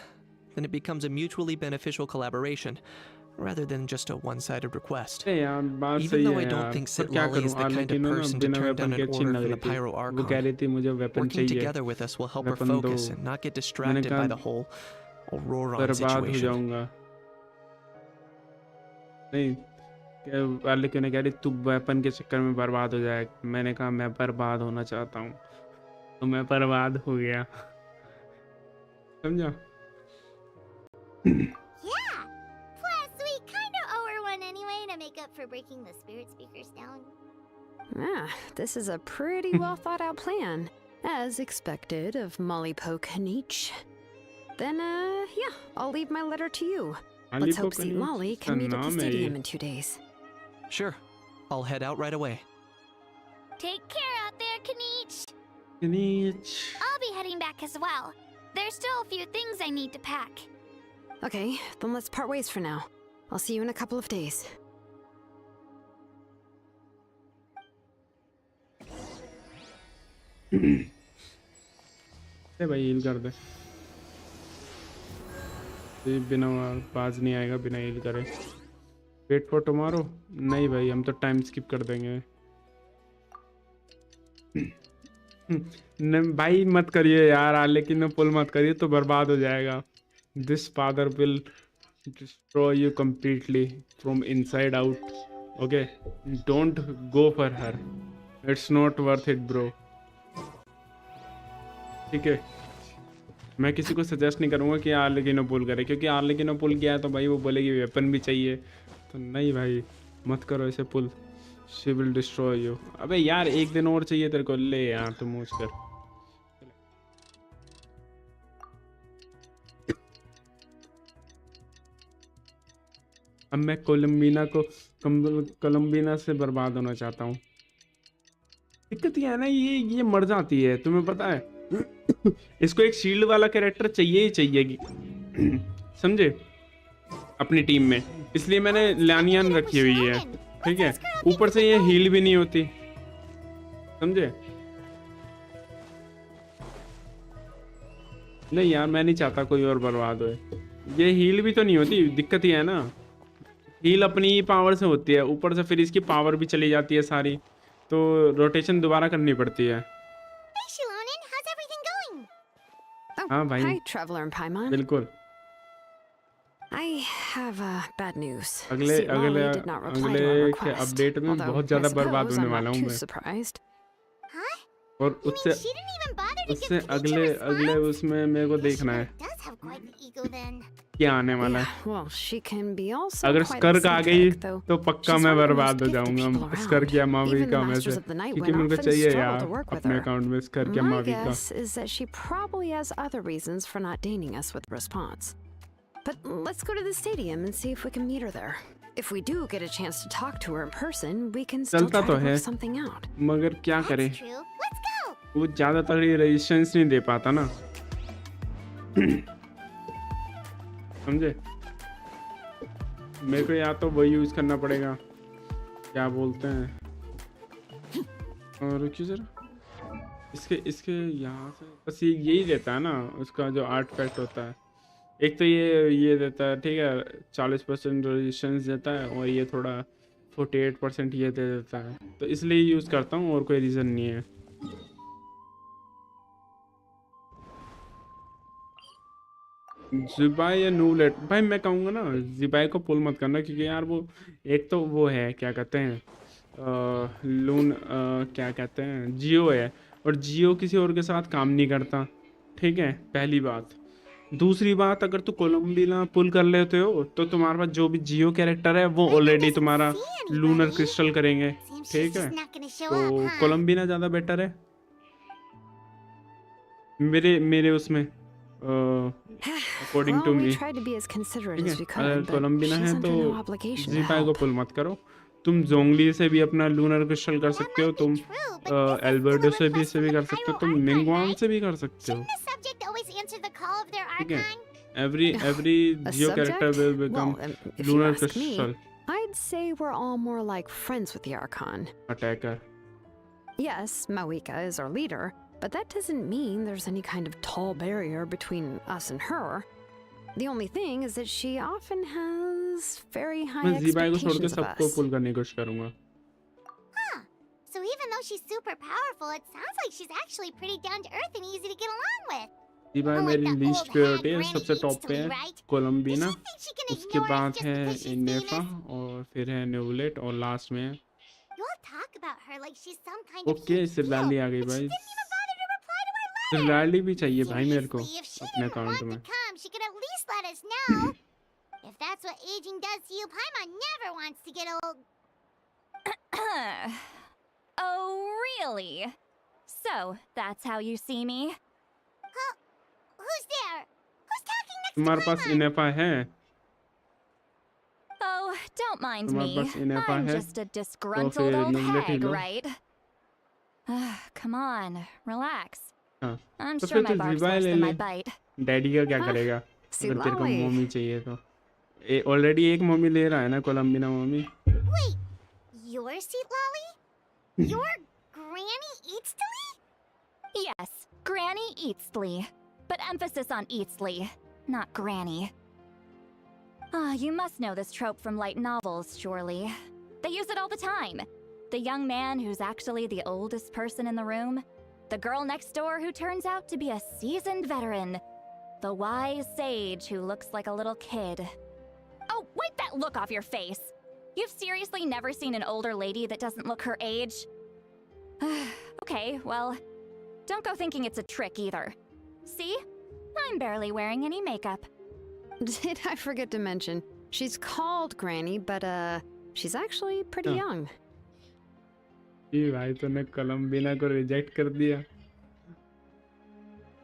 Speaker 12: then it becomes a mutually beneficial collaboration, rather than just a one-sided request.
Speaker 3: अरे यार बात
Speaker 12: Even
Speaker 3: सही
Speaker 12: though
Speaker 3: है
Speaker 12: I don't
Speaker 3: यार,
Speaker 12: think
Speaker 3: पर क्या
Speaker 12: Sitlali is
Speaker 3: करूं,
Speaker 12: the kind of
Speaker 3: आर्लेकिनो ना
Speaker 12: person to
Speaker 3: बिना
Speaker 12: turn
Speaker 3: वेपन
Speaker 12: down
Speaker 3: के
Speaker 12: an
Speaker 3: अच्छी
Speaker 12: order
Speaker 3: लग
Speaker 12: from
Speaker 3: रही
Speaker 12: the
Speaker 3: थी,
Speaker 12: Pyro
Speaker 3: वो
Speaker 12: Archon.
Speaker 3: कह रही थी मुझे वेपन
Speaker 12: Working
Speaker 3: चाहिए,
Speaker 12: together with us will help her
Speaker 3: weapon दो,
Speaker 12: focus and not get
Speaker 3: मैंने
Speaker 12: distracted by the
Speaker 3: कहा
Speaker 12: whole Auroran
Speaker 3: बर्बाद हो
Speaker 12: situation.
Speaker 3: जाऊंगा। नहीं, आर्लेकिनो कह रही तू वेपन के चक्कर में बर्बाद हो जाए, मैंने कहा मैं बर्बाद होना चाहता हूँ, तो मैं बर्बाद हो गया, समझा?
Speaker 5: Yeah. Plus, we kind of owe her one anyway to make up for breaking the spirit speakers down.
Speaker 1: Ah, this is a pretty well thought out plan, as expected of Molly Poke Kanich. Then, yeah, I'll leave my letter to you.
Speaker 3: Ali
Speaker 1: Let's
Speaker 3: को
Speaker 1: hope St.
Speaker 3: कहीं
Speaker 1: Lolly
Speaker 3: उसका
Speaker 1: can meet at the
Speaker 3: नाम है ये।
Speaker 1: stadium in 2 days.
Speaker 12: Sure. I'll head out right away.
Speaker 10: Take care out there, Kanich.
Speaker 3: Kanich.
Speaker 10: I'll be heading back as well. There's still a few things I need to pack.
Speaker 1: Okay, then let's part ways for now. I'll see you in a couple of days.
Speaker 3: भाई heal कर दे। ये बिना बाज नहीं आएगा बिना heal करे। Wait for tomorrow. नहीं भाई हम तो टाइम स्किप कर देंगे। भाई मत करिए यार, लेकिन पुल मत करिए तो बर्बाद हो जाएगा। This father will destroy you completely from inside out. Okay, don't go for her. It's not worth it, bro. ठीक है, मैं किसी को सजेस्ट नहीं करूँगा कि आर्लेकिनो पुल करे, क्योंकि आर्लेकिनो पुल किया है तो भाई वो बोलेगी वेपन भी चाहिए, तो नहीं भाई मत करो इसे pull. She will destroy you. अबे यार एक दिन और चाहिए तेरे को, ले यार तू मूव कर। अब मैं कोलम्बिना से बर्बाद होना चाहता हूँ। दिक्कत ये है ना, ये मर जाती है, तुम्हें पता है। इसको एक शील्ड वाला कैरेक्टर चाहिए ही चाहिए, समझे, अपनी टीम में। इसलिए मैंने लानियान रखी हुई है, ठीक है। ऊपर से ये हील भी नहीं होती, समझे। नहीं यार मैं नहीं चाहता कोई और बर्बाद होए। ये हील भी तो नहीं होती, दिक्कत ही है ना। हील अपनी ही पावर से होती है, ऊपर से फिर इसकी पावर भी चली जाती है सारी, तो रोटेशन दोबारा करनी पड़ती है। हाँ भाई,
Speaker 1: Hi, Traveler and Paimon.
Speaker 3: बिल्कुल।
Speaker 1: I have bad news.
Speaker 3: अगले
Speaker 1: St. Lolly
Speaker 3: अगले
Speaker 1: did not reply to
Speaker 3: अगले
Speaker 1: our
Speaker 3: के
Speaker 1: request,
Speaker 3: अपडेट में
Speaker 1: although
Speaker 3: बहुत
Speaker 1: I
Speaker 3: ज़्यादा बर्बाद
Speaker 1: suppose
Speaker 3: होने
Speaker 1: I'm
Speaker 3: वाला
Speaker 1: not
Speaker 3: हूँ
Speaker 1: too
Speaker 3: मैं।
Speaker 1: surprised.
Speaker 3: और उससे अगले उसमें मेरे को देखना है क्या आने वाला है।
Speaker 1: Yeah, well, she can be also
Speaker 3: अगर
Speaker 1: quite
Speaker 3: स्कर्क आ गई
Speaker 1: eccentric, though.
Speaker 3: तो पक्का
Speaker 1: She's
Speaker 3: मैं
Speaker 1: one of the
Speaker 3: बर्बाद हो
Speaker 1: most gifted
Speaker 3: जाऊंगा
Speaker 1: people
Speaker 3: स्कर्क या
Speaker 1: around.
Speaker 3: मावी
Speaker 1: Even
Speaker 3: का
Speaker 1: the
Speaker 3: में से,
Speaker 1: Masters of the Night
Speaker 3: क्योंकि
Speaker 1: Went
Speaker 3: मेरे को
Speaker 1: often
Speaker 3: चाहिए
Speaker 1: struggle
Speaker 3: यार
Speaker 1: to work with
Speaker 3: अपने
Speaker 1: her.
Speaker 3: अकाउंट में स्कर्क या
Speaker 1: My
Speaker 3: मावी का।
Speaker 1: guess is that she probably has other reasons for not deigning us with a response. But let's go to the stadium and see if we can meet her there. If we do get a chance to talk to her in person, we can still
Speaker 3: चलता
Speaker 1: try
Speaker 3: तो
Speaker 1: to
Speaker 3: है,
Speaker 1: work something out.
Speaker 3: मगर क्या करे, वो ज़्यादातर resistance नहीं दे पाता ना, समझे। मेरे को या तो वो यूज करना पड़ेगा, क्या बोलते हैं, और रुकिए जरा, इसके यहाँ से बस यही देता है ना उसका जो आर्टिफैक्ट होता है। एक तो ये देता है, ठीक है, 40% रेजिस्टेंस देता है, और ये थोड़ा 48% ये दे देता है, तो इसलिए यूज़ करता हूँ, और कोई रीज़न नहीं है। ज़िबाई या नूलेट, भाई मैं कहूँगा ना ज़िबाई को पुल मत करना, क्योंकि यार वो एक तो वो है क्या कहते हैं क्या कहते हैं जियो है, और जियो किसी और के साथ काम नहीं करता, ठीक है, पहली बात। दूसरी बात, अगर तू कोलम्बिना पुल कर लेते हो तो तुम्हारे पास जो भी जियो कैरेक्टर है वो ऑलरेडी तुम्हारा लूनर क्रिस्टल करेंगे, ठीक है। तो कोलम्बिना ज़्यादा बेटर है मेरे उसमें अकॉर्डिंग टू मी, ठीक है। अगर कोलम्बिना है तो ज़िबाई को पुल मत करो। तुम जोंगली से भी अपना लूनर क्रिस्टल कर सकते हो, तुम एल्बर्टो से भी कर सकते हो, तुम निंगवान से भी कर सकते हो, ठीक है। Every Jio character will become lunar crystal.
Speaker 1: I'd say we're all more like friends with the Archon.
Speaker 3: Attacker.
Speaker 1: Yes, Mawika is our leader, but that doesn't mean there's any kind of tall barrier between us and her. The only thing is that she often has very high
Speaker 3: मैं ज़िबाई को छोड़ के
Speaker 1: expectations of
Speaker 3: सबको
Speaker 1: us.
Speaker 3: पुल करने की कोशिश करूँगा।
Speaker 5: So even though she's super powerful, it sounds like she's actually pretty down to earth and easy to get along with.
Speaker 3: ज़िबाई मेरी लीस्ट प्रायोरिटी है, सबसे टॉप पे है कोलम्बिना, उसके बाद है इनेफा, और फिर है न्यूलेट, और लास्ट में है ओके सिरलाली आ गई भाई। सिरलाली भी चाहिए भाई मेरे को अपने अकाउंट में।
Speaker 5: If that's what aging does to you, Paimon never wants to get old.
Speaker 2: Oh, really? So, that's how you see me?
Speaker 5: Who's there? Who's
Speaker 3: तुम्हारे पास इनेफा है?
Speaker 2: Oh, don't mind
Speaker 3: तुम्हारे
Speaker 2: me.
Speaker 3: पास इनेफा
Speaker 2: I'm
Speaker 3: है?
Speaker 2: just a
Speaker 3: तो
Speaker 2: disgruntled
Speaker 3: फिर
Speaker 2: old
Speaker 3: निगलेट he
Speaker 2: hag,
Speaker 3: low.
Speaker 2: right? Come on, relax.
Speaker 3: हाँ,
Speaker 2: I'm
Speaker 3: तो
Speaker 2: sure
Speaker 3: फिर
Speaker 2: my
Speaker 3: तू
Speaker 2: bark's
Speaker 3: जीवा
Speaker 2: worse
Speaker 3: ले
Speaker 2: than
Speaker 3: ले।
Speaker 2: my bite.
Speaker 3: डैडी का क्या
Speaker 1: हाँ,
Speaker 3: करेगा
Speaker 1: सी
Speaker 3: अगर तेरे को
Speaker 1: लॉली।
Speaker 3: मम्मी चाहिए तो? ऑलरेडी एक मम्मी ले रहा है ना कोलंबिना mummy.
Speaker 5: Wait, your seat, Lolly? Your Granny Eatsley?
Speaker 2: Yes, Granny Eatsley. But emphasis on Eatsley, not Granny. You must know this trope from light novels, surely. They use it all the time. The young man who's actually the oldest person in the room. The girl next door who turns out to be a seasoned veteran. The wise sage who looks like a little kid. Oh, wipe that look off your face! You've seriously never seen an older lady that doesn't look her age? Okay, well, don't go thinking it's a trick either. See? I'm barely wearing any makeup.
Speaker 1: Did I forget to mention, she's called Granny, but she's actually pretty young.
Speaker 3: ये भाई तूने कोलंबिना को reject कर दिया।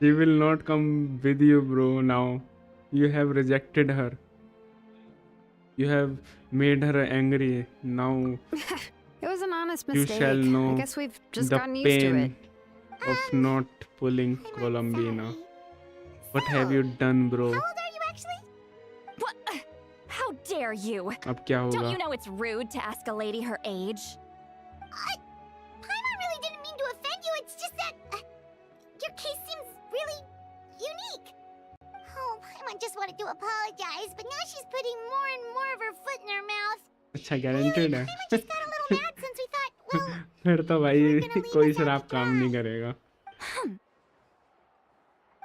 Speaker 3: She will not come with you, bro. Now you have rejected her. You have made her angry. Now
Speaker 1: It was an honest
Speaker 3: you
Speaker 1: mistake.
Speaker 3: shall know
Speaker 1: I guess we've just
Speaker 3: the
Speaker 1: gotten used to it.
Speaker 3: pain of not pulling Columbina. What have you done, bro?
Speaker 5: How old are you actually?
Speaker 2: What? How dare you?
Speaker 3: अब क्या
Speaker 2: Don't
Speaker 3: होगा?
Speaker 2: you know it's rude to ask a lady her age?
Speaker 5: Paimon really didn't mean to offend you. It's just that your case seems really unique. Oh, Paimon just wanted to apologize, but now she's putting more and more of her foot in her mouth.
Speaker 3: अच्छा guaranteed है।
Speaker 5: Paimon just got a little mad since we thought, well,
Speaker 3: फिर तो भाई कोई शराब काम नहीं करेगा।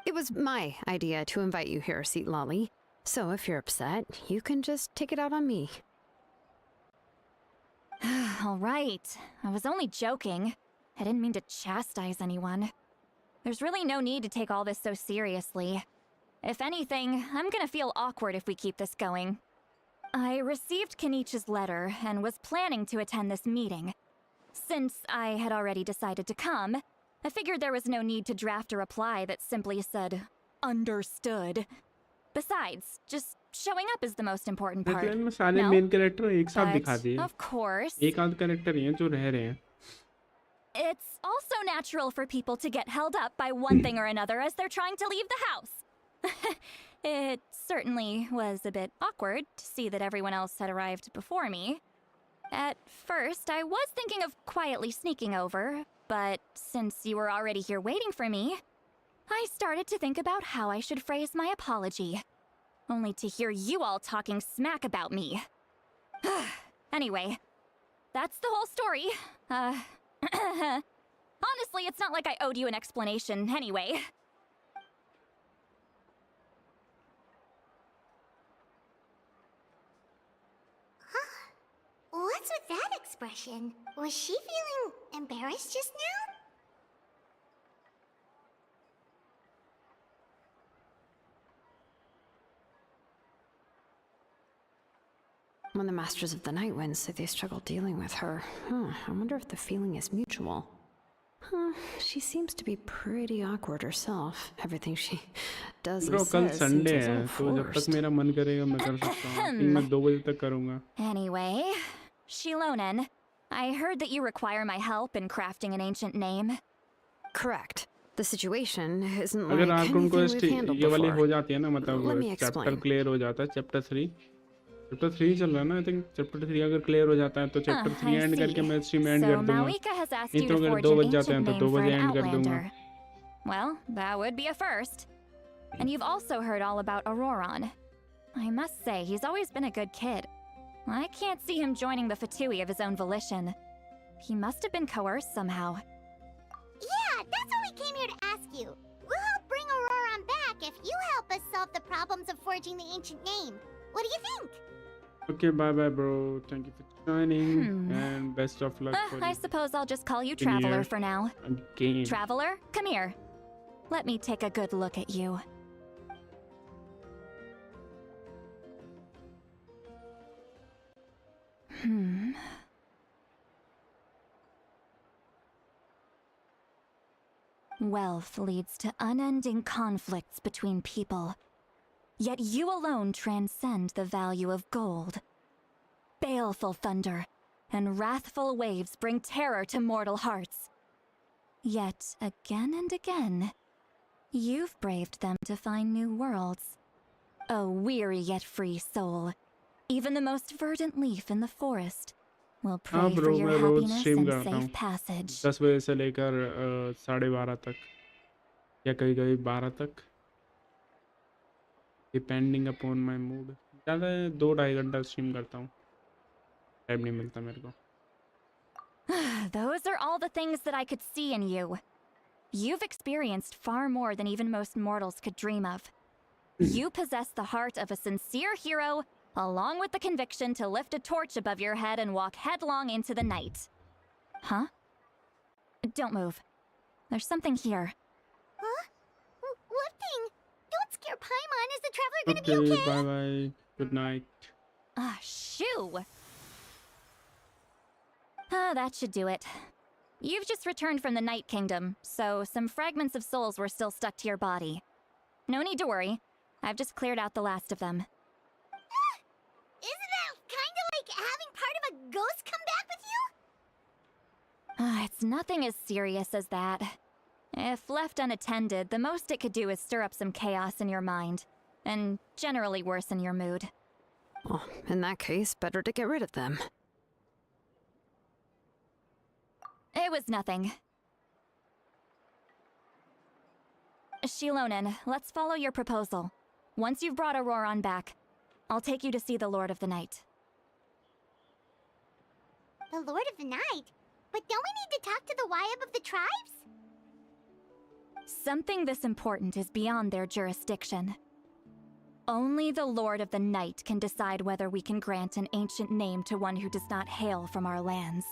Speaker 1: It was my idea to invite you here, Seat Lolly. So if you're upset, you can just take it out on me.
Speaker 2: All right. I was only joking. I didn't mean to chastise anyone. There's really no need to take all this so seriously. If anything, I'm gonna feel awkward if we keep this going. I received Kenichi's letter and was planning to attend this meeting. Since I had already decided to come, I figured there was no need to draft a reply that simply said, understood. Besides, just showing up is the most important part.
Speaker 3: लेकिन में सारे
Speaker 2: No?
Speaker 3: Main character एक साथ दिखा
Speaker 2: But,
Speaker 3: दिए।
Speaker 2: of course,
Speaker 3: एक आध character ही हैं जो रह रहे हैं।
Speaker 2: it's also natural for people to get held up by one thing or another as they're trying to leave the house. It certainly was a bit awkward to see that everyone else had arrived before me. At first, I was thinking of quietly sneaking over, but since you were already here waiting for me, I started to think about how I should phrase my apology. Only to hear you all talking smack about me. Anyway, that's the whole story. Honestly, it's not like I owed you an explanation anyway.
Speaker 5: What's with that expression? Was she feeling embarrassed just now?
Speaker 1: When the Masters of the Night Wind say they struggle dealing with her, I wonder if the feeling is mutual. She seems to be pretty awkward herself. Everything she does
Speaker 3: bro
Speaker 1: and
Speaker 3: कल
Speaker 1: says
Speaker 3: Sunday
Speaker 1: seems a
Speaker 3: है
Speaker 1: little
Speaker 3: तो जब तक
Speaker 1: forced.
Speaker 3: मेरा मन करेगा मैं कर सकता हूँ। लेकिन मैं 2 बजे तक करूँगा।
Speaker 2: Anyway, Shilonen, I heard that you require my help in crafting an ancient name.
Speaker 1: Correct. The situation isn't
Speaker 3: अगर
Speaker 1: like
Speaker 3: Arkham
Speaker 1: anything
Speaker 3: quest
Speaker 1: we've handled
Speaker 3: ये वाली
Speaker 1: before.
Speaker 3: हो जाती है ना
Speaker 1: Let
Speaker 3: मतलब
Speaker 1: me
Speaker 3: चैप्टर
Speaker 1: explain.
Speaker 3: क्लियर हो जाता है चैप्टर 3 चल रहा है ना आई थिंक चैप्टर 3 अगर क्लियर हो जाता है तो चैप्टर 3
Speaker 2: I
Speaker 3: एंड करके
Speaker 2: see.
Speaker 3: मैं स्ट्रीम एंड
Speaker 2: So
Speaker 3: कर दूंगा।
Speaker 2: Malika has asked
Speaker 3: नहीं
Speaker 2: you
Speaker 3: तो
Speaker 2: to
Speaker 3: अगर
Speaker 2: forge
Speaker 3: 2
Speaker 2: an
Speaker 3: बज जाते हैं
Speaker 2: ancient
Speaker 3: तो
Speaker 2: name
Speaker 3: 2
Speaker 2: for
Speaker 3: बजे
Speaker 2: an
Speaker 3: एंड कर दूंगा।
Speaker 2: outlander. Well, that would be a first. And you've also heard all about Auroron. I must say, he's always been a good kid. I can't see him joining the Fatui of his own volition. He must have been coerced somehow.
Speaker 5: Yeah, that's what we came here to ask you. We'll help bring Auroron back if you help us solve the problems of forging the ancient name. What do you think?
Speaker 3: Okay, bye bye bro. Thank you for joining and best of luck for
Speaker 2: I
Speaker 3: the
Speaker 2: suppose I'll just call you
Speaker 3: in
Speaker 2: Traveler
Speaker 3: your
Speaker 2: for now.
Speaker 3: game.
Speaker 2: Traveler, come here. Let me take a good look at you. Wealth leads to unending conflicts between people.
Speaker 17: Yet you alone transcend the value of gold. Baleful thunder and wrathful waves bring terror to mortal hearts. Yet, again and again, you've braved them to find new worlds. A weary yet free soul, even the most verdant leaf in the forest will pray for your
Speaker 3: मैं रोज
Speaker 17: happiness
Speaker 3: stream
Speaker 17: and
Speaker 3: करता हूँ
Speaker 17: safe passage.
Speaker 3: 10 बजे से लेकर 12:30 तक या कभी कभी 12 तक, डिपेंडिंग अपॉन माय मूड। ज़्यादा 2-2.5 घंटा स्ट्रीम करता हूँ, टाइम नहीं मिलता मेरे को।
Speaker 17: Those are all the things that I could see in you. You've experienced far more than even most mortals could dream of. You possess the heart of a sincere hero, along with the conviction to lift a torch above your head and walk headlong into the night. Huh? Don't move. There's something here.
Speaker 5: Huh? What thing? Don't scare Paimon. Is the traveler gonna be okay?
Speaker 3: Bye bye. Good night.
Speaker 17: Shoo! That should do it. You've just returned from the Night Kingdom, so some fragments of souls were still stuck to your body. No need to worry. I've just cleared out the last of them.
Speaker 5: Isn't that kinda like having part of a ghost come back with you?
Speaker 17: It's nothing as serious as that. If left unattended, the most it could do is stir up some chaos in your mind, and generally worsen your mood.
Speaker 1: Well, in that case, better to get rid of them.
Speaker 17: It was nothing. Shilonen, let's follow your proposal. Once you've brought Auroron back, I'll take you to see the Lord of the Night.
Speaker 5: The Lord of the Night? But don't we need to talk to the Wyab of the tribes?
Speaker 17: Something this important is beyond their jurisdiction. Only the Lord of the Night can decide whether we can grant an ancient name to one who does not hail from our lands.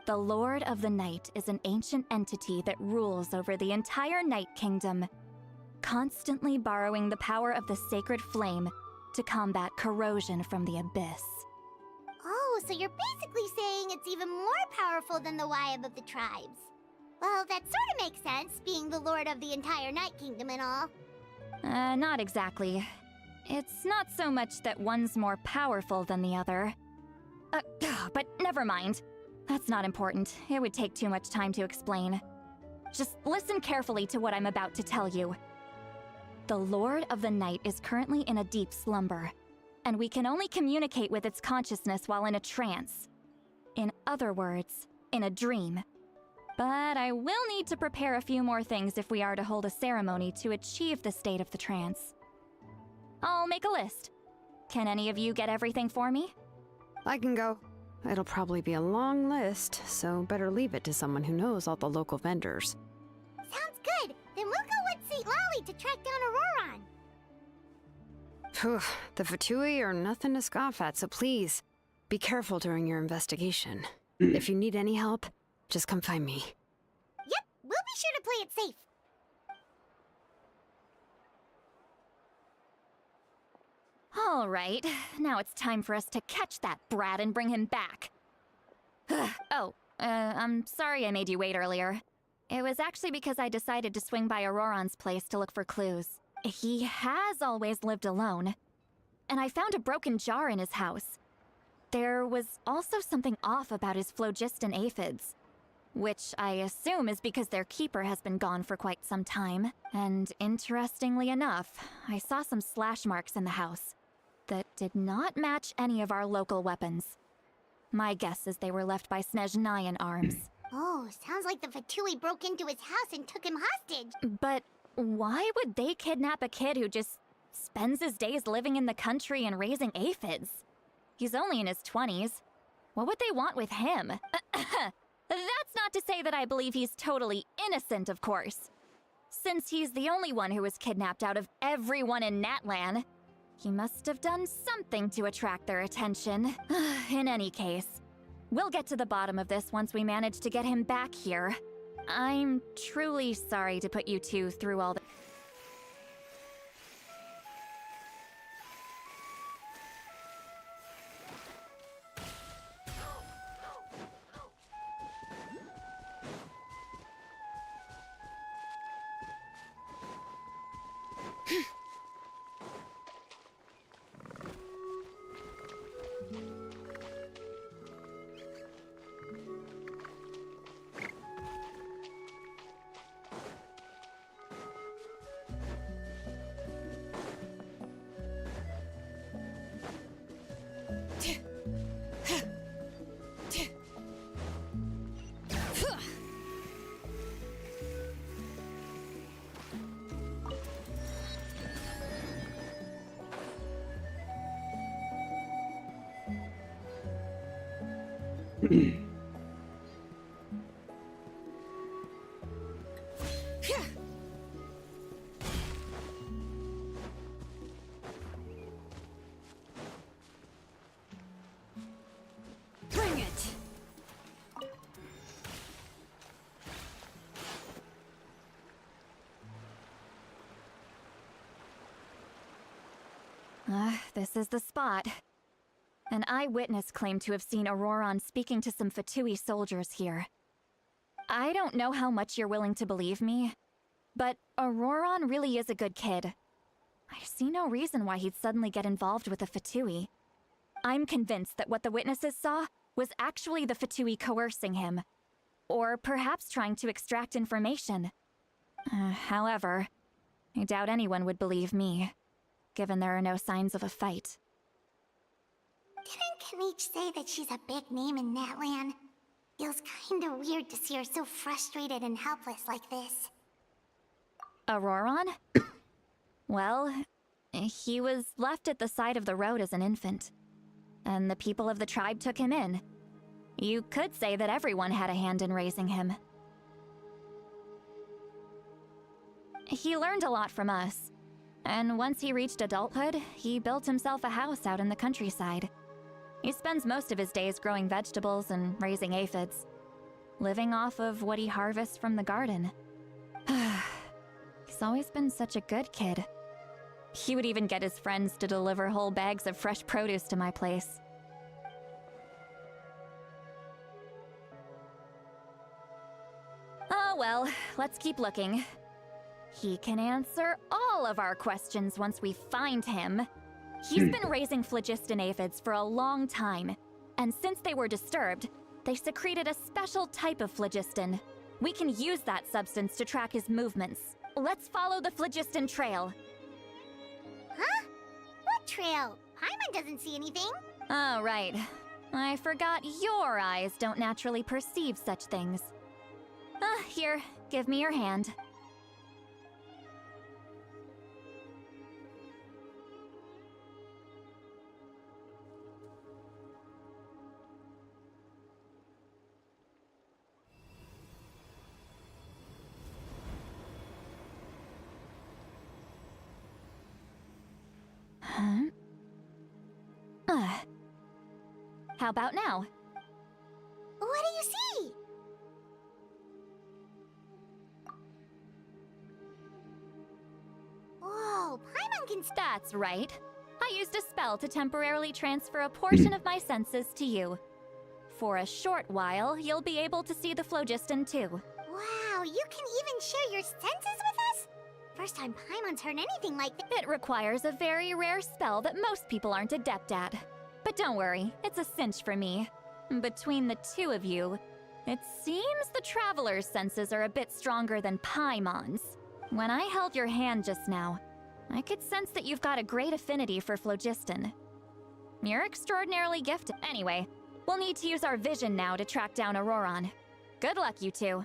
Speaker 17: The Lord of the Night is an ancient entity that rules over the entire Night Kingdom, constantly borrowing the power of the sacred flame to combat corrosion from the abyss.
Speaker 5: Oh, so you're basically saying it's even more powerful than the Wyab of the tribes. Well, that sort of makes sense, being the lord of the entire Night Kingdom and all.
Speaker 17: Not exactly. It's not so much that one's more powerful than the other. But never mind. That's not important. It would take too much time to explain. Just listen carefully to what I'm about to tell you. The Lord of the Night is currently in a deep slumber, and we can only communicate with its consciousness while in a trance. In other words, in a dream. But I will need to prepare a few more things if we are to hold a ceremony to achieve the state of the trance. I'll make a list. Can any of you get everything for me?
Speaker 1: I can go. It'll probably be a long list, so better leave it to someone who knows all the local vendors.
Speaker 5: Sounds good. Then we'll go with St. Lolly to track down Auroron.
Speaker 1: Phew, the Fatui are nothing to scoff at, so please, be careful during your investigation. If you need any help, just come find me.
Speaker 5: Yep, we'll be sure to play it safe.
Speaker 17: All right, now it's time for us to catch that brat and bring him back. I'm sorry I made you wait earlier. It was actually because I decided to swing by Auroron's place to look for clues. He has always lived alone, and I found a broken jar in his house. There was also something off about his phlogiston aphids, which I assume is because their keeper has been gone for quite some time. And interestingly enough, I saw some slash marks in the house that did not match any of our local weapons. My guess is they were left by Snezhnayan arms.
Speaker 5: Oh, sounds like the Fatui broke into his house and took him hostage.
Speaker 17: But why would they kidnap a kid who just spends his days living in the country and raising aphids? He's only in his 20s. What would they want with him? That's not to say that I believe he's totally innocent, of course. Since he's the only one who was kidnapped out of everyone in Natlan, he must have done something to attract their attention. In any case, we'll get to the bottom of this once we manage to get him back here. I'm truly sorry to put you two through all the...
Speaker 1: Bring it.
Speaker 17: This is the spot. An eyewitness claimed to have seen Auroron speaking to some Fatui soldiers here. I don't know how much you're willing to believe me, but Auroron really is a good kid. I see no reason why he'd suddenly get involved with the Fatui. I'm convinced that what the witnesses saw was actually the Fatui coercing him, or perhaps trying to extract information. However, I doubt anyone would believe me, given there are no signs of a fight.
Speaker 5: Didn't Kanich say that she's a big name in Natlan? Feels kinda weird to see her so frustrated and helpless like this.
Speaker 17: Auroron? Well, he was left at the side of the road as an infant, and the people of the tribe took him in. You could say that everyone had a hand in raising him. He learned a lot from us, and once he reached adulthood, he built himself a house out in the countryside. He spends most of his days growing vegetables and raising aphids, living off of what he harvests from the garden. He's always been such a good kid. He would even get his friends to deliver whole bags of fresh produce to my place. Oh well, let's keep looking. He can answer all of our questions once we find him. He's been raising phlogiston aphids for a long time, and since they were disturbed, they secreted a special type of phlogiston. We can use that substance to track his movements. Let's follow the phlogiston trail.
Speaker 5: Huh? What trail? Paimon doesn't see anything.
Speaker 17: Oh, right. I forgot your eyes don't naturally perceive such things. Here, give me your hand. How about now?
Speaker 5: What do you see? Whoa, Paimon can...
Speaker 17: That's right. I used a spell to temporarily transfer a portion of my senses to you. For a short while, you'll be able to see the phlogiston too.
Speaker 5: Wow, you can even share your senses with us? First time Paimon's heard anything like that.
Speaker 17: It requires a very rare spell that most people aren't adept at. But don't worry, it's a cinch for me. Between the two of you, it seems the Traveler's senses are a bit stronger than Paimon's. When I held your hand just now, I could sense that you've got a great affinity for phlogiston. You're extraordinarily gifted. Anyway, we'll need to use our vision now to track down Auroron. Good luck, you two.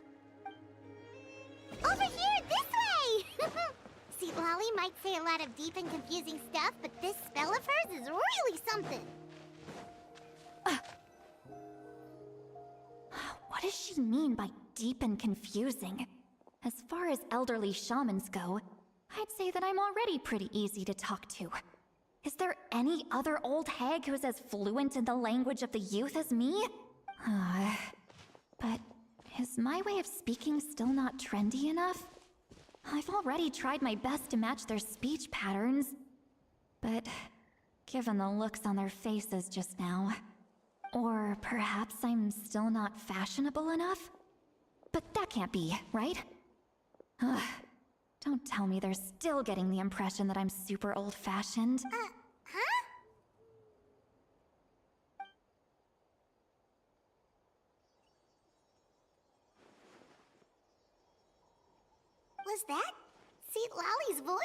Speaker 5: Over here, this way! See, Lolly might say a lot of deep and confusing stuff, but this spell of hers is really something.
Speaker 17: What does she mean by deep and confusing? As far as elderly shamans go, I'd say that I'm already pretty easy to talk to. Is there any other old hag who's as fluent in the language of the youth as me? But is my way of speaking still not trendy enough? I've already tried my best to match their speech patterns. But given the looks on their faces just now, or perhaps I'm still not fashionable enough? But that can't be, right? Don't tell me they're still getting the impression that I'm super old-fashioned.
Speaker 5: Huh? Was that Seat Lolly's voice?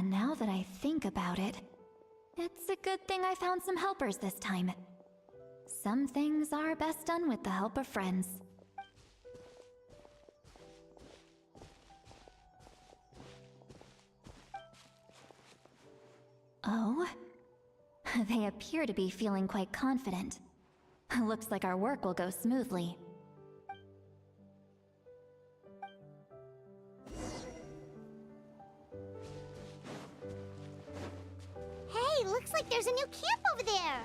Speaker 17: Now that I think about it, it's a good thing I found some helpers this time. Some things are best done with the help of friends. Oh? They appear to be feeling quite confident. Looks like our work will go smoothly.
Speaker 5: Hey, looks like there's a new camp over there.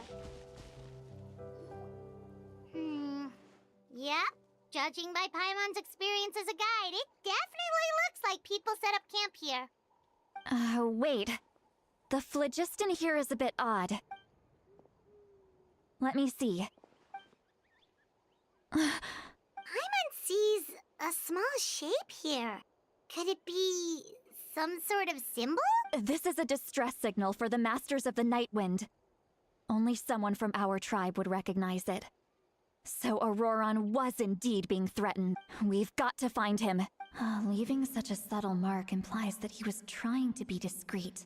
Speaker 5: Yep. Judging by Paimon's experience as a guide, it definitely looks like people set up camp here.
Speaker 17: Wait. The phlogiston here is a bit odd. Let me see.
Speaker 5: Paimon sees a small shape here. Could it be some sort of symbol?
Speaker 17: This is a distress signal for the Masters of the Night Wind. Only someone from our tribe would recognize it. So Auroron was indeed being threatened. We've got to find him. Leaving such a subtle mark implies that he was trying to be discreet.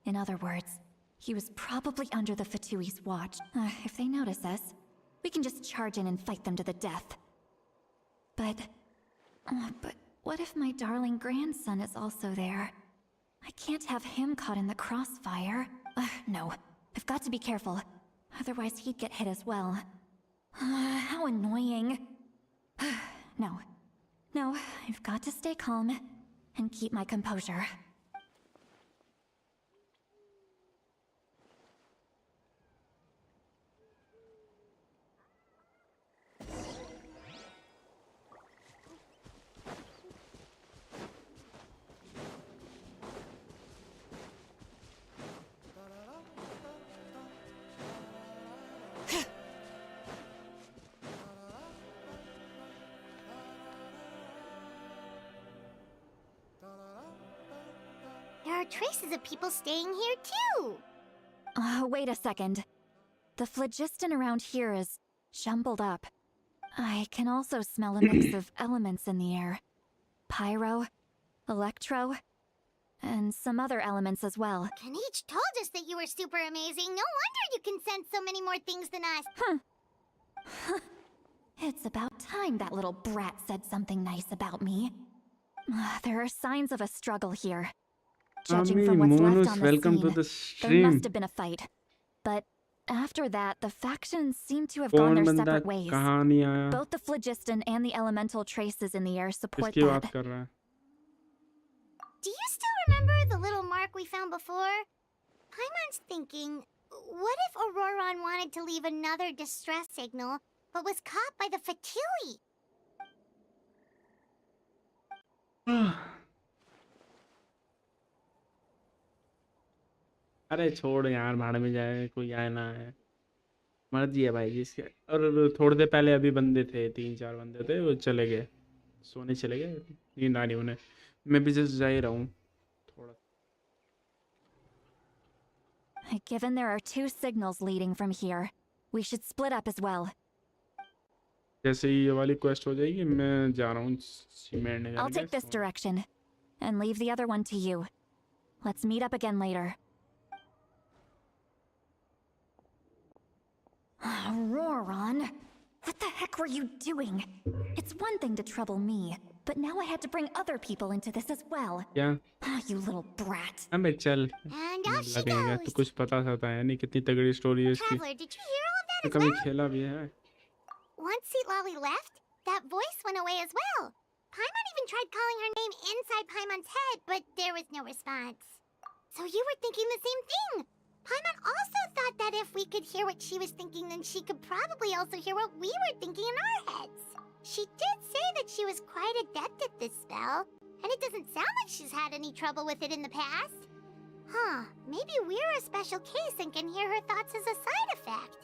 Speaker 17: In other words, he was probably under the Fatui's watch. If they notice us, we can just charge in and fight them to the death. But what if my darling grandson is also there? I can't have him caught in the crossfire. No, I've got to be careful. Otherwise he'd get hit as well. How annoying. No, I've got to stay calm and keep my composure.
Speaker 5: There are traces of people staying here too.
Speaker 17: Wait a second. The phlogiston around here is jumbled up. I can also smell a mix of elements in the air. Pyro, electro, and some other elements as well.
Speaker 5: Kanich told us that you were super amazing. No wonder you can sense so many more things than us.
Speaker 17: It's about time that little brat said something nice about me. There are signs of a struggle here. Judging from what's left on the
Speaker 3: welcome
Speaker 17: scene,
Speaker 3: to the
Speaker 17: there
Speaker 3: stream.
Speaker 17: must have been a fight. But after that, the factions seem to have gone their separate ways. Both the phlogiston and the elemental traces in the air support
Speaker 3: किसकी बात
Speaker 17: that.
Speaker 3: कर रहा है?
Speaker 5: Do you still remember the little mark we found before? Paimon's thinking, what if Auroron wanted to leave another distress signal, but was caught by the Fatui?
Speaker 3: अरे छोड़ यार, भाड़ में जाए, कोई आए ना आए, मर्जी है भाई जिसके। और थोड़ी देर पहले अभी बंदे थे, 3-4 बंदे थे, वो चले गए, सोने चले गए, नींद आ रही उन्हें। मैं भी जस्ट जा ही रहा हूँ थोड़ा।
Speaker 17: Given there are 2 signals leading from here, we should split up as well.
Speaker 3: जैसे ही ये वाली क्वेस्ट हो जाएगी, मैं जा रहा हूँ सीमेंट निकालने।
Speaker 17: I'll take this direction, and leave the other one to you. Let's meet up again later. Auroron, what the heck were you doing? It's one thing to trouble me, but now I had to bring other people into this as well.
Speaker 3: क्या?
Speaker 17: You little brat.
Speaker 3: अबे चल,
Speaker 5: And off she
Speaker 3: लगेगा
Speaker 5: goes.
Speaker 3: तो कुछ पता सकता है नहीं, कितनी तगड़ी स्टोरी है इसकी।
Speaker 5: Traveler, did you hear all of that
Speaker 3: तो
Speaker 5: as
Speaker 3: कभी
Speaker 5: well?
Speaker 3: खेला भी है।
Speaker 5: Once Lolly left, that voice went away as well. Paimon even tried calling her name inside Paimon's head, but there was no response. So you were thinking the same thing. Paimon also thought that if we could hear what she was thinking, then she could probably also hear what we were thinking in our heads. She did say that she was quite adept at this spell, and it doesn't sound like she's had any trouble with it in the past. Huh, maybe we're a special case and can hear her thoughts as a side effect.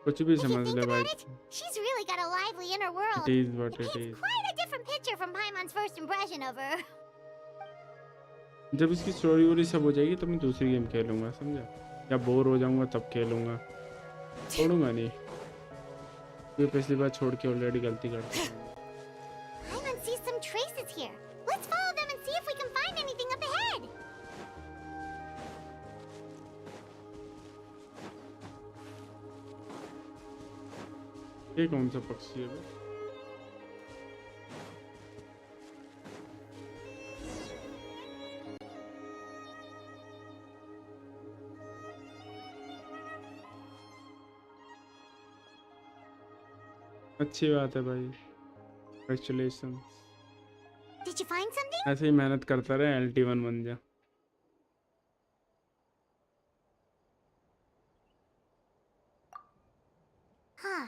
Speaker 3: कुछ भी
Speaker 5: If you
Speaker 3: समझ
Speaker 5: think
Speaker 3: ले भाई।
Speaker 5: about it, she's really got a lively inner world.
Speaker 3: It is what it is.
Speaker 5: Quite a different picture from Paimon's first impression of her.
Speaker 3: जब इसकी story वोरी सब हो जाएगी तो मैं दूसरी गेम खेलूंगा, समझा? या बोर हो जाऊंगा तब खेलूंगा, छोड़ूंगा नहीं। ये पिछली बार छोड़ के ऑलरेडी गलती कर दी।
Speaker 5: Paimon sees some traces here. Let's follow them and see if we can find anything up ahead.
Speaker 3: ये कौन सा पक्षी है बे? अच्छी बात है भाई, congratulations.
Speaker 5: Did you find something?
Speaker 3: ऐसे ही मेहनत करता रहे, LT1 बन जा.
Speaker 5: Huh.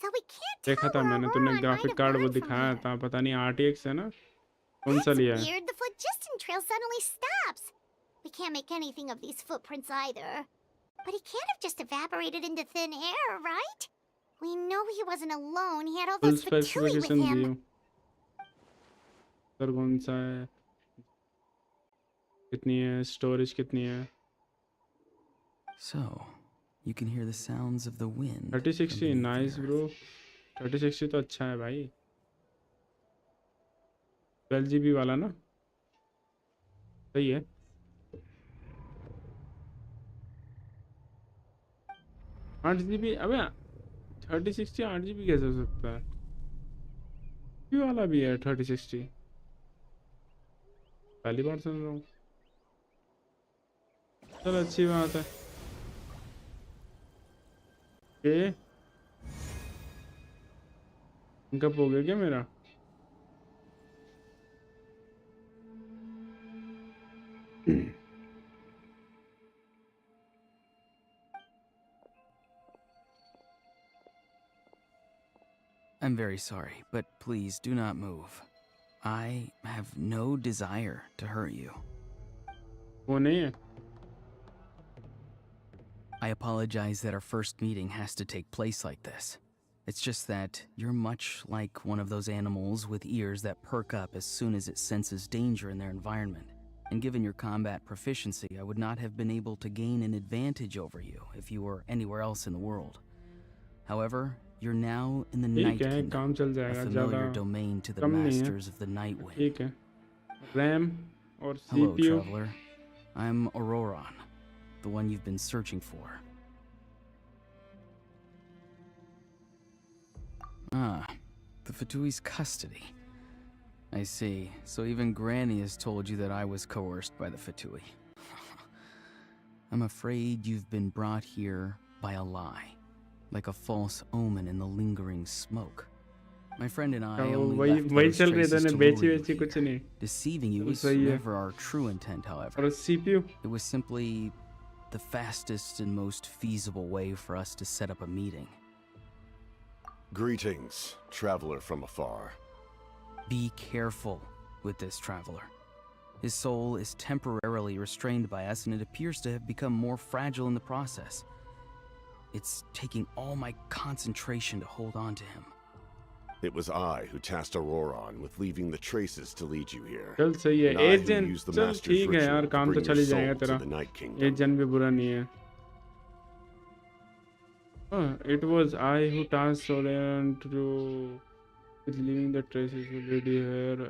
Speaker 5: So we can't
Speaker 3: देखा
Speaker 5: tell
Speaker 3: था
Speaker 5: where
Speaker 3: मैंने,
Speaker 5: Aurora
Speaker 3: तूने
Speaker 5: might
Speaker 3: ग्राफिक
Speaker 5: have
Speaker 3: कार्ड वो
Speaker 5: gone from
Speaker 3: दिखाया
Speaker 5: here.
Speaker 3: था, पता नहीं RTX है ना, कौन सा
Speaker 5: That's
Speaker 3: लिया है?
Speaker 5: weird. The phlogiston trail suddenly stops. We can't make anything of these footprints either. But he can't have just evaporated into thin air, right? We know he wasn't alone. He had all
Speaker 3: full
Speaker 5: those fatui with
Speaker 3: specification
Speaker 5: him.
Speaker 3: दियो. Sir कौन सा है, कितनी है, storage कितनी है?
Speaker 18: So, you can hear the sounds of the wind.
Speaker 3: 3060 nice bro, 3060 तो अच्छा है भाई. 12 GB वाला ना, सही है. आठ GB, अबे 3060 8 GB कैसे हो सकता है? ये वाला भी है 3060, पहली बार सुन रहा हूँ. चल अच्छी बात है. ये इनकप हो गया क्या मेरा?
Speaker 18: I'm very sorry, but please do not move. I have no desire to hurt you.
Speaker 3: वो नहीं है.
Speaker 18: I apologize that our first meeting has to take place like this. It's just that you're much like one of those animals with ears that perk up as soon as it senses danger in their environment. And given your combat proficiency, I would not have been able to gain an advantage over you if you were anywhere else in the world. However, you're now in the Night Kingdom, a familiar domain to the masters of the Night Wind.
Speaker 3: ठीक है. RAM और CPU.
Speaker 18: Hello, traveler. I'm Auroron, the one you've been searching for. Ah, the Fatui's custody. I see. So even Granny has told you that I was coerced by the Fatui. I'm afraid you've been brought here by a lie, like a false omen in the lingering smoke. My friend and I only left those traces to lure you here. Deceiving you was never our true intent, however. It was simply the fastest and most feasible way for us to set up a meeting.
Speaker 15: Greetings, traveler from afar.
Speaker 18: Be careful with this traveler. His soul is temporarily restrained by us, and it appears to have become more fragile in the process. It's taking all my concentration to hold on to him.
Speaker 15: It was I who tasked Auroron with leaving the traces to lead you here.
Speaker 3: चल सही है.
Speaker 15: And I who
Speaker 3: agent
Speaker 15: used the
Speaker 3: चल
Speaker 15: master's
Speaker 3: ठीक है यार,
Speaker 15: ritual to
Speaker 3: काम तो
Speaker 15: bring
Speaker 3: चल
Speaker 15: your
Speaker 3: ही जाएगा
Speaker 15: soul to
Speaker 3: तेरा.
Speaker 15: the Night Kingdom.
Speaker 3: एजेंट भी बुरा नहीं है. It was I who tasked Soren to with leaving the traces to lead you here.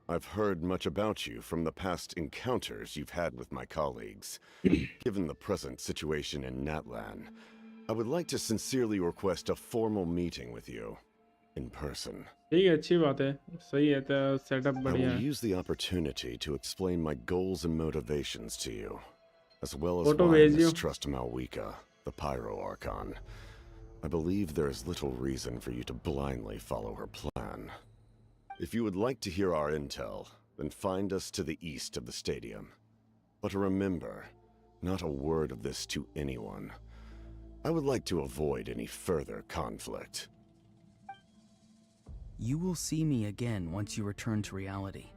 Speaker 15: I've heard much about you from the past encounters you've had with my colleagues. Given the present situation in Natlan, I would like to sincerely request a formal meeting with you, in person.
Speaker 3: ठीक है, अच्छी बात है. सही है, तो setup
Speaker 15: I
Speaker 3: बढ़िया
Speaker 15: will
Speaker 3: है.
Speaker 15: use the opportunity to explain my goals and motivations to you, as well as
Speaker 3: Photo
Speaker 15: why I
Speaker 3: भेज दियो.
Speaker 15: mistrust Malwika, the Pyro Archon. I believe there is little reason for you to blindly follow her plan. If you would like to hear our intel, then find us to the east of the stadium. But remember, not a word of this to anyone. I would like to avoid any further conflict.
Speaker 18: You will see me again once you return to reality.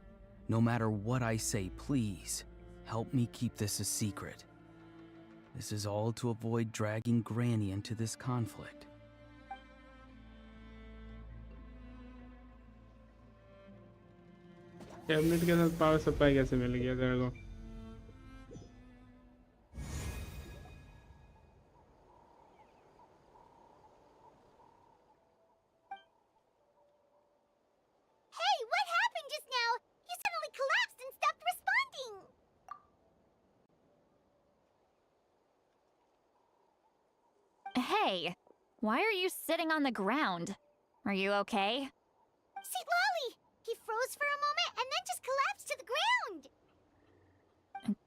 Speaker 18: No matter what I say, please, help me keep this a secret. This is all to avoid dragging Granny into this conflict.
Speaker 3: Cabinet के साथ power supply कैसे मिल गया तेरे को?
Speaker 5: Hey, what happened just now? You suddenly collapsed and stopped responding.
Speaker 17: Hey, why are you sitting on the ground? Are you okay?
Speaker 5: See, Lolly! He froze for a moment and then just collapsed to the ground.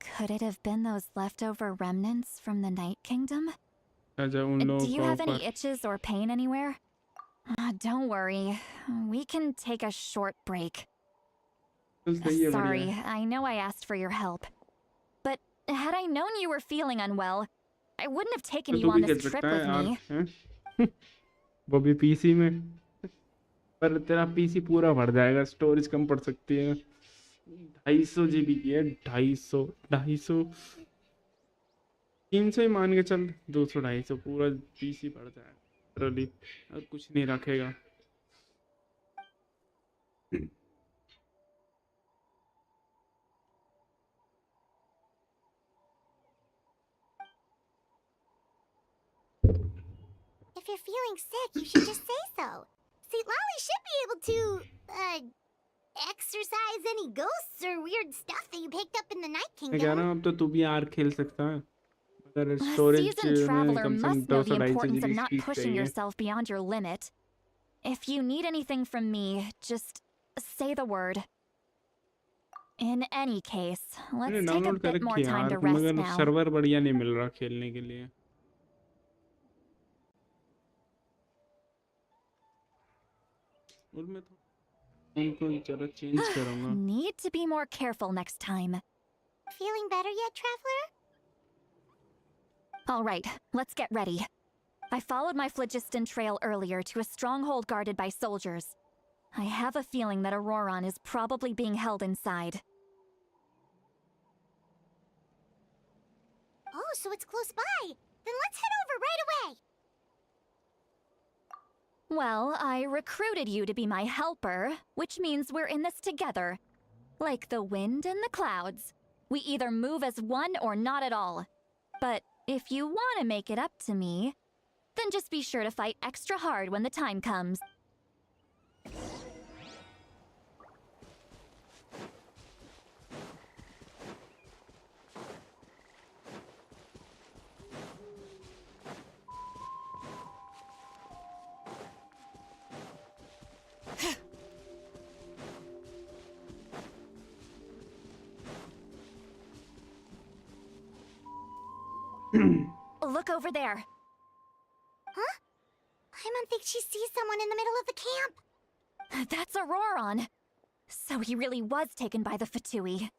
Speaker 17: Could it have been those leftover remnants from the Night Kingdom?
Speaker 3: अच्छा उन लोगों
Speaker 17: Do you
Speaker 3: को
Speaker 17: have any
Speaker 3: ऊपर
Speaker 17: itches or pain anywhere? Don't worry. We can take a short break.
Speaker 3: तो सही है, बढ़िया
Speaker 17: Sorry,
Speaker 3: है।
Speaker 17: I know I asked for your help. But had I known you were feeling unwell, I wouldn't have taken
Speaker 3: तो
Speaker 17: you
Speaker 3: तू भी
Speaker 17: on
Speaker 3: खेल
Speaker 17: this trip
Speaker 3: सकता
Speaker 17: with
Speaker 3: है
Speaker 17: me.
Speaker 3: आर्क हैं वो भी पीसी में, पर तेरा पीसी पूरा भर जाएगा, स्टोरेज कम पड़ सकती है। 250 GB की है, 250 300 ही मान के चल, 200 250 पूरा पीसी भर जाएगा लिटरली, और कुछ नहीं रखेगा।
Speaker 5: If you're feeling sick, you should just say so. See, Lolly should be able to, exorcise any ghosts or weird stuff that you picked up in the Night
Speaker 3: मैं कह रहा
Speaker 5: Kingdom.
Speaker 3: हूँ अब तो तू भी आर्क खेल सकता है, अगर
Speaker 17: A
Speaker 3: स्टोरेज
Speaker 17: seasoned
Speaker 3: में
Speaker 17: traveler
Speaker 3: कम से कम
Speaker 17: must know the
Speaker 3: 200 250
Speaker 17: importance of
Speaker 3: GB
Speaker 17: not
Speaker 3: speed
Speaker 17: pushing
Speaker 3: चाहिए।
Speaker 17: yourself beyond your limit. If you need anything from me, just say the word. In any case,
Speaker 3: मैंने
Speaker 17: let's take a
Speaker 3: download कर
Speaker 17: bit more
Speaker 3: रखी है
Speaker 17: time to
Speaker 3: arc,
Speaker 17: rest
Speaker 3: मगर
Speaker 17: now.
Speaker 3: Server बढ़िया नहीं मिल रहा खेलने के लिए। और मैं तो उनको जरा चेंज करूंगा।
Speaker 17: Need to be more careful next time.
Speaker 5: Feeling better yet, Traveler?
Speaker 17: All right, let's get ready. I followed my phlogiston trail earlier to a stronghold guarded by soldiers. I have a feeling that Auroron is probably being held inside.
Speaker 5: Oh, so it's close by. Then let's head over right away.
Speaker 17: Well, I recruited you to be my helper, which means we're in this together. Like the wind and the clouds. We either move as one or not at all. But if you want to make it up to me, then just be sure to fight extra hard when the time comes. Look over there.
Speaker 5: Huh? Paimon thinks she sees someone in the middle of the camp.
Speaker 17: That's Auroron. So he really was taken by the Fatui.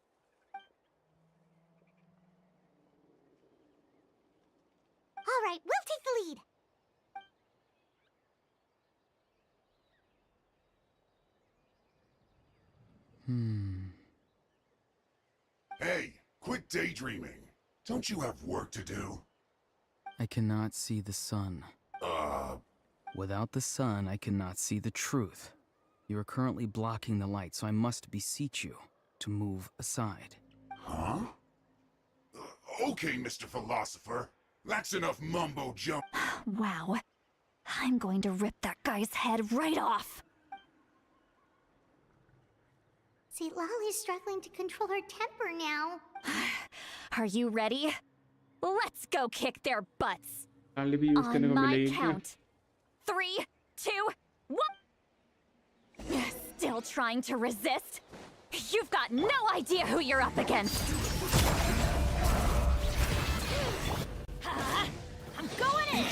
Speaker 5: All right, we'll take the lead.
Speaker 15: Hey, quit daydreaming. Don't you have work to do?
Speaker 18: I cannot see the sun. Without the sun, I cannot see the truth. You are currently blocking the light, so I must beseech you to move aside.
Speaker 15: Huh? Okay, Mr. Philosopher. That's enough mumbo jump.
Speaker 17: Wow. I'm going to rip that guy's head right off.
Speaker 5: See, Lolly's struggling to control her temper now.
Speaker 17: Are you ready? Let's go kick their butts.
Speaker 3: गाली भी use करने
Speaker 17: On
Speaker 3: को
Speaker 17: my
Speaker 3: मिलेगी क्या?
Speaker 17: count. 3, 2, 1. Still trying to resist? You've got no idea who you're up against. I'm going in.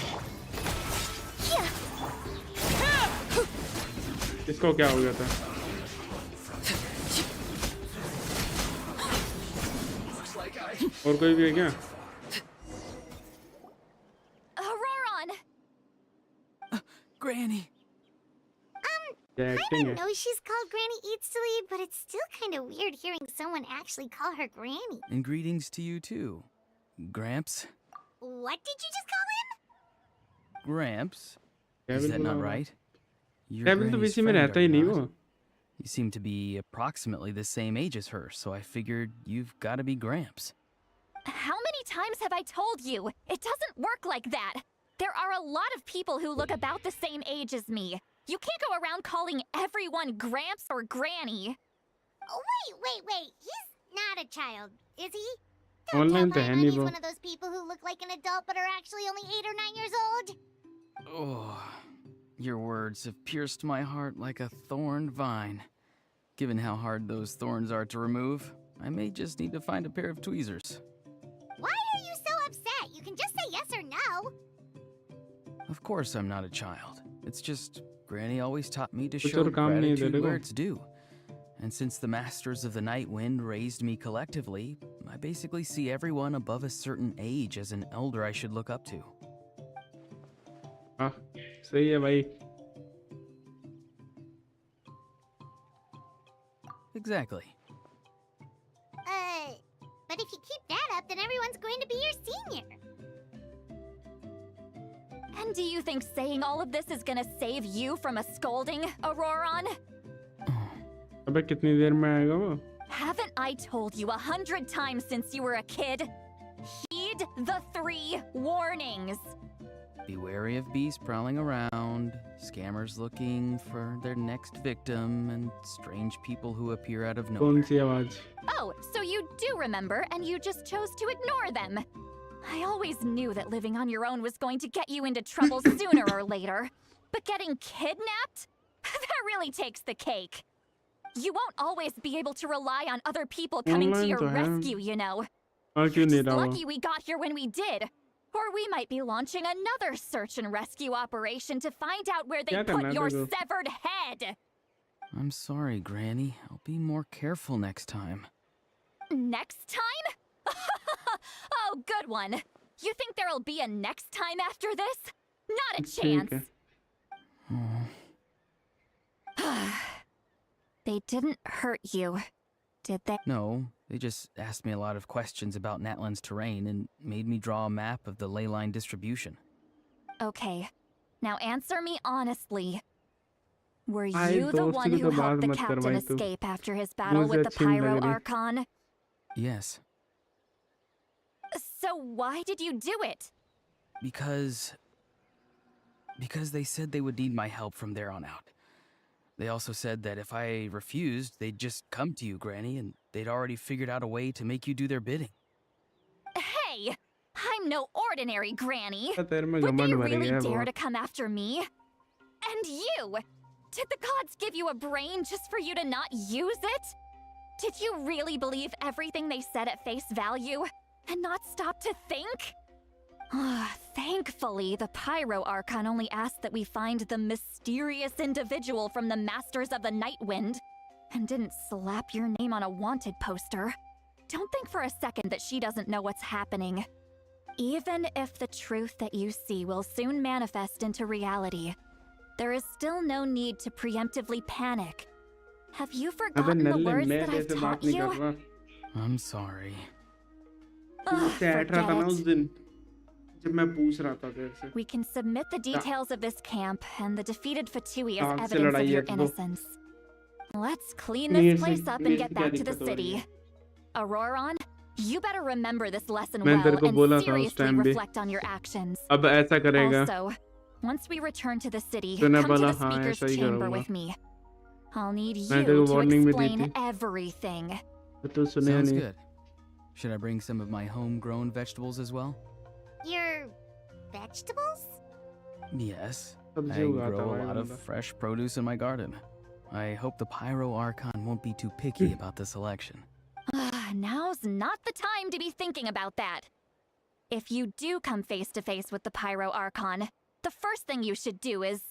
Speaker 3: इसको क्या हो गया था? और कोई भी है क्या?
Speaker 17: Auroron!
Speaker 18: Granny!
Speaker 3: क्या
Speaker 5: I
Speaker 3: एक्टिंग
Speaker 5: didn't
Speaker 3: है?
Speaker 5: know she's called Granny Eats to Lead, but it's still kind of weird hearing someone actually call her Granny.
Speaker 18: And greetings to you too. Gramps?
Speaker 5: What did you just call him?
Speaker 18: Gramps?
Speaker 3: Devil
Speaker 18: Is that not
Speaker 3: बुलावा।
Speaker 18: right? You're
Speaker 3: Devil तो
Speaker 18: Granny's
Speaker 3: BC में
Speaker 18: friend,
Speaker 3: रहता
Speaker 18: are
Speaker 3: he
Speaker 18: you
Speaker 3: नहीं
Speaker 18: not?
Speaker 3: वो।
Speaker 18: You seem to be approximately the same age as her, so I figured you've got to be Gramps.
Speaker 17: How many times have I told you? It doesn't work like that. There are a lot of people who look about the same age as me. You can't go around calling everyone Gramps or Granny.
Speaker 5: Oh, wait. He's not a child, is he?
Speaker 3: Online तो है नहीं
Speaker 5: He's
Speaker 3: वो।
Speaker 5: one of those people who look like an adult but are actually only 8 or 9 years old.
Speaker 18: Oh, your words have pierced my heart like a thorned vine. Given how hard those thorns are to remove, I may just need to find a pair of tweezers.
Speaker 5: Why are you so upset? You can just say yes or no.
Speaker 18: course I'm not a child. It's just Granny always taught me to
Speaker 3: कुछ
Speaker 18: show
Speaker 3: और काम नहीं है
Speaker 18: gratitude
Speaker 3: तेरे
Speaker 18: where
Speaker 3: को?
Speaker 18: it's due. And since the Masters of the Night Wind raised me collectively, I basically see everyone above a certain age as an elder I should look up to.
Speaker 3: हाँ सही है भाई.
Speaker 18: Exactly.
Speaker 5: But if you keep that up, then everyone's going to be your senior.
Speaker 17: And do you think saying all of this is gonna save you from a scolding, Auroron?
Speaker 3: अबे कितनी देर में आएगा वो?
Speaker 17: Haven't I told you 100 times since you were a kid? Heed the 3 warnings.
Speaker 18: Be wary of beasts prowling around, scammers looking for their next victim, and strange people who appear out of nowhere.
Speaker 3: कौन सी आवाज?
Speaker 17: Oh, so you do remember, and you just chose to ignore them. I always knew that living on your own was going to get you into trouble sooner or later. But getting kidnapped? That really takes the cake. You won't always be able to rely on other people coming to your rescue, you know. Just lucky we got here when we did. Or we might be launching another search and rescue operation to find out where they put your severed head.
Speaker 18: I'm sorry, Granny. I'll be more careful next time.
Speaker 17: Next time? Oh, good one. You think there'll be a next time after this? Not a chance. They didn't hurt you, did they?
Speaker 18: No, they just asked me a lot of questions about Natlan's terrain and made me draw a map of the ley line distribution.
Speaker 17: Okay, now answer me honestly. Were you the one who helped the captain escape after his battle with the Pyro Archon?
Speaker 18: Yes.
Speaker 17: So why did you do it?
Speaker 18: Because they said they would need my help from there on out. They also said that if I refused, they'd just come to you, Granny, and they'd already figured out a way to make you do their bidding.
Speaker 17: Hey! I'm no ordinary Granny!
Speaker 3: But
Speaker 17: they really dare to come after me? And you! Did the gods give you a brain just for you to not use it? Did you really believe everything they said at face value? And not stop to think? Thankfully, the Pyro Archon only asked that we find the mysterious individual from the Masters of the Night Wind, and didn't slap your name on a wanted poster. Don't think for a second that she doesn't know what's happening. Even if the truth that you see will soon manifest into reality, there is still no need to preemptively panic. Have you forgotten the words that I've taught you?
Speaker 18: I'm sorry.
Speaker 17: Forget it. We can submit the details of this camp and the defeated Fatui as evidence of your innocence. Let's clean this place up and get back to the city. Auroron, you better remember this lesson well and seriously reflect on your actions. Also, once we return to the city, come to the speaker's chamber with me. I'll need you to explain everything.
Speaker 18: Sounds good. Should I bring some of my homegrown vegetables as well?
Speaker 5: Your vegetables?
Speaker 18: Yes. I grow a lot of fresh produce in my garden. I hope the Pyro Archon won't be too picky about the selection.
Speaker 17: Now's not the time to be thinking about that. If you do come face to face with the Pyro Archon, the first thing you should do is...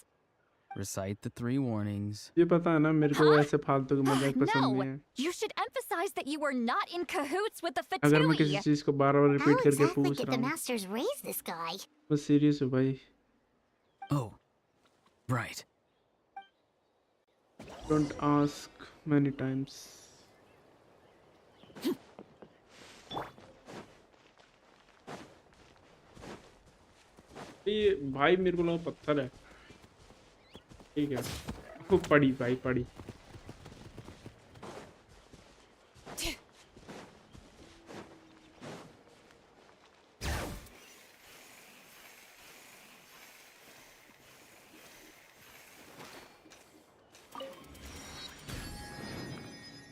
Speaker 18: recite the 3 warnings.
Speaker 3: ये पता है ना मेरे को ऐसे फालतू की मजाक पसंद नहीं है.
Speaker 17: You should emphasize that you were not in cahoots with the Fatui.
Speaker 3: अगर मैं किसी चीज को बार-बार रिपीट करके पूछ रहा
Speaker 5: हूँ. The masters raised this guy.
Speaker 3: मैं सीरियस हूँ भाई.
Speaker 18: Oh, right.
Speaker 3: Don't ask many times. ये भाई मेरे को लगा पत्थर है. ठीक है. खूब पड़ी भाई पड़ी.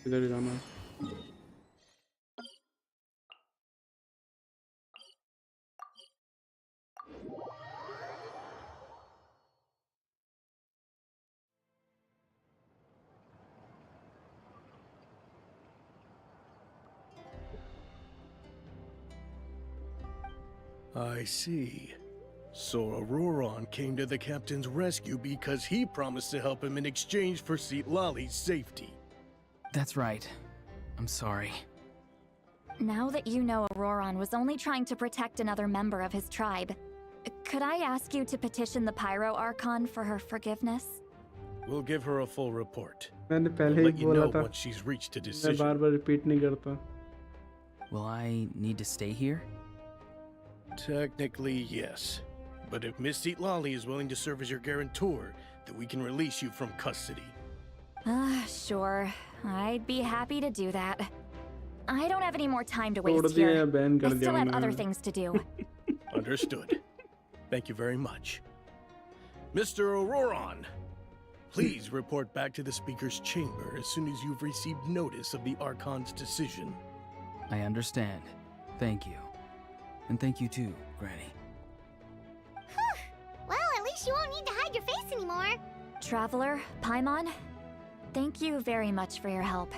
Speaker 3: इधर जाना.
Speaker 15: I see. So Auroron came to the captain's rescue because he promised to help him in exchange for Lali's safety.
Speaker 18: That's right. I'm sorry.
Speaker 17: Now that you know Auroron was only trying to protect another member of his tribe, could I ask you to petition the Pyro Archon for her forgiveness?
Speaker 15: We'll give her a full report.
Speaker 3: मैंने
Speaker 15: We'll
Speaker 3: पहले ही
Speaker 15: let you
Speaker 3: बोला
Speaker 15: know
Speaker 3: था
Speaker 15: once she's reached a
Speaker 3: मैं
Speaker 15: decision.
Speaker 3: बार-बार repeat नहीं करता
Speaker 18: Will I need to stay here?
Speaker 15: Technically, yes. But if Miss Lali is willing to serve as your guarantor, then we can release you from custody.
Speaker 17: Sure. I'd be happy to do that. I don't have any more time to
Speaker 3: छोड़
Speaker 17: waste
Speaker 3: दिया
Speaker 17: here.
Speaker 3: या ban
Speaker 17: I
Speaker 3: कर दिया
Speaker 17: still have
Speaker 3: उन्हें
Speaker 17: other things to do.
Speaker 15: Understood. Thank you very much. Mr. Auroron, please report back to the Speaker's chamber as soon as you've received notice of the Archon's decision.
Speaker 18: I understand. Thank you. And thank you too, Granny.
Speaker 5: Well, at least you won't need to hide your face anymore.
Speaker 17: Traveler, Paimon, thank you very much for your help.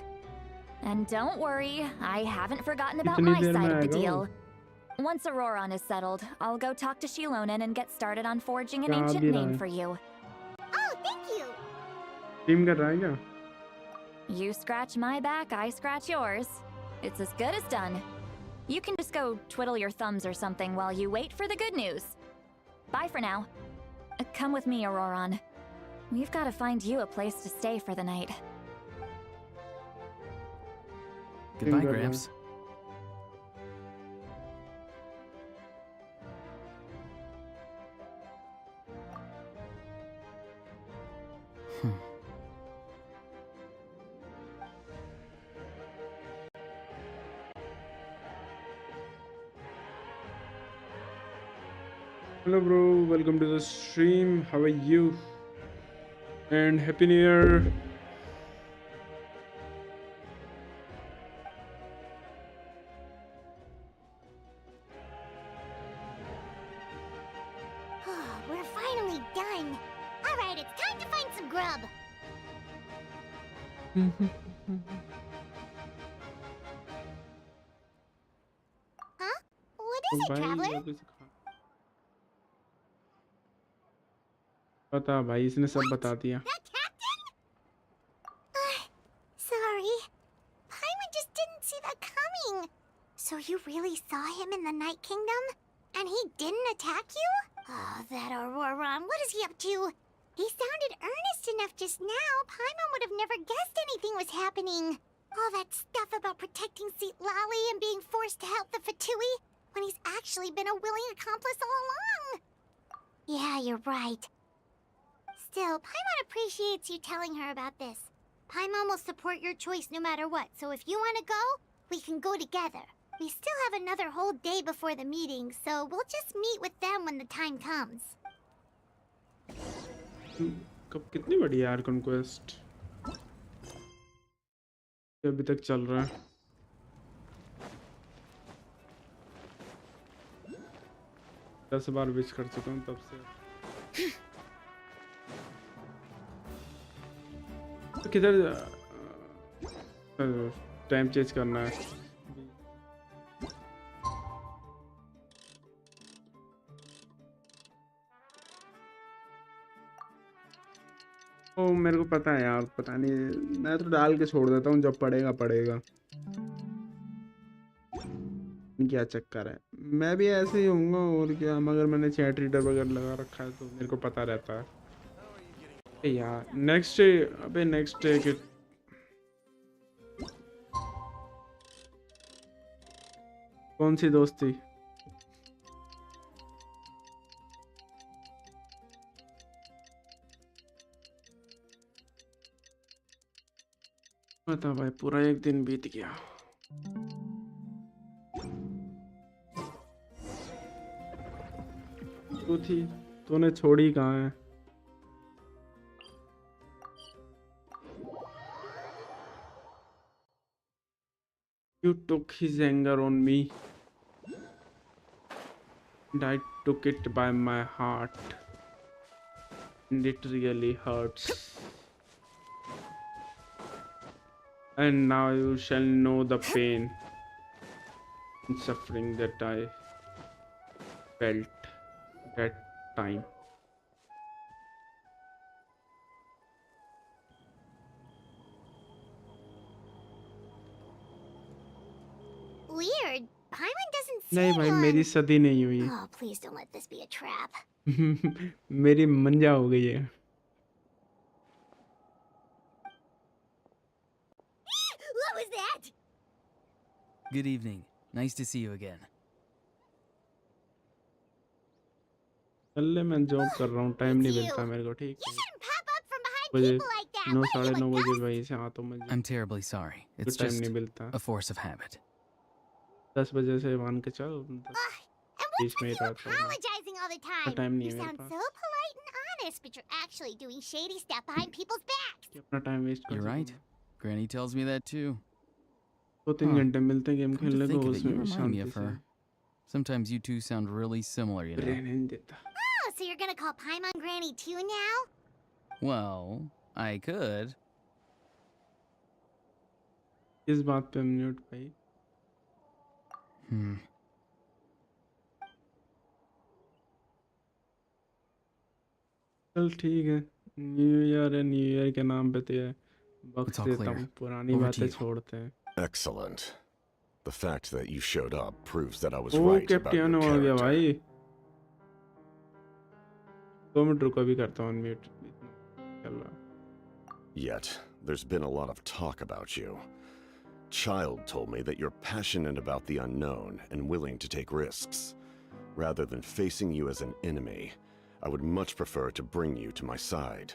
Speaker 17: And don't worry, I haven't forgotten about
Speaker 3: कितनी
Speaker 17: my
Speaker 3: देर में
Speaker 17: side of the
Speaker 3: आएगा वो?
Speaker 17: deal. Once Auroron is settled, I'll go talk to Shilonen and get started on forging an
Speaker 3: क्या
Speaker 17: ancient
Speaker 3: भी रहा
Speaker 17: name
Speaker 3: है?
Speaker 17: for you.
Speaker 5: Oh, thank you.
Speaker 3: Team कर रहा है क्या
Speaker 17: You scratch my back, I scratch yours. It's as good as done. You can just go twiddle your thumbs or something while you wait for the good news. Bye for now. Come with me, Auroron. We've got to find you a place to stay for the night.
Speaker 18: Goodbye,
Speaker 3: कर रहा
Speaker 18: Gramps.
Speaker 3: Hello bro, welcome to the stream. How are you? And happy new year.
Speaker 5: We're finally done. All right, it's time to find some grub. Huh? What is it,
Speaker 3: भाई
Speaker 5: Traveler?
Speaker 3: मैं तो इसे खा- पता भाई इसने सब बता दिया
Speaker 5: That captain? Sorry. Paimon just didn't see that coming. So you really saw him in the Night Kingdom? And he didn't attack you? Oh, that Auroron, what is he up to? He sounded earnest enough just now. Paimon would have never guessed anything was happening. All that stuff about protecting Lali and being forced to help the Fatui, when he's actually been a willing accomplice all along. Yeah, you're right. Still, Paimon appreciates you telling her about this. Paimon will support your choice no matter what, so if you want to go, we can go together. We still have another whole day before the meeting, so we'll just meet with them when the time comes.
Speaker 3: कब कितनी बड़ी यार conquest अभी तक चल रहा है 10 बार wish कर चुका हूँ तब से तो किधर टाइम चेंज करना है ओ मेरे को पता है यार पता नहीं मैं तो डाल के छोड़ देता हूँ जब पड़ेगा पड़ेगा क्या चक्कर है मैं भी ऐसे ही होऊंगा और क्या मगर मैंने चैट रीडर वगैरह लगा रखा है तो मेरे को पता रहता है यार नेक्स्ट डे अबे नेक्स्ट डे के कौन सी दोस्ती पता भाई पूरा एक दिन बीत गया तू थी तूने छोड़ी कहाँ है You took his anger on me and I took it by my heart and it really hurts. And now you shall know the pain and suffering that I felt that time.
Speaker 5: Weird. Paimon doesn't
Speaker 3: नहीं
Speaker 5: seem
Speaker 3: भाई
Speaker 5: one.
Speaker 3: मेरी सदी नहीं हुई.
Speaker 5: Oh, please don't let this be a trap.
Speaker 3: मेरी मंजा हो गई है.
Speaker 5: What was that?
Speaker 18: Good evening. Nice to see you again.
Speaker 3: चल मैं जॉब कर रहा हूँ. टाइम नहीं मिलता मेरे को. ठीक है. बजे 9 9:30 बजे वहीं से आ तो मैं.
Speaker 18: I'm terribly sorry. It's
Speaker 3: time
Speaker 18: just
Speaker 3: नहीं मिलता.
Speaker 18: a force of habit.
Speaker 3: 10 बजे से मान के चल. 20 मिनट आता है.
Speaker 5: Apologizing all the time.
Speaker 3: Time नहीं
Speaker 5: You
Speaker 3: है मेरे
Speaker 5: sound
Speaker 3: pass.
Speaker 5: so polite and honest, but you're actually doing shady stuff behind people's backs.
Speaker 3: अपना टाइम वेस्ट कर.
Speaker 18: You're right. Granny tells me that too.
Speaker 3: 2-3 घंटे मिलते हैं गेम
Speaker 18: Come to
Speaker 3: खेलने
Speaker 18: think
Speaker 3: को.
Speaker 18: of it, you
Speaker 3: उसमें
Speaker 18: remind me
Speaker 3: Shanti
Speaker 18: of
Speaker 3: से.
Speaker 18: her. Sometimes you two sound really similar, you know.
Speaker 3: रहने नहीं देता.
Speaker 5: Oh, so you're gonna call Paimon Granny too now?
Speaker 18: Well, I could.
Speaker 3: इस बात पे म्यूट भाई. चल ठीक है. न्यू ईयर है. न्यू ईयर के नाम पे तो ये वक्त
Speaker 18: It's all
Speaker 3: देता
Speaker 18: clear.
Speaker 3: हूँ. पुरानी
Speaker 18: Over to
Speaker 3: बातें
Speaker 18: you.
Speaker 3: छोड़ते हैं.
Speaker 15: Excellent. The fact that you showed up proves that I was
Speaker 3: ओ
Speaker 15: right about your
Speaker 3: कैप्टन हो गया
Speaker 15: character.
Speaker 3: भाई. 2 मिनट रुको भी करता हूँ म्यूट. चल रहा.
Speaker 15: Yet, there's been a lot of talk about you. Child told me that you're passionate about the unknown and willing to take risks. Rather than facing you as an enemy, I would much prefer to bring you to my side.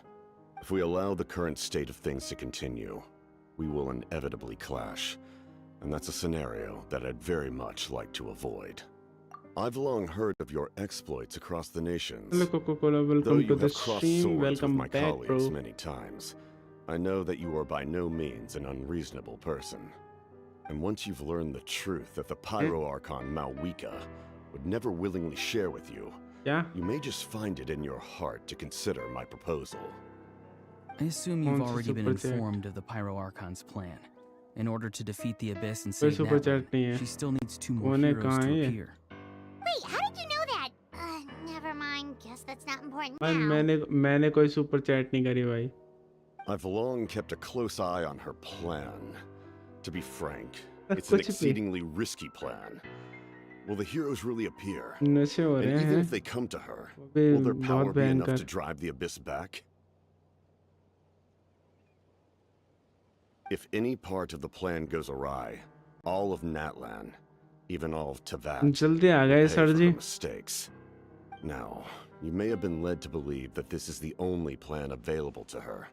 Speaker 15: If we allow the current state of things to continue, we will inevitably clash. And that's a scenario that I'd very much like to avoid. I've long heard of your exploits across the nations.
Speaker 3: Hello Coca-Cola,
Speaker 15: Though
Speaker 3: welcome
Speaker 15: you
Speaker 3: to the
Speaker 15: have crossed
Speaker 3: stream.
Speaker 15: swords with
Speaker 3: Welcome
Speaker 15: my
Speaker 3: back,
Speaker 15: colleagues
Speaker 3: bro.
Speaker 15: many times, I know that you are by no means an unreasonable person. And once you've learned the truth that the Pyro Archon Malwika would never willingly share with you, you may just find it in your heart to consider my proposal.
Speaker 18: I assume you've
Speaker 3: Wants a
Speaker 18: already been
Speaker 3: super chat.
Speaker 18: informed of the Pyro Archon's plan. In order to defeat the Abyss and
Speaker 3: कोई
Speaker 18: save
Speaker 3: super chat नहीं
Speaker 18: Natlan,
Speaker 3: है.
Speaker 18: she still needs 2 more
Speaker 3: उन्हें
Speaker 18: heroes
Speaker 3: कहाँ
Speaker 18: to
Speaker 3: है ये?
Speaker 18: appear.
Speaker 5: Wait, how did you know that? Never mind. Guess that's not important
Speaker 3: भाई
Speaker 5: now.
Speaker 3: मैंने कोई सुपर चैट नहीं करी भाई.
Speaker 15: I've long kept a close eye on her plan. To be frank,
Speaker 3: That's
Speaker 15: it's an
Speaker 3: कुछ भी.
Speaker 15: exceedingly risky plan. Will the heroes really appear?
Speaker 3: नशे हो
Speaker 15: And
Speaker 3: रहे
Speaker 15: even
Speaker 3: हैं.
Speaker 15: if they come to her,
Speaker 3: भी
Speaker 15: will their power
Speaker 3: बहुत
Speaker 15: be enough
Speaker 3: भयंकर.
Speaker 15: to drive the Abyss back? If any part of the plan goes awry, all of Natlan, even all of Teyvat,
Speaker 3: जल्दी आ
Speaker 15: will
Speaker 3: गए
Speaker 15: pay
Speaker 3: sir
Speaker 15: for
Speaker 3: ji.
Speaker 15: her mistakes. Now, you may have been led to believe that this is the only plan available to her.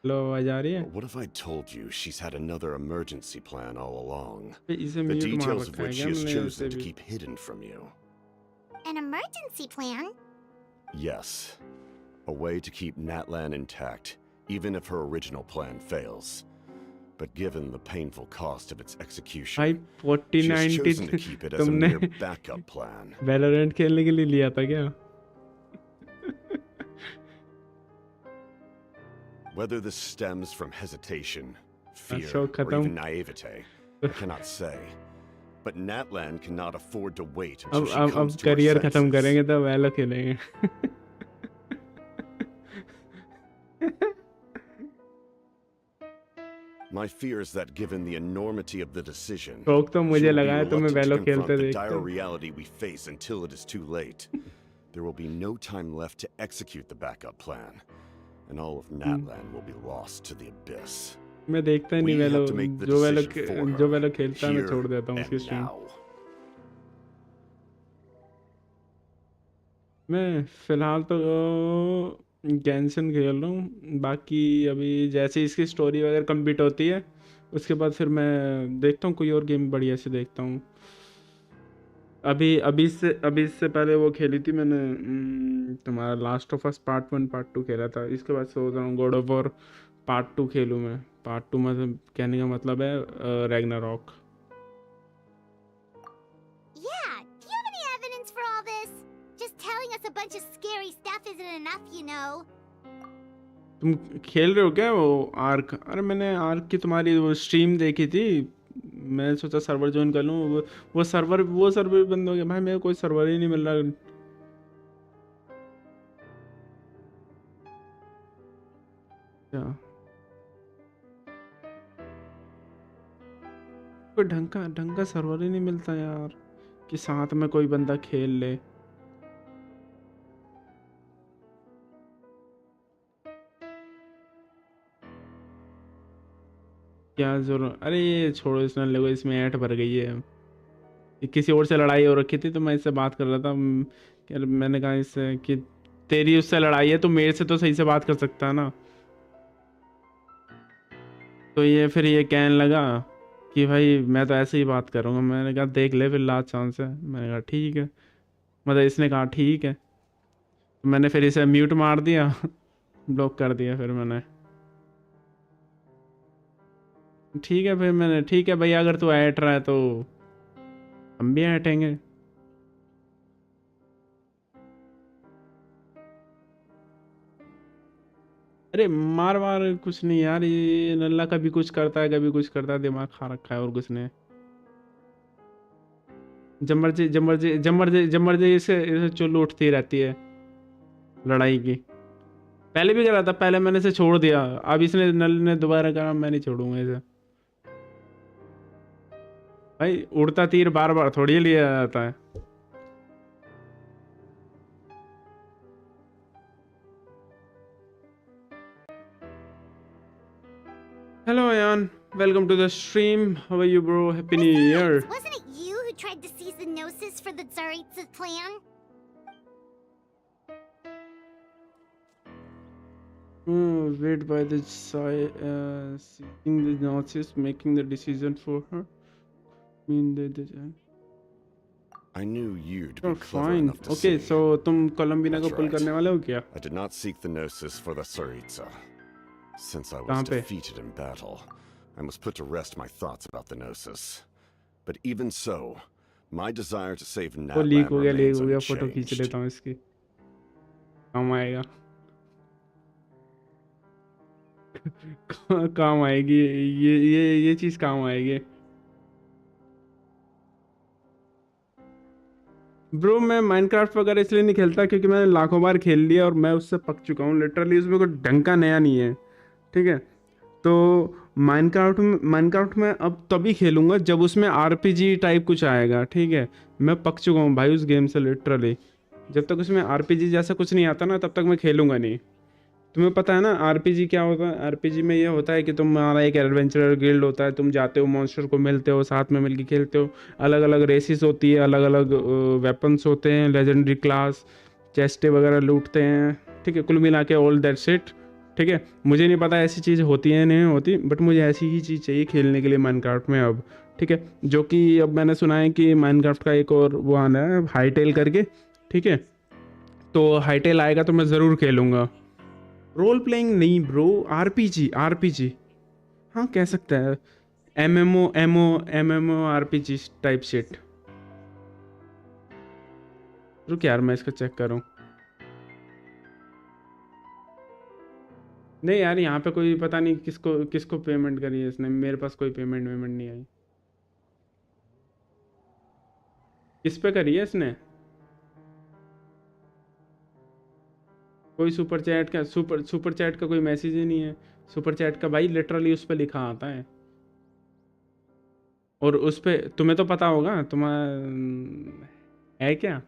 Speaker 3: लो आवाज आ रही है.
Speaker 15: But what if I told you she's had another emergency plan all along?
Speaker 3: पे इसे
Speaker 15: The
Speaker 3: mute मार
Speaker 15: details of
Speaker 3: रखा है
Speaker 15: which
Speaker 3: क्या
Speaker 15: she has
Speaker 3: मैंने
Speaker 15: chosen
Speaker 3: ऐसे
Speaker 15: to
Speaker 3: भी.
Speaker 15: keep hidden from you.
Speaker 5: An emergency plan?
Speaker 15: Yes. A way to keep Natlan intact, even if her original plan fails. But given the painful cost of its execution,
Speaker 3: भाई
Speaker 15: she has chosen to
Speaker 3: 4090
Speaker 15: keep it as a
Speaker 3: तुमने
Speaker 15: mere backup plan.
Speaker 3: Valorant खेलने के लिए लिया था क्या?
Speaker 15: Whether this stems from hesitation, fear,
Speaker 3: शौक
Speaker 15: or
Speaker 3: खत्म.
Speaker 15: even naivete, I cannot say. But Natlan cannot afford to wait until she
Speaker 3: अब
Speaker 15: comes to her
Speaker 3: करियर खत्म
Speaker 15: senses.
Speaker 3: करेंगे तो वैलो खेलेंगे.
Speaker 15: My fear is that given the enormity of the decision,
Speaker 3: शौक तो
Speaker 15: she
Speaker 3: मुझे
Speaker 15: will be
Speaker 3: लगा है तुम्हें
Speaker 15: reluctant to
Speaker 3: वैलो
Speaker 15: confront
Speaker 3: खेलते
Speaker 15: the
Speaker 3: देखते.
Speaker 15: dire reality we face until it is too late. There will be no time left to execute the backup plan, and all of Natlan will be lost to the abyss.
Speaker 3: मैं देखता ही नहीं
Speaker 15: We
Speaker 3: वैलो.
Speaker 15: have to make the
Speaker 3: जो
Speaker 15: decision for her,
Speaker 3: जो वैलो खेलता है मैं
Speaker 15: here
Speaker 3: छोड़ देता हूँ उसकी
Speaker 15: and
Speaker 3: स्ट्रीम.
Speaker 15: now.
Speaker 3: मैं फिलहाल तो गेंशन खेल रहा हूँ. बाकी अभी जैसे इसकी स्टोरी वगैरह कंप्लीट होती है उसके बाद फिर मैं देखता हूँ कोई और गेम बढ़िया से देखता हूँ. अभी इससे पहले वो खेली थी मैंने तुम्हारा last of us part 1 part 2 खेला था. इसके बाद सोच रहा हूँ गॉड ऑफ वॉर पार्ट 2 खेलूँ मैं. पार्ट 2 मतलब कहने का मतलब है Ragnarok.
Speaker 5: Yeah, do you have any evidence for all this? Just telling us a bunch of scary stuff isn't enough, you know.
Speaker 3: तुम खेल रहे हो क्या वो आर्क? अरे मैंने आर्क की तुम्हारी वो स्ट्रीम देखी थी. मैं सोचा सर्वर ज्वाइन कर लूँ. वो सर्वर बंद हो गया भाई. मेरे को कोई सर्वर ही नहीं मिल रहा. क्या कोई ढंग का सर्वर ही नहीं मिलता यार कि साथ में कोई बंदा खेल ले। क्या जरूर, अरे ये छोड़ो, इसने लोगो इसमें ऐड भर गई है। ये किसी और से लड़ाई हो रखी थी तो मैं इससे बात कर रहा था कि मैंने कहा इससे कि तेरी उससे लड़ाई है तो मेरे से तो सही से बात कर सकता है ना। तो ये फिर ये कहने लगा कि भाई मैं तो ऐसे ही बात करूँगा। मैंने कहा देख ले फिर लास्ट चांस है। मैंने कहा ठीक है, मतलब इसने कहा ठीक है, तो मैंने फिर इसे म्यूट मार दिया ब्लॉक कर दिया फिर मैंने। ठीक है फिर मैंने, ठीक है भैया अगर तू ऐट रहा है तो हम भी ऐटेंगे। अरे मार मार कुछ नहीं यार, ये नल्ला कभी कुछ करता है कभी कुछ करता है, दिमाग खा रखा है और कुछ नहीं। जमर्जी इसे चुल उठती रहती है लड़ाई की। पहले भी करा था, पहले मैंने इसे छोड़ दिया, अब इसने नल ने दोबारा करा, मैं नहीं छोड़ूंगा इसे। भाई उड़ता तीर बार बार थोड़ी लिया जाता है। Hello Ayan, welcome to the stream. How are you bro? Happy New Year.
Speaker 5: Wasn't it you who tried to seize the Gnosis for the Tsaritsa's plan?
Speaker 3: Wait by the seeing the Gnosis, making the decision for her.
Speaker 15: I knew you'd be
Speaker 3: Oh,
Speaker 15: clever
Speaker 3: fine.
Speaker 15: enough to
Speaker 3: Okay,
Speaker 15: see.
Speaker 3: so तुम कोलंबिना को
Speaker 15: That's
Speaker 3: pull
Speaker 15: right.
Speaker 3: करने वाले हो क्या?
Speaker 15: I did not seek the Gnosis for the Tsaritsa. Since I was
Speaker 3: कहाँ पे?
Speaker 15: defeated in battle, I must put to rest my thoughts about the Gnosis. But even so, my desire to save
Speaker 3: वो
Speaker 15: Natlan
Speaker 3: leak हो
Speaker 15: remains
Speaker 3: गया, photo खींच
Speaker 15: unchanged.
Speaker 3: लेता हूँ इसकी, काम आएगा। काम आएगी ये चीज काम आएगी। ब्रो मैं माइनक्राफ्ट वगैरह इसलिए नहीं खेलता क्योंकि मैंने लाखों बार खेल लिया और मैं उससे पक चुका हूँ लिटरली। उसमें कोई ढंग का नया नहीं है, ठीक है। तो माइनक्राफ्ट में अब तभी खेलूंगा जब उसमें आरपीजी टाइप कुछ आएगा, ठीक है। मैं पक चुका हूँ भाई उस गेम से लिटरली। जब तक उसमें आरपीजी जैसा कुछ नहीं आता ना तब तक मैं खेलूंगा नहीं। तुम्हें पता है ना आरपीजी क्या होता है? आरपीजी में ये होता है कि तुम्हारा एक एडवेंचरर गिल्ड होता है, तुम जाते हो मॉन्स्टर को मिलते हो, साथ में मिलके खेलते हो। अलग अलग रेसिस होती है, अलग अलग वेपन्स होते हैं, लेजेंडरी क्लास, चेस्टे वगैरह लूटते हैं, ठीक है। कुल मिला के ऑल दैट शिट, ठीक है। मुझे नहीं पता ऐसी चीज़ होती है नहीं होती, बट मुझे ऐसी ही चीज़ चाहिए खेलने के लिए माइनक्राफ्ट में अब, ठीक है। जो कि अब मैंने सुना है कि माइनक्राफ्ट का एक और वो आना है हाईटेल करके, ठीक है। तो हाईटेल आएगा तो मैं ज़रूर खेलूँगा। रोल प्लेइंग नहीं ब्रो, आरपीजी हाँ कह सकता है। MMO RPG type shit. रुक यार मैं इसका चेक करूं। नहीं यार यहाँ पे कोई पता नहीं किसको पेमेंट करी है इसने। मेरे पास कोई पेमेंट नहीं आई। किस पे करी है इसने? कोई सुपर चैट का कोई मैसेज ही नहीं है। सुपर चैट का भाई लिटरली उस पर लिखा आता है, और उस पे तुम्हें तो पता होगा, तुम्हारा है क्या?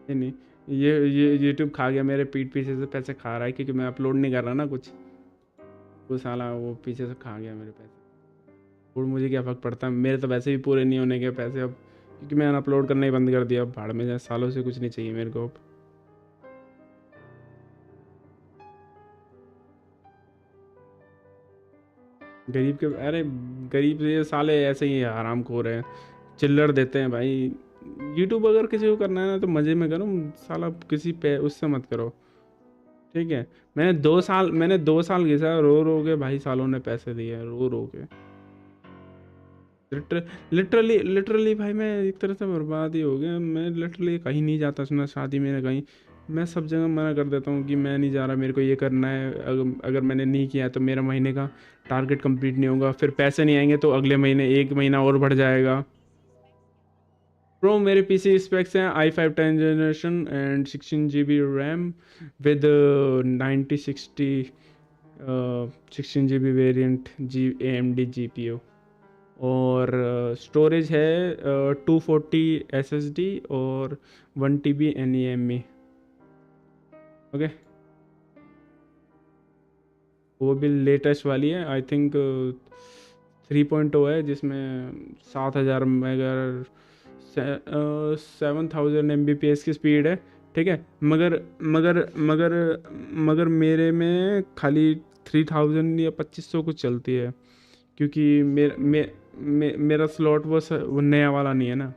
Speaker 3: नहीं ये YouTube खा गया मेरे पीठ पीछे से पैसे खा रहा है क्योंकि मैं अपलोड नहीं कर रहा ना कुछ। वो साला वो पीछे से खा गया मेरे पैसे। और मुझे क्या फ़र्क पड़ता है, मेरे तो वैसे भी पूरे नहीं होने के पैसे अब, क्योंकि मैंने अपलोड करना ही बंद कर दिया। अब भाड़ में जाए, सालों से कुछ नहीं चाहिए मेरे को अब। गरीब के, अरे गरीब ये साले ऐसे ही आराम खो रहे हैं, चिल्लर देते हैं भाई। यूट्यूब अगर किसी को करना है ना तो मज़े में करो साला, किसी पे उससे मत करो, ठीक है। मैंने 2 साल घिसा, रो के भाई सालों ने पैसे दिए, रो के लिटरली भाई मैं एक तरह से बर्बाद ही हो गया। मैं लिटरली कहीं नहीं जाता, सुना शादी में कहीं, मैं सब जगह मना कर देता हूँ कि मैं नहीं जा रहा, मेरे को ये करना है। अगर मैंने नहीं किया तो मेरा महीने का टारगेट कंप्लीट नहीं होगा, फिर पैसे नहीं आएंगे तो अगले महीने 1 महीना और बढ़ जाएगा। प्रो मेरे पीसी स्पेक्स हैं i5 10th generation and 16 GB RAM with 9060 16 GB variant AMD GPU और स्टोरेज है 240 SSD और 1 TB NVMe। ओके, वो भी लेटेस्ट वाली है, आई थिंक 3.0 है, जिसमें 7000 मेगा 7000 MBPS की स्पीड है। ठीक है, मगर मगर मगर मगर मेरे में खाली 3000 या 2500 कुछ चलती है, क्योंकि मेरा स्लॉट वो नया वाला नहीं है ना,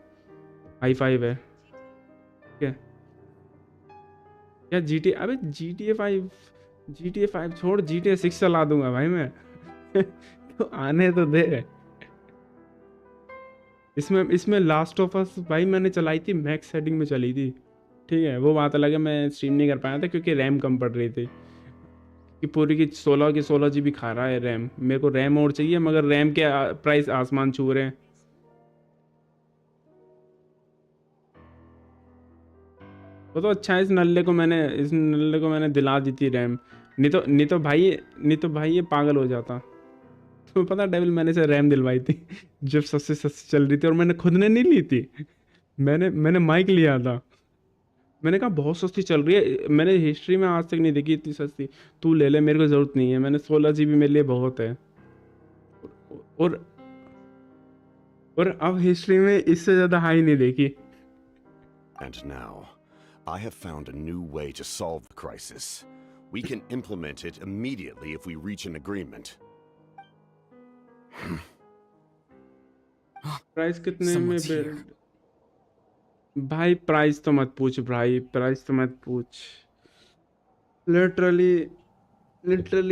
Speaker 3: i5 है। ठीक है, क्या GTA 5 छोड़, GTA 6 चला दूंगा भाई मैं। तो आने तो दे। इसमें लास्ट ऑफ अस भाई मैंने चलाई थी, मैक्स सेटिंग में चली थी। ठीक है, वो बात अलग है, मैं स्ट्रीम नहीं कर पाया था क्योंकि रैम कम पड़ रही थी, कि पूरी की 16 GB खा रहा है रैम। मेरे को रैम और चाहिए, मगर रैम के प्राइस आसमान छू रहे हैं। वो तो अच्छा है, इस नल्ले को मैंने दिला दी थी रैम, नहीं तो भाई ये पागल हो जाता। तुम्हें पता डेविल, मैंने से रैम दिलवाई थी जब सबसे सस्ती चल रही थी, और मैंने खुद ने नहीं ली थी, मैंने माइक लिया था। मैंने कहा बहुत सस्ती चल रही है, मैंने हिस्ट्री में आज तक नहीं देखी इतनी सस्ती, तू ले ले, मेरे को ज़रूरत नहीं है। मैंने 16 GB मेरे लिए बहुत है, और और अब हिस्ट्री में इससे ज़्यादा हाई नहीं देखी।
Speaker 15: And now, I have found a new way to solve the crisis. We can implement it immediately if we reach an agreement.
Speaker 3: Price कितने में भाई? प्राइस तो मत पूछ भाई, प्राइस तो मत पूछ। लिटरली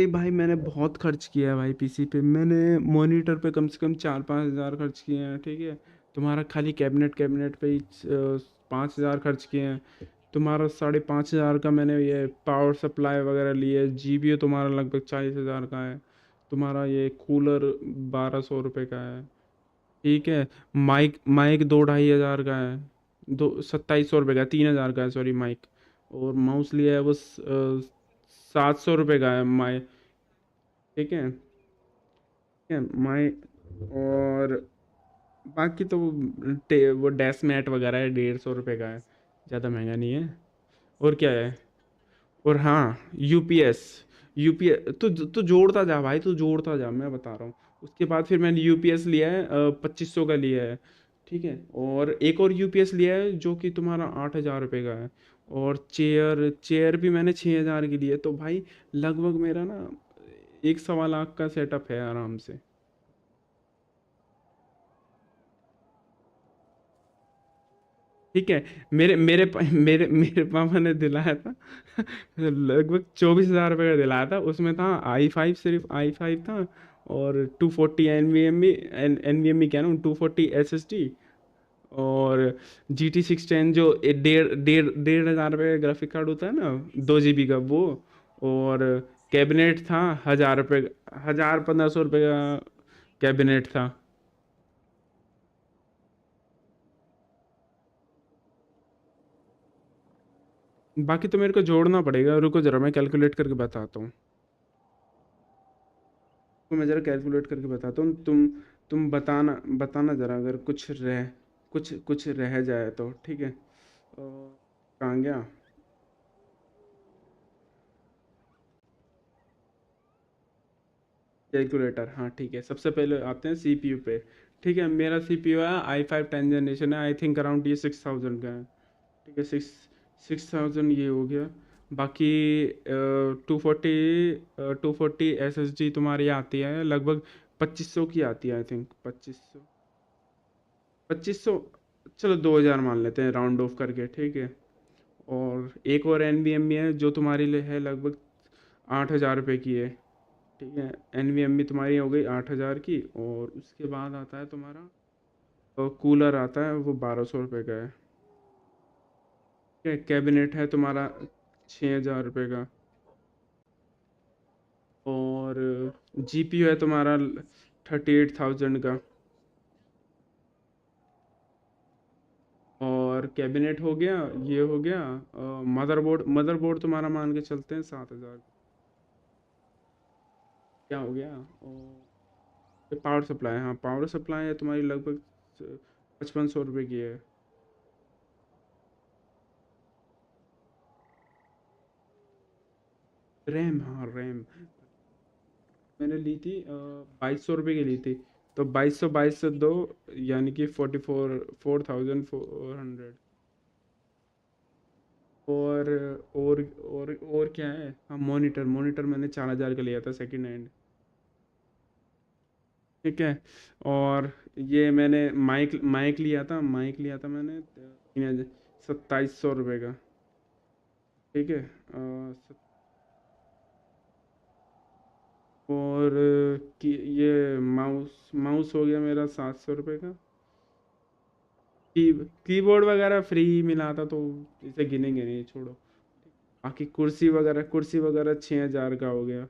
Speaker 3: भाई मैंने बहुत खर्च किया है भाई पीसी पे। मैंने मॉनिटर पे कम से कम 4-5 हज़ार खर्च किए हैं। ठीक है, तुम्हारा खाली कैबिनेट पे ही 5 हज़ार खर्च किए हैं। तुम्हारा 5,500 का मैंने ये पावर सप्लाई वगैरह लिए। GPU तुम्हारा लगभग 40,000 का है। तुम्हारा ये कूलर 1200 रुपये का है। ठीक है, माइक 2-2,500 का है, 2700 रुपये का, 3,000 का है सॉरी माइक। और माउस लिया है वो 700 रुपये का है माइक। ठीक है, माइक, और बाकी तो वो डेस्क मैट वगैरह है, 150 रुपये का है, ज़्यादा महंगा नहीं है। और क्या है, और हाँ यूपीएस तो जोड़ता जा भाई, तो जोड़ता जा, मैं बता रहा हूँ। उसके बाद फिर मैंने यूपीएस लिया है, 2500 का लिया है। ठीक है, और एक और यूपीएस लिया है जो कि तुम्हारा 8,000 रुपये का है। और चेयर भी मैंने 6,000 की ली है। तो भाई लगभग मेरा ना 1-1.25 लाख का सेटअप है आराम से। ठीक है, मेरे पापा ने दिलाया था लगभग 24,000 रुपये का दिलाया था। उसमें था i5, सिर्फ i5 था, और 240 NVMe क्या ना, 240 SSD, और GT 610 जो 1,500 रुपये का ग्राफिक कार्ड होता है ना, 2 GB का वो। और कैबिनेट था 1,000 रुपये, 1,000-1,500 रुपये का कैबिनेट था। बाकी तो मेरे को जोड़ना पड़ेगा, रुको जरा मैं कैलकुलेट करके बताता हूँ। तो मैं ज़रा कैलकुलेट करके बताता हूँ, तुम बताना ज़रा, अगर कुछ रह जाए तो। ठीक है, कहाँ गया? कैलकुलेटर, हाँ ठीक है। सबसे पहले आते हैं CPU पे। ठीक है, मेरा CPU है i5 10th जनरेशन है, आई थिंक अराउंड ये 6,000 का है। ठीक है, 6,000 ये हो गया। बाकी 240 SSD तुम्हारी आती है, लगभग 2500 की आती है, आई थिंक 2500 चलो 2,000 मान लेते हैं राउंड ऑफ करके। ठीक है, और एक और NVMe है जो तुम्हारे लिए है लगभग 8,000 रुपये की है। ठीक है, NVMe तुम्हारी हो गई 8,000 की। और उसके बाद आता है तुम्हारा कूलर आता है, वो 1,200 रुपये का है। ठीक है, कैबिनेट है तुम्हारा 6,000 रुपये का। और GPU है तुम्हारा 38,000 का। और कैबिनेट हो गया, ये हो गया। मदरबोर्ड तुम्हारा मान के चलते हैं 7,000। क्या हो गया? और पावर सप्लाई, हाँ पावर सप्लाई है तुम्हारी लगभग 5500 रुपये की है। रैम, हाँ रैम मैंने ली थी 2200 रुपये की ली थी। तो 2200 से दो, यानी कि 44,400। और और क्या है? हाँ मॉनिटर मैंने 4000 का लिया था सेकंड हैंड। ठीक है। और ये मैंने माइक लिया था मैंने 2700 रुपये का। ठीक है। और ये माउस हो गया मेरा 700 रुपये का। कीबोर्ड वगैरह फ्री मिला था तो इसे गिनेंगे नहीं, छोड़ो। बाकी कुर्सी वगैरह 6000 का हो गया।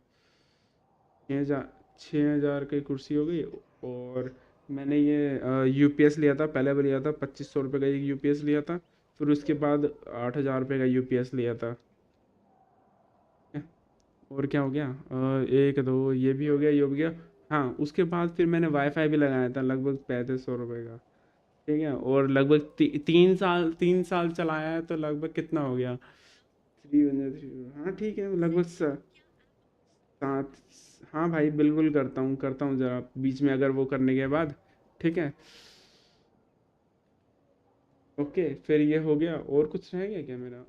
Speaker 3: 6,000 की कुर्सी हो गई। और मैंने ये यूपीएस लिया था, पहले भी लिया था 2500 रुपये का एक यूपीएस लिया था। फिर उसके बाद 8,000 रुपये का यूपीएस लिया था। और क्या हो गया? एक दो ये भी हो गया, ये हो गया। हाँ उसके बाद फिर मैंने वाईफाई भी लगाया था लगभग 3500 रुपये का। ठीक है। और लगभग 3 साल चलाया है, तो लगभग कितना हो गया? 300, हाँ ठीक है लगभग 7। हाँ भाई बिल्कुल करता हूँ ज़रा बीच में अगर वो करने के बाद। ठीक है। ओके फिर ये हो गया। और कुछ रह गया क्या मेरा?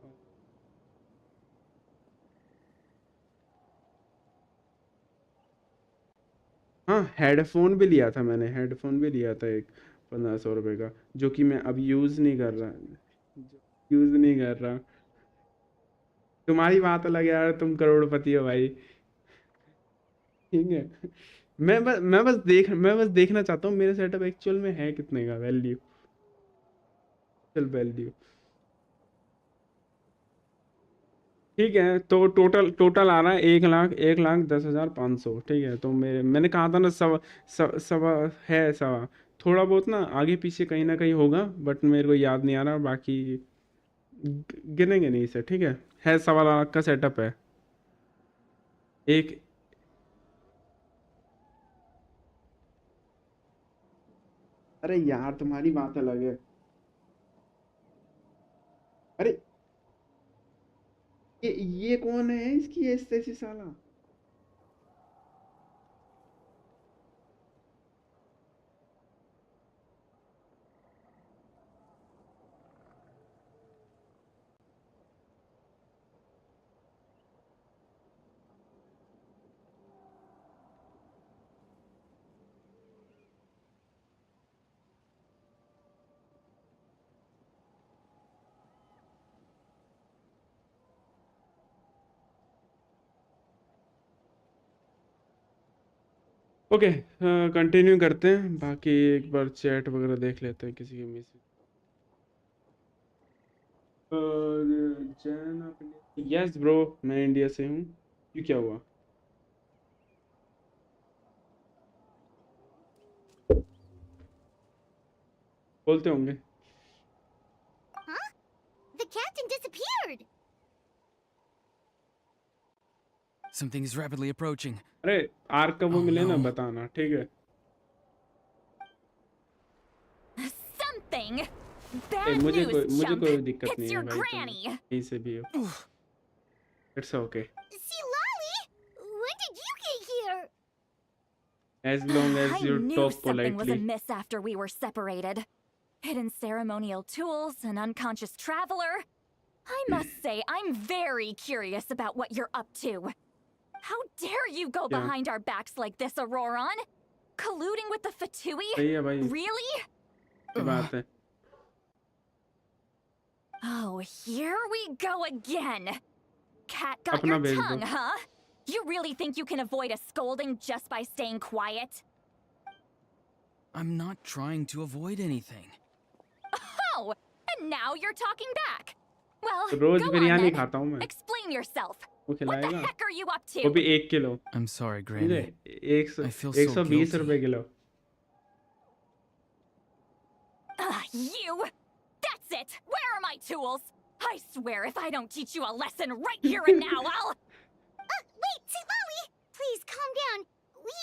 Speaker 3: हाँ हेडफोन भी लिया था एक 1500 रुपये का, जो कि मैं अब यूज़ नहीं कर रहा। तुम्हारी बात अलग है यार, तुम करोड़पति हो भाई। ठीक है। मैं बस देखना चाहता हूँ मेरे सेटअप एक्चुअल में है कितने का वैल्यू। चल वैल्यू ठीक है। तो टोटल आ रहा है 1,10,500। ठीक है। तो मैंने कहा था ना सवा है सवा। थोड़ा बहुत ना आगे पीछे कहीं ना कहीं होगा, बट मेरे को याद नहीं आ रहा। बाकी गिनेंगे नहीं इसे। ठीक है 1,00,000 का सेटअप है एक। अरे यार तुम्हारी बात अलग है। अरे ये कौन है इसकी ऐसी साला? ओके कंटिन्यू करते हैं। बाकी एक बार चैट वगैरह देख लेते हैं किसी के मैसेज। यस ब्रो मैं इंडिया से हूँ। क्यों क्या हुआ? बोलते होंगे।
Speaker 5: Huh? The captain disappeared!
Speaker 18: Something is rapidly approaching.
Speaker 3: अरे आर्क का वो मिले ना
Speaker 18: no.
Speaker 3: बताना। ठीक है।
Speaker 17: Something. Bad
Speaker 3: मुझे
Speaker 17: news,
Speaker 3: कोई
Speaker 17: chump.
Speaker 3: दिक्कत
Speaker 17: It's
Speaker 3: नहीं है
Speaker 17: your
Speaker 3: भाई,
Speaker 17: granny.
Speaker 3: तुम कहीं से भी हो। It's okay
Speaker 5: See, Lolly! When did you get here?
Speaker 3: as long as
Speaker 17: I
Speaker 3: you
Speaker 17: knew
Speaker 3: talk
Speaker 17: something was
Speaker 3: politely.
Speaker 17: amiss after we were separated. Hidden ceremonial tools, an unconscious traveler. I must say, I'm very curious about what you're up to. How dare you go
Speaker 3: Yeah.
Speaker 17: behind our backs like this, Auroron? Colluding with the Fatui?
Speaker 3: सही है भाई।
Speaker 17: Really?
Speaker 3: ये बात है।
Speaker 17: Oh, here we go again. Cat got
Speaker 3: अपना
Speaker 17: your
Speaker 3: भेज
Speaker 17: tongue,
Speaker 3: दो।
Speaker 17: huh? You really think you can avoid a scolding just by staying quiet?
Speaker 18: I'm not trying to avoid anything.
Speaker 17: Oh, and now you're talking back. Well,
Speaker 3: rose
Speaker 17: go on
Speaker 3: biryani
Speaker 17: then.
Speaker 3: खाता हूँ मैं।
Speaker 17: Explain yourself.
Speaker 3: वो
Speaker 17: What the
Speaker 3: खिलाएगा?
Speaker 17: heck are you up
Speaker 3: वो
Speaker 17: to?
Speaker 3: भी 1 kilo.
Speaker 18: I'm sorry,
Speaker 3: समझे?
Speaker 18: Granny. I feel so
Speaker 3: 120
Speaker 18: guilty.
Speaker 3: रुपए kilo.
Speaker 17: You! That's it! Where are my tools? I swear if I don't teach you a lesson right here and now, I'll...
Speaker 5: Wait, Lolly! Please, calm down. We,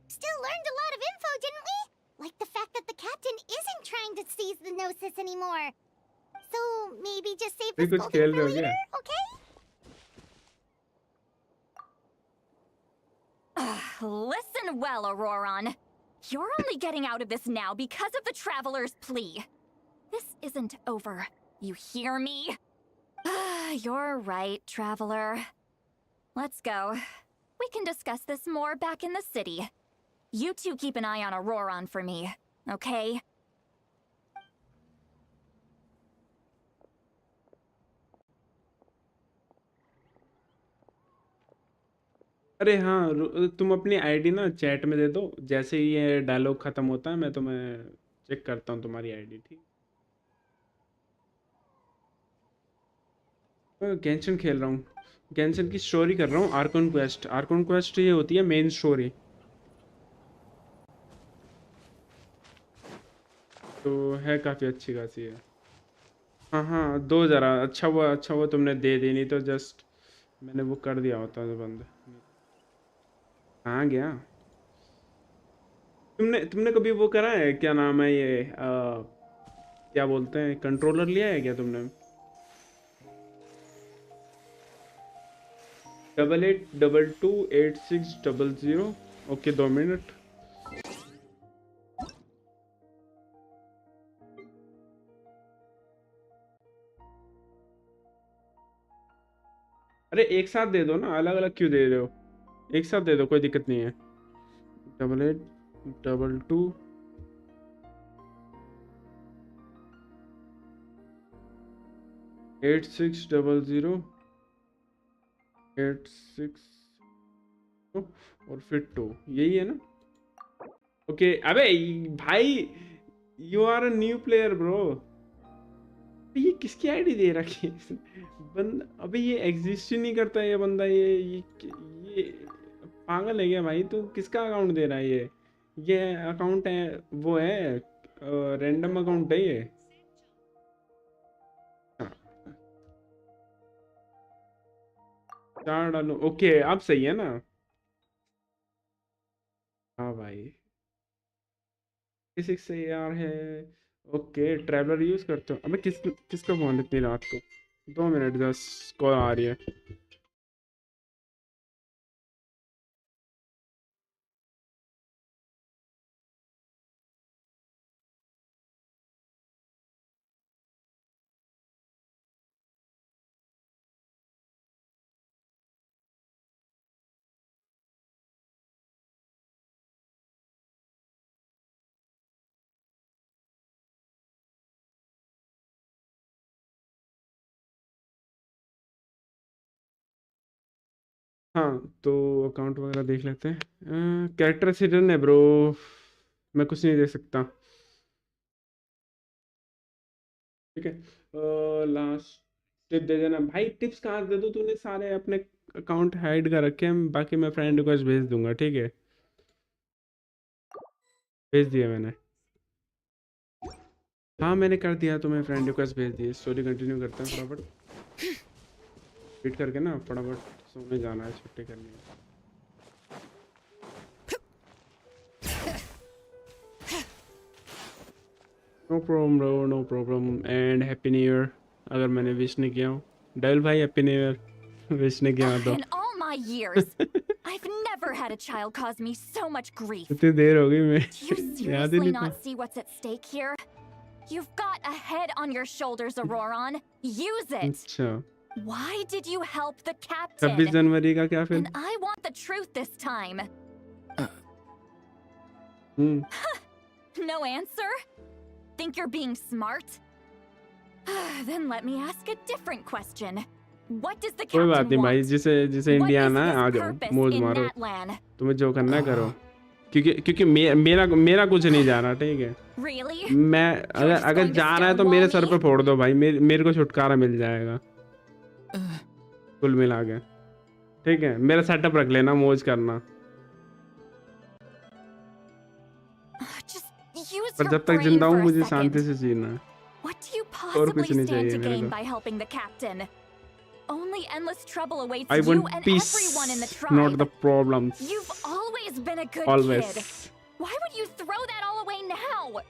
Speaker 5: still learned a lot of info, didn't we? Like the fact that the captain isn't trying to seize the Gnosis anymore. So, maybe just save the scolding for later, okay?
Speaker 17: Listen well, Auroron. You're only getting out of this now because of the Traveler's plea. This isn't over. You hear me? You're right, Traveler. Let's go. We can discuss this more back in the city. You two keep an eye on Auroron for me, okay?
Speaker 3: अरे हाँ, तुम अपनी ID ना chat में दे दो। जैसे ही ये dialogue खत्म होता है मैं तुम्हें चेक करता हूँ तुम्हारी आईडी, ठीक? गेंशिन खेल रहा हूँ, गेंशिन की स्टोरी कर रहा हूँ। आर्कन क्वेस्ट, आर्कन क्वेस्ट ये होती है मेन स्टोरी, तो है काफ़ी अच्छी खासी है। हाँ हाँ, दो जरा, अच्छा हुआ तुमने दे दी, नहीं तो जस्ट मैंने वो कर दिया होता जो बंद। कहाँ गया? तुमने कभी वो करा है, क्या नाम है ये, क्या बोलते हैं, कंट्रोलर लिया है क्या तुमने? 88228600। Okay, 2 minute. अरे एक साथ दे दो ना, अलग अलग क्यों दे रहे हो? एक साथ दे दो, कोई दिक्कत नहीं है। 8822 8600 86 और फिर 2, यही है ना? ओके। अबे भाई, you are a new player bro. ये किसकी आईडी दे रखी है बंदा? अबे ये एग्जिस्ट ही नहीं करता ये बंदा। ये पागल है क्या भाई? तू किसका अकाउंट दे रहा है? ये अकाउंट है, वो है रैंडम अकाउंट है ये। चार डालो। ओके, अब सही है ना? हाँ भाई, 6 यार है। ओके, ट्रैवलर यूज करते हो? अबे किसका फोन इतनी रात को? 2 मिनट, 10 कॉल आ रही है। हाँ, तो अकाउंट वगैरह देख लेते हैं। कैरेक्टर हिडन है ब्रो, मैं कुछ नहीं दे सकता। ठीक है, लास्ट टिप दे देना भाई। टिप्स कहाँ दे दूँ? तूने सारे अपने अकाउंट हाइड कर रखे हैं, बाकी मैं फ्रेंड रिक्वेस्ट भेज दूंगा, ठीक है? भेज दिया मैंने। हाँ मैंने कर दिया, तुम्हें फ्रेंड रिक्वेस्ट भेज दी। स्टोरी कंटिन्यू करते हैं फटाफट, वेट करके ना, फटाफट सोने जाना है, छुट्टी करनी है। No problem bro, no problem. And happy new year, अगर मैंने विश नहीं किया हूँ। डेल भाई हैप्पी न्यू ईयर, विश नहीं किया तो।
Speaker 17: In all my years, I've never had a child cause me so much grief.
Speaker 3: इतनी देर हो गई, मैं
Speaker 17: Do you
Speaker 3: याद ही
Speaker 17: seriously
Speaker 3: नहीं
Speaker 17: not
Speaker 3: था।
Speaker 17: see what's at stake here? You've got a head on your shoulders, Auroron. Use it.
Speaker 3: अच्छा,
Speaker 17: Why did you help the captain?
Speaker 3: 26 जनवरी का क्या film?
Speaker 17: And I want the truth this time. No answer? Think you're being smart? Then let me ask a different question. What does the
Speaker 3: कोई
Speaker 17: captain
Speaker 3: बात नहीं भाई,
Speaker 17: want?
Speaker 3: जिसे India आना है आ जाओ, मौज
Speaker 17: In
Speaker 3: मारो,
Speaker 17: Natlan?
Speaker 3: तुम्हें जो करना है करो। क्योंकि मेरा कुछ नहीं जा रहा, ठीक है?
Speaker 17: Really?
Speaker 3: मैं अगर जा रहा है तो मेरे सर पे फोड़ दो भाई, मेरे को छुटकारा मिल जाएगा कुल मिला के, ठीक है? मेरा सेटअप रख लेना, मौज करना।
Speaker 17: Just use
Speaker 3: पर
Speaker 17: your
Speaker 3: जब तक
Speaker 17: brain
Speaker 3: जिंदा हूँ
Speaker 17: for a
Speaker 3: मुझे
Speaker 17: second.
Speaker 3: शांति से जीना है।
Speaker 17: What do you possibly
Speaker 3: नहीं
Speaker 17: stand
Speaker 3: चाहिए
Speaker 17: to
Speaker 3: मेरे
Speaker 17: gain
Speaker 3: को.
Speaker 17: by helping the captain? Only endless trouble awaits
Speaker 3: I
Speaker 17: you
Speaker 3: want
Speaker 17: and
Speaker 3: peace,
Speaker 17: everyone in the
Speaker 3: not the
Speaker 17: tribe.
Speaker 3: problems.
Speaker 17: You've always been a good
Speaker 3: Always.
Speaker 17: kid. Why would you throw that all away now?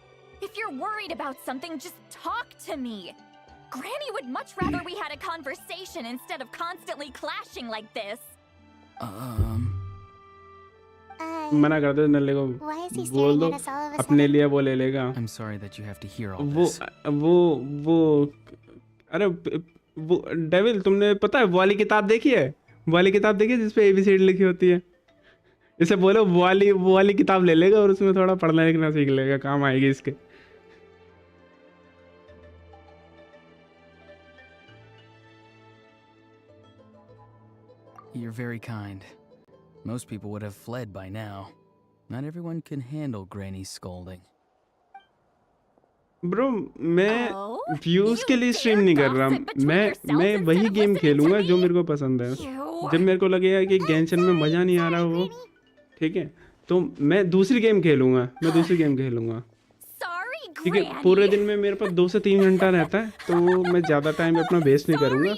Speaker 17: If you're worried about something, just talk to me. Granny would much rather we had a conversation instead of constantly clashing like this.
Speaker 3: मना कर दो नल्ले को.
Speaker 5: Why is he
Speaker 3: बोल
Speaker 5: staring
Speaker 3: दो
Speaker 5: at us all of a
Speaker 3: अपने
Speaker 5: sudden?
Speaker 3: लिए वो ले लेगा.
Speaker 18: I'm sorry that you have to hear all
Speaker 3: वो
Speaker 18: this.
Speaker 3: वो अरे वो डेविल, तुमने पता है वो वाली किताब देखी है? वो वाली किताब देखी है जिसपे ABCD लिखी होती है? इसे बोलो वो वाली किताब ले लेगा और उसमें थोड़ा पढ़ना लिखना सीख लेगा, काम आएगी इसके.
Speaker 18: You're very kind. Most people would have fled by now. Not everyone can handle Granny's scolding.
Speaker 3: Bro मैं व्यूज के लिए स्ट्रीम नहीं कर रहा. मैं वही गेम खेलूंगा जो मेरे को पसंद है. जब मेरे को लगेगा कि गेंशन में मजा नहीं आ रहा वो, ठीक है, तो मैं दूसरी गेम खेलूंगा. ठीक है, पूरे दिन में मेरे पास 2 से 3 घंटा रहता है, तो मैं ज़्यादा टाइम अपना वेस्ट नहीं करूँगा.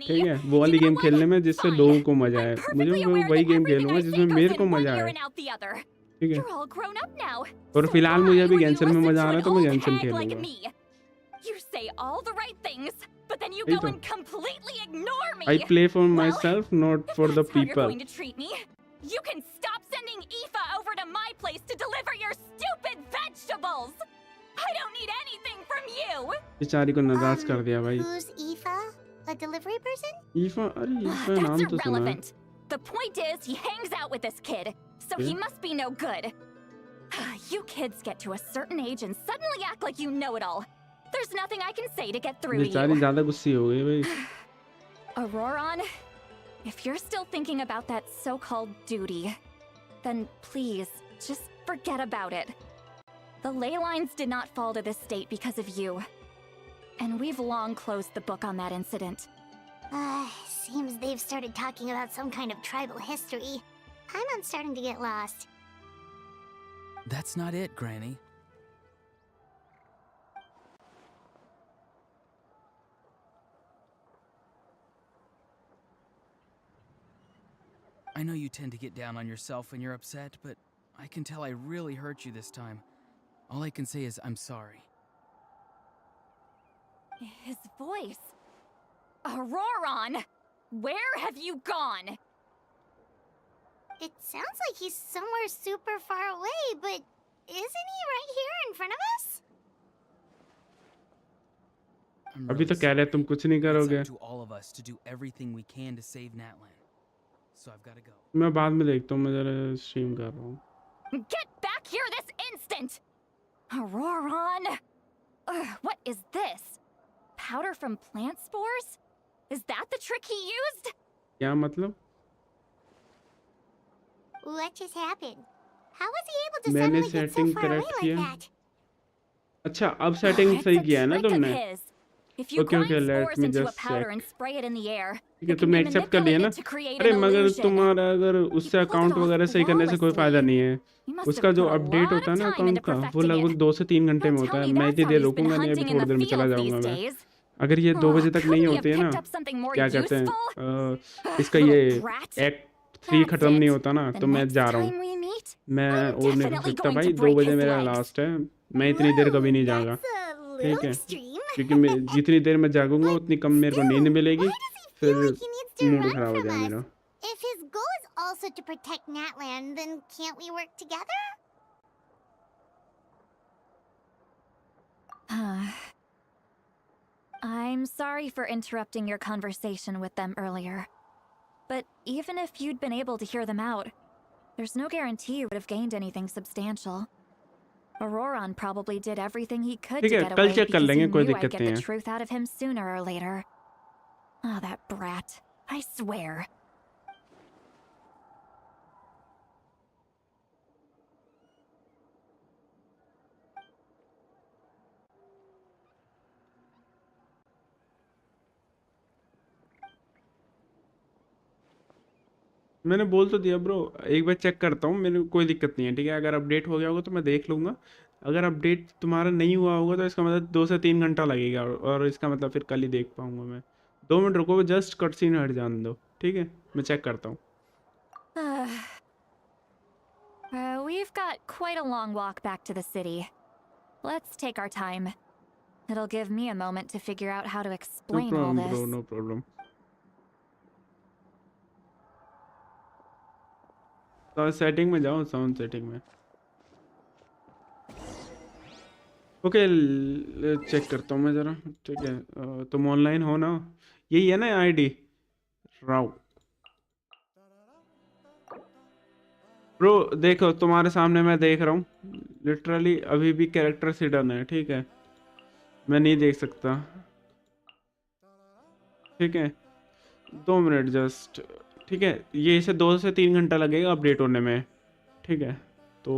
Speaker 3: ठीक है, वो वाली गेम खेलने में जिससे लोगों को मजा आए. मुझे वही गेम खेलूंगा जिसमें मेरे को मजा आए. ठीक है, और फिलहाल मुझे अभी गेंशन में मजा आ रहा है तो मैं गेंशन खेलूंगा.
Speaker 17: You say all the right things, but then you go and completely ignore me.
Speaker 3: I play for myself, not for the
Speaker 17: How you're
Speaker 3: people.
Speaker 17: going to treat me? You can stop sending Aoife over to my place to deliver your stupid vegetables. I don't need anything from you.
Speaker 3: बेचारी को नाराज कर दिया भाई.
Speaker 5: Who's Aoife? A delivery person?
Speaker 3: ईफा, अरे ईफा नाम
Speaker 17: That's
Speaker 3: तो सुना है.
Speaker 17: irrelevant. The point is, he hangs out with this kid, so he must be no good. You kids get to a certain age and suddenly act like you know it all. There's nothing I can say to get through to
Speaker 3: बेचारी
Speaker 17: you.
Speaker 3: ज़्यादा गुस्से हो गई भाई.
Speaker 17: Auroron, if you're still thinking about that so-called duty, then please, just forget about it. The ley lines did not fall to this state because of you. And we've long closed the book on that incident.
Speaker 5: Seems they've started talking about some kind of tribal history. I'm starting to get lost.
Speaker 18: That's not it, Granny. I know you tend to get down on yourself when you're upset, but I can tell I really hurt you this time. All I can say is I'm sorry.
Speaker 17: His voice. Auroron! Where have you gone?
Speaker 5: It sounds like he's somewhere super far away, but isn't he right here in front of us?
Speaker 3: अभी तो कह रहे तुम कुछ नहीं करोगे.
Speaker 18: It's up to all of us to do everything we can to save Natlan. So I've got to go.
Speaker 3: मैं बाद में देखता हूँ, मैं जरा स्ट्रीम कर रहा हूँ.
Speaker 17: Get back here this instant! Auroron! What is this? Powder from plant spores? Is that the trick he used?
Speaker 3: क्या मतलब?
Speaker 5: What just happened? How was he able to
Speaker 3: मैंने
Speaker 5: suddenly get so
Speaker 3: setting
Speaker 5: far away
Speaker 3: correct
Speaker 5: like
Speaker 3: किया.
Speaker 5: that?
Speaker 3: अच्छा, अब setting सही किया है ना तुमने?
Speaker 17: If you grind
Speaker 3: let
Speaker 17: spores
Speaker 3: me
Speaker 17: into a
Speaker 3: just
Speaker 17: powder
Speaker 3: check.
Speaker 17: and spray it in the air,
Speaker 3: ठीक है,
Speaker 17: it can
Speaker 3: तुमने
Speaker 17: be
Speaker 3: एक्सेप्ट कर लिया ना?
Speaker 17: manipulated to create
Speaker 3: अरे
Speaker 17: an
Speaker 3: मगर
Speaker 17: illusion.
Speaker 3: तुम्हारा अगर उससे अकाउंट वगैरह सही करने से कोई फायदा नहीं है. उसका जो अपडेट होता है ना अकाउंट का, वो लगभग 2 से 3 घंटे में होता है. मैं इतनी देर रुकूंगा नहीं, अभी थोड़ी देर में चला जाऊंगा मैं. अगर ये 2 बजे तक नहीं होते हैं ना, क्या कहते हैं, इसका ये एक्ट 3 खत्म नहीं होता ना, तो मैं जा रहा हूँ. मैं और नहीं कर सकता भाई. 2 बजे मेरा लास्ट है. मैं इतनी देर कभी नहीं जागा. ठीक है, क्योंकि मैं जितनी देर मैं जागूंगा उतनी कम मेरे को नींद मिलेगी, फिर मूड खराब हो जाएगा मेरा.
Speaker 5: If his goal is also to protect Natlan, then can't we work together?
Speaker 17: I'm sorry for interrupting your conversation with them earlier. But even if you'd been able to hear them out, there's no guarantee you would have gained anything substantial. Auroron probably did everything he could to get away because he knew I'd get the truth out of him sooner or later. Oh, that brat. I swear.
Speaker 3: मैंने बोल तो दिया bro, एक बार check करता हूँ, मेरे को कोई दिक्कत नहीं है. ठीक है, अगर अपडेट हो गया होगा तो मैं देख लूँगा. अगर अपडेट तुम्हारा नहीं हुआ होगा तो इसका मतलब 2 से 3 घंटा लगेगा, और इसका मतलब फिर कल ही देख पाऊंगा मैं। 2 मिनट रुको, जस्ट कट सीन हट जाने दो, ठीक है? मैं चेक करता हूँ।
Speaker 17: We've got quite a long walk back to the city. Let's take our time. It'll give me a moment to figure out how to
Speaker 3: no
Speaker 17: explain all
Speaker 3: problem
Speaker 17: this.
Speaker 3: Bro, no problem. तो setting में जाओ, sound setting में। Okay, check करता हूँ मैं ज़रा, ठीक है? तुम ऑनलाइन हो ना? यही है ना आईडी? राव ब्रो, देखो तुम्हारे सामने मैं देख रहा हूँ, लिटरली अभी भी कैरेक्टर हिडन है, ठीक है? मैं नहीं देख सकता, ठीक है? 2 मिनट जस्ट, ठीक है? ये इसे 2 से 3 घंटा लगेगा अपडेट होने में, ठीक है? तो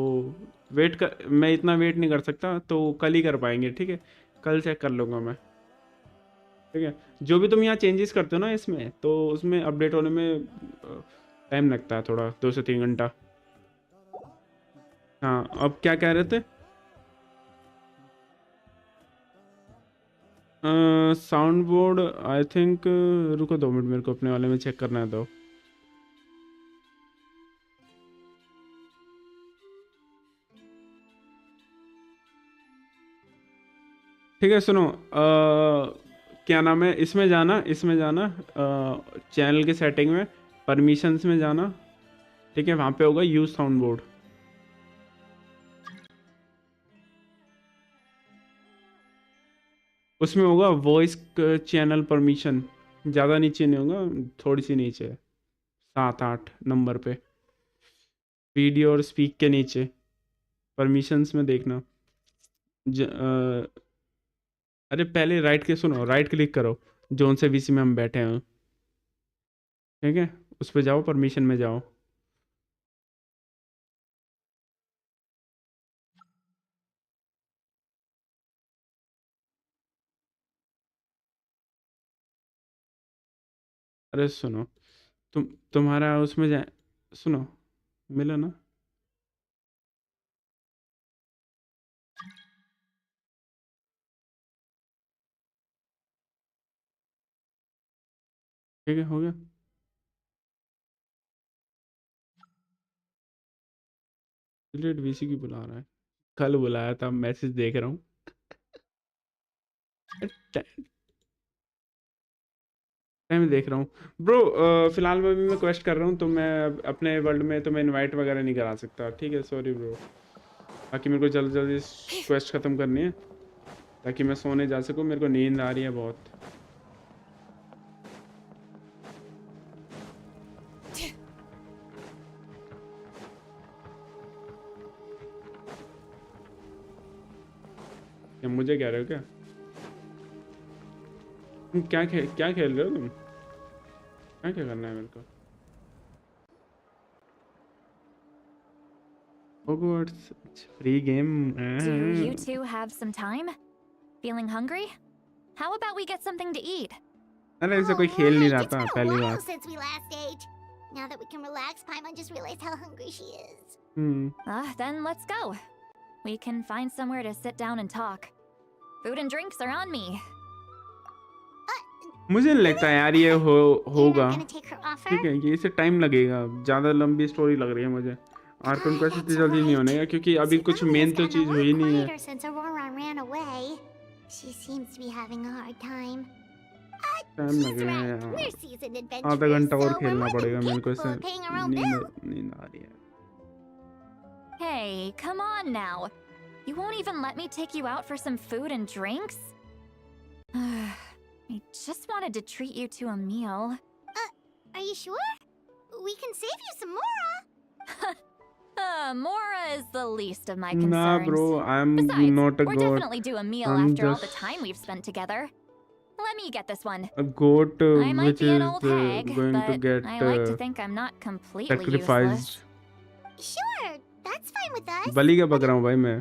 Speaker 3: वेट कर, मैं इतना वेट नहीं कर सकता, तो कल ही कर पाएंगे, ठीक है? कल चेक कर लूँगा मैं, ठीक है? जो भी तुम यहाँ चेंजेस करते हो ना इसमें, तो उसमें अपडेट होने में टाइम लगता है थोड़ा, 2 से 3 घंटा। हाँ, अब क्या कह रहे थे? साउंड बोर्ड आई थिंक, रुको 2 मिनट, मेरे को अपने वाले में चेक करना है, तो ठीक है? सुनो, क्या नाम है, इसमें जाना, चैनल के सेटिंग में, परमिशंस में जाना, ठीक है? वहाँ पे होगा यूज साउंड बोर्ड। उसमें होगा वॉइस चैनल परमिशन, ज़्यादा नीचे नहीं होगा, थोड़ी सी नीचे है, 7-8 नंबर पे, वीडियो और स्पीक के नीचे परमिशंस में देखना। अरे पहले राइट के सुनो, राइट क्लिक करो जोन से वीसी में हम बैठे हैं, ठीक है? उस पर जाओ, परमिशन में जाओ। अरे सुनो, तुम्हारा उसमें जाए, सुनो, मिला ना? ठीक है, हो गया। डिलीट वीसी की बुला रहा है, कल बुलाया था, मैसेज देख रहा हूँ। टाइम देख रहा हूँ ब्रो। फिलहाल मैं क्वेस्ट कर रहा हूँ, तो मैं अपने वर्ल्ड में तुम्हें इनवाइट वगैरह नहीं करा सकता, ठीक है? Sorry bro. बाकी मेरे को जल्दी जल्दी क्वेस्ट ख़त्म करनी है ताकि मैं सोने जा सकूँ, मेरे को नींद आ रही है बहुत। क्या मुझे कह रहे हो क्या? तुम क्या खेल रहे हो तुम? क्या करना है मेरे को? Hogwarts, it's free game.
Speaker 17: Do you two have some time? Feeling hungry? How about we get something to eat?
Speaker 3: अरे ऐसा कोई खेल नहीं रहा था
Speaker 5: It's been a
Speaker 3: पहली
Speaker 5: while
Speaker 3: bar.
Speaker 5: since we last ate. Now that we can relax, Paimon just realized how hungry she is.
Speaker 17: Then let's go. We can find somewhere to sit down and talk. Food and drinks are on me.
Speaker 3: मुझे नहीं लगता यार ये होगा, ठीक है? ये इसे टाइम लगेगा, ज़्यादा लंबी स्टोरी लग रही है मुझे। आर्कन क्वेस्ट इतनी जल्दी नहीं होने का, क्योंकि अभी कुछ मेन तो चीज़ हुई नहीं है।
Speaker 5: Quieter since Aurora ran away. She seems to be having a hard time.
Speaker 3: Time लगेगा यार,
Speaker 5: We're seasoned adventurers,
Speaker 3: आधा घंटा और
Speaker 5: so we're
Speaker 3: खेलना
Speaker 5: more than
Speaker 3: पड़ेगा मेरे को
Speaker 5: capable
Speaker 3: इसे।
Speaker 5: of paying our own bills.
Speaker 3: नींद आ रही है।
Speaker 17: Hey, come on now. You won't even let me take you out for some food and drinks? I just wanted to treat you to a meal.
Speaker 5: Are you sure? We can save you some Mora.
Speaker 17: Mora is the least of my
Speaker 3: Nah,
Speaker 17: concerns.
Speaker 3: bro, I'm
Speaker 17: Besides,
Speaker 3: not a
Speaker 17: we'll
Speaker 3: goat.
Speaker 17: definitely do a meal
Speaker 3: I'm
Speaker 17: after all the
Speaker 3: just
Speaker 17: time we've spent together. Let me get this one.
Speaker 3: a goat
Speaker 17: I might
Speaker 3: which
Speaker 17: be an
Speaker 3: is
Speaker 17: old hag,
Speaker 3: going to
Speaker 17: but
Speaker 3: get
Speaker 17: I like to think I'm not completely
Speaker 3: sacrificed.
Speaker 17: useless.
Speaker 5: Sure, that's fine with us.
Speaker 3: बलि का बक रहा हूँ भाई मैं,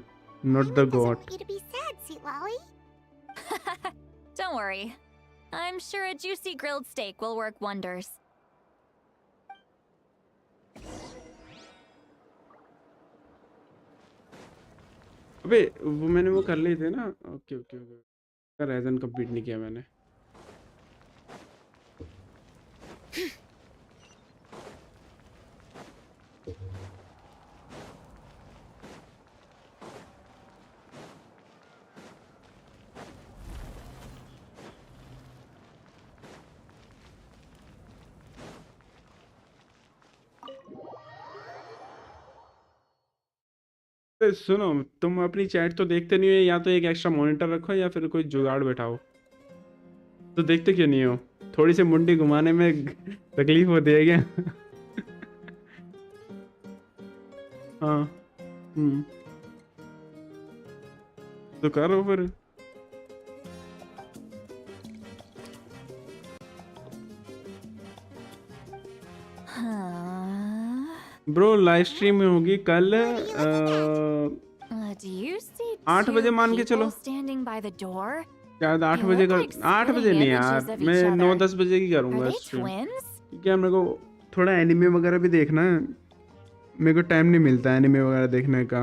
Speaker 3: not the
Speaker 5: Doesn't
Speaker 3: goat.
Speaker 5: want you to be sad, sweet Lolly.
Speaker 17: Don't worry. I'm sure a juicy grilled steak will work wonders.
Speaker 3: अबे वो मैंने वो कर लिए थे ना। Okay okay okay, region complete नहीं किया मैंने। सुनो, तुम अपनी चैट तो देखते नहीं हो, या तो एक एक्स्ट्रा मॉनिटर रखो या फिर कोई जुगाड़ बैठाओ। तो देखते क्यों नहीं हो? थोड़ी सी मुंडी घुमाने में तकलीफ होती है क्या? हाँ। तो करो फिर। ब्रो लाइव स्ट्रीम में होगी कल 8 बजे मान के चलो। शायद 8 बजे का, 8 बजे नहीं यार, मैं 9-10 बजे की करूँगा स्ट्रीम, क्योंकि मेरे को थोड़ा एनिमे वगैरह भी देखना है। मेरे को टाइम नहीं मिलता है एनिमे वगैरह देखने का।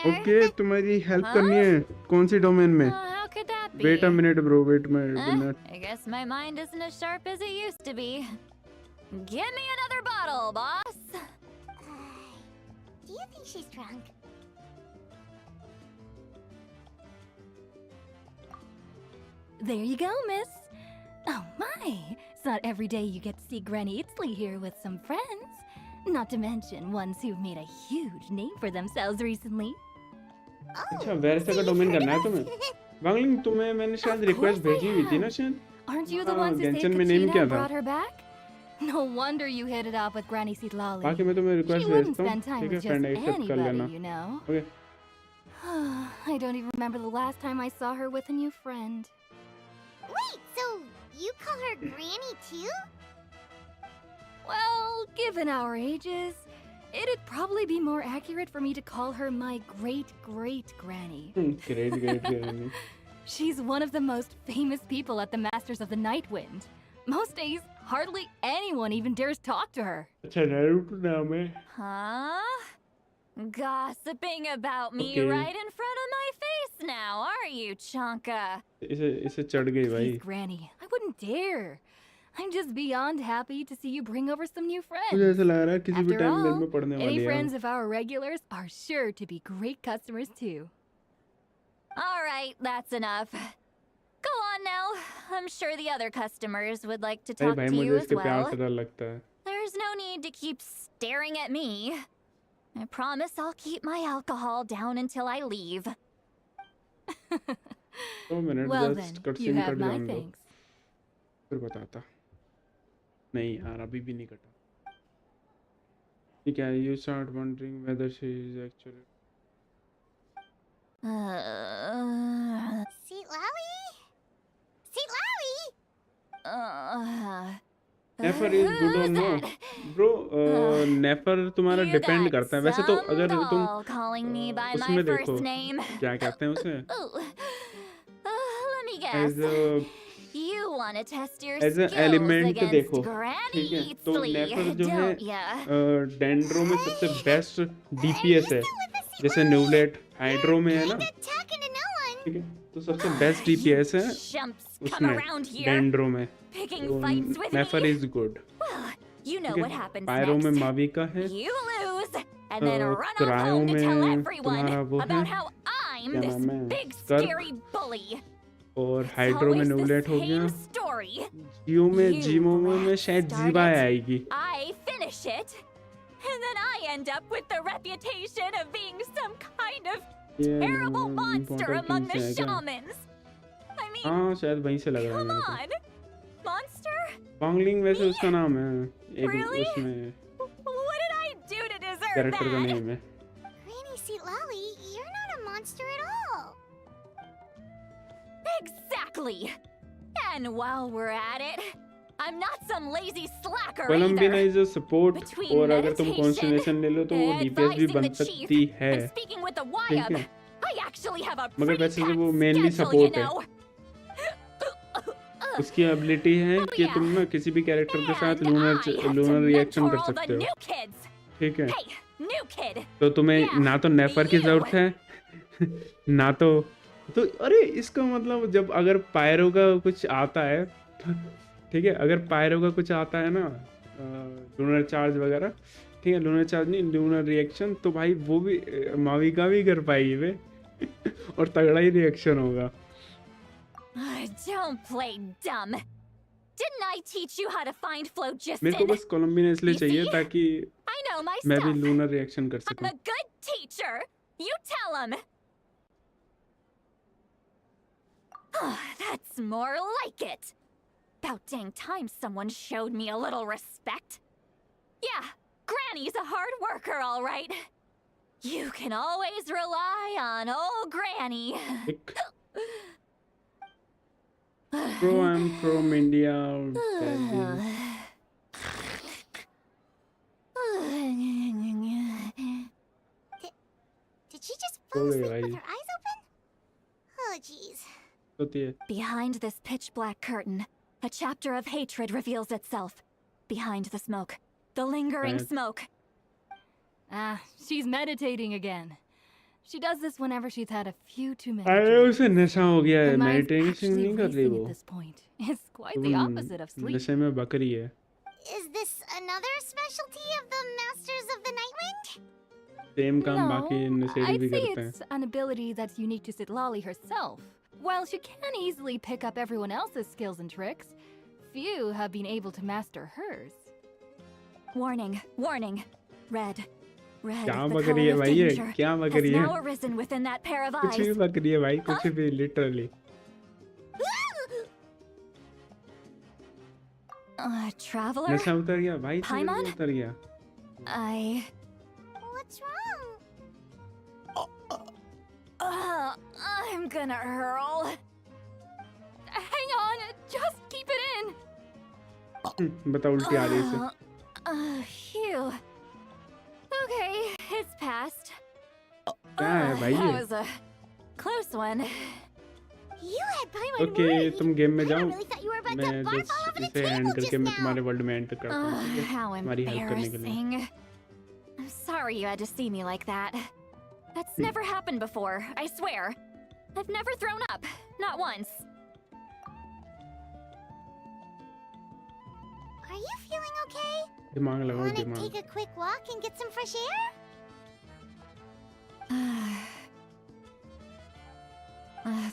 Speaker 3: ओके, तुम्हारी हेल्प करनी है कौन सी डोमेन में? Wait a minute bro, wait minute.
Speaker 17: I guess my mind isn't as sharp as it used to be. Give me another bottle, boss.
Speaker 5: Do you think she's drunk?
Speaker 19: There you go, miss. Oh my, it's not every day you get to see Granny Itzley here with some friends. Not to mention ones who've made a huge name for themselves recently.
Speaker 3: अच्छा, verify का domain करना है तुम्हें? वांगलिंग, तुम्हें मैंने शायद request भेजी हुई थी ना शायद?
Speaker 19: Aren't you the ones who saved Katrina and brought her back? No wonder you hit it off with Granny Seedlali.
Speaker 3: बाकी मैं तुम्हें रिक्वेस्ट भेजता हूँ, ठीक है? फ्रेंड एक्सेप्ट कर लेना।
Speaker 19: You know.
Speaker 3: Okay.
Speaker 19: I don't even remember the last time I saw her with a new friend.
Speaker 5: Wait, so you call her Granny too?
Speaker 19: Well, given our ages, it'd probably be more accurate for me to call her my great-great-granny.
Speaker 3: Great granny.
Speaker 19: She's one of the most famous people at the Masters of the Night Wind. Most days, hardly anyone even dares talk to her.
Speaker 3: अच्छा, Naruto नाम है।
Speaker 17: Huh? Gossiping about me right in front of my face now, are you, Chanka?
Speaker 3: इसे चढ़ गई भाई।
Speaker 19: Please, Granny, I wouldn't dare. I'm just beyond happy to see you bring over some new friends.
Speaker 3: मुझे ऐसा लग रहा है किसी भी
Speaker 19: After
Speaker 3: टाइम दिल
Speaker 19: all,
Speaker 3: में पड़ने वाली
Speaker 19: any
Speaker 3: है।
Speaker 19: friends of our regulars are sure to be great customers too.
Speaker 17: All right, that's enough. Go on now. I'm sure the other customers would like to talk
Speaker 3: भाई
Speaker 17: to
Speaker 3: मुझे
Speaker 17: you as
Speaker 3: इसके प्यार
Speaker 17: well.
Speaker 3: से डर लगता है।
Speaker 17: There's no need to keep staring at me. I promise I'll keep my alcohol down until I leave.
Speaker 3: 2 minute
Speaker 19: Well
Speaker 3: just
Speaker 19: then,
Speaker 3: cut
Speaker 19: you
Speaker 3: scene
Speaker 19: have
Speaker 3: cut
Speaker 19: my
Speaker 3: जाने दो,
Speaker 19: thanks.
Speaker 3: फिर बताता। नहीं यार, अभी भी नहीं कटा। ठीक है, you start wondering whether she is actually
Speaker 5: Seedlali? Seedlali?
Speaker 3: Nefer is good और नो ब्रो। नेफर तुम्हारा डिपेंड करता है वैसे तो। अगर तुम उसमें देखो क्या कहते हैं उसे,
Speaker 17: Let me guess. You want to test your
Speaker 3: एज
Speaker 17: skills
Speaker 3: एलिमेंट
Speaker 17: against
Speaker 3: देखो,
Speaker 17: Granny
Speaker 3: ठीक है? तो
Speaker 17: Eatsley,
Speaker 3: नेफर जो है
Speaker 17: don't ya?
Speaker 3: डेंड्रो में सबसे बेस्ट डीपीएस है, जैसे न्यूलेट हाइड्रो में है ना, ठीक है? तो सबसे बेस्ट डीपीएस है उसमें डेंड्रो में।
Speaker 17: Picking
Speaker 3: तो
Speaker 17: fights with
Speaker 3: Nefer
Speaker 17: me?
Speaker 3: Is good.
Speaker 17: You know what happens
Speaker 3: pyro में
Speaker 17: next.
Speaker 3: माविका है,
Speaker 17: You lose, and then run off
Speaker 3: cryo
Speaker 17: home to tell
Speaker 3: में
Speaker 17: everyone
Speaker 3: तुम्हारा वो है,
Speaker 17: about how I'm
Speaker 3: क्या
Speaker 17: this
Speaker 3: नाम है,
Speaker 17: big
Speaker 3: स्कर्प,
Speaker 17: scary bully.
Speaker 3: और हाइड्रो में
Speaker 17: Always the
Speaker 3: न्यूलेट हो गया।
Speaker 17: same story.
Speaker 3: जियो में
Speaker 17: You
Speaker 3: जीमो में शायद जीवा आएगी।
Speaker 17: I finish it, and then I end up with the reputation of being some kind of terrible monster among the shamans. I mean,
Speaker 3: हाँ शायद वहीं से लग रहा है
Speaker 17: come
Speaker 3: मेरे को।
Speaker 17: on, monster?
Speaker 3: वांगलिंग वैसे उसका नाम है, एक
Speaker 17: Really?
Speaker 3: उसमें
Speaker 17: What did I do to deserve
Speaker 3: character का
Speaker 17: that?
Speaker 3: नेम है।
Speaker 5: Granny Seedlali, you're not a monster at all.
Speaker 17: Exactly. And while we're at it, I'm not some lazy slacker
Speaker 3: कोलंबिना
Speaker 17: either.
Speaker 3: Is a support,
Speaker 17: Between
Speaker 3: और अगर तुम
Speaker 17: meditation,
Speaker 3: कॉन्स्टिनेशन ले लो तो वो DPS भी बन
Speaker 17: advising the
Speaker 3: सकती है,
Speaker 17: and speaking with the
Speaker 3: ठीक
Speaker 17: Wyab,
Speaker 3: है?
Speaker 17: I actually have a
Speaker 3: मगर
Speaker 17: pretty
Speaker 3: वैसे तो
Speaker 17: packed
Speaker 3: वो मेनली
Speaker 17: schedule, you
Speaker 3: सपोर्ट है।
Speaker 17: know.
Speaker 3: उसकी एबिलिटी है कि तुम ना किसी भी कैरेक्टर के साथ lunar
Speaker 17: I have to
Speaker 3: reaction कर
Speaker 17: mentor all the
Speaker 3: सकते हो,
Speaker 17: new kids.
Speaker 3: ठीक है?
Speaker 17: Hey, New kid.
Speaker 3: तो तुम्हें ना तो नेफर की जरूरत है ना तो अरे इसका मतलब जब अगर पायरो का कुछ आता है ठीक है, अगर पायरो का कुछ आता है ना लूनर चार्ज वगैरह, ठीक है, लूनर चार्ज नहीं लूनर रिएक्शन, तो भाई वो भी माविका भी कर पाएगी वे और तगड़ा ही रिएक्शन होगा।
Speaker 17: Don't play dumb. Didn't I teach you how to find phlogiston?
Speaker 3: मेरे को बस कोलंबिना इसलिए चाहिए ताकि
Speaker 17: I know my
Speaker 3: मैं भी
Speaker 17: stuff.
Speaker 3: लूनर रिएक्शन कर
Speaker 17: I'm
Speaker 3: सकूं।
Speaker 17: a good teacher. You tell him. That's more like it. About dang time someone showed me a little respect. Yeah, Granny's a hard worker, all right. You can always rely on old Granny.
Speaker 3: I'm from India.
Speaker 5: Did she just fall asleep with her eyes open? Oh, jeez.
Speaker 17: Behind this pitch black curtain, a chapter of hatred reveals itself. Behind the smoke, the lingering smoke.
Speaker 13: Ah, she's meditating again. She does this whenever she's had a few too many.
Speaker 3: अरे उसे नशा हो गया है,
Speaker 13: Her mind's
Speaker 3: meditation
Speaker 13: actually
Speaker 3: नहीं कर रही
Speaker 13: racing
Speaker 3: वो।
Speaker 13: at this point. It's quite the opposite of sleep.
Speaker 3: नशे में बकरी है।
Speaker 5: Is this another specialty of the Masters of the Nightwind?
Speaker 3: Same काम
Speaker 13: No,
Speaker 3: बाकी नशेड़ी
Speaker 13: I'd
Speaker 3: भी
Speaker 13: say
Speaker 3: करते हैं।
Speaker 13: it's an ability that's unique to Sitlali herself. While she can easily pick up everyone else's skills and tricks, few have been able to master hers.
Speaker 17: Warning, warning. Red. Red,
Speaker 3: क्या
Speaker 17: the
Speaker 3: बकरी है
Speaker 17: color of
Speaker 3: भाई ये?
Speaker 17: danger,
Speaker 3: क्या
Speaker 17: has
Speaker 3: बकरी है?
Speaker 17: now arisen within that pair of
Speaker 3: कुछ भी
Speaker 17: eyes.
Speaker 3: बकरी है भाई, कुछ भी लिटरली।
Speaker 17: Traveler?
Speaker 3: नशा उतर गया भाई,
Speaker 17: Paimon?
Speaker 3: उतर गया।
Speaker 5: What's wrong?
Speaker 17: I'm gonna hurl.
Speaker 13: Hang on, just keep it in.
Speaker 3: बता उल्टी आ रही है इसे।
Speaker 17: Phew. Okay, it's passed.
Speaker 3: क्या है भाई
Speaker 17: That
Speaker 3: ये?
Speaker 17: was a close one.
Speaker 5: You had Paimon
Speaker 3: okay
Speaker 5: worried.
Speaker 3: तुम गेम में
Speaker 5: I
Speaker 3: जाओ,
Speaker 5: really thought you were about
Speaker 3: मैं
Speaker 5: to barf all over the
Speaker 3: इसे हैंड
Speaker 5: table
Speaker 3: करके
Speaker 5: just
Speaker 3: मैं
Speaker 5: now.
Speaker 3: तुम्हारे वर्ल्ड में एंटर करता हूँ, ठीक है?
Speaker 17: How
Speaker 3: तुम्हारी हेल्प करने के लिए।
Speaker 17: embarrassing. I'm sorry you had to see me like that. That's never happened before, I swear. I've never thrown up. Not once.
Speaker 5: Are you feeling okay?
Speaker 3: दिमाग लगाओ
Speaker 5: Want to
Speaker 3: दिमाग।
Speaker 5: take a quick walk and get some fresh air?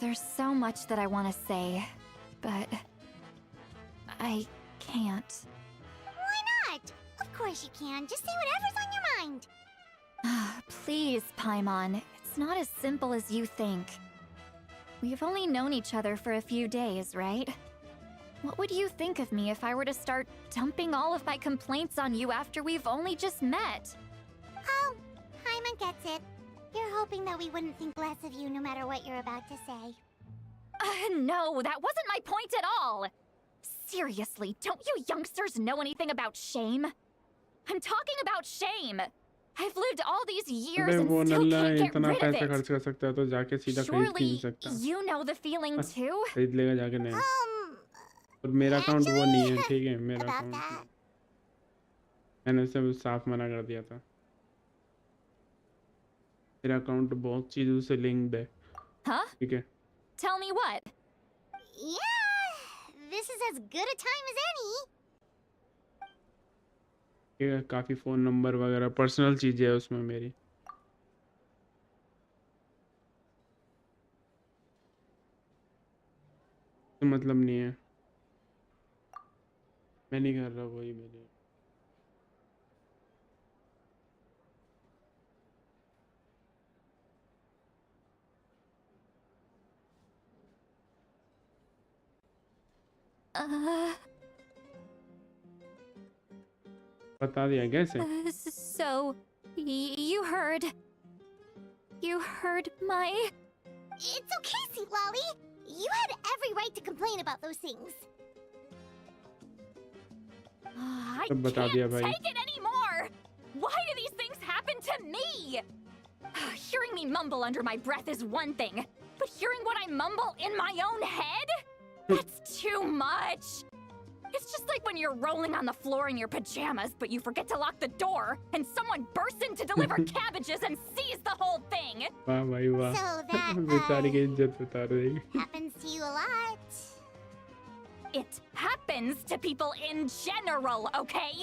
Speaker 17: There's so much that I want to say, but I can't.
Speaker 5: Why not? Of course you can. Just say whatever's on your mind.
Speaker 17: Please, Paimon. It's not as simple as you think. We've only known each other for a few days, right? What would you think of me if I were to start dumping all of my complaints on you after we've only just met?
Speaker 5: Oh, Paimon gets it. You're hoping that we wouldn't think less of you no matter what you're about to say.
Speaker 17: No, that wasn't my point at all! Seriously, don't you youngsters know anything about shame? I'm talking about shame! I've lived all these years
Speaker 3: अबे
Speaker 17: and
Speaker 3: वो
Speaker 17: still
Speaker 3: Nalla
Speaker 17: can't get
Speaker 3: इतना
Speaker 17: rid of
Speaker 3: पैसा
Speaker 17: it.
Speaker 3: खर्च कर सकता है तो जाके सीधा खरीद क्यों नहीं
Speaker 17: Surely,
Speaker 3: सकता?
Speaker 17: you know the feeling too?
Speaker 3: खरीद लेगा जाके नहीं। और मेरा अकाउंट वो नहीं है, ठीक है? मेरा अकाउंट मैंने उसे साफ मना कर दिया था। मेरा अकाउंट बहुत चीजों से लिंक्ड है,
Speaker 17: Huh?
Speaker 3: ठीक है?
Speaker 17: Tell me what?
Speaker 5: Yeah, this is as good a time as any.
Speaker 3: ठीक है, काफी फोन नंबर वगैरह पर्सनल चीजें है उसमें मेरी। तो मतलब नहीं है, मैं नहीं कर रहा वही मेरी। बता दिया कैसे?
Speaker 17: So, you heard my...
Speaker 5: It's okay, Sweet Lolly. You had every right to complain about those things.
Speaker 17: I
Speaker 3: सब बता
Speaker 17: can't
Speaker 3: दिया भाई।
Speaker 17: take it anymore! Why do these things happen to me? Hearing me mumble under my breath is one thing, but hearing what I mumble in my own head? That's too much! It's just like when you're rolling on the floor in your pajamas, but you forget to lock the door, and someone bursts in to deliver cabbages and sees the whole thing.
Speaker 3: वाह भाई वाह.
Speaker 5: So that,
Speaker 3: बेचारी की इज्जत बता रही.
Speaker 5: happens to you a lot.
Speaker 17: It happens to people in general, okay?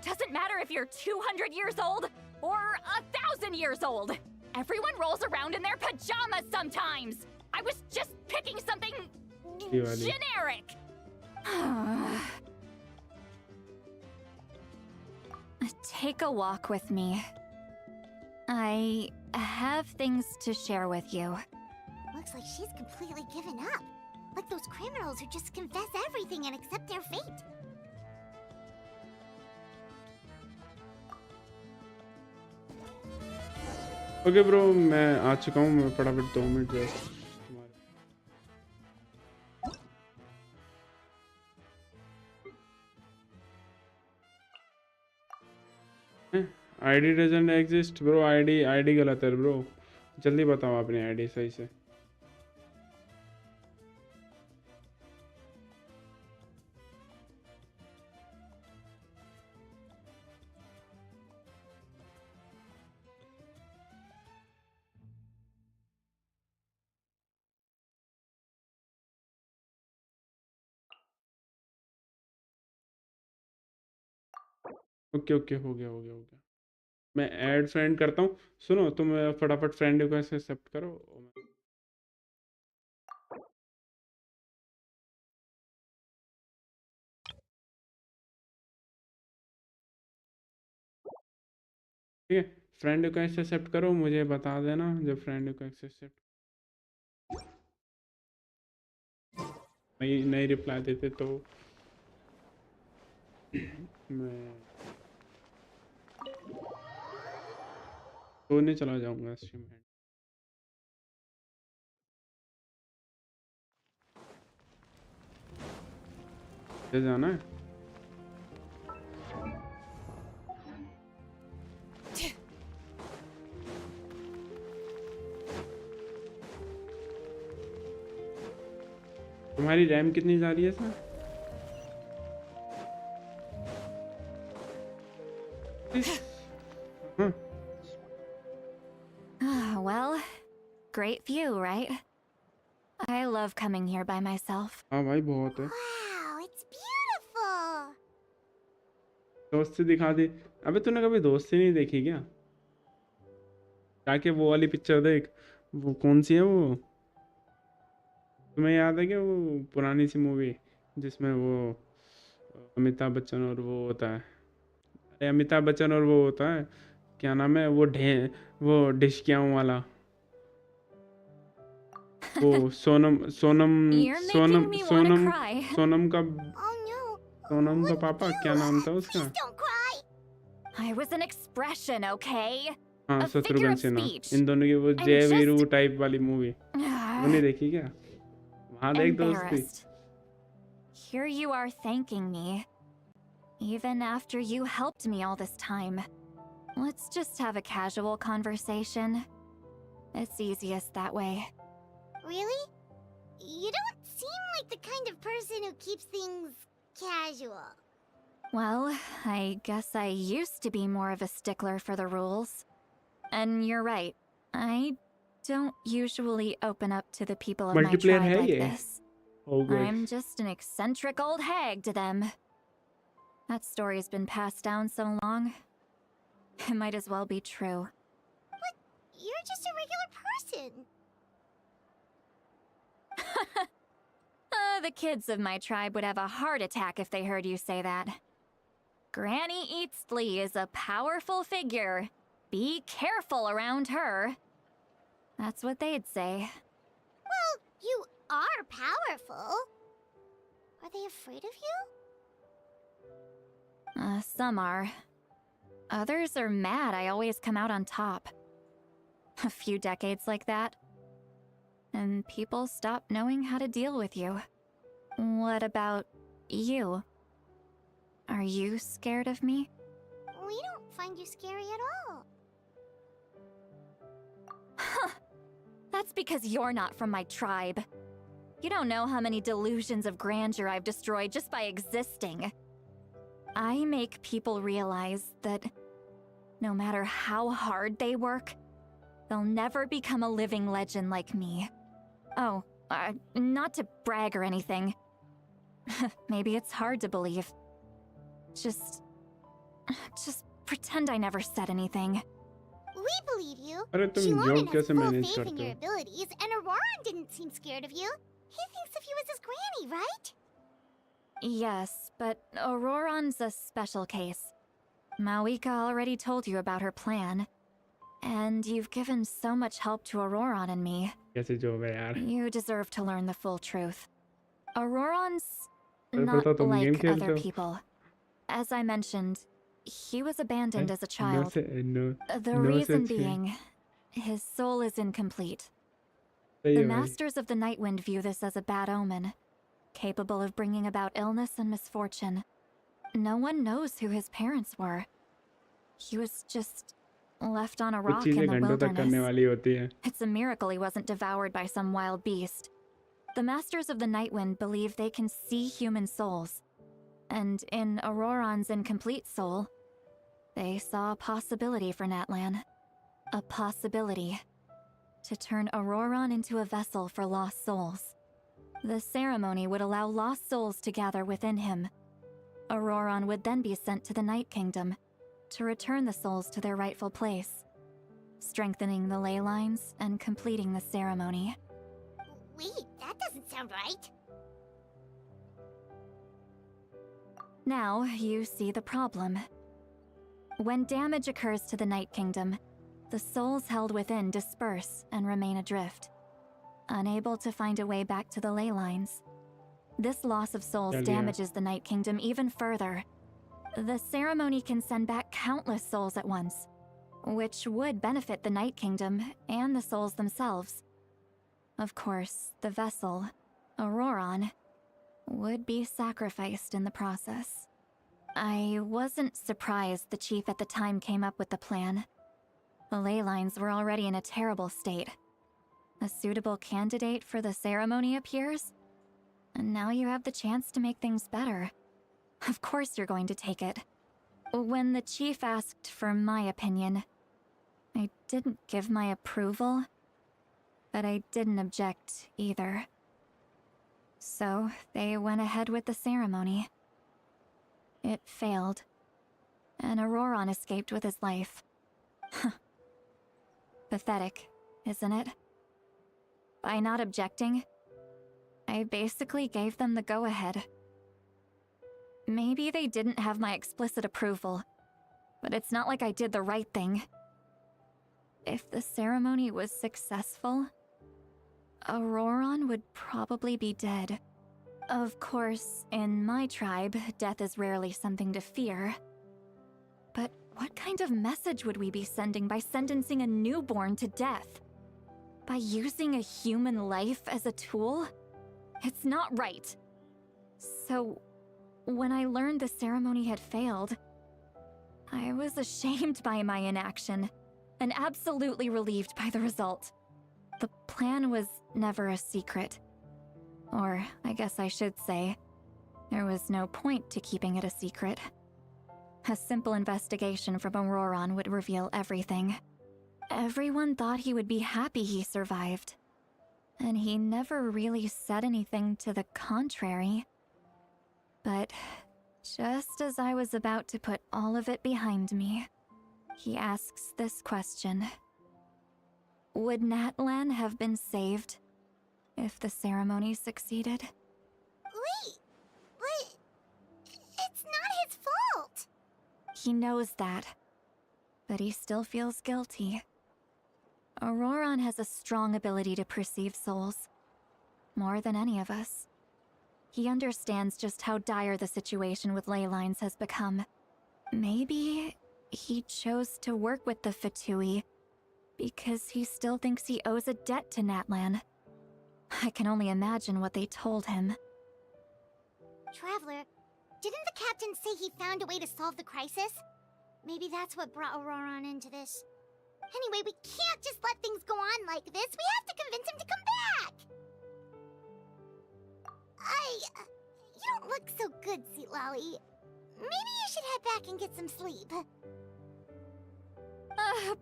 Speaker 17: Doesn't matter if you're 200 years old or 1,000 years old. Everyone rolls around in their pajamas sometimes. I was just picking something generic. Take a walk with me. I have things to share with you.
Speaker 5: Looks like she's completely given up. Like those criminals who just confess everything and accept their fate.
Speaker 3: Okay bro, मैं आ चुका हूँ. मैं फटाफट 2 minute just ID doesn't exist bro. ID गलत है bro. जल्दी बताओ अपनी आईडी सही से. ओके ओके, हो गया. मैं ऐड फ्रेंड करता हूँ. सुनो, तुम फटाफट फ्रेंड रिक्वेस्ट एक्सेप्ट करो. ठीक है, फ्रेंड रिक्वेस्ट एक्सेप्ट करो. मुझे बता देना जब फ्रेंड रिक्वेस्ट एक्सेप्ट नहीं रिप्लाई देते तो मैं सोने चला जाऊंगा स्ट्रीम में. जाना है. तुम्हारी रैम कितनी जा रही है sir?
Speaker 17: Well, great view, right? I love coming here by myself.
Speaker 3: हाँ भाई, बहुत है.
Speaker 5: Wow, it's beautiful.
Speaker 3: दोस्ती दिखा दी. अबे तूने कभी दोस्ती नहीं देखी क्या? जाके वो वाली पिक्चर देख. वो कौन सी है वो? तुम्हें याद है क्या वो पुरानी सी मूवी जिसमें वो अमिताभ बच्चन और वो होता है? अरे अमिताभ बच्चन और वो होता है, क्या नाम है वो डिशकियाँ वाला, वो सोनम का पापा, क्या नाम था उसका?
Speaker 17: I was an expression, okay?
Speaker 3: हाँ, शत्रुघ्न सिन्हा. इन दोनों की वो जय वीरू टाइप वाली मूवी वो नहीं देखी क्या? वहाँ देख दोस्ती.
Speaker 17: Here you are thanking me, even after you helped me all this time. Let's just have a casual conversation. It's easiest that way.
Speaker 5: Really? You don't seem like the kind of person who keeps things casual.
Speaker 17: Well, I guess I used to be more of a stickler for the rules. And you're right, I don't usually open up to the people of my tribe like this. I'm just an eccentric old hag to them. That story's been passed down so long, it might as well be true.
Speaker 5: But you're just a regular person.
Speaker 17: The kids of my tribe would have a heart attack if they heard you say that. Granny Eatsley is a powerful figure. Be careful around her. That's what they'd say.
Speaker 5: Well, you are powerful. Are they afraid of you?
Speaker 17: Some are. Others are mad I always come out on top. A few decades like that, and people stop knowing how to deal with you. What about you? Are you scared of me?
Speaker 5: We don't find you scary at all.
Speaker 17: Huh. That's because you're not from my tribe. You don't know how many delusions of grandeur I've destroyed just by existing. I make people realize that no matter how hard they work, they'll never become a living legend like me. Oh, not to brag or anything. Maybe it's hard to believe. Just pretend I never said anything.
Speaker 5: We believe you.
Speaker 3: अरे तुम
Speaker 5: Shilonen
Speaker 3: job
Speaker 5: has
Speaker 3: कैसे
Speaker 5: full
Speaker 3: manage
Speaker 5: faith in
Speaker 3: करते
Speaker 5: your
Speaker 3: हो?
Speaker 5: abilities, and Auroran didn't seem scared of you. He thinks of you as his granny, right?
Speaker 17: Yes, but Auroran's a special case. Mawika already told you about her plan. And you've given so much help to Auroran and me.
Speaker 3: कैसे job है यार?
Speaker 17: You deserve to learn the full truth. Auroran's
Speaker 3: अरे
Speaker 17: not
Speaker 3: बताओ, तुम game
Speaker 17: like
Speaker 3: खेलते
Speaker 17: other
Speaker 3: हो?
Speaker 17: people. As I mentioned, he was abandoned as a
Speaker 3: No
Speaker 17: child.
Speaker 3: no
Speaker 17: The
Speaker 3: no
Speaker 17: reason
Speaker 3: such thing.
Speaker 17: being, his soul is incomplete.
Speaker 3: सही
Speaker 17: The
Speaker 3: है भाई.
Speaker 17: Masters of the Nightwind view this as a bad omen, capable of bringing about illness and misfortune. No one knows who his parents were. He was just left on a
Speaker 3: कुछ
Speaker 17: rock in
Speaker 3: चीजें
Speaker 17: the
Speaker 3: घंटों तक करने
Speaker 17: wilderness.
Speaker 3: वाली होती है.
Speaker 17: It's a miracle he wasn't devoured by some wild beast. The Masters of the Nightwind believe they can see human souls. And in Auroran's incomplete soul, they saw a possibility for Natlan. A possibility to turn Auroran into a vessel for lost souls. The ceremony would allow lost souls to gather within him. Auroran would then be sent to the Night Kingdom to return the souls to their rightful place, strengthening the ley lines and completing the ceremony.
Speaker 5: Wait, that doesn't sound right.
Speaker 17: Now you see the problem. When damage occurs to the Night Kingdom, the souls held within disperse and remain adrift, unable to find a way back to the ley lines. This loss of souls damages the Night Kingdom even further. The ceremony can send back countless souls at once, which would benefit the Night Kingdom and the souls themselves. Of course, the vessel, Auroran, would be sacrificed in the process. I wasn't surprised the chief at the time came up with the plan. The ley lines were already in a terrible state. A suitable candidate for the ceremony appears, and now you have the chance to make things better. Of course you're going to take it. When the chief asked for my opinion, I didn't give my approval, but I didn't object either. So they went ahead with the ceremony. It failed, and Auroran escaped with his life. Pathetic, isn't it? By not objecting, I basically gave them the go-ahead. Maybe they didn't have my explicit approval, but it's not like I did the right thing. If the ceremony was successful, Auroran would probably be dead. Of course, in my tribe, death is rarely something to fear. But what kind of message would we be sending by sentencing a newborn to death? By using a human life as a tool? It's not right. So, when I learned the ceremony had failed, I was ashamed by my inaction, and absolutely relieved by the result. The plan was never a secret. Or, I guess I should say, there was no point to keeping it a secret. A simple investigation from Auroran would reveal everything. Everyone thought he would be happy he survived. And he never really said anything to the contrary. But just as I was about to put all of it behind me, he asks this question. Would Natlan have been saved if the ceremony succeeded?
Speaker 5: Wait, but it's not his fault.
Speaker 17: He knows that, but he still feels guilty. Auroran has a strong ability to perceive souls, more than any of us. He understands just how dire the situation with ley lines has become. Maybe he chose to work with the Fatui because he still thinks he owes a debt to Natlan. I can only imagine what they told him.
Speaker 5: Traveler, didn't the captain say he found a way to solve the crisis? Maybe that's what brought Auroran into this. Anyway, we can't just let things go on like this. We have to convince him to come back! You don't look so good, Sweet Lolly. Maybe you should head back and get some sleep.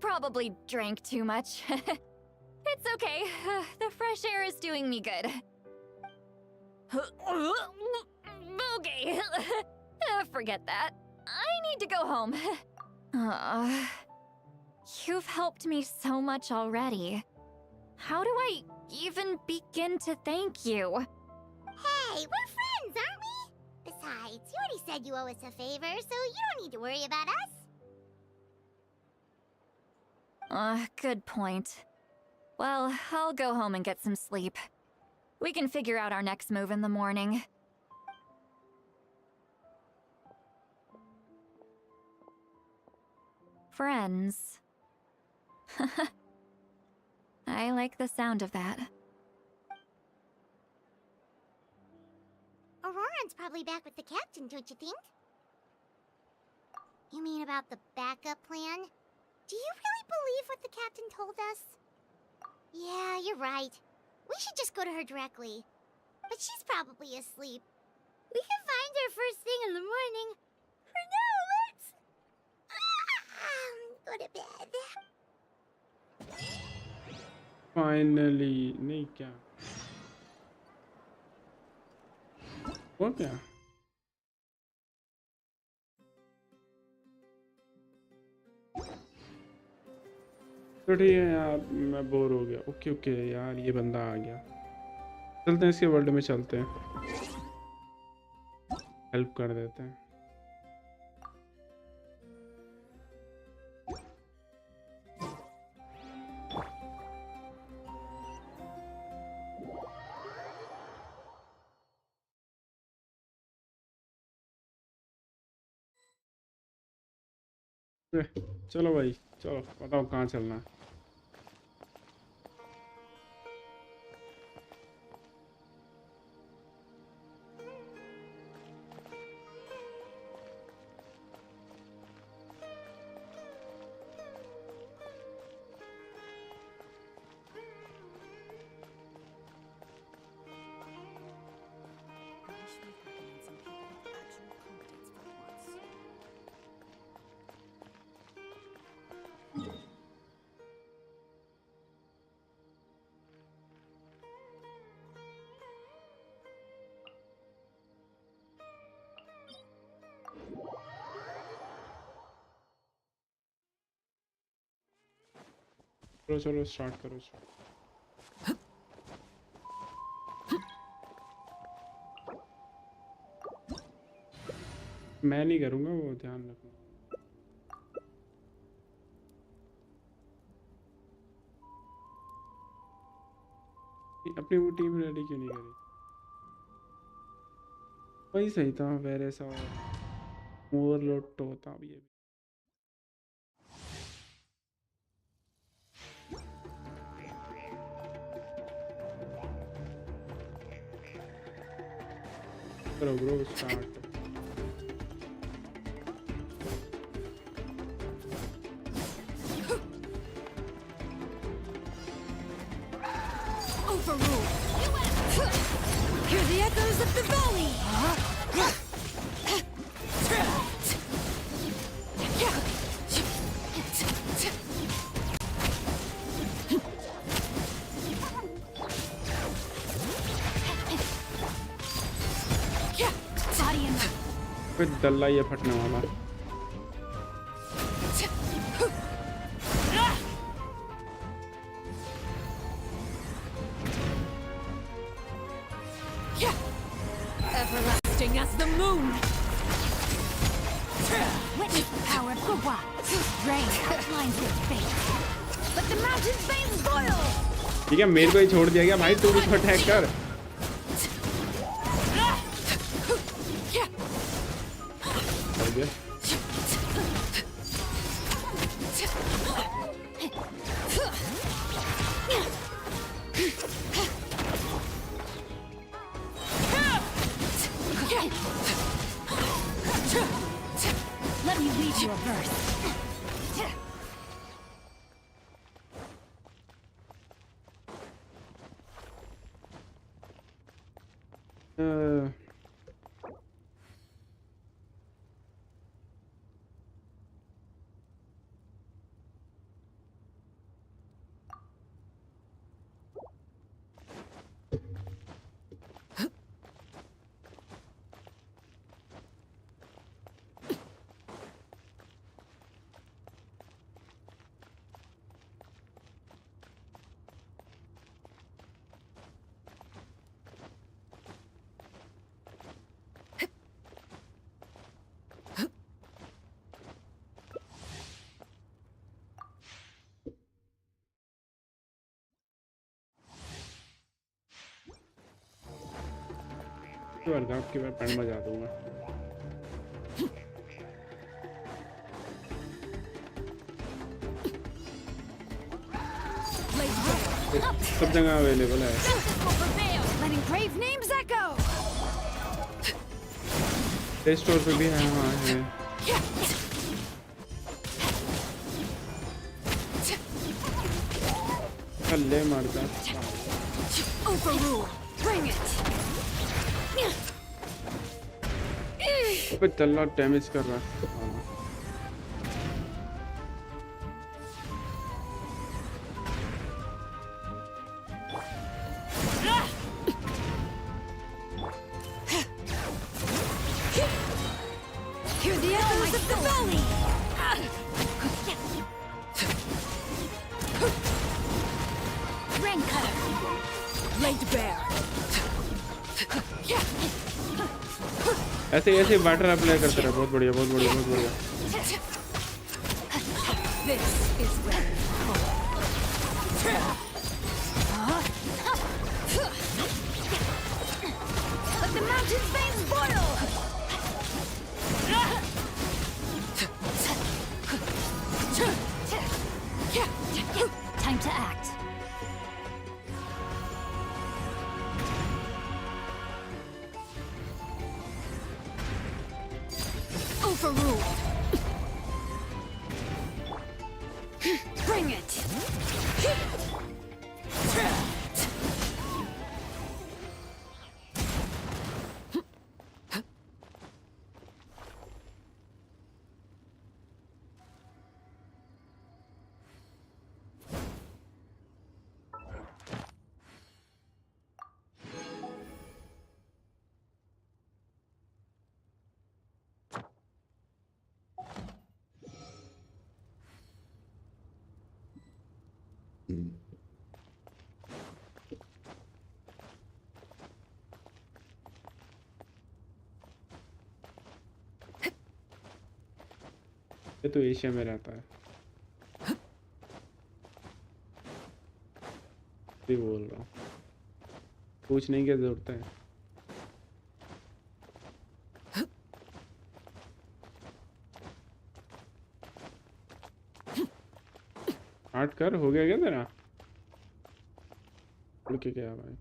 Speaker 17: Probably drank too much. It's okay. The fresh air is doing me good. Okay. Forget that. I need to go home. You've helped me so much already. How do I even begin to thank you?
Speaker 5: Hey, we're friends, aren't we? Besides, you already said you owe us a favor, so you don't need to worry about us.
Speaker 17: Good point. Well, I'll go home and get some sleep. We can figure out our next move in the morning. Friends. I like the sound of that.
Speaker 5: Auroran's probably back with the captain, don't you think? You mean about the backup plan? Do you really believe what the captain told us? Yeah, you're right. We should just go to her directly. But she's probably asleep. We can find her first thing in the morning. For now, let's... go to bed.
Speaker 3: Finally, नहीं क्या? वो क्या? तो ठीक है यार, मैं bore हो गया। ओके ओके यार, ये बंदा आ गया। चलते हैं इसके वर्ल्ड में, चलते हैं, हेल्प कर देते हैं। चलो भाई, चलो बताओ कहाँ चलना है। चलो चलो स्टार्ट करो। मैं नहीं करूँगा, वो ध्यान रखना। अपनी वो टीम रेडी क्यों नहीं करी? वही सही था, वेरे सा ओवरलोड तो होता भी है। करो bro start.
Speaker 9: Hear the echoes of the valley!
Speaker 3: फिर दल्ला ये फटने वाला।
Speaker 9: Everlasting as the moon!
Speaker 19: Witness the power of Gwa. Rain outlines his fate. But the mountain's veins boil!
Speaker 3: ठीक है, मेरे को ही छोड़ दिया गया भाई, तू भी अटैक कर।
Speaker 19: Let me read you a verse.
Speaker 3: आपकी मैं पैंट बजा दूंगा। सब जगह अवेलेबल है। प्ले स्टोर पे भी है। हाँ है। ले मारता। पे चलना डैमेज कर रहा है। ऐसे ऐसे वाटर अप्लाई करते रहे। बहुत बढ़िया बहुत बढ़िया बहुत बढ़िया।
Speaker 19: Time to act. Overruled. Bring it. ये तो एशिया में रहता है। भी बोल रहा हूँ, पूछने की जरूरत है। स्टार्ट कर, हो गया क्या तेरा? उड़ के क्या भाई?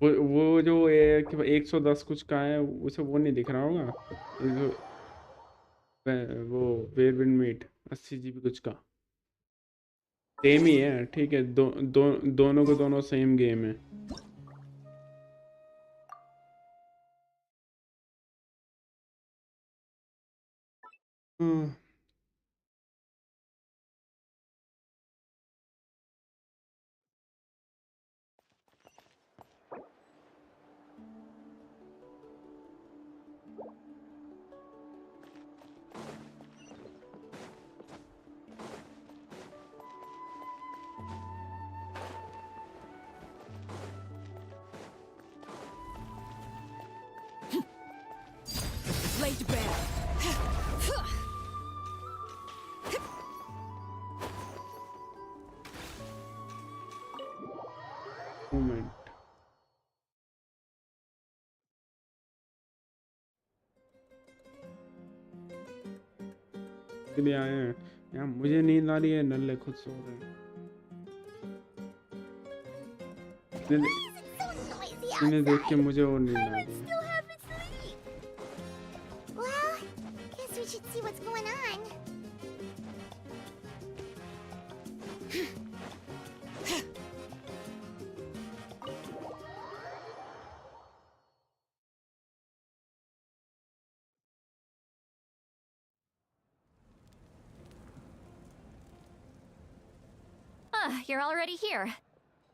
Speaker 19: वो जो 110 कुछ का है उसे वो नहीं दिख रहा होगा। वो वेयरविंड मीट 80 GB कुछ का सेम ही है। ठीक है, दोनों को दोनों सेम गेम है।
Speaker 20: Laid bare.
Speaker 3: Moment. भी आए हैं यहाँ। मुझे नींद आ रही है, नल्ले खुद सो रहे हैं। इन्हें देख के मुझे और नींद आ रही है।
Speaker 5: Well, guess we should see what's going on.
Speaker 17: Ah, you're already here.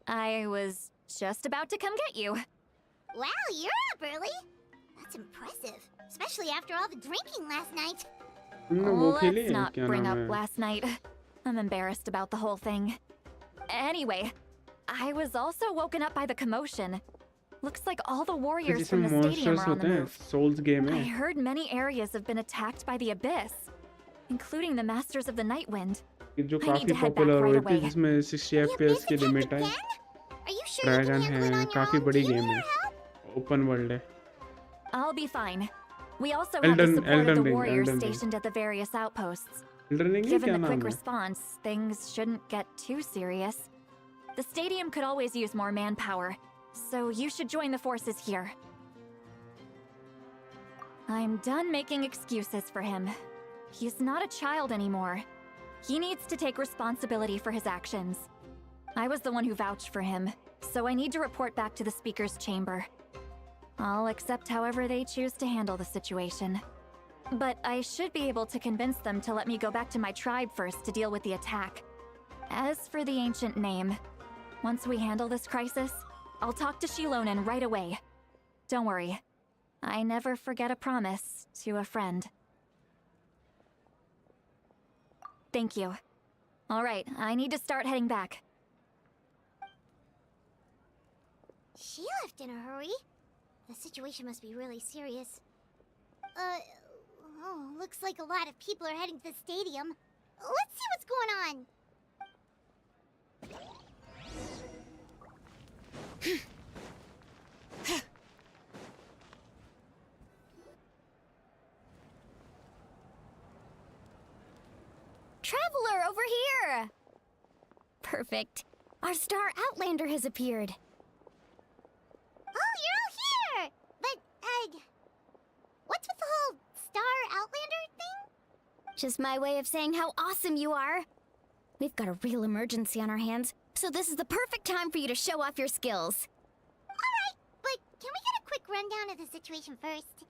Speaker 17: I was just about to come get you.
Speaker 5: Wow, you're up early. That's impressive, especially after all the drinking last night.
Speaker 17: Let's not bring up last night. I'm embarrassed about the whole thing. Anyway, I was also woken up by the commotion. Looks like all the warriors from the stadium are on the move.
Speaker 3: Souls game
Speaker 17: I heard many areas have been attacked by the Abyss, including the Masters of the Nightwind.
Speaker 3: जो
Speaker 17: I need
Speaker 3: काफी
Speaker 17: to head back
Speaker 3: popular
Speaker 17: right
Speaker 3: हुई थी
Speaker 17: away.
Speaker 3: जिसमें 60 FPS की limit है dragon है काफी बड़ी गेम है ओपन वर्ल्ड है
Speaker 17: I'll be fine. We also have the support of the warriors stationed at the various outposts. Given the quick response, things shouldn't get too serious. The stadium could always use more manpower, so you should join the forces here. I'm done making excuses for him. He's not a child anymore. He needs to take responsibility for his actions. I was the one who vouched for him, so I need to report back to the Speaker's chamber. I'll accept however they choose to handle the situation. But I should be able to convince them to let me go back to my tribe first to deal with the attack. As for the ancient name, once we handle this crisis, I'll talk to Shilonen right away. Don't worry. I never forget a promise to a friend. Thank you. All right, I need to start heading back.
Speaker 5: She left in a hurry. The situation must be really serious. Oh, looks like a lot of people are heading to the stadium. Let's see what's going on.
Speaker 10: Traveler, over here! Perfect. Our star Outlander has appeared.
Speaker 5: Oh, you're all here! But, what's with the whole Star Outlander thing?
Speaker 10: Just my way of saying how awesome you are. We've got a real emergency on our hands, so this is the perfect time for you to show off your skills.
Speaker 5: Alright, but can we get a quick rundown of the situation first?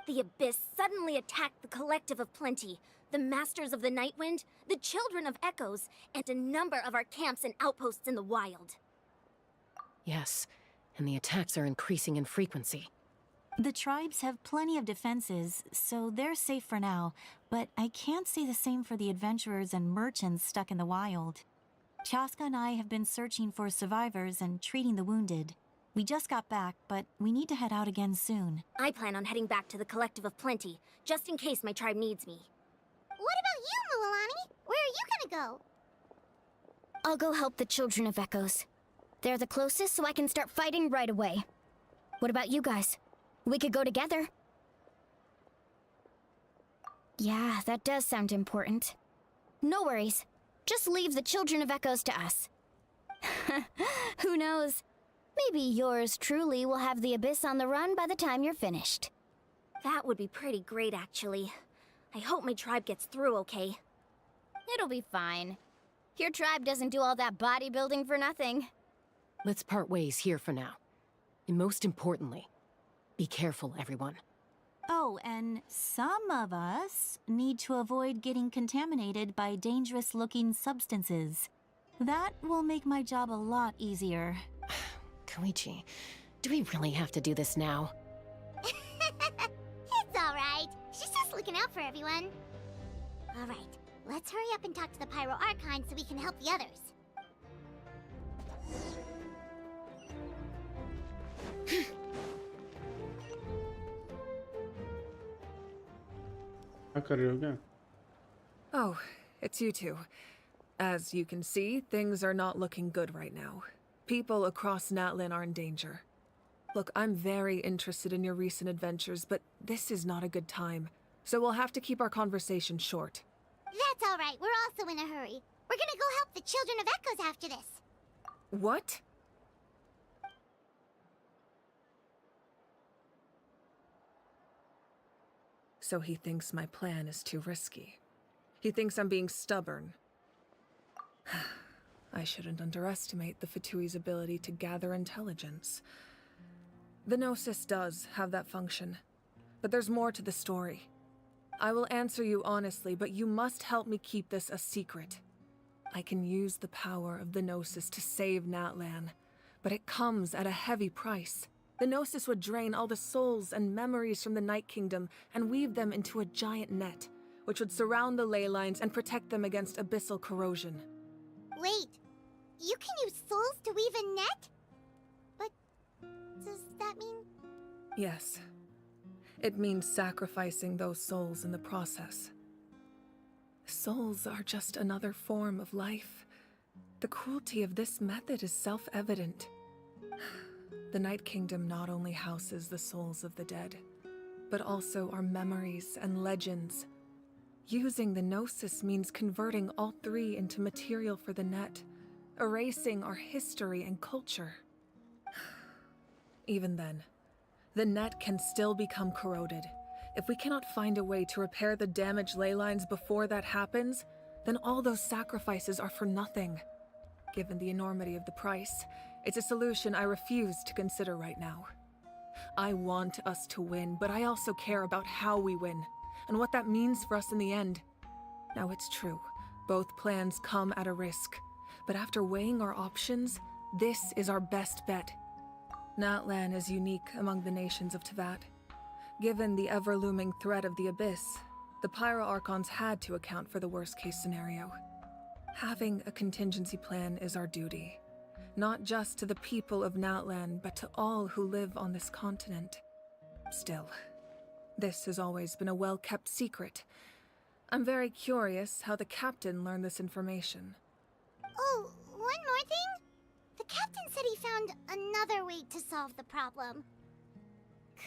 Speaker 21: The Abyss suddenly attacked the Collective of Plenty, the Masters of the Nightwind, the Children of Echoes, and a number of our camps and outposts in the wild.
Speaker 22: Yes, and the attacks are increasing in frequency.
Speaker 23: The tribes have plenty of defenses, so they're safe for now, but I can't say the same for the adventurers and merchants stuck in the wild. Chaska and I have been searching for survivors and treating the wounded. We just got back, but we need to head out again soon.
Speaker 21: I plan on heading back to the Collective of Plenty, just in case my tribe needs me.
Speaker 5: What about you, Mualani? Where are you gonna go?
Speaker 10: I'll go help the Children of Echoes. They're the closest, so I can start fighting right away. What about you guys? We could go together. Yeah, that does sound important. No worries. Just leave the Children of Echoes to us. Who knows? Maybe yours truly will have the Abyss on the run by the time you're finished.
Speaker 21: That would be pretty great, actually. I hope my tribe gets through okay.
Speaker 10: It'll be fine. Your tribe doesn't do all that bodybuilding for nothing.
Speaker 22: Let's part ways here for now. And most importantly, be careful, everyone.
Speaker 23: Oh, and some of us need to avoid getting contaminated by dangerous-looking substances. That will make my job a lot easier.
Speaker 22: Koichi, do we really have to do this now?
Speaker 5: It's alright. She's just looking out for everyone. Alright, let's hurry up and talk to the Pyro Archon so we can help the others.
Speaker 24: Oh, it's you two. As you can see, things are not looking good right now. People across Natlin are in danger. Look, I'm very interested in your recent adventures, but this is not a good time. So we'll have to keep our conversation short.
Speaker 5: That's alright, we're also in a hurry. We're gonna go help the Children of Echoes after this.
Speaker 24: What? So he thinks my plan is too risky. He thinks I'm being stubborn. I shouldn't underestimate the Fatui's ability to gather intelligence. The Gnosis does have that function, but there's more to the story. I will answer you honestly, but you must help me keep this a secret. I can use the power of the Gnosis to save Natlan, but it comes at a heavy price. The Gnosis would drain all the souls and memories from the Night Kingdom and weave them into a giant net, which would surround the ley lines and protect them against abyssal corrosion.
Speaker 5: Wait, you can use souls to weave a net? But does that mean...
Speaker 24: Yes. It means sacrificing those souls in the process. Souls are just another form of life. The cruelty of this method is self-evident. The Night Kingdom not only houses the souls of the dead, but also our memories and legends. Using the Gnosis means converting all three into material for the net, erasing our history and culture. Even then, the net can still become corroded. If we cannot find a way to repair the damaged ley lines before that happens, then all those sacrifices are for nothing. Given the enormity of the price, it's a solution I refuse to consider right now. I want us to win, but I also care about how we win, and what that means for us in the end. Now it's true, both plans come at a risk, but after weighing our options, this is our best bet. Natlan is unique among the nations of Teyvat. Given the ever-looming threat of the Abyss, the Pyro Archons had to account for the worst-case scenario. Having a contingency plan is our duty, not just to the people of Natlan, but to all who live on this continent. Still, this has always been a well-kept secret. I'm very curious how the captain learned this information.
Speaker 5: Oh, one more thing? The captain said he found another way to solve the problem.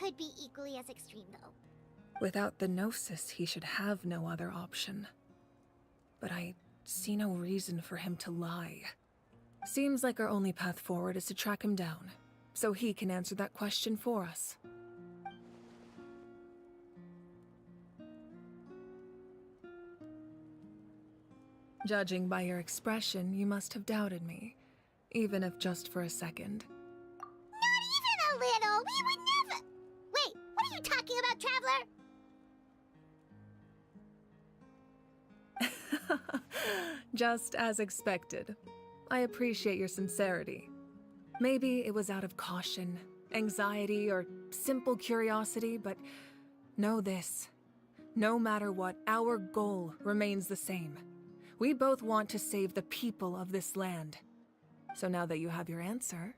Speaker 5: Could be equally as extreme, though.
Speaker 24: Without the Gnosis, he should have no other option. But I see no reason for him to lie. Seems like our only path forward is to track him down, so he can answer that question for us. Judging by your expression, you must have doubted me, even if just for a second.
Speaker 5: Not even a little! We would never... Wait, what are you talking about, Traveler?
Speaker 24: Just as expected. I appreciate your sincerity. Maybe it was out of caution, anxiety, or simple curiosity, but know this. No matter what, our goal remains the same. We both want to save the people of this land. So now that you have your answer,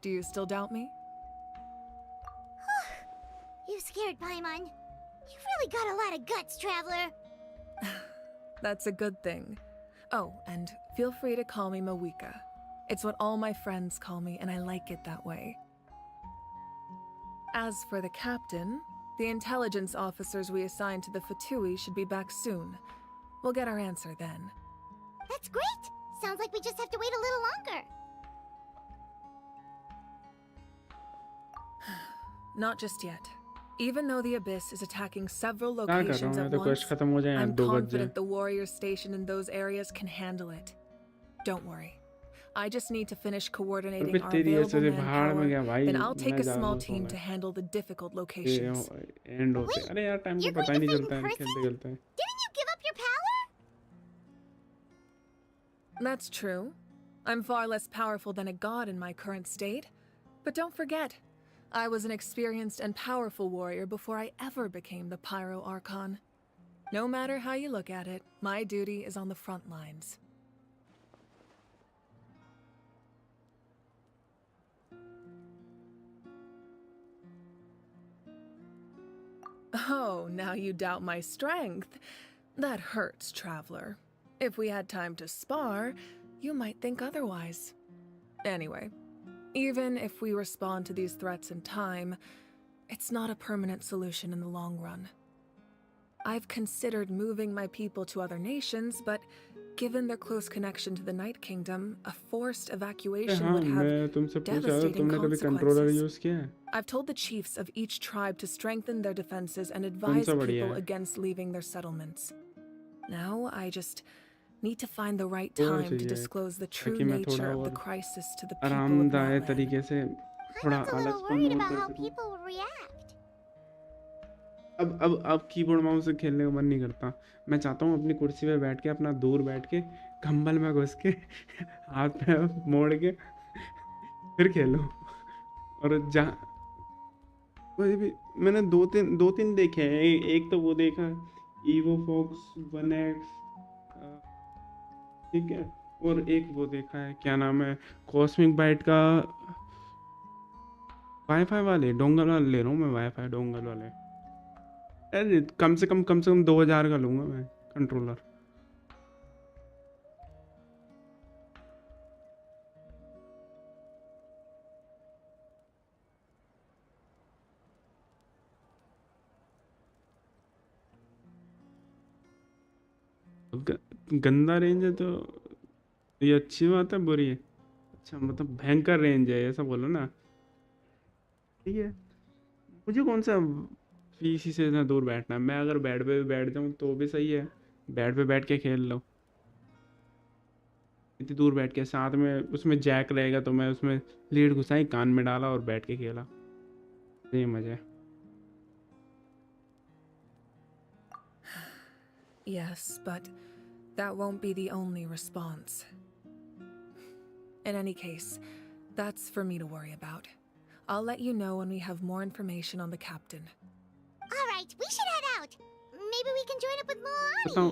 Speaker 24: do you still doubt me?
Speaker 5: You scared Paimon. You really got a lot of guts, Traveler.
Speaker 24: That's a good thing. Oh, and feel free to call me Mawika. It's what all my friends call me, and I like it that way. As for the captain, the intelligence officers we assigned to the Fatui should be back soon. We'll get our answer then.
Speaker 5: That's great! Sounds like we just have to wait a little longer.
Speaker 24: Not just yet. Even though the Abyss is attacking several locations at once,
Speaker 3: I'm
Speaker 24: I'm confident the warriors stationed in those areas can handle it. Don't worry. I just need to finish coordinating our available manpower, then I'll take a small team to handle the difficult locations.
Speaker 3: End होते अरे यार time को पता ही नहीं चलता है खेलते खेलते
Speaker 5: Didn't you give up your power?
Speaker 24: That's true. I'm far less powerful than a god in my current state. But don't forget, I was an experienced and powerful warrior before I ever became the Pyro Archon. No matter how you look at it, my duty is on the front lines. Oh, now you doubt my strength. That hurts, Traveler. If we had time to spar, you might think otherwise. Anyway, even if we respond to these threats in time, it's not a permanent solution in the long run. I've considered moving my people to other nations, but given their close connection to the Night Kingdom, a forced evacuation would have devastating consequences. I've told the chiefs of each tribe to strengthen their defenses and advise people against leaving their settlements. Now I just need to find the right time to disclose the true nature of the crisis to the people of Natlan.
Speaker 5: I'm a little worried about how people will react.
Speaker 3: अब keyboard mouse से खेलने का मन नहीं करता. मैं चाहता हूँ अपनी कुर्सी पे बैठ के अपना दूर बैठ के कंबल में घुस के हाथ पे मोड़ के फिर खेलो। और कोई भी मैंने दो तीन देखे हैं। एक तो वो देखा ईवो फॉक्स 1X, ठीक है, और एक वो देखा है क्या नाम है कॉस्मिक बाइट का वाईफाई वाले डोंगल वाले ले रहा हूँ मैं, वाईफाई डोंगल वाले। अरे कम से कम 2000 का लूंगा मैं कंट्रोलर। गंदा रेंज है तो ये अच्छी बात है बुरी है? अच्छा मतलब भयंकर रेंज है ऐसा बोलो ना, ठीक है। मुझे कौन सा पीसी से इतना दूर बैठना है, मैं अगर बेड पे भी बैठ जाऊँ तो भी सही है, बेड पे बैठ के खेल लो। इतनी दूर बैठ के साथ में उसमें जैक रहेगा तो मैं उसमें लीड घुसाई कान में डाला और बैठ के खेला, ये मजा है।
Speaker 24: Yes, but that won't be the only response. In any case, that's for me to worry about. I'll let you know when we have more information on the captain.
Speaker 5: All right, we should head out. Maybe we can join up with more
Speaker 3: बताऊँ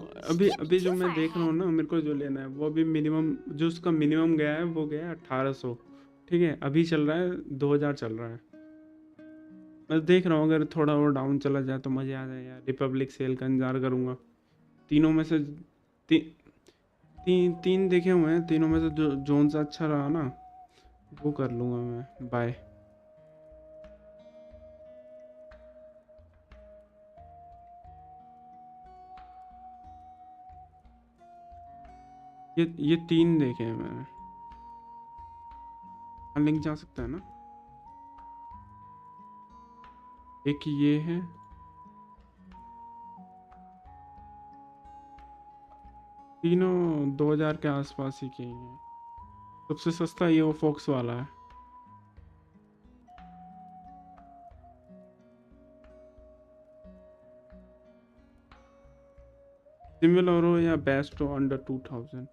Speaker 3: अभी जो मैं देख रहा हूँ ना, मेरे को जो लेना है वो अभी मिनिमम, जो उसका मिनिमम गया है वो गया है 1800, ठीक है। अभी चल रहा है 2000 चल रहा है। मैं देख रहा हूँ अगर थोड़ा और डाउन चला जाए तो मज़े आ जाए यार। रिपब्लिक सेल का इंतजार करूँगा। तीनों में से तीन देखे हुए हैं, तीनों में से जो जोन सा अच्छा रहा ना वो कर लूँगा मैं। बाय। ये 3 देखे हैं मैंने। लिंक जा सकता है ना? एक ये है, तीनों 2000 के आसपास ही के हैं। सबसे सस्ता ये वो फॉक्स वाला है। सिमिलर हो या बेस्ट हो अंडर 2000,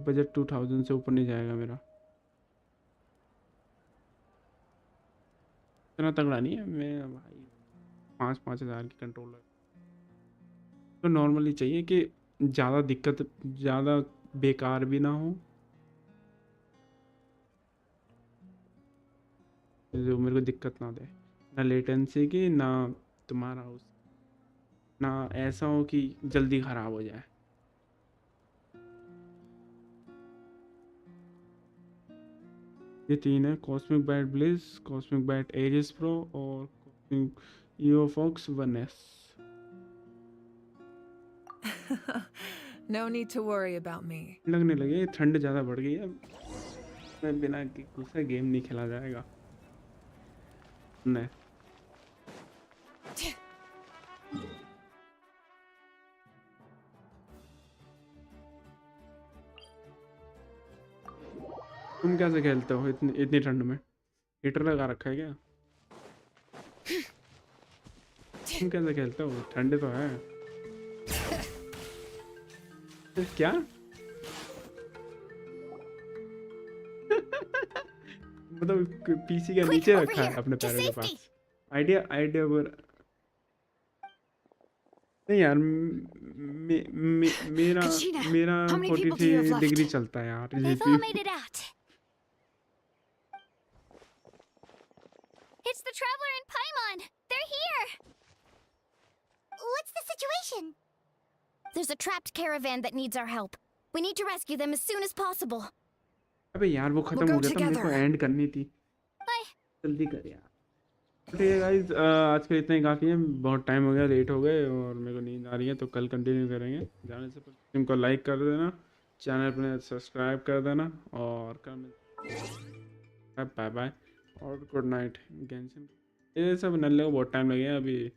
Speaker 3: बजट 2000 से ऊपर नहीं जाएगा मेरा। इतना तगड़ा नहीं है मैं भाई, 5,000 की कंट्रोलर तो नॉर्मली चाहिए कि ज़्यादा दिक्कत, ज़्यादा बेकार भी ना हो, जो मेरे को दिक्कत ना दे, ना लेटेंसी की, ना तुम्हारा उस, ना ऐसा हो कि जल्दी ख़राब हो जाए। ये 3 है, cosmic bat bliss, cosmic bat Eris pro और cosmic EO fox 1S।
Speaker 24: No need to worry about me.
Speaker 3: लगने लगे ठंड ज़्यादा बढ़ गई है, मैं बिना गुस्से गेम नहीं खेला जाएगा। नहीं तुम कैसे खेलते हो इतनी ठंड में? हीटर लगा रखा है क्या? तुम कैसे खेलते हो? ठंडे तो है। क्या? मतलब पीसी के नीचे रखा है अपने पैरों के पास। आइडिया नहीं यार, मेरा 43 डिग्री चलता है यार।
Speaker 21: They've all made it out. It's the Traveler and Paimon. They're here.
Speaker 5: What's the situation?
Speaker 9: There's a trapped caravan that needs our help. We need to rescue them as soon as possible.
Speaker 3: अबे यार वो खत्म हो गया था, मेरे को and करनी थी। जल्दी कर यार। ठीक है गाइस, आज के इतना ही काफ़ी है, बहुत टाइम हो गया, लेट हो गए और मेरे को नींद आ रही है, तो कल कंटिन्यू करेंगे। जाने से पहले स्ट्रीम को लाइक कर देना, चैनल पर सब्सक्राइब कर देना और बाय बाय और गुड नाइट। गेंशिन ये सब नल्ले को बहुत टाइम लगेगा, अभी